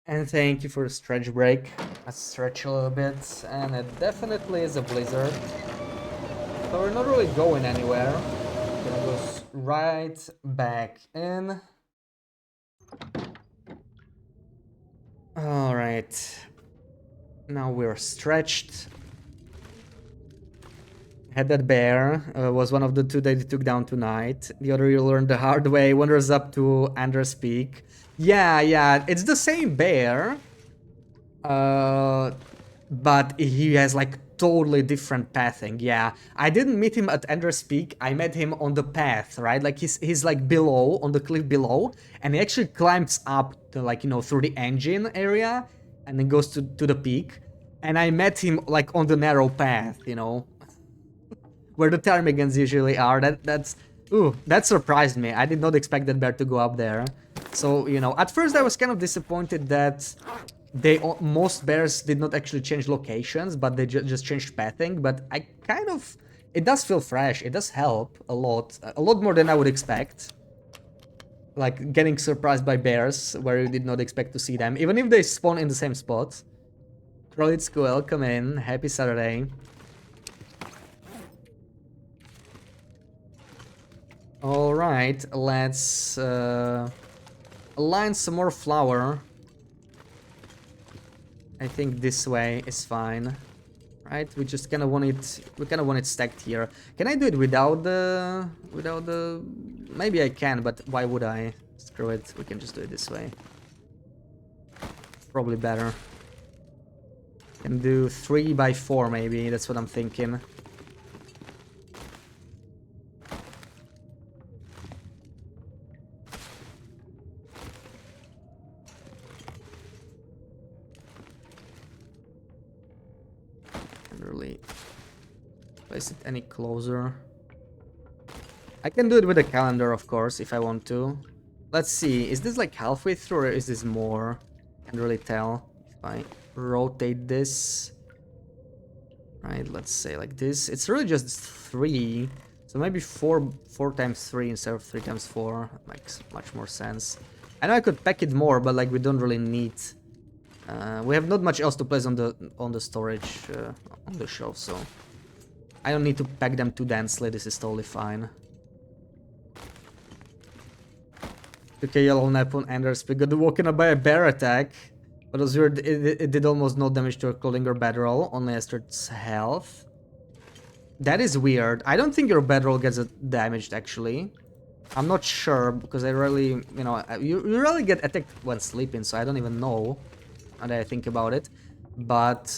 And thank you for the stretch break. Let's stretch a little bit. And it definitely is a blizzard. So we're not really going anywhere. Gonna go right back in. Alright. Now we're stretched. Had that bear. Was one of the two that he took down tonight. The other you learned the hard way. Wanders up to Anders Peak. Yeah. It's the same bear. But he has like totally different pathing. Yeah, I didn't meet him at Ender's Peak. I met him on the path, right? Like he's like below, on the cliff below, and he actually climbs up to, like, you know, through the engine area and then goes to the peak. And I met him like on the narrow path, you know, where the ptarmigans usually are. That surprised me. I did not expect that bear to go up there. So, you know, at first I was kind of disappointed that most bears did not actually change locations, but they just changed pathing. But I kind of, it does feel fresh. It does help a lot more than I would expect. Like getting surprised by bears where you did not expect to see them, even if they spawn in the same spot. Krolitsko, welcome in. Happy Saturday. All right, let's align some more flour. I think this way is fine, right? We just kind of want it. We kind of want it stacked here. Can I do it without the? Maybe I can, but why would I? Screw it. We can just do it this way. Probably better. Can do 3 by 4 maybe. That's what I'm thinking. Really place it any closer. I can do it with a calendar, of course, if I want to. Let's see, is this like halfway through or is this more? Can't really tell. If I rotate this, right, let's say like this, it's really just 3, so maybe 4 times 3 instead of 3 times 4 makes much more sense. I know I could pack it more, but like we don't really need. We have not much else to place on the storage on the shelf, so I don't need to pack them too densely. This is totally fine. Took a yellow nap on Ender's Peak. Got woken up by a bear attack, but it was weird. It did almost no damage to her clothing or bedroll, only Esther's health. That is weird. I don't think your bedroll gets damaged actually. I'm not sure because I really, you know, you really get attacked when sleeping, so I don't even know. Now that I think about it, but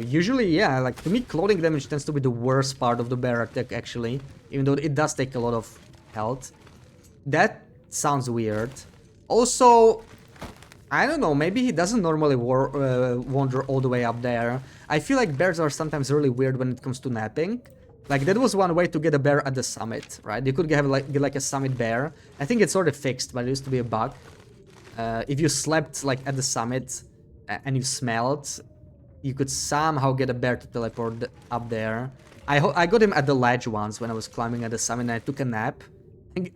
usually, yeah, like to me, clothing damage tends to be the worst part of the bear attack actually, even though it does take a lot of health. That sounds weird. Also, I don't know, maybe he doesn't normally wander all the way up there. I feel like bears are sometimes really weird when it comes to napping. Like that was one way to get a bear at the summit, right? You could get like a summit bear. I think it's sort of fixed, but it used to be a bug. If you slept like at the summit and you smelled, you could somehow get a bear to teleport up there. I got him at the ledge once when I was climbing at the summit and I took a nap.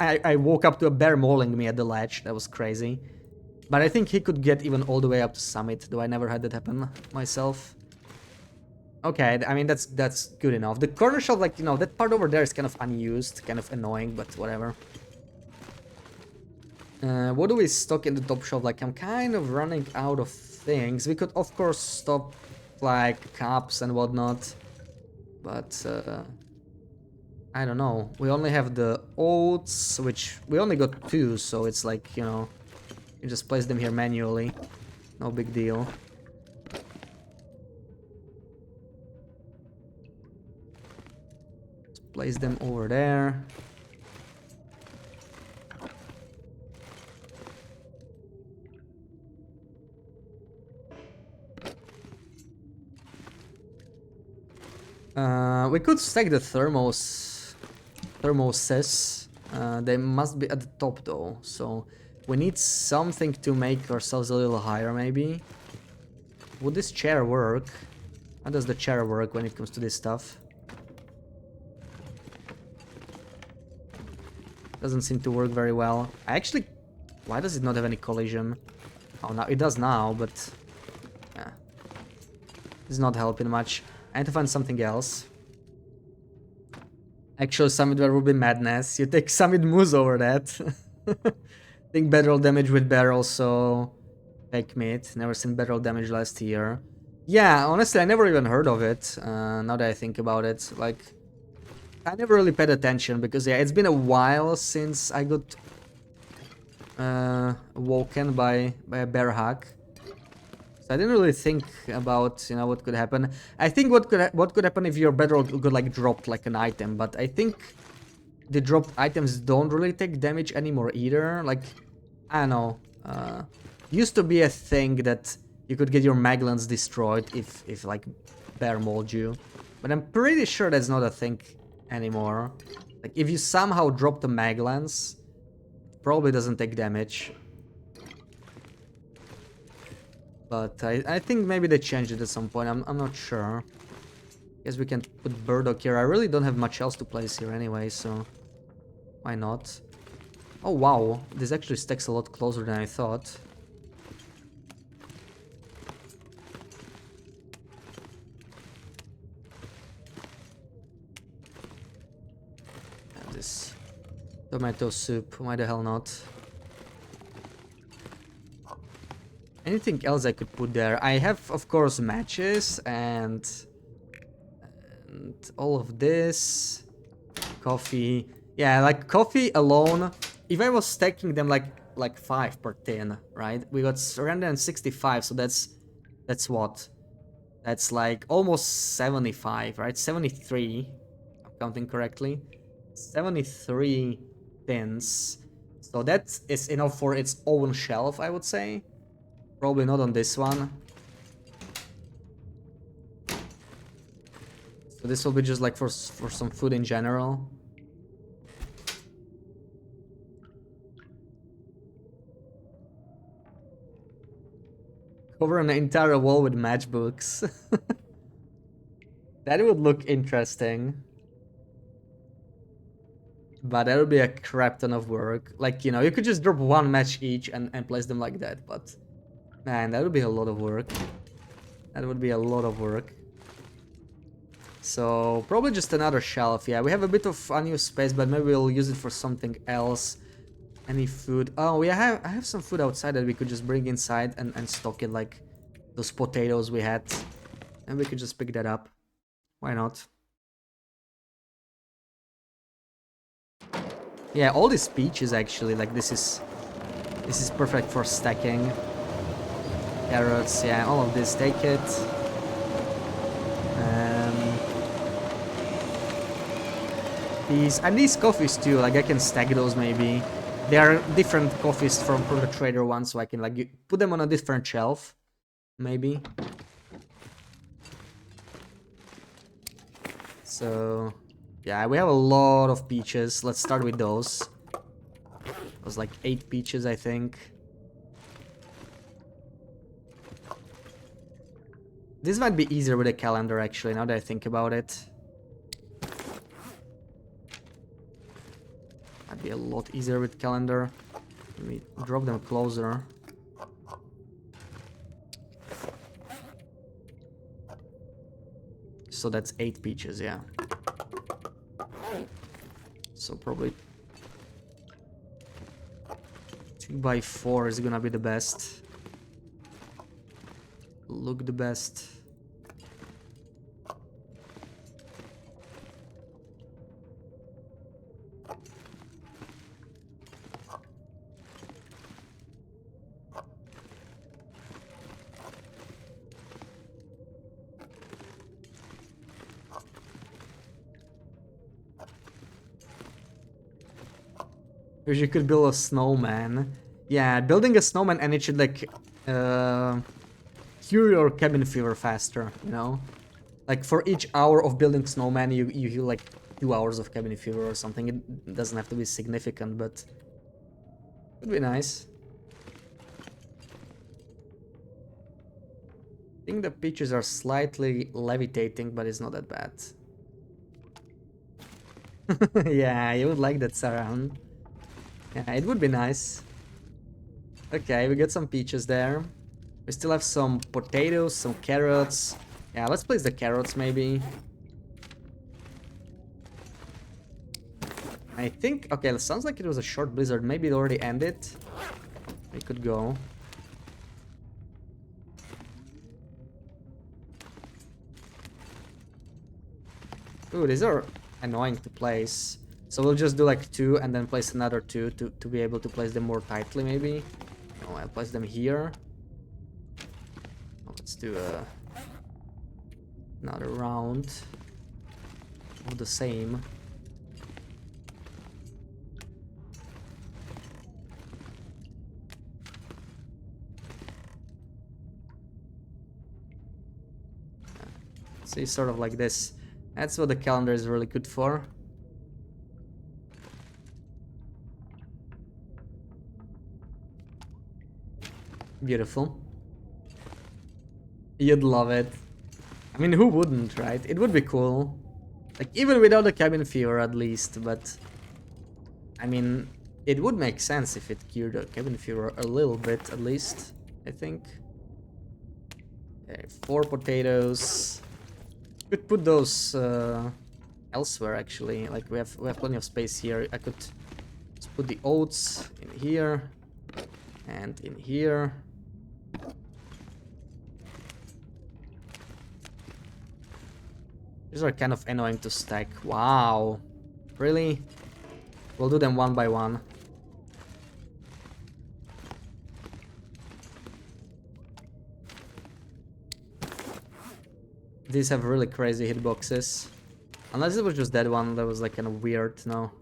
I woke up to a bear mauling me at the ledge. That was crazy. But I think he could get even all the way up to summit, though I never had that happen myself. Okay, I mean, that's good enough. The corner shelf, like, you know, that part over there is kind of unused, kind of annoying, but whatever. What do we stock in the top shelf? Like, I'm kind of running out of things. We could, of course, stock, like, cups and whatnot. But, I don't know. We only have the oats, which we only got 2, so it's like, you know, you just place them here manually. No big deal. Just place them over there. We could stack the thermoses. They must be at the top though, so we need something to make ourselves a little higher maybe. Would this chair work? How does the chair work when it comes to this stuff? Doesn't seem to work very well. Why does it not have any collision? Oh, now it does now, but yeah, it's not helping much. I need to find something else. Actual Summit Bear would be madness. You take Summit Moose over that. Think Bedroll damage with barrel, so fake meat. Never seen Bedroll damage last year. Yeah, honestly, I never even heard of it. Now that I think about it, like, I never really paid attention because yeah, it's been a while since I got woken by a bear hack. So I didn't really think about, you know, what could happen. I think what could happen if your bedroll could like dropped like an item, but I think the dropped items don't really take damage anymore either. Like, I don't know. Used to be a thing that you could get your Maglans destroyed if like bear mauled you, but I'm pretty sure that's not a thing anymore. Like if you somehow drop the Maglans, it probably doesn't take damage. But I think maybe they changed it at some point. I'm not sure. Guess we can put Burdock here. I really don't have much else to place here anyway, so why not? Oh wow, this actually stacks a lot closer than I thought. And this tomato soup, why the hell not? Anything else I could put there? I have, of course, matches and all of this. Coffee. Yeah, like coffee alone, if I was stacking them like 5 per tin, right? We got 365, so that's what? That's like almost 75, right? 73, I'm counting correctly. 73 tins. So that is enough for its own shelf, I would say. Probably not on this one. So this will be just like for some food in general. Cover an entire wall with matchbooks. That would look interesting. But that would be a crap ton of work. Like, you know, you could just drop one match each and place them like that, but man, that would be a lot of work. That would be a lot of work. So probably just another shelf. Yeah, we have a bit of unused space, but maybe we'll use it for something else. Any food? Oh, I have some food outside that we could just bring inside and stock it, like those potatoes we had. And we could just pick that up. Why not? Yeah, all these peaches actually, like this is perfect for stacking. Carrots, yeah, all of this, take it. These coffees too, like I can stack those maybe. They are different coffees from the trader ones, so I can like put them on a different shelf, maybe. So, yeah, we have a lot of peaches. Let's start with those. It was like 8 peaches, I think. This might be easier with a calendar, actually, now that I think about it. Might be a lot easier with calendar. Let me drop them closer. So that's 8 peaches, yeah. So probably 2x4 is gonna be the best. Look the best. Wish you could build a snowman. Yeah, building a snowman and it should like cure your cabin fever faster, you know? Like for each hour of building snowman you heal like 2 hours of cabin fever or something. It doesn't have to be significant, but it would be nice. I think the peaches are slightly levitating, but it's not that bad. Yeah, you would like that surround. Yeah, it would be nice. Okay, we got some peaches there. We still have some potatoes, some carrots. Yeah, let's place the carrots maybe. I think, okay, it sounds like it was a short blizzard. Maybe it already ended. We could go. Ooh, these are annoying to place. So we'll just do like 2 and then place another 2 to be able to place them more tightly, maybe. No, I'll place them here. Let's do another round of the same. See, sort of like this. That's what the calendar is really good for. Beautiful. You'd love it. I mean, who wouldn't, right? It would be cool. Like, even without the cabin fever, at least, but... I mean, it would make sense if it cured the cabin fever a little bit, at least, I think. Okay, 4 potatoes. Could put those elsewhere, actually. Like, we have plenty of space here. I could just put the oats in here and in here. These are kind of annoying to stack. Wow. Really? We'll do them one by one. These have really crazy hitboxes. Unless it was just that one that was like kind of weird, no?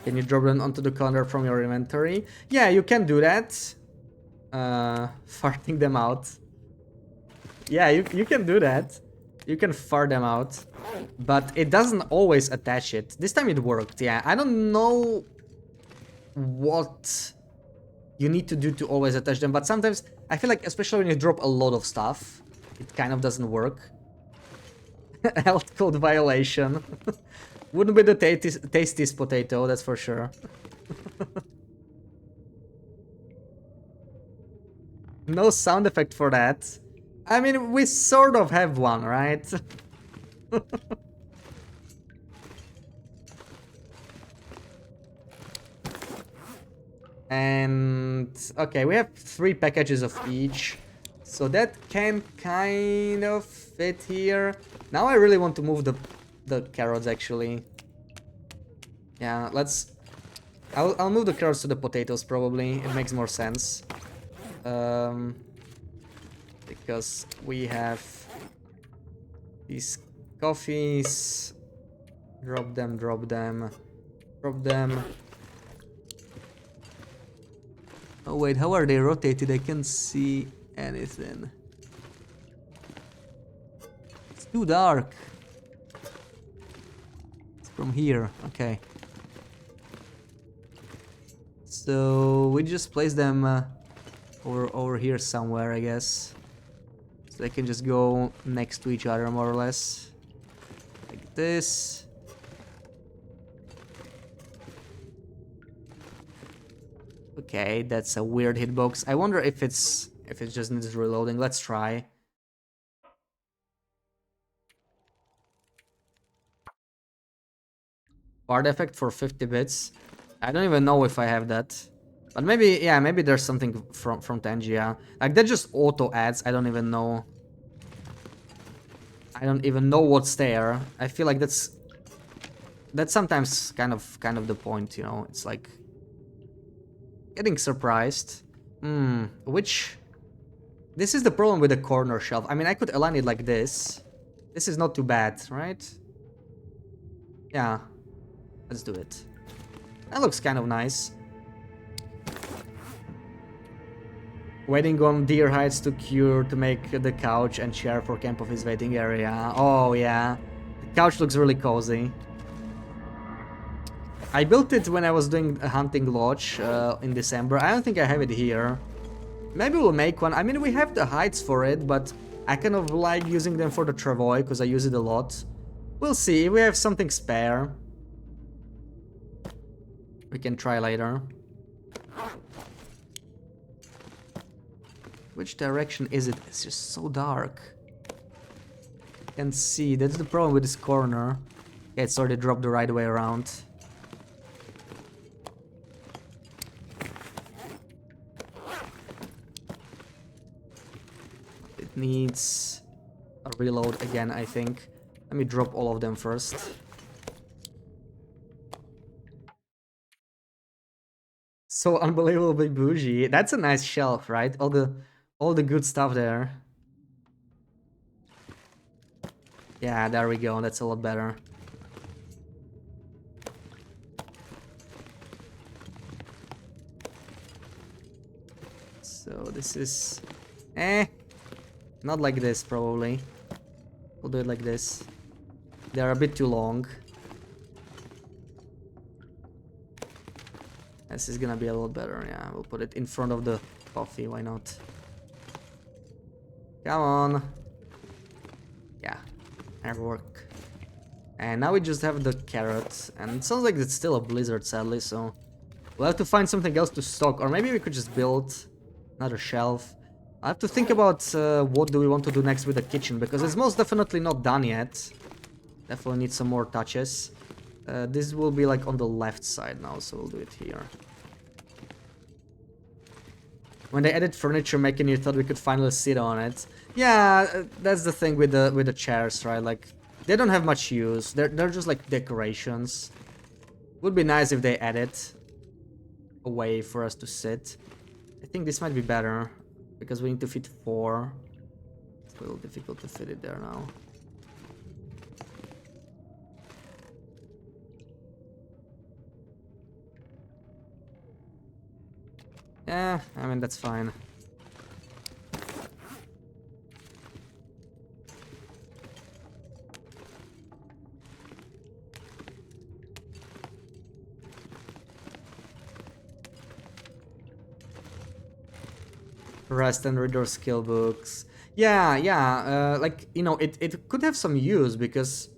Can you drop them onto the calendar from your inventory? Yeah, you can do that. Farting them out. Yeah, you can do that. You can fart them out. But it doesn't always attach it. This time it worked, yeah. I don't know what you need to do to always attach them, but sometimes I feel like, especially when you drop a lot of stuff, it kind of doesn't work. Health code violation. Wouldn't be the tastiest potato, that's for sure. No sound effect for that. I mean, we sort of have one, right? And okay, we have 3 packages of each, so that can kind of fit here. Now I really want to move the carrots, actually. Yeah, let's... I'll move the carrots to the potatoes, probably. It makes more sense. Because we have these coffees. Drop them, drop them, drop them. Oh wait, how are they rotated? I can't see anything. It's too dark. From here, okay. So we just place them over here somewhere, I guess. So they can just go next to each other, more or less, like this. Okay, that's a weird hitbox. I wonder if it just needs reloading. Let's try. Bard effect for 50 bits. I don't even know if I have that. But maybe, yeah, maybe there's something from Tangia. Like, that just auto adds. I don't even know. I don't even know what's there. I feel like that's sometimes kind of the point, you know. It's like getting surprised. Which... This is the problem with the corner shelf. I mean, I could align it like this. This is not too bad, right? Yeah. Let's do it. That looks kind of nice. Waiting on Deer Heights to cure to make the couch and chair for Camp of his waiting area. Oh yeah. The couch looks really cozy. I built it when I was doing a hunting lodge in December. I don't think I have it here. Maybe we'll make one. I mean, we have the heights for it, but I kind of like using them for the travois because I use it a lot. We'll see if we have something spare. We can try later. Which direction is it? It's just so dark. Can't see. That's the problem with this corner. Okay, it's already dropped the right way around. It needs a reload again, I think. Let me drop all of them first. So unbelievably bougie. That's a nice shelf, right? All the good stuff there. Yeah, there we go. That's a lot better. So this is not like this probably. We'll do it like this. They're a bit too long. This is gonna be a lot better. Yeah, we'll put it in front of the coffee. Why not? Come on. Yeah, that'll work. And now we just have the carrots. And it sounds like it's still a blizzard, sadly, so we'll have to find something else to stock. Or maybe we could just build another shelf. I have to think about what do we want to do next with the kitchen, because it's most definitely not done yet. Definitely need some more touches. This will be like on the left side now, so we'll do it here. When they added furniture making, you thought we could finally sit on it. Yeah, that's the thing with the chairs, right? Like, they don't have much use. They're just like decorations. Would be nice if they added a way for us to sit. I think this might be better because we need to fit 4. It's a little difficult to fit it there now. Yeah, I mean, that's fine. Rest and read your skill books. Yeah, like, you know, it could have some use because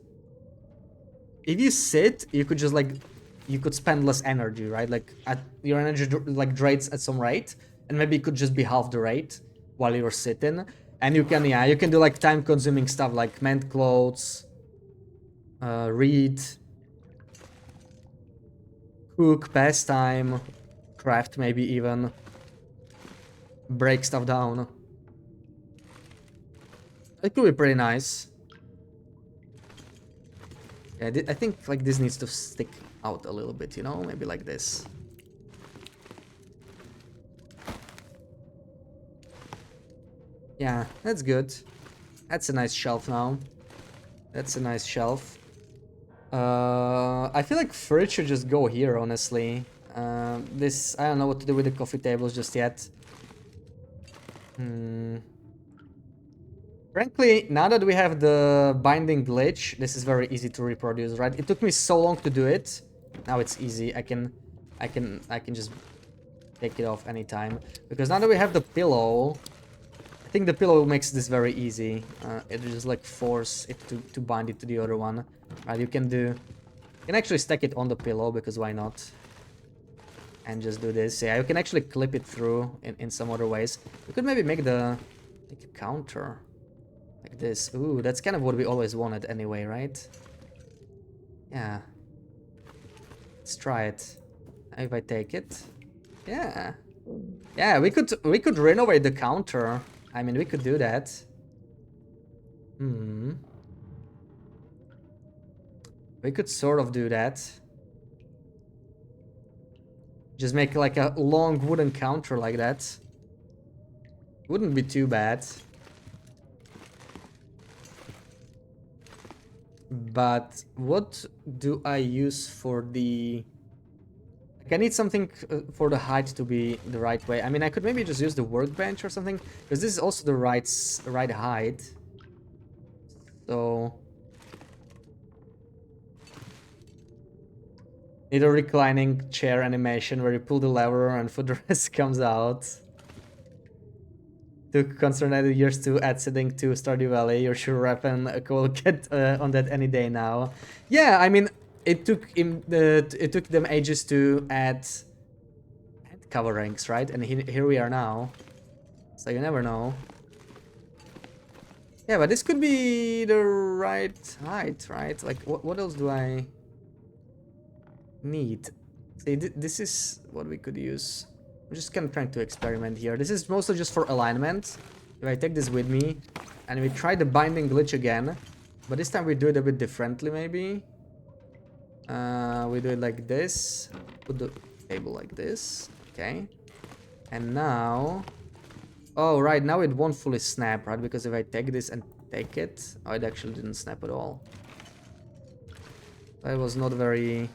if you sit, you could just like, you could spend less energy, right? Like, your energy like drains at some rate, and maybe it could just be half the rate while you're sitting. And you can, yeah, you can do like time-consuming stuff like mend clothes, read, cook, pass time, craft maybe even. Break stuff down. It could be pretty nice. Yeah, I think like this needs to stick out a little bit, you know? Maybe like this. Yeah, that's good. That's a nice shelf now. That's a nice shelf. I feel like fridge should just go here, honestly. This, I don't know what to do with the coffee tables just yet. Frankly, now that we have the binding glitch, this is very easy to reproduce, right? It took me so long to do it. Now it's easy. I can just take it off anytime. Because now that we have the pillow, I think the pillow makes this very easy. It just like force it to bind it to the other one. Right? You can actually stack it on the pillow because why not? And just do this. Yeah, you can actually clip it through in some other ways. We could maybe make a counter. Like this. Ooh, that's kind of what we always wanted anyway, right? Yeah. Let's try it. If I take it. Yeah. Yeah, we could renovate the counter. I mean, we could do that. We could sort of do that. Just make like a long wooden counter like that. Wouldn't be too bad. But what do I use for the... Like I need something for the height to be the right way. I mean, I could maybe just use the workbench or something, because this is also the right height. So... Need a reclining chair animation where you pull the lever and footrest comes out. Took concerted years to add setting to Stardew Valley. You're sure Rappen will get on that any day now. Yeah, I mean, it took them ages to add cover ranks, right? And here we are now. So you never know. Yeah, but this could be the right height, right? Like, what else do I need? See, this is what we could use. I'm just kind of trying to experiment here. This is mostly just for alignment. If I take this with me and we try the binding glitch again, but this time we do it a bit differently, maybe. We do it like this. Put the table like this. Okay. And now... Oh, right, now it won't fully snap, right? Because if I take this and take it... Oh, it actually didn't snap at all. That was not very...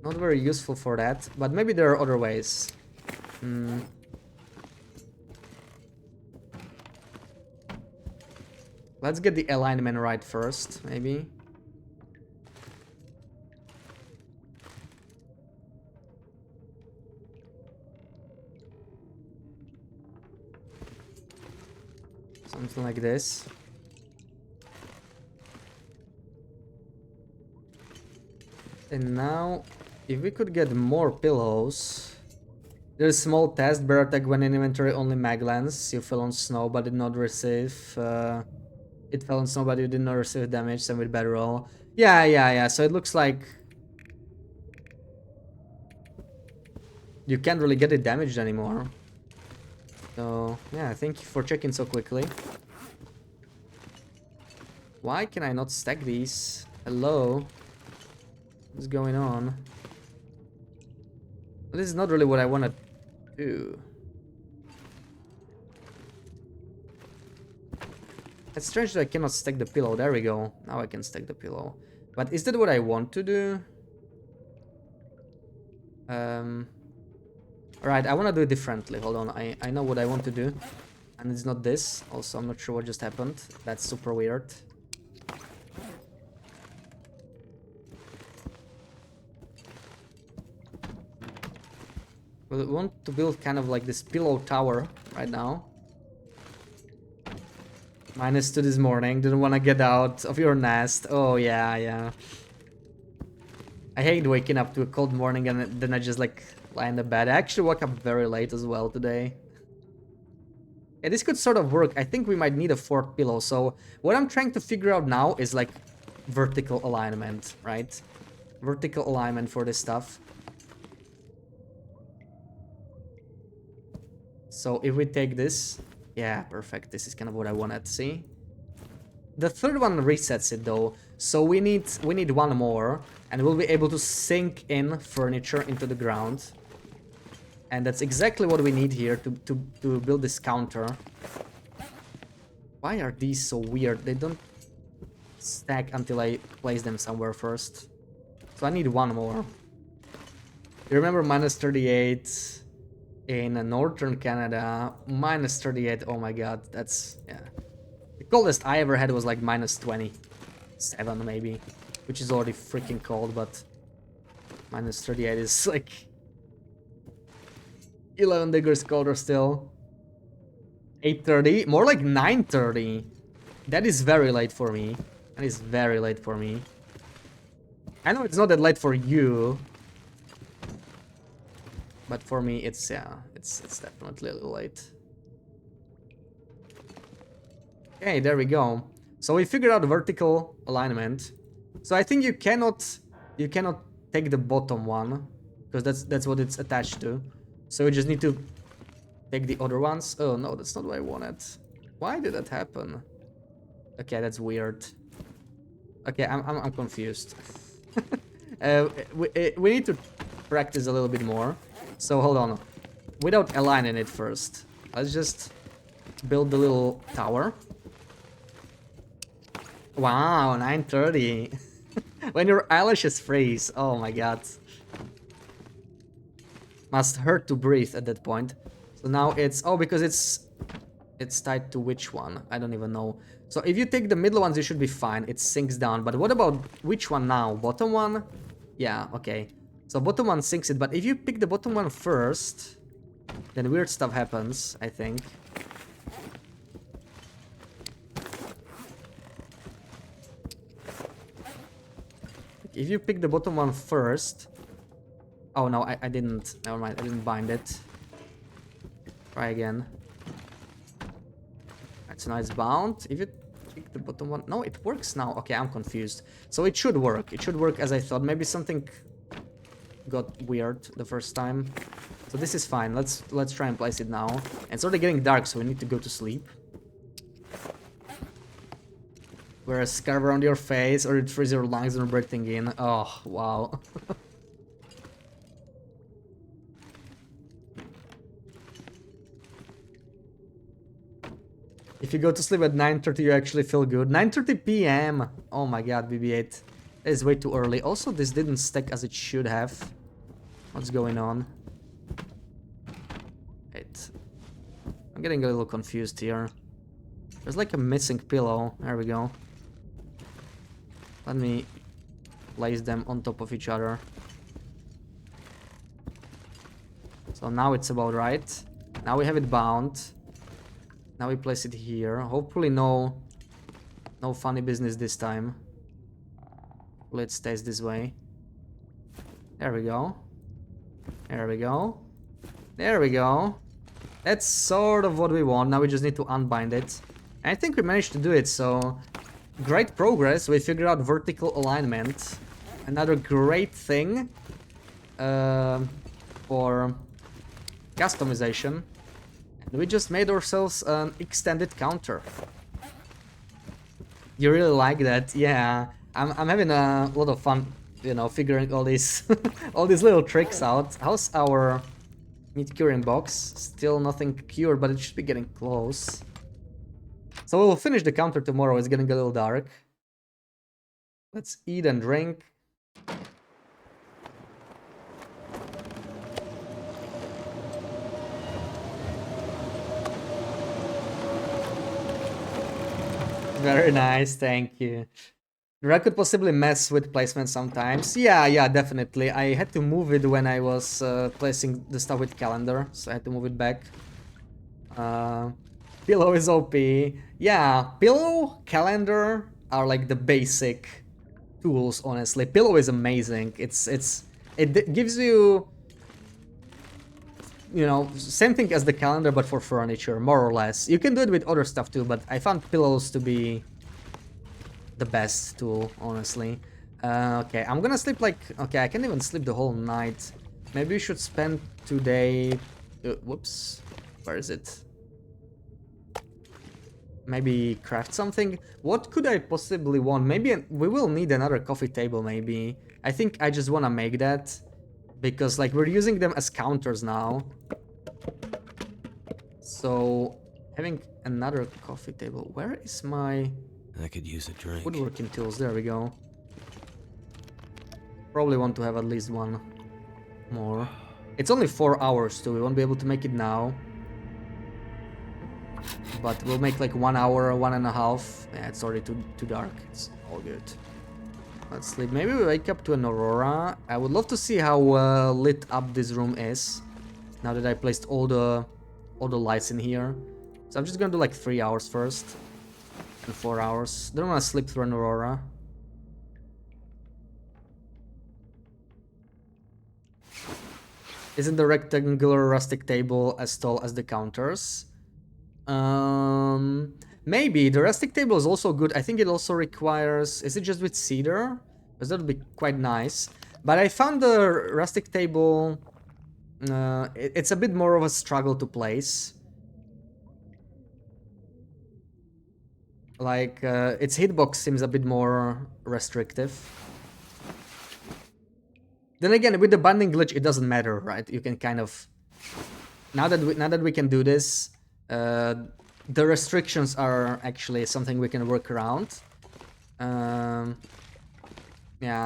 Not very useful for that, but maybe there are other ways. Let's get the alignment right first, maybe. Something like this. And now, if we could get more pillows... There's a small test, bear attack when in inventory only Maglans. You fell on snow but did not receive... it fell on snow but you did not receive damage, same with better roll. Yeah, so it looks like... You can't really get it damaged anymore. So, yeah, thank you for checking so quickly. Why can I not stack these? Hello? What's going on? This is not really what I want to do. It's strange that I cannot stack the pillow. There we go. Now I can stack the pillow. But is that what I want to do? Alright, I want to do it differently. Hold on, I know what I want to do. And it's not this. Also, I'm not sure what just happened. That's super weird. We want to build kind of like this pillow tower right now. -2 this morning. Didn't want to get out of your nest. Oh, yeah. I hate waking up to a cold morning and then I just like lie in the bed. I actually woke up very late as well today. Yeah, this could sort of work. I think we might need a 4th pillow. So what I'm trying to figure out now is like vertical alignment, right? Vertical alignment for this stuff. So if we take this, yeah, perfect. This is kind of what I wanted to see. The 3rd one resets it though, so we need one more, and we'll be able to sink in furniture into the ground. And that's exactly what we need here to build this counter. Why are these so weird? They don't stack until I place them somewhere first. So I need one more. You remember -38 in northern Canada, -38, oh my god, that's, yeah. The coldest I ever had was like -27 maybe, which is already freaking cold, but -38 is like 11 degrees colder still. 8:30, more like 9:30. That is very late for me. That is very late for me. I know it's not that late for you, but for me it's, yeah, it's definitely a little late. Okay, there we go. So we figured out vertical alignment. So I think you cannot take the bottom one, because that's what it's attached to. So we just need to take the other ones. Oh no, that's not what I wanted. Why did that happen? Okay, that's weird. Okay, I'm confused. We need to practice a little bit more. So hold on. Without aligning it first, let's just build the little tower. Wow, 9:30. When your eyelashes freeze. Oh my god. Must hurt to breathe at that point. So now it's... Oh, because it's tied to which one? I don't even know. So if you take the middle ones, you should be fine. It sinks down. But what about which one now? Bottom one? Yeah, okay. So bottom one sinks it. But if you pick the bottom one first... then weird stuff happens, I think. If you pick the bottom one first... Oh no, I didn't. Never mind, I didn't bind it. Try again. Right, so now it's bound. If you pick the bottom one... No, it works now. Okay, I'm confused. So it should work. It should work as I thought. Maybe something got weird the first time. So this is fine. Let's try and place it now. And it's already getting dark, so we need to go to sleep. Wear a scarf around your face, or it freezes your lungs and breathing in. Oh, wow. If you go to sleep at 9:30, you actually feel good. 9:30 p.m. Oh my god, BB-8. That is way too early. Also, this didn't stack as it should have. What's going on? Wait. I'm getting a little confused here. There's like a missing pillow. There we go. Let me place them on top of each other. So now it's about right. Now we have it bound. Now we place it here. Hopefully no funny business this time. Let's stays this way. There we go. There we go. There we go. That's sort of what we want. Now we just need to unbind it. And I think we managed to do it, so great progress. We figured out vertical alignment. Another great thing for customization. And we just made ourselves an extended counter. You really like that? Yeah. I'm having a lot of fun, you know, figuring all these all these little tricks out. How's our meat curing box? Still nothing cured, but it should be getting close. So we'll finish the counter tomorrow. It's getting a little dark. Let's eat and drink. Very nice, thank you. I could possibly mess with placement sometimes. Yeah, definitely. I had to move it when I was placing the stuff with calendar, so I had to move it back. Pillow is OP. Yeah, pillow, calendar are like the basic tools, honestly. Pillow is amazing. It gives you, you know, same thing as the calendar, but for furniture, more or less. You can do it with other stuff too, but I found pillows to be the best tool, honestly. Okay, I'm gonna sleep like... Okay, I can't even sleep the whole night. Maybe we should spend today... whoops. Where is it? Maybe craft something? What could I possibly want? Maybe we will need another coffee table, maybe. I think I just wanna make that. Because, like, we're using them as counters now. So, having another coffee table... Where is my... I could use a drink. Woodworking tools, there we go. Probably want to have at least one more. It's only 4 hours too, we won't be able to make it now. But we'll make like 1 hour, 1.5. Yeah, it's already too dark, it's all good. Let's sleep. Maybe we wake up to an aurora. I would love to see how lit up this room is. Now that I placed all the lights in here. So I'm just gonna do like 3 hours first. 4 hours. Don't want to sleep through an aurora. Isn't the rectangular rustic table as tall as the counters? Maybe. The rustic table is also good. I think it also requires... Is it just with cedar? Because that would be quite nice. But I found the rustic table... it's a bit more of a struggle to place. Like, its hitbox seems a bit more restrictive. Then again, with the binding glitch, it doesn't matter, right? You can kind of... Now that we can do this, the restrictions are actually something we can work around. Yeah,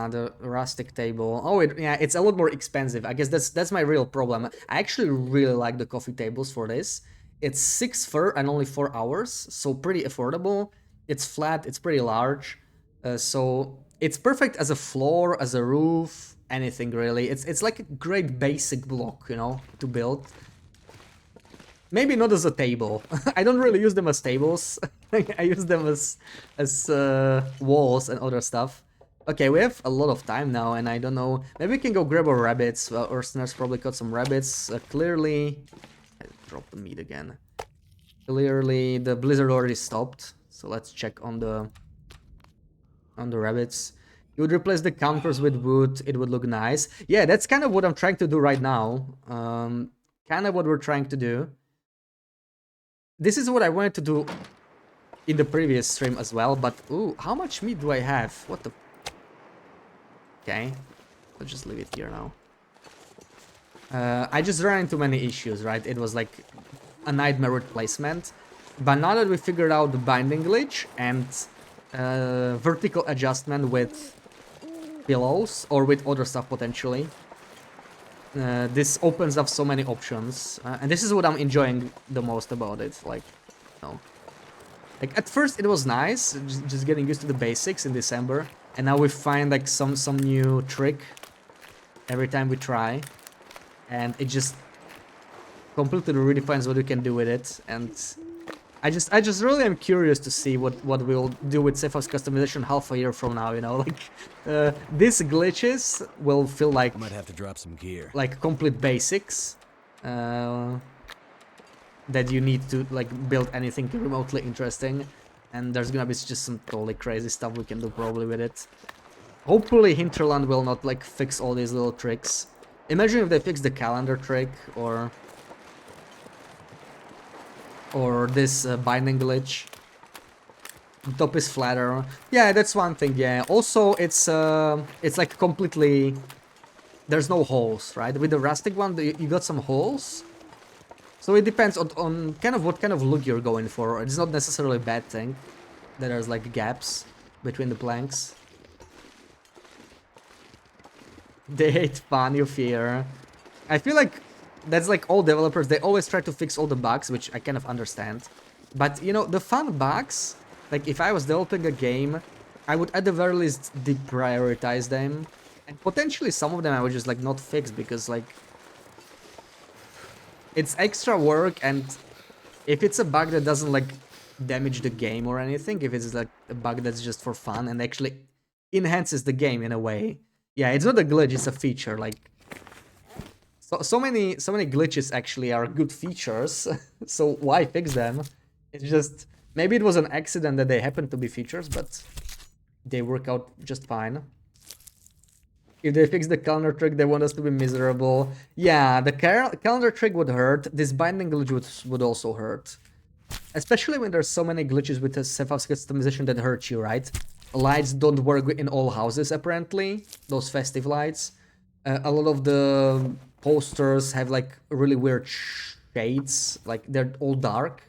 the rustic table. Oh, yeah, it's a lot more expensive. I guess that's my real problem. I actually really like the coffee tables for this. It's 6 fur and only 4 hours, so pretty affordable. It's flat, it's pretty large, so it's perfect as a floor, as a roof, anything really. It's like a great basic block, you know, to build. Maybe not as a table. I don't really use them as tables. I use them as walls and other stuff. Okay, we have a lot of time now, and I don't know. Maybe we can go grab our rabbits. Well, Ursner's probably got some rabbits. Clearly, I dropped the meat again. Clearly, the blizzard already stopped. So let's check on the rabbits. You would replace the counters with wood. It would look nice. Yeah, that's kind of what I'm trying to do right now. Kind of what we're trying to do. This is what I wanted to do in the previous stream as well, but ooh, how much meat do I have? What the... Okay, I'll just leave it here now. I just ran into many issues, right? It was like a nightmare with placement. But now that we figured out the binding glitch and vertical adjustment with pillows or with other stuff potentially, this opens up so many options, and this is what I'm enjoying the most about it. Like, you know, like at first it was nice, just getting used to the basics in December, and now we find like some new trick every time we try, and it just completely redefines what you can do with it. And I just really am curious to see what we'll do with Safe House customization half a year from now, you know, like these glitches will feel like I might have to drop some gear. like complete basics that you need to like build anything remotely interesting, and there's gonna be just some totally crazy stuff we can do probably with it. Hopefully Hinterland will not like fix all these little tricks. Imagine if they fix the calendar trick or this binding glitch. The top is flatter. Yeah, that's one thing. Yeah. Also, it's like completely. There's no holes, right? With the rustic one, you got some holes. So it depends on kind of what kind of look you're going for. It's not necessarily a bad thing that there's like gaps between the planks. They hate fun, you fear. I feel like that's like all developers, they always try to fix all the bugs, which I kind of understand. But, you know, the fun bugs, like if I was developing a game, I would at the very least deprioritize them. And potentially some of them I would just like not fix because like it's extra work, and if it's a bug that doesn't like damage the game or anything, if it's like a bug that's just for fun and actually enhances the game in a way. Yeah, it's not a glitch, it's a feature. Like so many glitches actually are good features, so why fix them? It's just maybe it was an accident that they happen to be features, but they work out just fine. If they fix the calendar trick, they want us to be miserable. Yeah, the calendar trick would hurt. This binding glitch would also hurt. Especially when there's so many glitches with the Safe House customization that hurt you, right? Lights don't work in all houses, apparently. Those festive lights. A lot of the posters have like really weird shades. Like they're all dark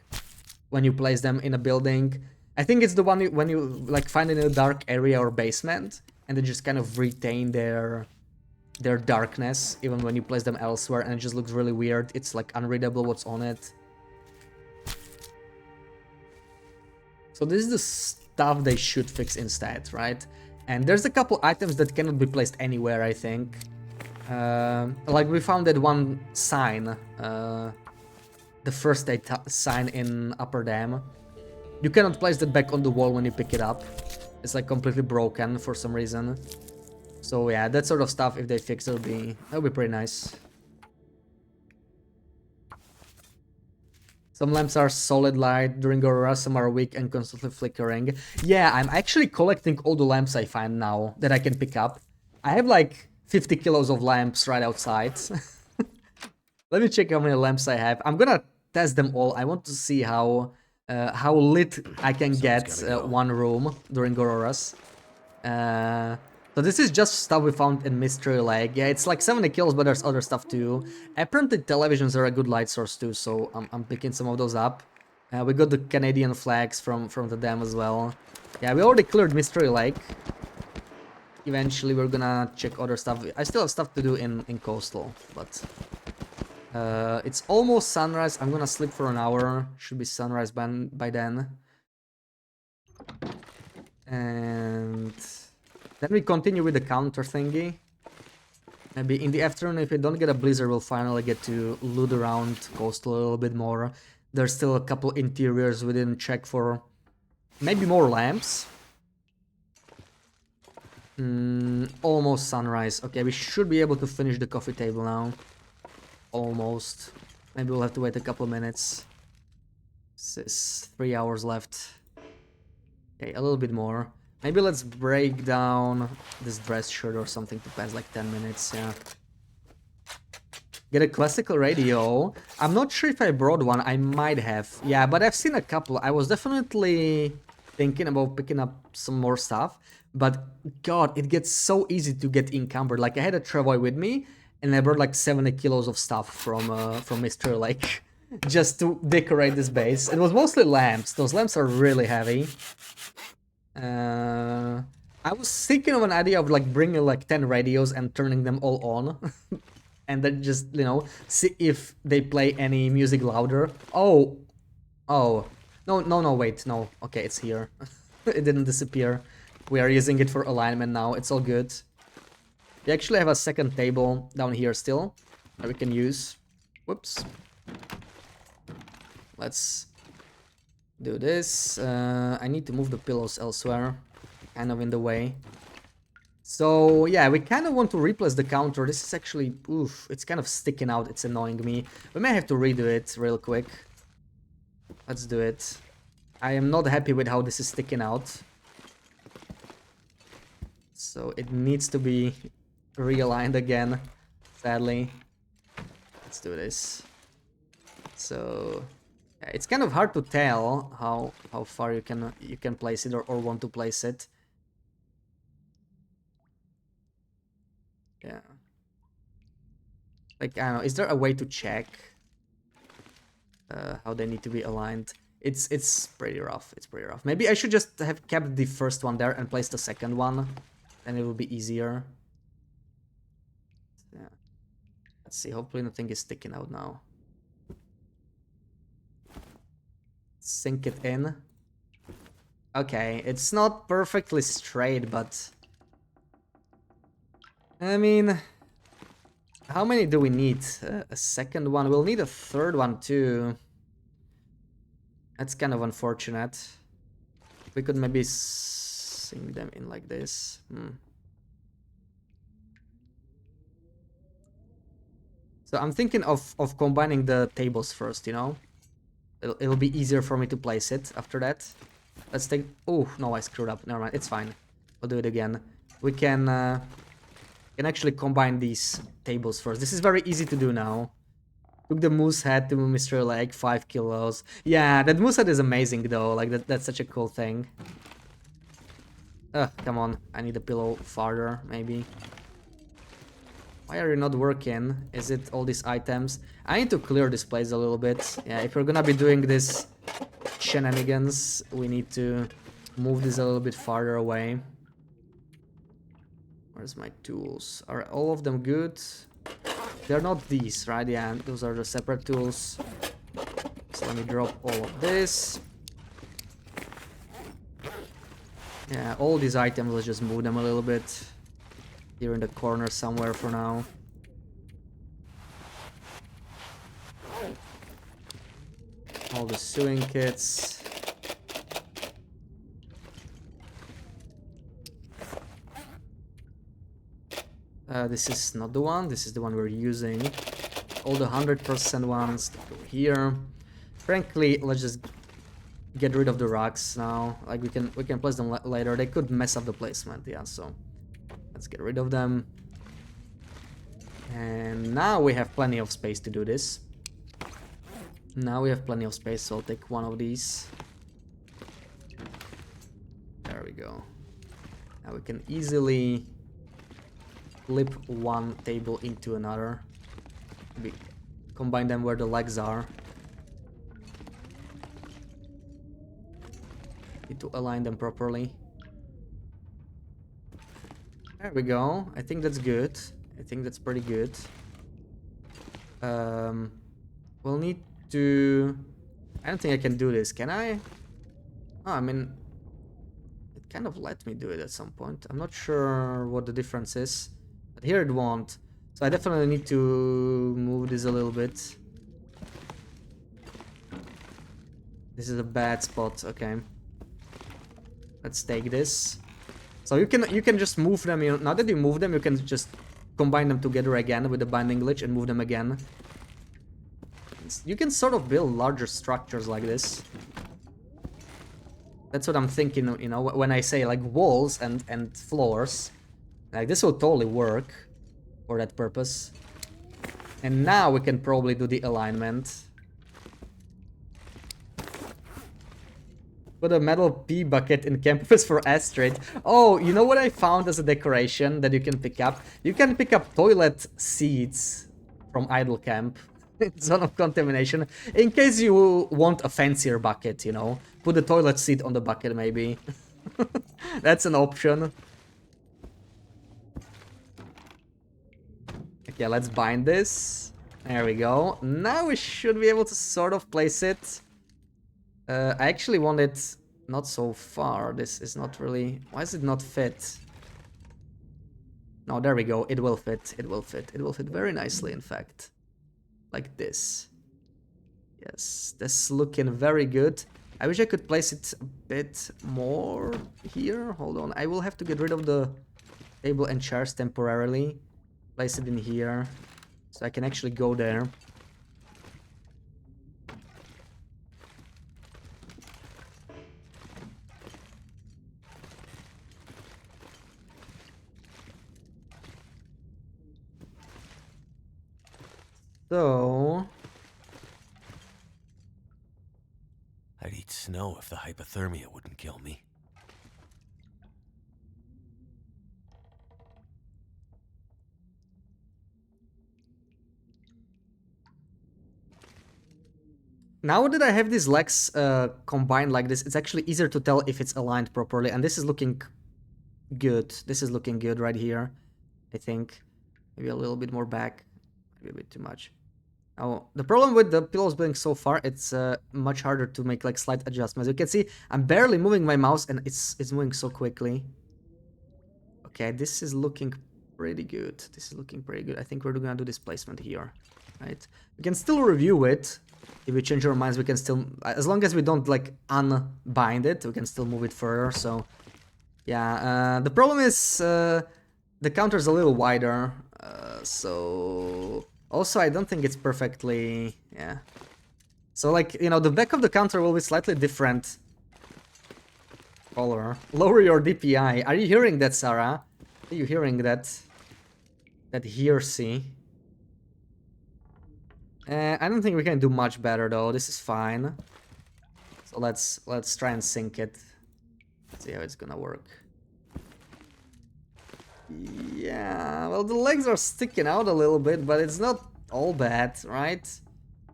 when you place them in a building. I think it's the one when you like find it in a dark area or basement, and they just kind of retain their darkness even when you place them elsewhere, and it just looks really weird. It's like unreadable what's on it. So this is the stuff they should fix instead, right? And there's a couple items that cannot be placed anywhere, I think. Like we found that one sign, the first aid sign in Upper Dam. You cannot place that back on the wall when you pick it up. It's like completely broken for some reason. So yeah, that sort of stuff, if they fix it, that'll be pretty nice. Some lamps are solid light during Aurora, some are weak and constantly flickering. Yeah, I'm actually collecting all the lamps I find now that I can pick up. I have like 50 kilos of lamps right outside. Let me check how many lamps I have. I'm gonna test them all. I want to see how lit I can get one room during Auroras. So this is just stuff we found in Mystery Lake. Yeah, it's like 70 kills, but there's other stuff too. Apparently televisions are a good light source too, so I'm picking some of those up. We got the Canadian flags from the dam as well. Yeah, we already cleared Mystery Lake. Eventually we're gonna check other stuff. I still have stuff to do in Coastal, but it's almost sunrise. I'm gonna sleep for an hour. Should be sunrise by then. And then we continue with the counter thingy. Maybe in the afternoon, if we don't get a blizzard, we'll finally get to loot around coastal a little bit more. There's still a couple interiors we didn't check for. Maybe more lamps. Almost sunrise. Okay, we should be able to finish the coffee table now. Almost. Maybe we'll have to wait a couple minutes. This is 3 hours left. Okay, a little bit more. Maybe let's break down this dress shirt or something to pass like 10 minutes, yeah. Get a classical radio. I'm not sure if I brought one, I might have. Yeah, but I've seen a couple. I was definitely thinking about picking up some more stuff. But god, it gets so easy to get encumbered. Like I had a travoy with me and I brought like 70 kilos of stuff from Mr. Lake just to decorate this base. It was mostly lamps. Those lamps are really heavy. I was thinking of an idea of like bringing like 10 radios and turning them all on. And then just, you know, see if they play any music louder. Oh. Oh. No, wait, no. Okay, it's here. It didn't disappear. We are using it for alignment now. It's all good. We actually have a second table down here still that we can use. Whoops. Let's do this. I need to move the pillows elsewhere. Kind of in the way. So yeah, we kind of want to replace the counter. This is actually, oof, it's kind of sticking out. It's annoying me. We may have to redo it real quick. Let's do it. I am not happy with how this is sticking out. So it needs to be realigned again, sadly. Let's do this. So yeah, it's kind of hard to tell how far you can place it or want to place it. Yeah. Like, I don't know, is there a way to check how they need to be aligned? It's pretty rough. It's pretty rough. Maybe I should just have kept the first one there and placed the second one. Then it will be easier. Yeah. Let's see. Hopefully nothing is sticking out now. Sink it in. Okay, it's not perfectly straight, but I mean, how many do we need? A second one. We'll need a third one too. That's kind of unfortunate. We could maybe sink them in like this. So I'm thinking of combining the tables first, you know? It'll be easier for me to place it after that. Let's take... Oh, no, I screwed up. Never mind, it's fine. We'll do it again. We can actually combine these tables first. This is very easy to do now. Took the moose head to Mr. Lake, 5 kilos. Yeah, that moose head is amazing though. Like that's such a cool thing. Come on. I need a pillow farther, maybe. Why are you not working? Is it all these items? I need to clear this place a little bit. Yeah, if we're gonna be doing this shenanigans, we need to move this a little bit farther away. Where's my tools? Are all of them good? They're not these, right? Yeah, those are the separate tools. So let me drop all of this. Yeah, all these items, let's just move them a little bit. Here in the corner somewhere for now. All the sewing kits. This is not the one, this is the one we're using. All the 100% ones that go here. Frankly, let's just get rid of the rocks now. Like we can place them later. They could mess up the placement, yeah, so let's get rid of them. And now we have plenty of space to do this. Now we have plenty of space, so I'll take one of these. There we go. Now we can easily flip one table into another. Maybe combine them where the legs are. Need to align them properly. There we go. I think that's good. I think that's pretty good. We'll need to... I don't think I can do this, can I? Oh, I mean... It kind of let me do it at some point. I'm not sure what the difference is. But here it won't. So I definitely need to move this a little bit. This is a bad spot, okay. Let's take this. So you can just move them, you know, now that you move them, you can just combine them together again with the binding glitch and move them again. You can sort of build larger structures like this. That's what I'm thinking, you know, when I say like walls and floors. Like this will totally work for that purpose. And now we can probably do the alignment. Put a metal pee bucket in campus for Astrid. Oh, you know what I found as a decoration that you can pick up? You can pick up toilet seats from Idle Camp. Zone of contamination. In case you want a fancier bucket, you know. Put the toilet seat on the bucket, maybe. That's an option. Okay, let's bind this. There we go. Now we should be able to sort of place it. I actually want it not so far. This is not really... Why does it not fit? No, there we go. It will fit. It will fit. It will fit very nicely, in fact. Like this. Yes, this is looking very good. I wish I could place it a bit more here. Hold on. I will have to get rid of the table and chairs temporarily. Place it in here. So I can actually go there. So... I'd eat snow if the hypothermia wouldn't kill me. Now that I have these legs combined like this, it's actually easier to tell if it's aligned properly. And this is looking good. This is looking good right here, I think. Maybe a little bit more back. Maybe a bit too much. Now, the problem with the pillows being so far, it's much harder to make like slight adjustments. You can see I'm barely moving my mouse and it's moving so quickly. Okay, this is looking pretty good. This is looking pretty good. I think we're gonna do this placement here, right? We can still review it. If we change our minds, we can still, as long as we don't like unbind it, we can still move it further. So, yeah. The problem is the counter's a little wider. So also I don't think it's perfectly, yeah. So like, you know, the back of the counter will be slightly different color. Lower your DPI. Are you hearing that, Sarah? Are you hearing that? That hearsay? I don't think we can do much better though. This is fine. So let's try and sync it. See how it's gonna work. Yeah, well, the legs are sticking out a little bit, but it's not all bad, right?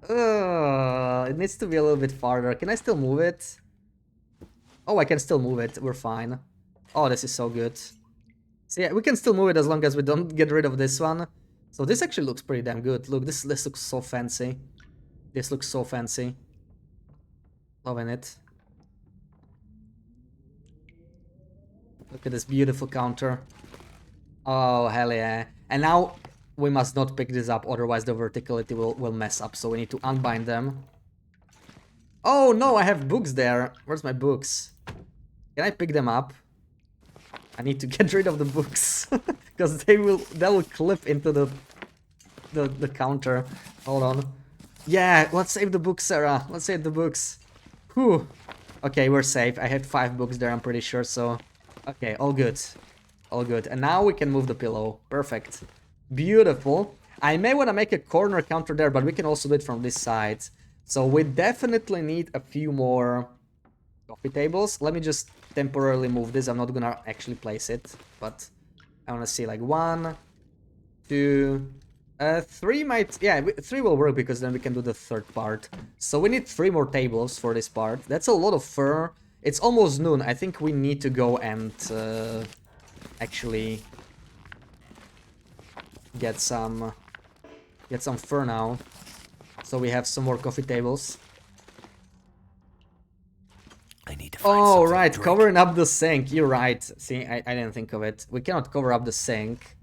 It needs to be a little bit farther. Can I still move it? Oh, I can still move it. We're fine. Oh, this is so good. So yeah, we can still move it as long as we don't get rid of this one. So this actually looks pretty damn good. Look, this looks so fancy. This looks so fancy. Loving it. Look at this beautiful counter. Oh, hell yeah. And now we must not pick this up, otherwise the verticality will mess up. So we need to unbind them. Oh no, I have books there. Where's my books? Can I pick them up? I need to get rid of the books. Because they will clip into the counter. Hold on. Yeah, let's save the books, Sarah. Let's save the books. Whew. Okay, we're safe. I had 5 books there, I'm pretty sure, so... Okay, all good. All good. And now we can move the pillow. Perfect. Beautiful. I may want to make a corner counter there, but we can also do it from this side. So we definitely need a few more coffee tables. Let me just temporarily move this. I'm not gonna actually place it, but I want to see like 1, 2, 3 might... Yeah, 3 will work because then we can do the third part. So we need 3 more tables for this part. That's a lot of fur. It's almost noon. I think we need to go and actually get some fur now. So we have some more coffee tables. I need to find Oh, something right, to drink. covering up the sink. You're right. See, I didn't think of it. We cannot cover up the sink.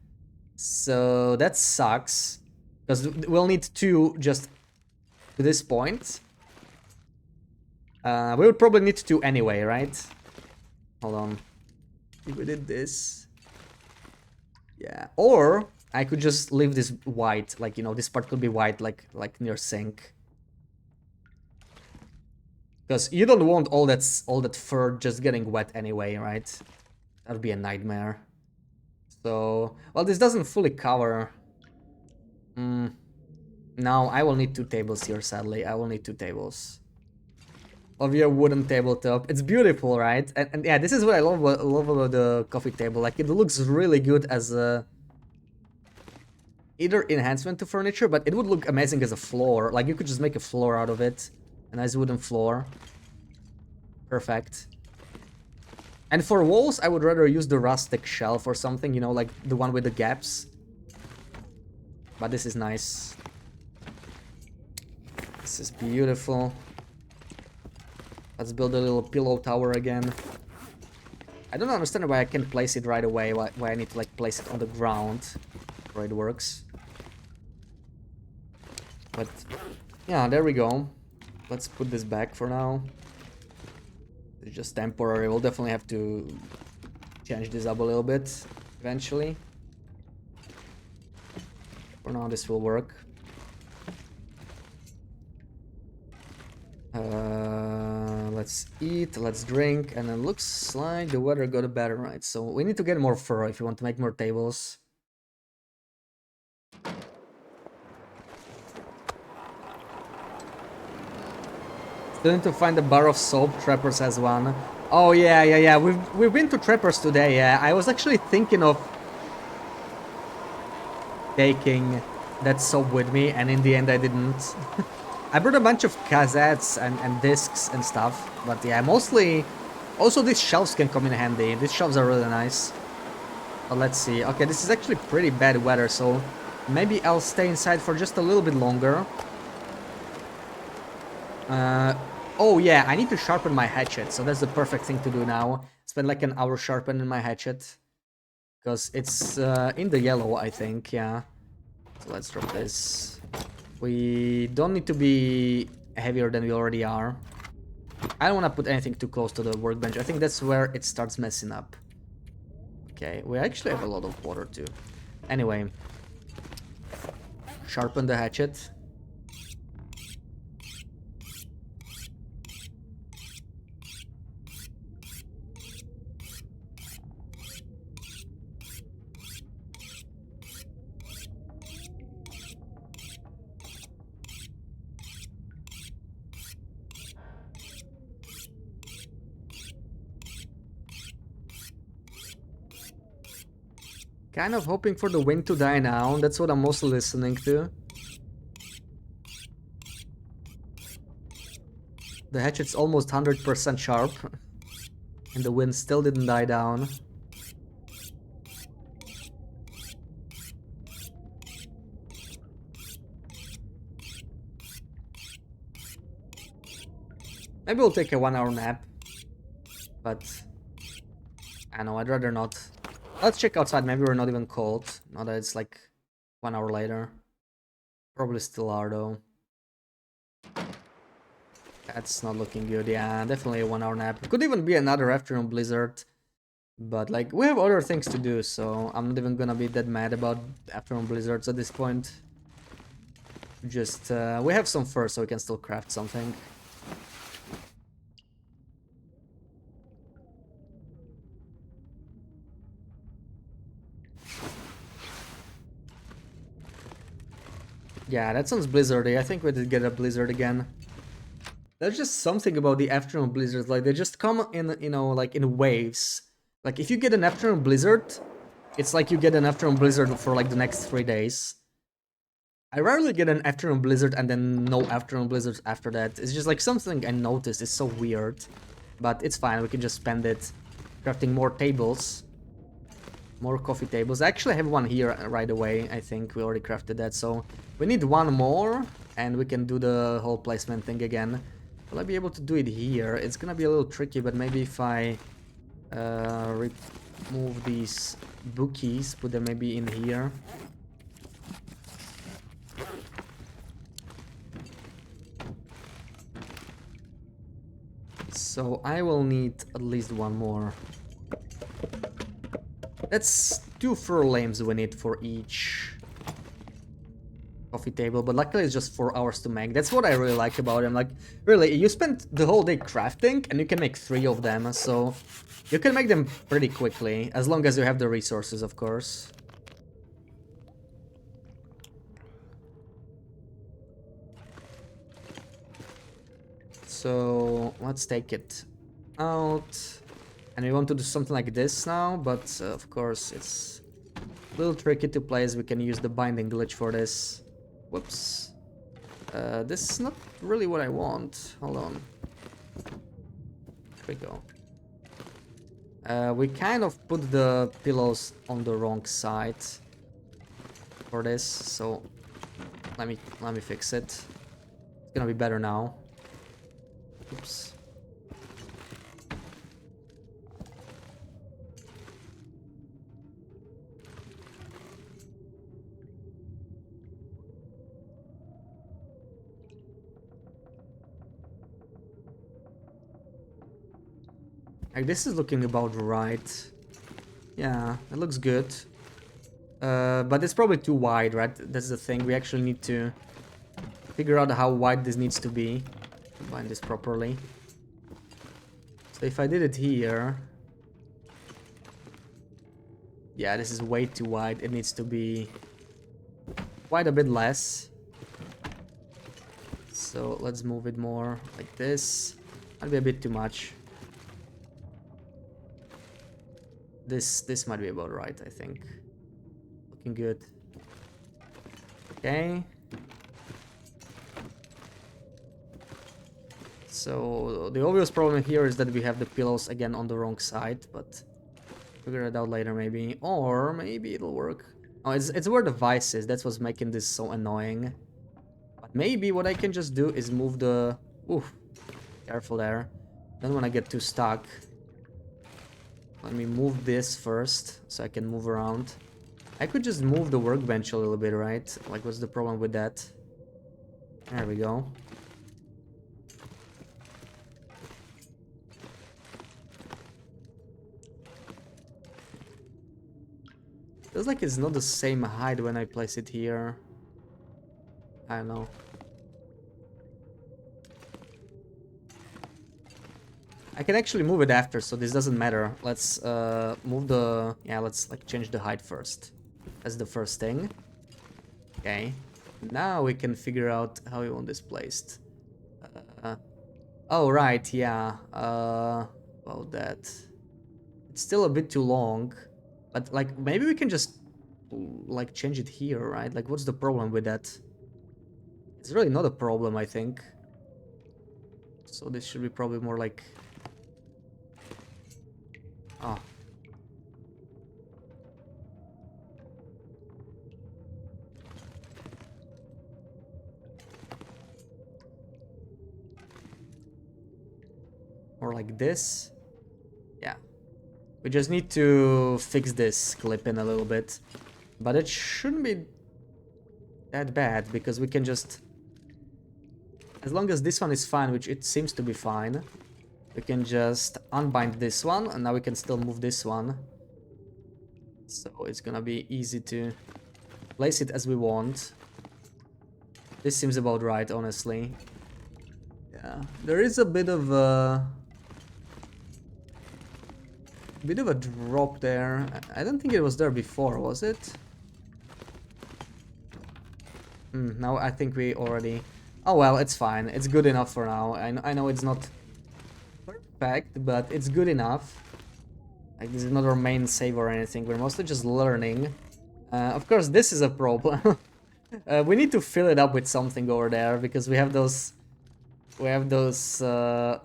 So that sucks. Because we'll need 2 just to this point. We would probably need 2 anyway, right? Hold on. If we did this... Yeah. Or I could just leave this white. Like, you know, this part could be white, like near sink. Because you don't want all that fur just getting wet anyway, right? That would be a nightmare. So, well, this doesn't fully cover. Now I will need 2 tables here, sadly. I will need 2 tables. Of your wooden tabletop. It's beautiful, right? And yeah, this is what I love about the coffee table. Like, it looks really good as a... either enhancement to furniture, but it would look amazing as a floor. Like, you could just make a floor out of it. A nice wooden floor. Perfect. And for walls, I would rather use the rustic shelf or something, you know, like the one with the gaps. But this is nice. This is beautiful. Let's build a little pillow tower again. I don't understand why I can't place it right away, why I need to like place it on the ground. Where it works. But yeah, there we go. Let's put this back for now. It's just temporary. We'll definitely have to change this up a little bit eventually. For now, this will work. Let's eat, let's drink, and it looks like the weather got better, right? So we need to get more fur if you want to make more tables. Still need to find a bar of soap. Trappers has one. Oh yeah. We've been to Trappers today. Yeah, I was actually thinking of taking that soap with me, and in the end I didn't. I brought a bunch of cassettes and discs and stuff, but yeah, mostly... Also, these shelves can come in handy. These shelves are really nice. But let's see. Okay, this is actually pretty bad weather, so maybe I'll stay inside for just a little bit longer. Oh yeah, I need to sharpen my hatchet, so that's the perfect thing to do now. Spend like an hour sharpening my hatchet. Because it's in the yellow, I think, yeah. So let's drop this. We don't need to be heavier than we already are. I don't want to put anything too close to the workbench. I think that's where it starts messing up. Okay, we actually have a lot of water too. Anyway. Sharpen the hatchet. Kind of hoping for the wind to die now. That's what I'm mostly listening to. The hatchet's almost 100% sharp. And the wind still didn't die down. Maybe we'll take a 1-hour nap. But... I know, I'd rather not. Let's check outside, maybe we're not even cold. Now that it's like 1 hour later. Probably still are though. That's not looking good, yeah, definitely a 1 hour nap. It could even be another afternoon blizzard. But like, we have other things to do, so I'm not even gonna be that mad about afternoon blizzards at this point. Just, we have some fur, so we can still craft something. Yeah, that sounds blizzardy. I think we did get a blizzard again. There's just something about the afternoon blizzards, like they just come in, you know, like in waves. Like if you get an afternoon blizzard, it's like you get an afternoon blizzard for like the next 3 days. I rarely get an afternoon blizzard and then no afternoon blizzards after that. It's just like something I noticed. It's so weird. But it's fine, we can just spend it crafting more tables. More coffee tables. I actually have one here right away. I think we already crafted that. So we need one more and we can do the whole placement thing again. Will I be able to do it here? It's gonna be a little tricky, but maybe if I move these bookies, put them maybe in here. So I will need at least one more. That's 2 fur lames we need for each coffee table, but luckily it's just 4 hours to make. That's what I really like about them. Like, really, you spend the whole day crafting and you can make 3 of them, so you can make them pretty quickly, as long as you have the resources, of course. So let's take it out. And we want to do something like this now, but of course it's a little tricky to place. We can use the binding glitch for this. Whoops. This is not really what I want. Hold on. Here we go. We kind of put the pillows on the wrong side for this, so let me fix it. It's gonna be better now. Oops. Like, this is looking about right. Yeah, it looks good. But it's probably too wide, right? That's the thing. We actually need to figure out how wide this needs to be. Combine this properly. So if I did it here... Yeah, this is way too wide. It needs to be quite a bit less. So let's move it more like this. Might be a bit too much. This might be about right, I think. Looking good. Okay. So the obvious problem here is that we have the pillows again on the wrong side, but figure it out later maybe. Or maybe it'll work. Oh, it's where the vice is. That's what's making this so annoying. But maybe what I can just do is move the... Ooh, careful there. Don't want to get too stuck. Let me move this first, so I can move around. I could just move the workbench a little bit, right? Like, what's the problem with that? There we go. Feels like it's not the same height when I place it here. I don't know. I can actually move it after, so this doesn't matter. Let's move the... Yeah, let's like change the height first. That's the first thing. Okay. Now we can figure out how we want this placed. Oh, right, yeah. About that. It's still a bit too long. But like, maybe we can just like change it here, right? Like, what's the problem with that? It's really not a problem, I think. So this should be probably more like... Oh. Or like this. Yeah. We just need to fix this clip in a little bit. But it shouldn't be that bad, because we can just... As long as this one is fine, which it seems to be fine, we can just unbind this one, and now we can still move this one. So it's gonna be easy to place it as we want. This seems about right, honestly. Yeah, there is a bit of a drop there. I don't think it was there before, was it? Now I think we already... Oh well, it's fine. It's good enough for now. I know it's not perfect, but it's good enough. Like, this is not our main save or anything. We're mostly just learning. Of course, this is a problem. We need to fill it up with something over there, because we have those...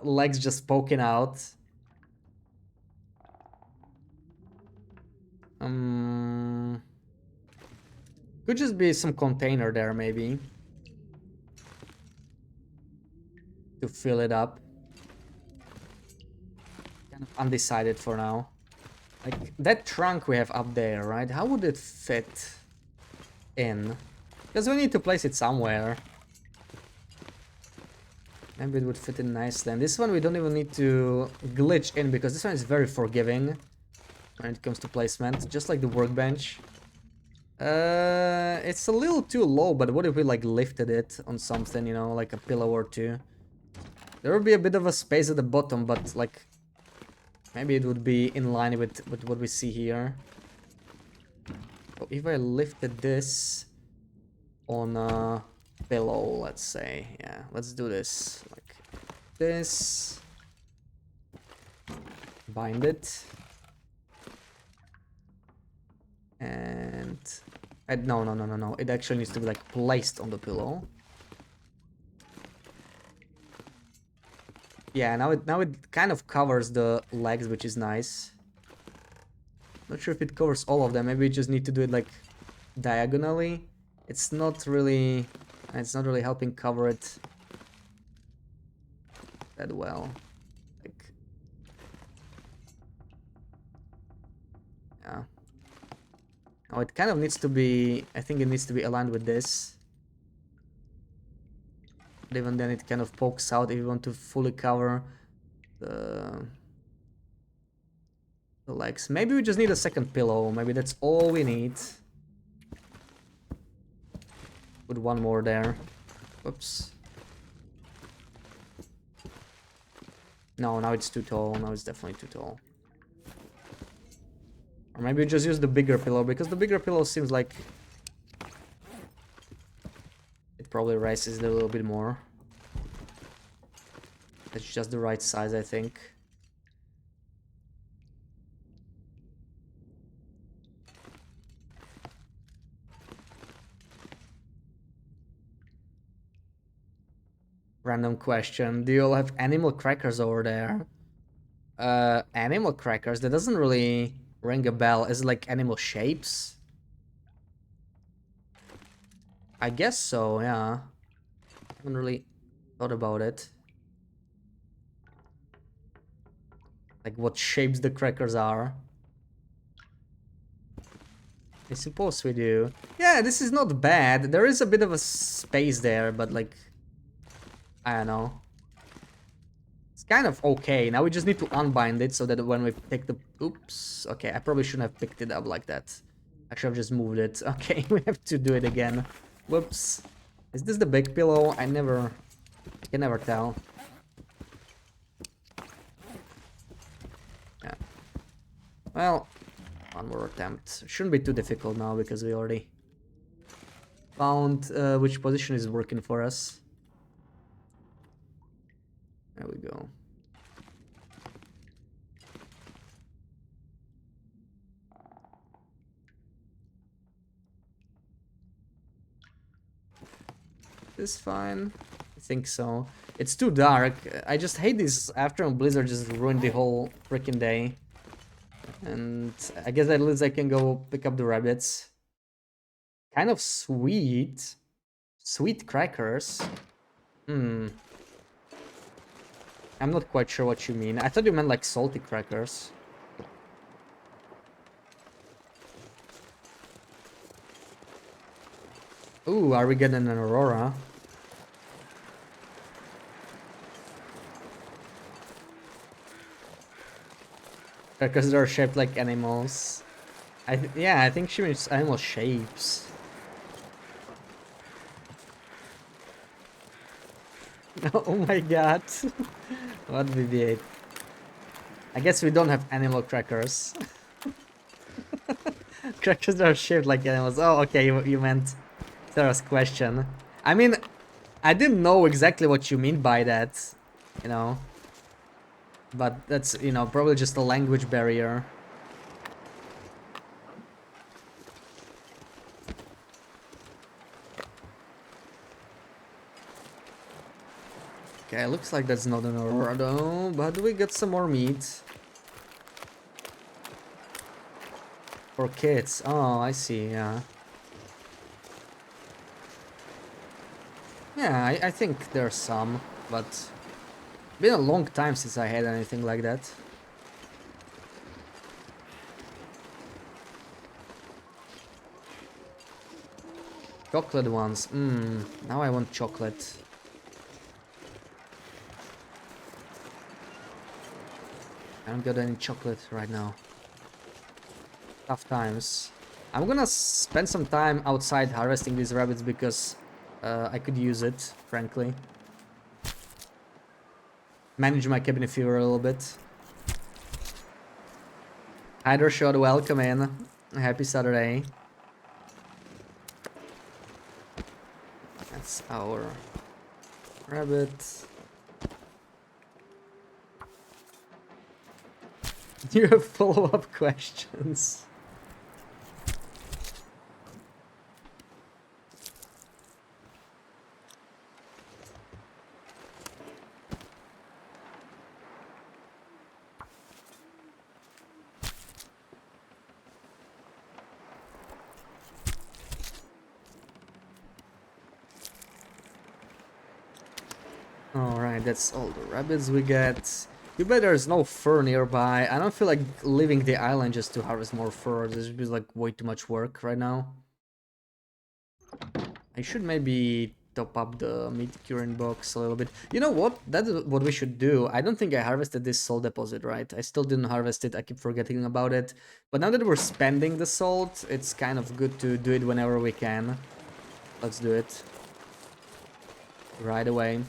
legs just poking out. Could just be some container there, maybe. To fill it up. Kind of undecided for now. Like, that trunk we have up there, right? How would it fit in? Because we need to place it somewhere. Maybe it would fit in nicely. And this one we don't even need to glitch in, because this one is very forgiving when it comes to placement, just like the workbench. It's a little too low, but what if we like lifted it on something, you know, like a pillow or two? There would be a bit of a space at the bottom, but like maybe it would be in line with what we see here. So if I lifted this on a pillow, let's say, yeah, let's do this like this. Bind it. And no. It actually needs to be like placed on the pillow. Yeah, now it kind of covers the legs, which is nice. Not sure if it covers all of them. Maybe we just need to do it like diagonally. It's not really helping cover it that well. Like, yeah. Oh, it kind of needs to be, I think it needs to be aligned with this. But even then it kind of pokes out if you want to fully cover the legs. Maybe we just need a second pillow. Maybe that's all we need. Put one more there. Whoops. No, now it's too tall. Now it's definitely too tall. Or maybe just use the bigger pillow, because the bigger pillow seems like it probably rises it a little bit more. It's just the right size, I think. Random question. Do you all have animal crackers over there? Animal crackers? That doesn't really ring a bell. Is it like animal shapes? I guess so, yeah. I haven't really thought about it. Like what shapes the crackers are. I suppose we do. Yeah, this is not bad. There is a bit of a space there, but like, I don't know. It's kind of okay. Now we just need to unbind it so that when we take the... Oops. Okay, I probably shouldn't have picked it up like that. I should have just moved it. Okay, we have to do it again. Whoops. Is this the big pillow? I can never tell. Yeah. Well, one more attempt. Shouldn't be too difficult now because we already found which position is working for us. There we go. Is fine? I think so. It's too dark. I just hate this afternoon blizzard, just ruined the whole freaking day. And I guess at least I can go pick up the rabbits. Kind of sweet. Sweet crackers. I'm not quite sure what you mean. I thought you meant like salty crackers. Ooh, are we getting an aurora? Because they're shaped like animals. Yeah, I think she means animal shapes. Oh my god. What BB-8? I guess we don't have animal crackers. Crackers are shaped like animals. Oh, okay, you meant Sarah's question. I mean, I didn't know exactly what you mean by that, you know. But that's, you know, probably just a language barrier. Okay, looks like that's not an aurora though, but we got some more meat. For kids. Oh, I see, yeah. Yeah, I think there's some, but been a long time since I had anything like that. Chocolate ones. Now I want chocolate. I don't got any chocolate right now. Tough times. I'm gonna spend some time outside harvesting these rabbits because I could use it, frankly. Manage my cabin fever a little bit. Hydroshot, welcome in. Happy Saturday. That's our rabbit. Do you have follow-up questions? Alright, that's all the rabbits we get. Too bad there's no fur nearby. I don't feel like leaving the island just to harvest more fur. This would be like way too much work right now. I should maybe top up the meat curing box a little bit. You know what? That's what we should do. I don't think I harvested this salt deposit, right? I still didn't harvest it. I keep forgetting about it. But now that we're spending the salt, it's kind of good to do it whenever we can. Let's do it. Right away.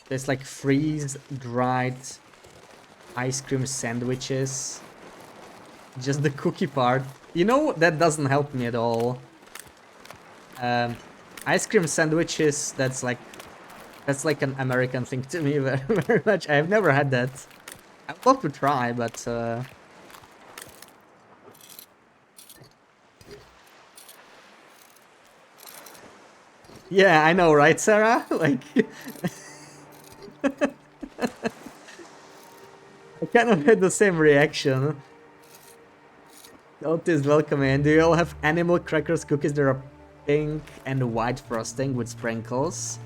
There's like freeze-dried ice cream sandwiches. Just the cookie part. You know, that doesn't help me at all. Ice cream sandwiches, that's like an American thing to me very, very much. I've never had that. I'd love to try, but yeah, I know, right, Sarah? Like I kind of had the same reaction. Otis, welcome in. Do you all have animal crackers cookies that are pink and white frosting with sprinkles?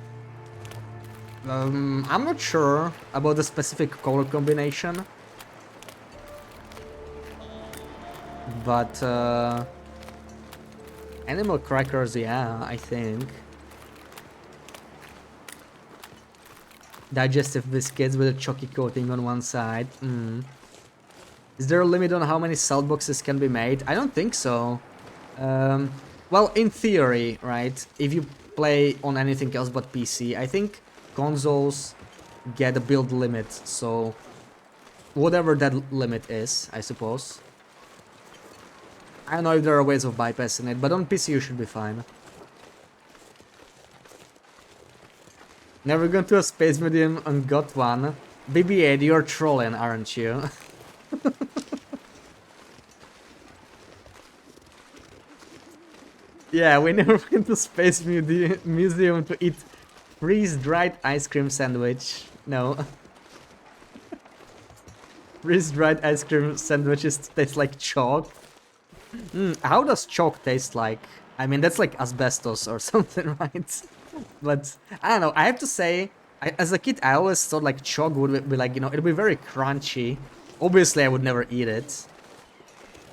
I'm not sure about the specific color combination. But animal crackers, yeah, I think. Digestive biscuits with a chalky coating on one side. Is there a limit on how many salt boxes can be made? I don't think so. Well, in theory, right? If you play on anything else but PC, I think consoles get a build limit. So whatever that limit is, I suppose. I don't know if there are ways of bypassing it, but on PC you should be fine. Never gone to a space museum and got one. BB-8, you're trolling, aren't you? Yeah, we never went to space museum to eat freeze-dried ice cream sandwich. No. Freeze-dried ice cream sandwiches taste like chalk. How does chalk taste like? I mean, that's like asbestos or something, right? But I don't know. I have to say, as a kid, I always thought like chalk would be like, you know, it'd be very crunchy. Obviously, I would never eat it.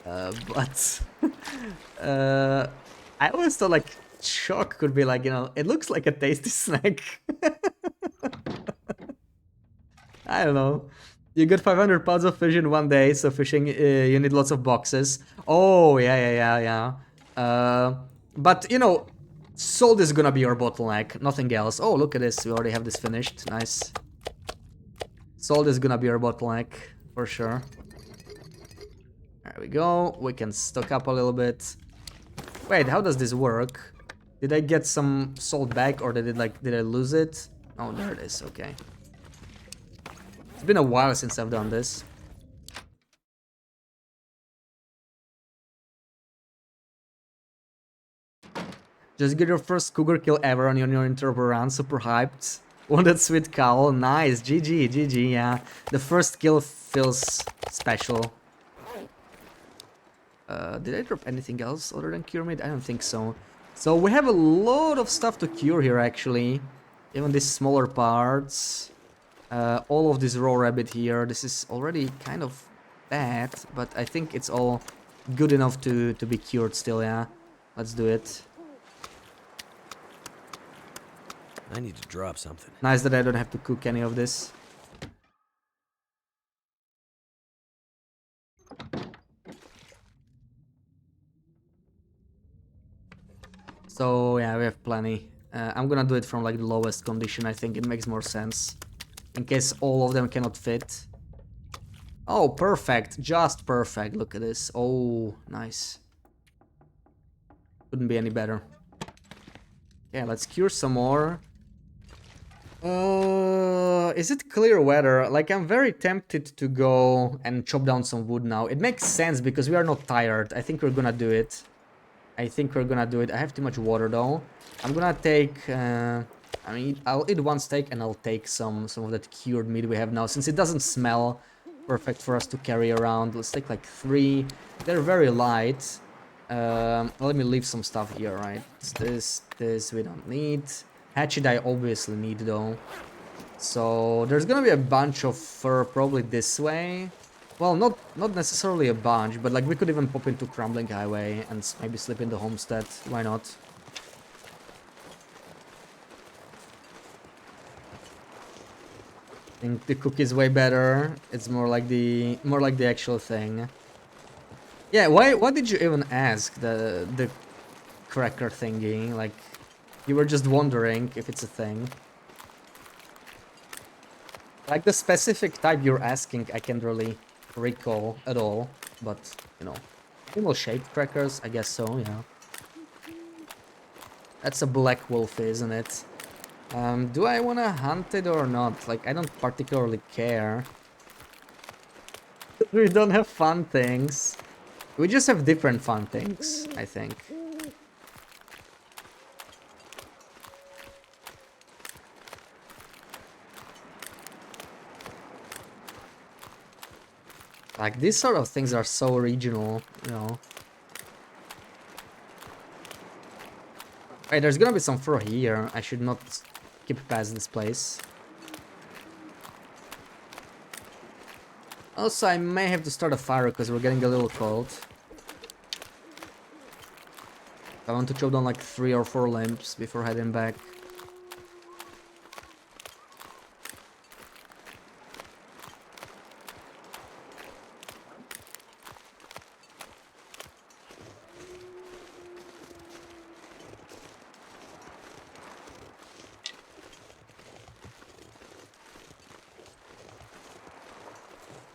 But I always thought like chalk could be like, you know, it looks like a tasty snack. I don't know. You got 500 pounds of fish in one day, so fishing, you need lots of boxes. Oh, yeah. But, you know, salt is gonna be your bottleneck, nothing else. Oh, look at this, we already have this finished, nice. Salt is gonna be your bottleneck, for sure. There we go, we can stock up a little bit. Wait, how does this work? Did I get some salt back, or did I lose it? Oh, there it is, okay. It's been a while since I've done this. Just get your first cougar kill ever on your interval run, super hyped. Want that sweet cowl, nice, GG, yeah. The first kill feels special. Did I drop anything else other than cure meat? I don't think so. So we have a lot of stuff to cure here actually. Even these smaller parts. All of this raw rabbit here, this is already kind of bad, but I think it's all good enough to be cured still, yeah. Let's do it. I need to drop something. Nice that I don't have to cook any of this. So yeah, we have plenty. I'm gonna do it from like the lowest condition, I think it makes more sense. In case all of them cannot fit. Oh, perfect. Just perfect. Look at this. Oh, nice. Couldn't be any better. Yeah, let's cure some more. Is it clear weather? Like, I'm very tempted to go and chop down some wood now. It makes sense because we are not tired. I think we're gonna do it. I have too much water though. I'm gonna take... I mean, I'll eat one steak and I'll take some of that cured meat we have now. Since it doesn't smell perfect for us to carry around. Let's take like 3. They're very light. Let me leave some stuff here, right? This we don't need. Hatchet I obviously need though. So there's gonna be a bunch of fur probably this way. Well, not necessarily a bunch, but like we could even pop into Crumbling Highway and maybe slip in the homestead. Why not? I think the cookie's way better. It's more like the actual thing. Yeah, why did you even ask the cracker thingy? Like, you were just wondering if it's a thing. Like the specific type you're asking, I can't really recall at all. But you know, animal shaped crackers, I guess so. Yeah. That's a black wolf, isn't it? Do I wanna hunt it or not? Like, I don't particularly care. We don't have fun things. We just have different fun things, I think. Like, these sort of things are so regional, you know. Hey, there's gonna be some fur here. I should not skip past this place. Also, I may have to start a fire because we're getting a little cold. I want to chop down like 3 or 4 limbs before heading back.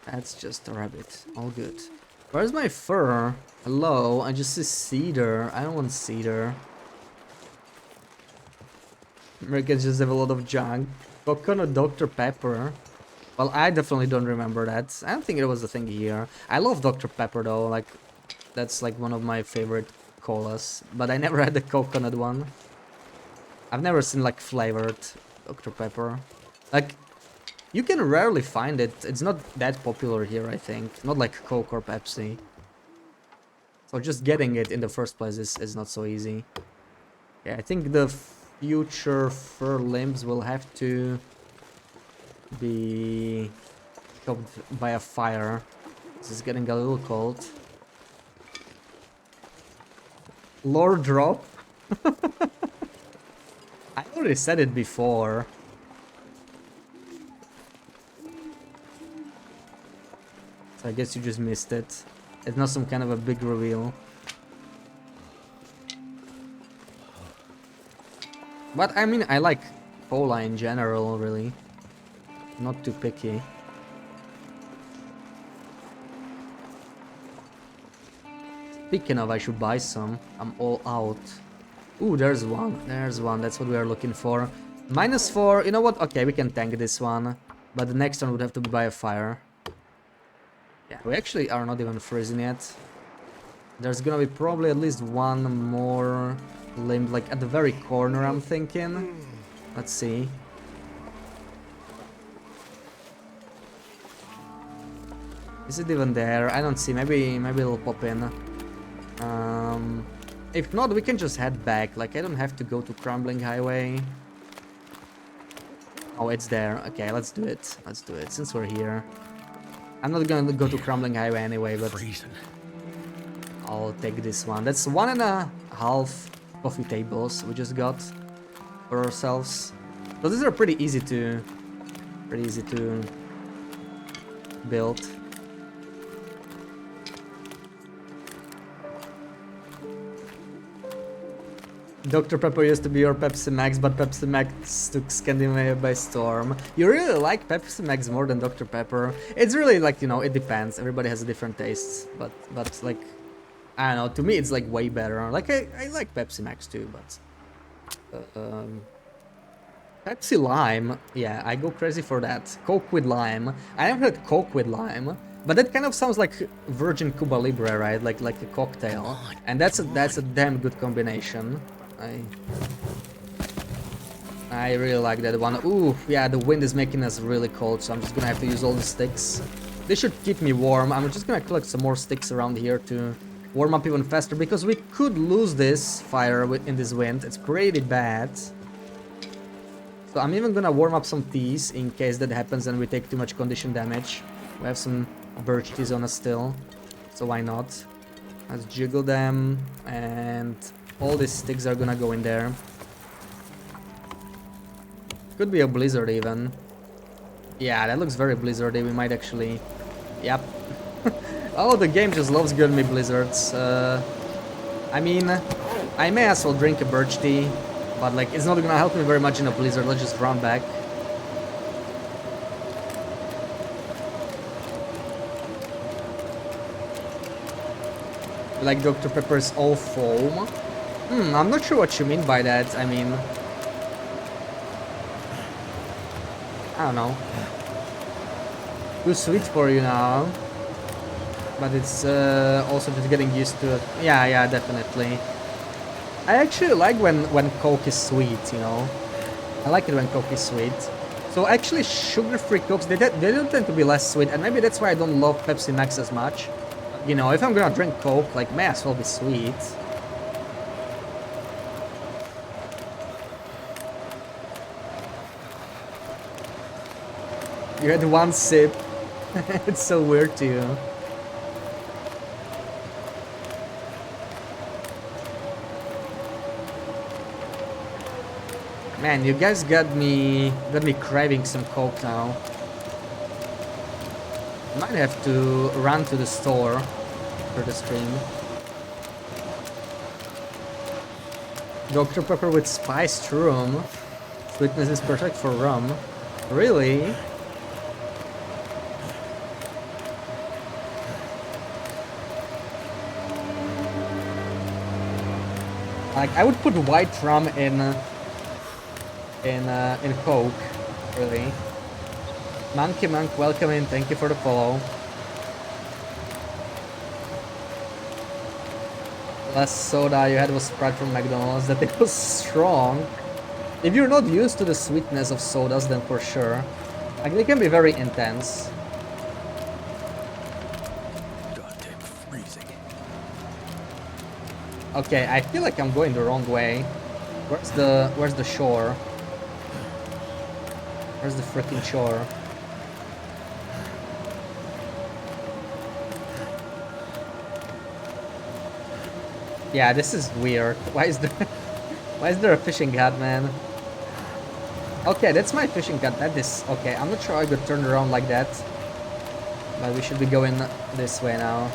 That's just a rabbit. All good. Where's my fur? Hello? I just see cedar. I don't want cedar. Americans just have a lot of junk. Coconut Dr. Pepper. Well, I definitely don't remember that. I don't think it was a thing here. I love Dr. Pepper though. Like, that's like one of my favorite colas. But I never had the coconut one. I've never seen like flavored Dr. Pepper. Like, you can rarely find it. It's not that popular here, I think. Not like Coke or Pepsi. So just getting it in the first place is not so easy. Yeah, I think the future fur limbs will have to be chopped by a fire. This is getting a little cold. Lore drop? I already said it before. So I guess you just missed it. It's not some kind of a big reveal. But I mean, I like cola in general, really. Not too picky. Speaking of, I should buy some. I'm all out. Ooh, there's one. There's one. That's what we are looking for. -4. You know what? Okay, we can tank this one. But the next one would have to be by a fire. Yeah, we actually are not even freezing yet. There's gonna be probably at least one more limb, like at the very corner, I'm thinking. Let's see. Is it even there? I don't see. Maybe it'll pop in. If not, we can just head back. Like, I don't have to go to Crumbling Highway. Oh, it's there. Okay, let's do it. Let's do it since we're here. I'm not gonna go to Crumbling Highway anyway, but Freezing. I'll take this one. That's 1.5 coffee tables we just got for ourselves. So these are pretty easy to build. Dr. Pepper used to be your Pepsi Max, but Pepsi Max took Scandinavia by storm. You really like Pepsi Max more than Dr. Pepper? It's really like, you know, it depends. Everybody has different tastes, but like, I don't know, to me it's like way better. Like, I like Pepsi Max too, but Pepsi Lime, yeah, I go crazy for that. Coke with lime. I never had Coke with lime, but that kind of sounds like Virgin Cuba Libre, right? Like a cocktail, and that's a damn good combination. I really like that one. Ooh, yeah, the wind is making us really cold, so I'm just gonna have to use all the sticks. This should keep me warm. I'm just gonna collect some more sticks around here to warm up even faster, because we could lose this fire in this wind. It's pretty bad. So I'm even gonna warm up some teas in case that happens and we take too much condition damage. We have some birch teas on us still, so why not? Let's jiggle them, and all these sticks are gonna go in there. Could be a blizzard even. Yeah, that looks very blizzardy. We might actually... Yep. Oh, the game just loves giving me blizzards. I mean, I may as well drink a birch tea, but like, it's not gonna help me very much in a blizzard. Let's just run back. Like Dr. Pepper's all foam? I'm not sure what you mean by that. I mean... I don't know. Too sweet for you now. But it's also just getting used to it. Yeah, definitely. I actually like when Coke is sweet, you know. I like it when Coke is sweet. So actually sugar-free Cokes, they don't tend to be less sweet, and maybe that's why I don't love Pepsi Max as much. You know, if I'm gonna drink Coke, like, may as well be sweet. You had one sip. It's so weird to you. Man, you guys got me craving some Coke now. Might have to run to the store for the stream. Dr. Pepper with spiced rum. Sweetness is perfect for rum. Really? Like, I would put white rum in Coke, really. Monkey Monk, welcome in, thank you for the follow. Last soda you had was Sprite from McDonald's, that it was strong. If you're not used to the sweetness of sodas, then for sure. Like, they can be very intense. Goddamn freezing. Okay, I feel like I'm going the wrong way. Where's the shore? Where's the freaking shore? Yeah, this is weird. Why is there a fishing hut, man? Okay, that's my fishing hut. That is okay. I'm not sure I could turn around like that, but we should be going this way now.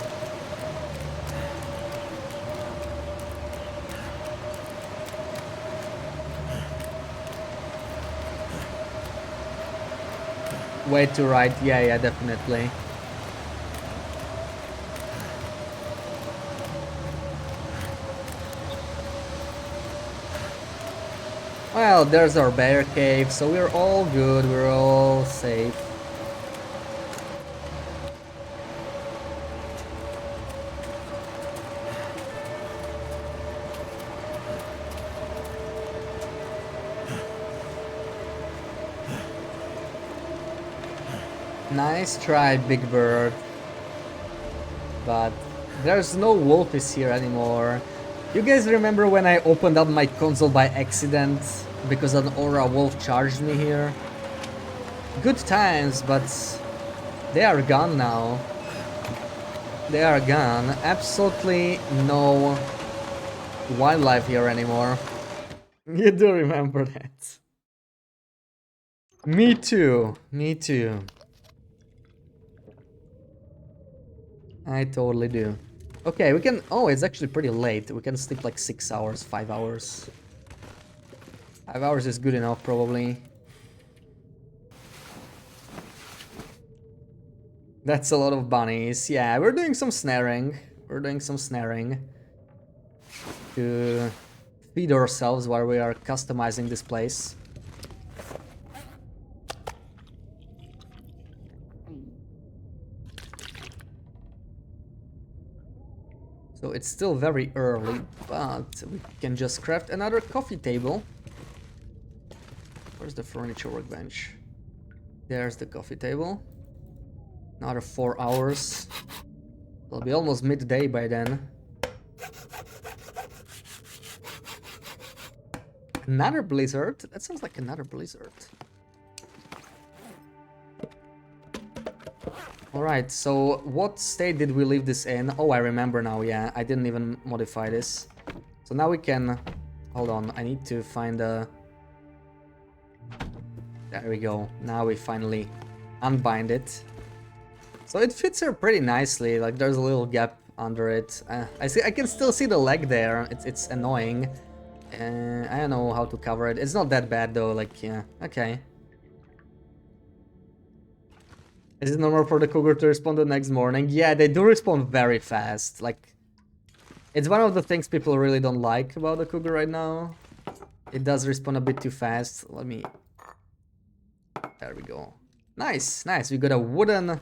Way to right. Yeah, definitely. Well, there's our bear cave, so we're all good, we're all safe. Nice try, Big Bird. But there's no wolfies here anymore. You guys remember when I opened up my console by accident because an aura wolf charged me here? Good times, but they are gone now. They are gone. Absolutely no wildlife here anymore. You do remember that. Me too. Me too. I totally do. Okay, we can... Oh, it's actually pretty late. We can sleep like 6 hours, 5 hours. 5 hours is good enough, probably. That's a lot of bunnies. Yeah, we're doing some snaring. We're doing some snaring to feed ourselves while we are customizing this place. So it's still very early, but we can just craft another coffee table. Where's the furniture workbench? There's the coffee table. Another 4 hours. It'll be almost midday by then. Another blizzard? That sounds like another blizzard. Alright, so what state did we leave this in? Oh, I remember now, yeah. I didn't even modify this. So now we can... Hold on, I need to find a... There we go. Now we finally unbind it. So it fits her pretty nicely, like there's a little gap under it. I can still see the leg there. It's annoying. I don't know how to cover it. It's not that bad though, like, yeah, okay. Is it normal for the cougar to respond the next morning? Yeah, they do respond very fast. Like, it's one of the things people really don't like about the cougar right now. It does respond a bit too fast. Let me... There we go. Nice, nice. We got a wooden...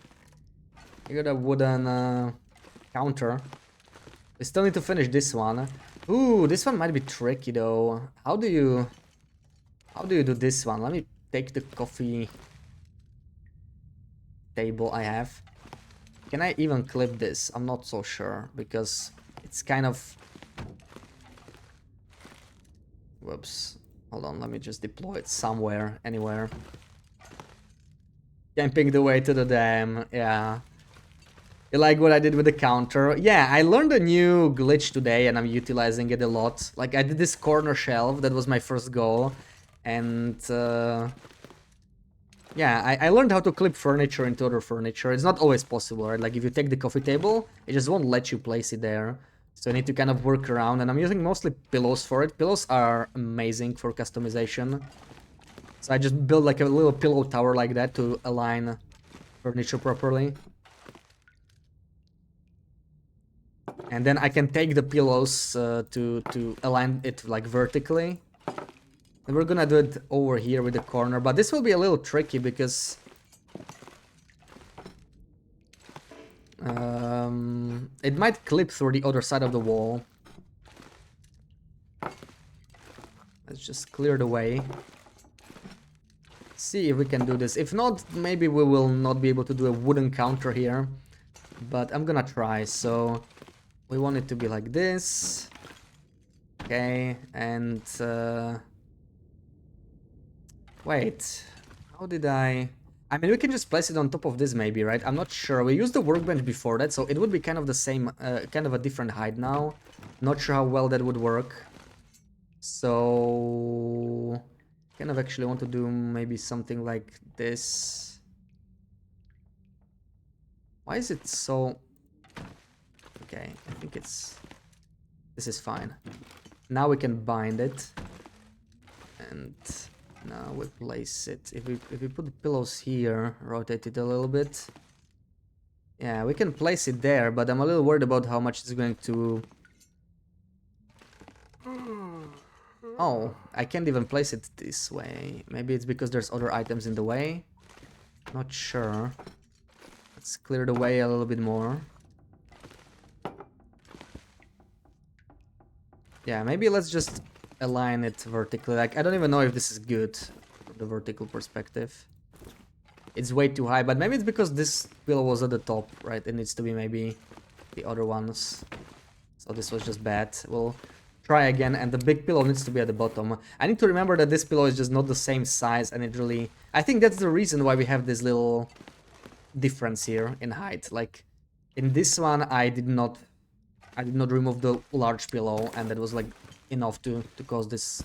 counter. We still need to finish this one. Ooh, this one might be tricky though. How do you do this one? Let me take the coffee table I have. Can I even clip this? I'm not so sure because it's kind of... Whoops. Hold on, let me just deploy it somewhere, anywhere. Camping the way to the dam, yeah. You like what I did with the counter? Yeah, I learned a new glitch today and I'm utilizing it a lot. Like, I did this corner shelf, that was my first goal. And, yeah, I learned how to clip furniture into other furniture. It's not always possible, right? Like, if you take the coffee table, it just won't let you place it there. So I need to kind of work around, and I'm using mostly pillows for it. Pillows are amazing for customization. So I just built like a little pillow tower like that to align furniture properly. And then I can take the pillows to align it like vertically. And we're gonna do it over here with the corner, but this will be a little tricky because it might clip through the other side of the wall. Let's just clear the way. See if we can do this. If not, maybe we will not be able to do a wooden counter here. But I'm gonna try, so... We want it to be like this. Okay, and... Wait, how did I mean, we can just place it on top of this maybe, right? I'm not sure. We used the workbench before that, so it would be kind of the same, kind of a different height now. Not sure how well that would work. So... Kind of actually want to do maybe something like this. Why is it so... Okay, I think it's... This is fine. Now we can bind it. And now we place it. If we put the pillows here, rotate it a little bit. Yeah, we can place it there, but I'm a little worried about how much it's going to... Oh, I can't even place it this way. Maybe it's because there's other items in the way. Not sure. Let's clear the way a little bit more. Yeah, maybe let's just align it vertically. Like, I don't even know if this is good from the vertical perspective. It's way too high, but maybe it's because this pillow was at the top, right? It needs to be maybe the other ones. So this was just bad. We'll try again, and the big pillow needs to be at the bottom. I need to remember that this pillow is just not the same size, and it really... I think that's the reason why we have this little difference here in height. Like, in this one, I did not remove the large pillow, and that was like enough to cause this.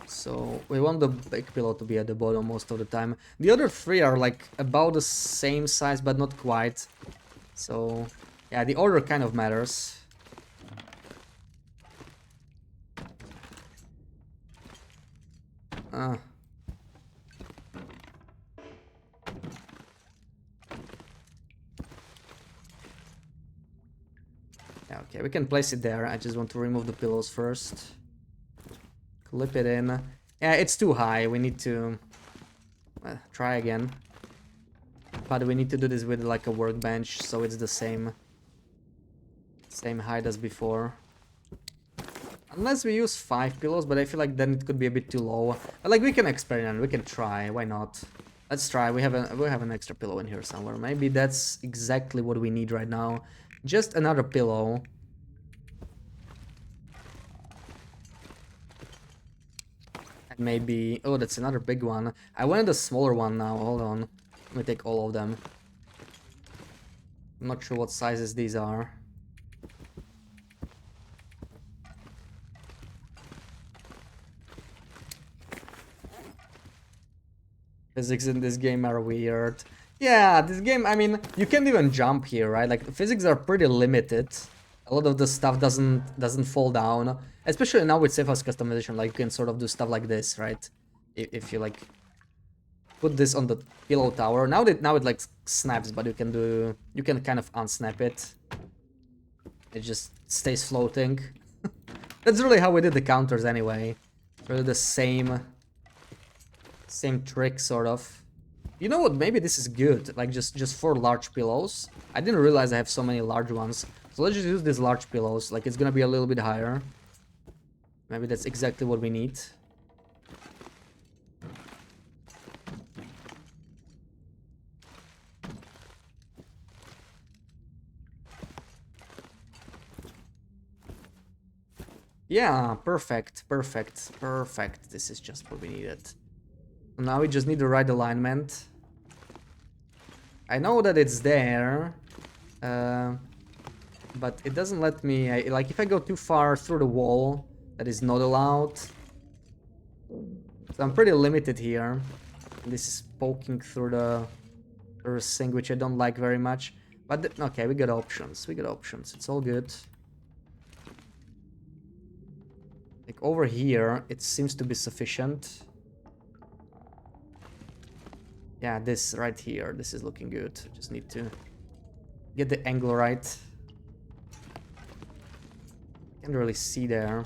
So we want the big pillow to be at the bottom most of the time. The other three are like about the same size, but not quite. So yeah, the order kind of matters. Yeah, okay, we can place it there. I just want to remove the pillows first. Clip it in. Yeah, it's too high. We need to try again. But we need to do this with like a workbench, so it's the same height as before. Unless we use 5 pillows, but I feel like then it could be a bit too low. But like we can experiment, we can try. Why not? Let's try. We have an extra pillow in here somewhere. Maybe that's exactly what we need right now. Just another pillow. And maybe... Oh, that's another big one. I wanted a smaller one now. Hold on. Let me take all of them. I'm not sure what sizes these are. Physics in this game are weird. Yeah, this game, I mean, you can't even jump here, right? Like, the physics are pretty limited. A lot of the stuff doesn't fall down. Especially now with safe house customization, like, you can sort of do stuff like this, right? If you, like, put this on the pillow tower. Now it, like, snaps, but you can kind of unsnap it. It just stays floating. That's really how we did the counters anyway. Really the same trick, sort of. You know what? Maybe this is good. Like just 4 large pillows. I didn't realize I have so many large ones. So let's just use these large pillows. Like it's gonna be a little bit higher. Maybe that's exactly what we need. Yeah, perfect. This is just what we needed. Now we just need the right alignment. I know that it's there, but it doesn't let me... like, if I go too far through the wall, that is not allowed. So I'm pretty limited here. This is poking through the sink, which I don't like very much. But, okay, we got options. It's all good. Like, over here, it seems to be sufficient. Yeah, this right here, this is looking good. Just need to get the angle right. Can't really see there.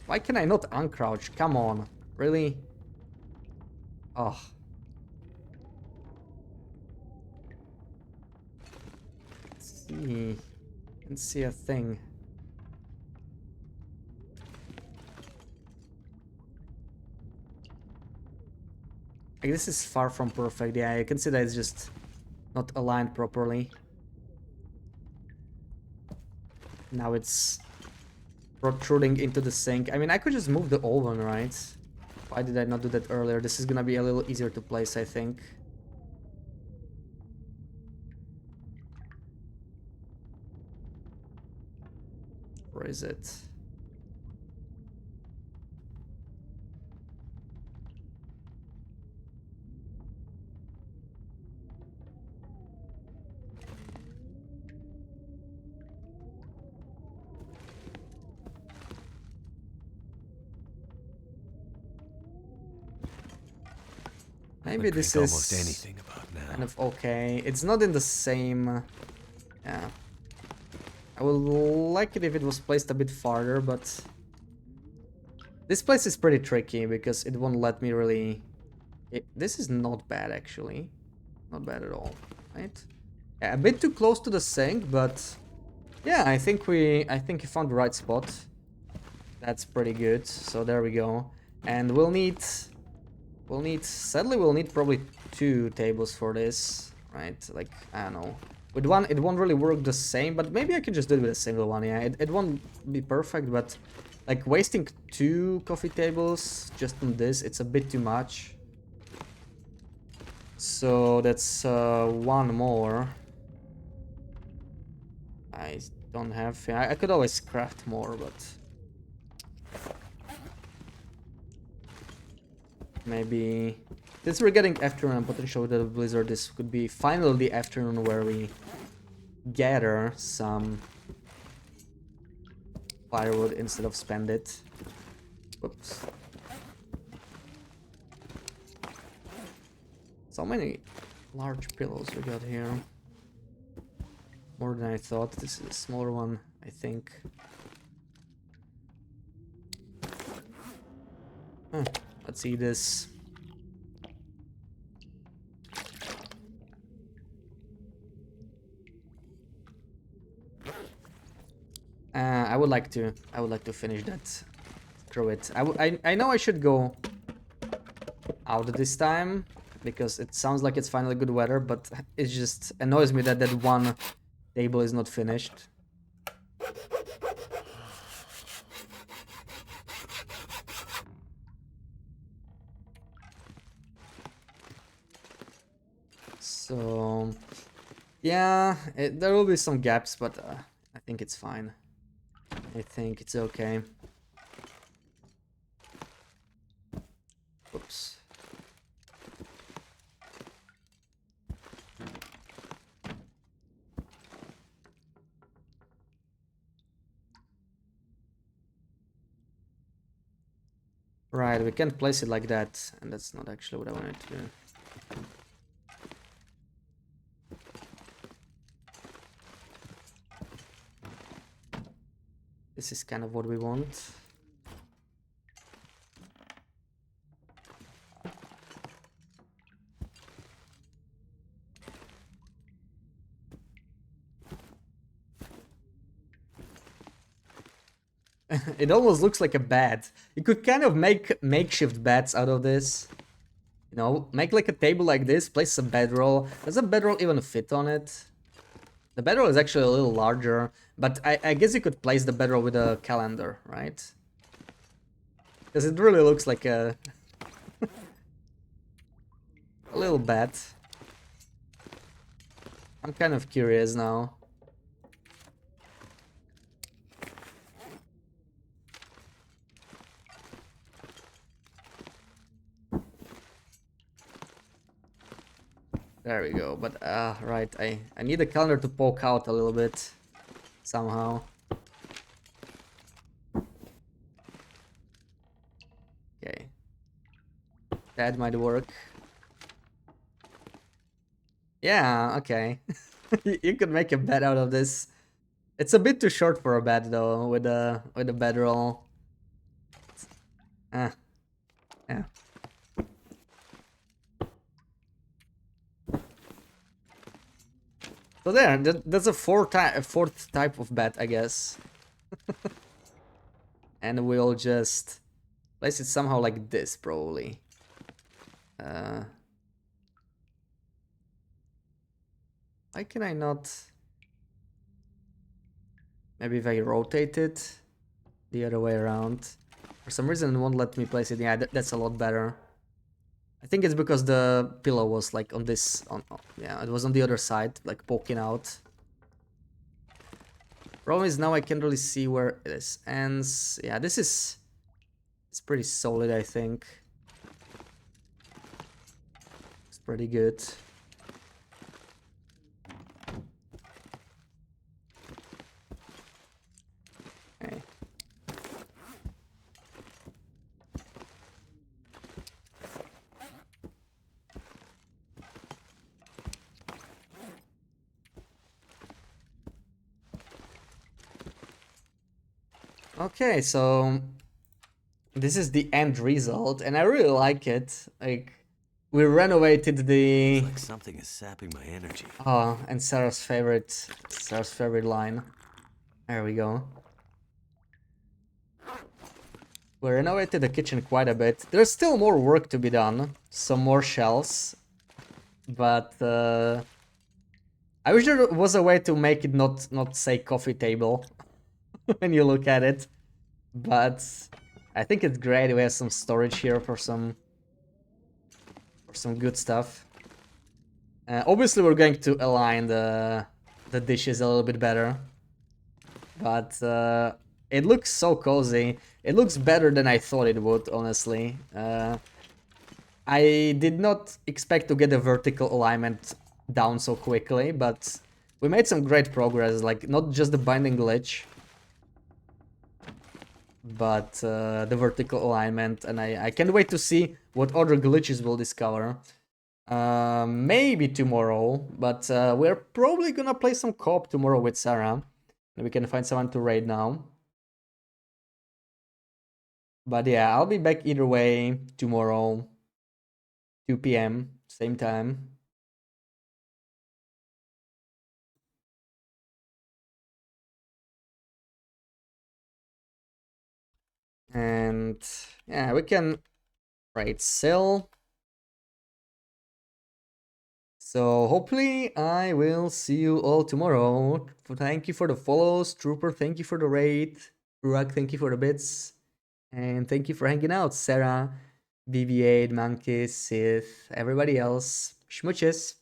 Why can I not uncrouch? Come on. Really? Oh. Let's see. Can't see a thing. Like, this is far from perfect. Yeah, you can see that it's just not aligned properly. Now it's protruding into the sink. I mean, I could just move the oven, right? Why did I not do that earlier? This is gonna be a little easier to place, I think. Where is it? Maybe this is almost anything about now. kind of okay. It's not in the same... yeah. I would like it if it was placed a bit farther, but... this place is pretty tricky because it won't let me really... this is not bad, actually. Not bad at all, right? Yeah, a bit too close to the sink, but... yeah, I think you found the right spot. That's pretty good. So there we go. And we'll need sadly we'll need probably 2 tables for this, right? Like, I don't know, With one, it won't really work the same, but maybe I can just do it with a single one, yeah. It won't be perfect, but like wasting 2 coffee tables just on this, it's a bit too much. So that's 1 more. I don't have, I could always craft more, but maybe since we're getting afternoon potential with the blizzard, this could be finally the afternoon where we gather some firewood instead of spend it. Whoops. So many large pillows we got here. More than I thought. This is a smaller one, I think. Let's see this. I would like to finish that. Screw it. I know I should go out this time because it sounds like it's finally good weather, but it just annoys me that that one table is not finished. So yeah, there will be some gaps, but I think it's fine. I think it's okay. Oops. Right, we can place it like that, and that's not actually what I wanted to do. This is kind of what we want. It almost looks like a bed. You could kind of make makeshift beds out of this. You know, make like a table like this, place a bedroll. Does a bedroll even fit on it? The bedroll is actually a little larger, but I guess you could place the bedroll with a calendar, right? Because it really looks like a, a little bed. I'm kind of curious now. There we go, but right, I need the calendar to poke out a little bit somehow. Okay. That might work. Yeah, okay. You could make a bed out of this. It's a bit too short for a bed though, with a bedroll. Yeah. So there, that's a fourth type of bed, I guess. And we'll just place it somehow like this, probably. Why can I not? Maybe if I rotate it the other way around. For some reason it won't let me place it. Yeah, that's a lot better. I think it's because the pillow was like on this, yeah, it was on the other side, like poking out. Problem is now I can't really see where this ends. Yeah, this is, it's pretty solid, I think. It's pretty good. Okay. Okay, so this is the end result, and I really like it. Like, we renovated the... It's like something is sapping my energy. Oh, and Sarah's favorite line. There we go. We renovated the kitchen quite a bit. There's still more work to be done. Some more shelves. But I wish there was a way to make it not say coffee table when you look at it, but I think it's great. We have some storage here for some good stuff. Obviously, we're going to align the dishes a little bit better, but it looks so cozy. It looks better than I thought it would, honestly. I did not expect to get the vertical alignment down so quickly, but we made some great progress, like not just the binding glitch, but the vertical alignment, and I can't wait to see what other glitches we'll discover. Maybe tomorrow, but we're probably gonna play some co-op tomorrow with Sarah, and we can find someone to raid now. But yeah, I'll be back either way tomorrow, 2 p.m., same time. And yeah, we can raid sell. So hopefully I will see you all tomorrow. Thank you for the follows, Trooper. Thank you for the raid. Rurak, thank you for the bits. And thank you for hanging out, Sarah, BB8, Monkey, Sith, everybody else. Schmooches.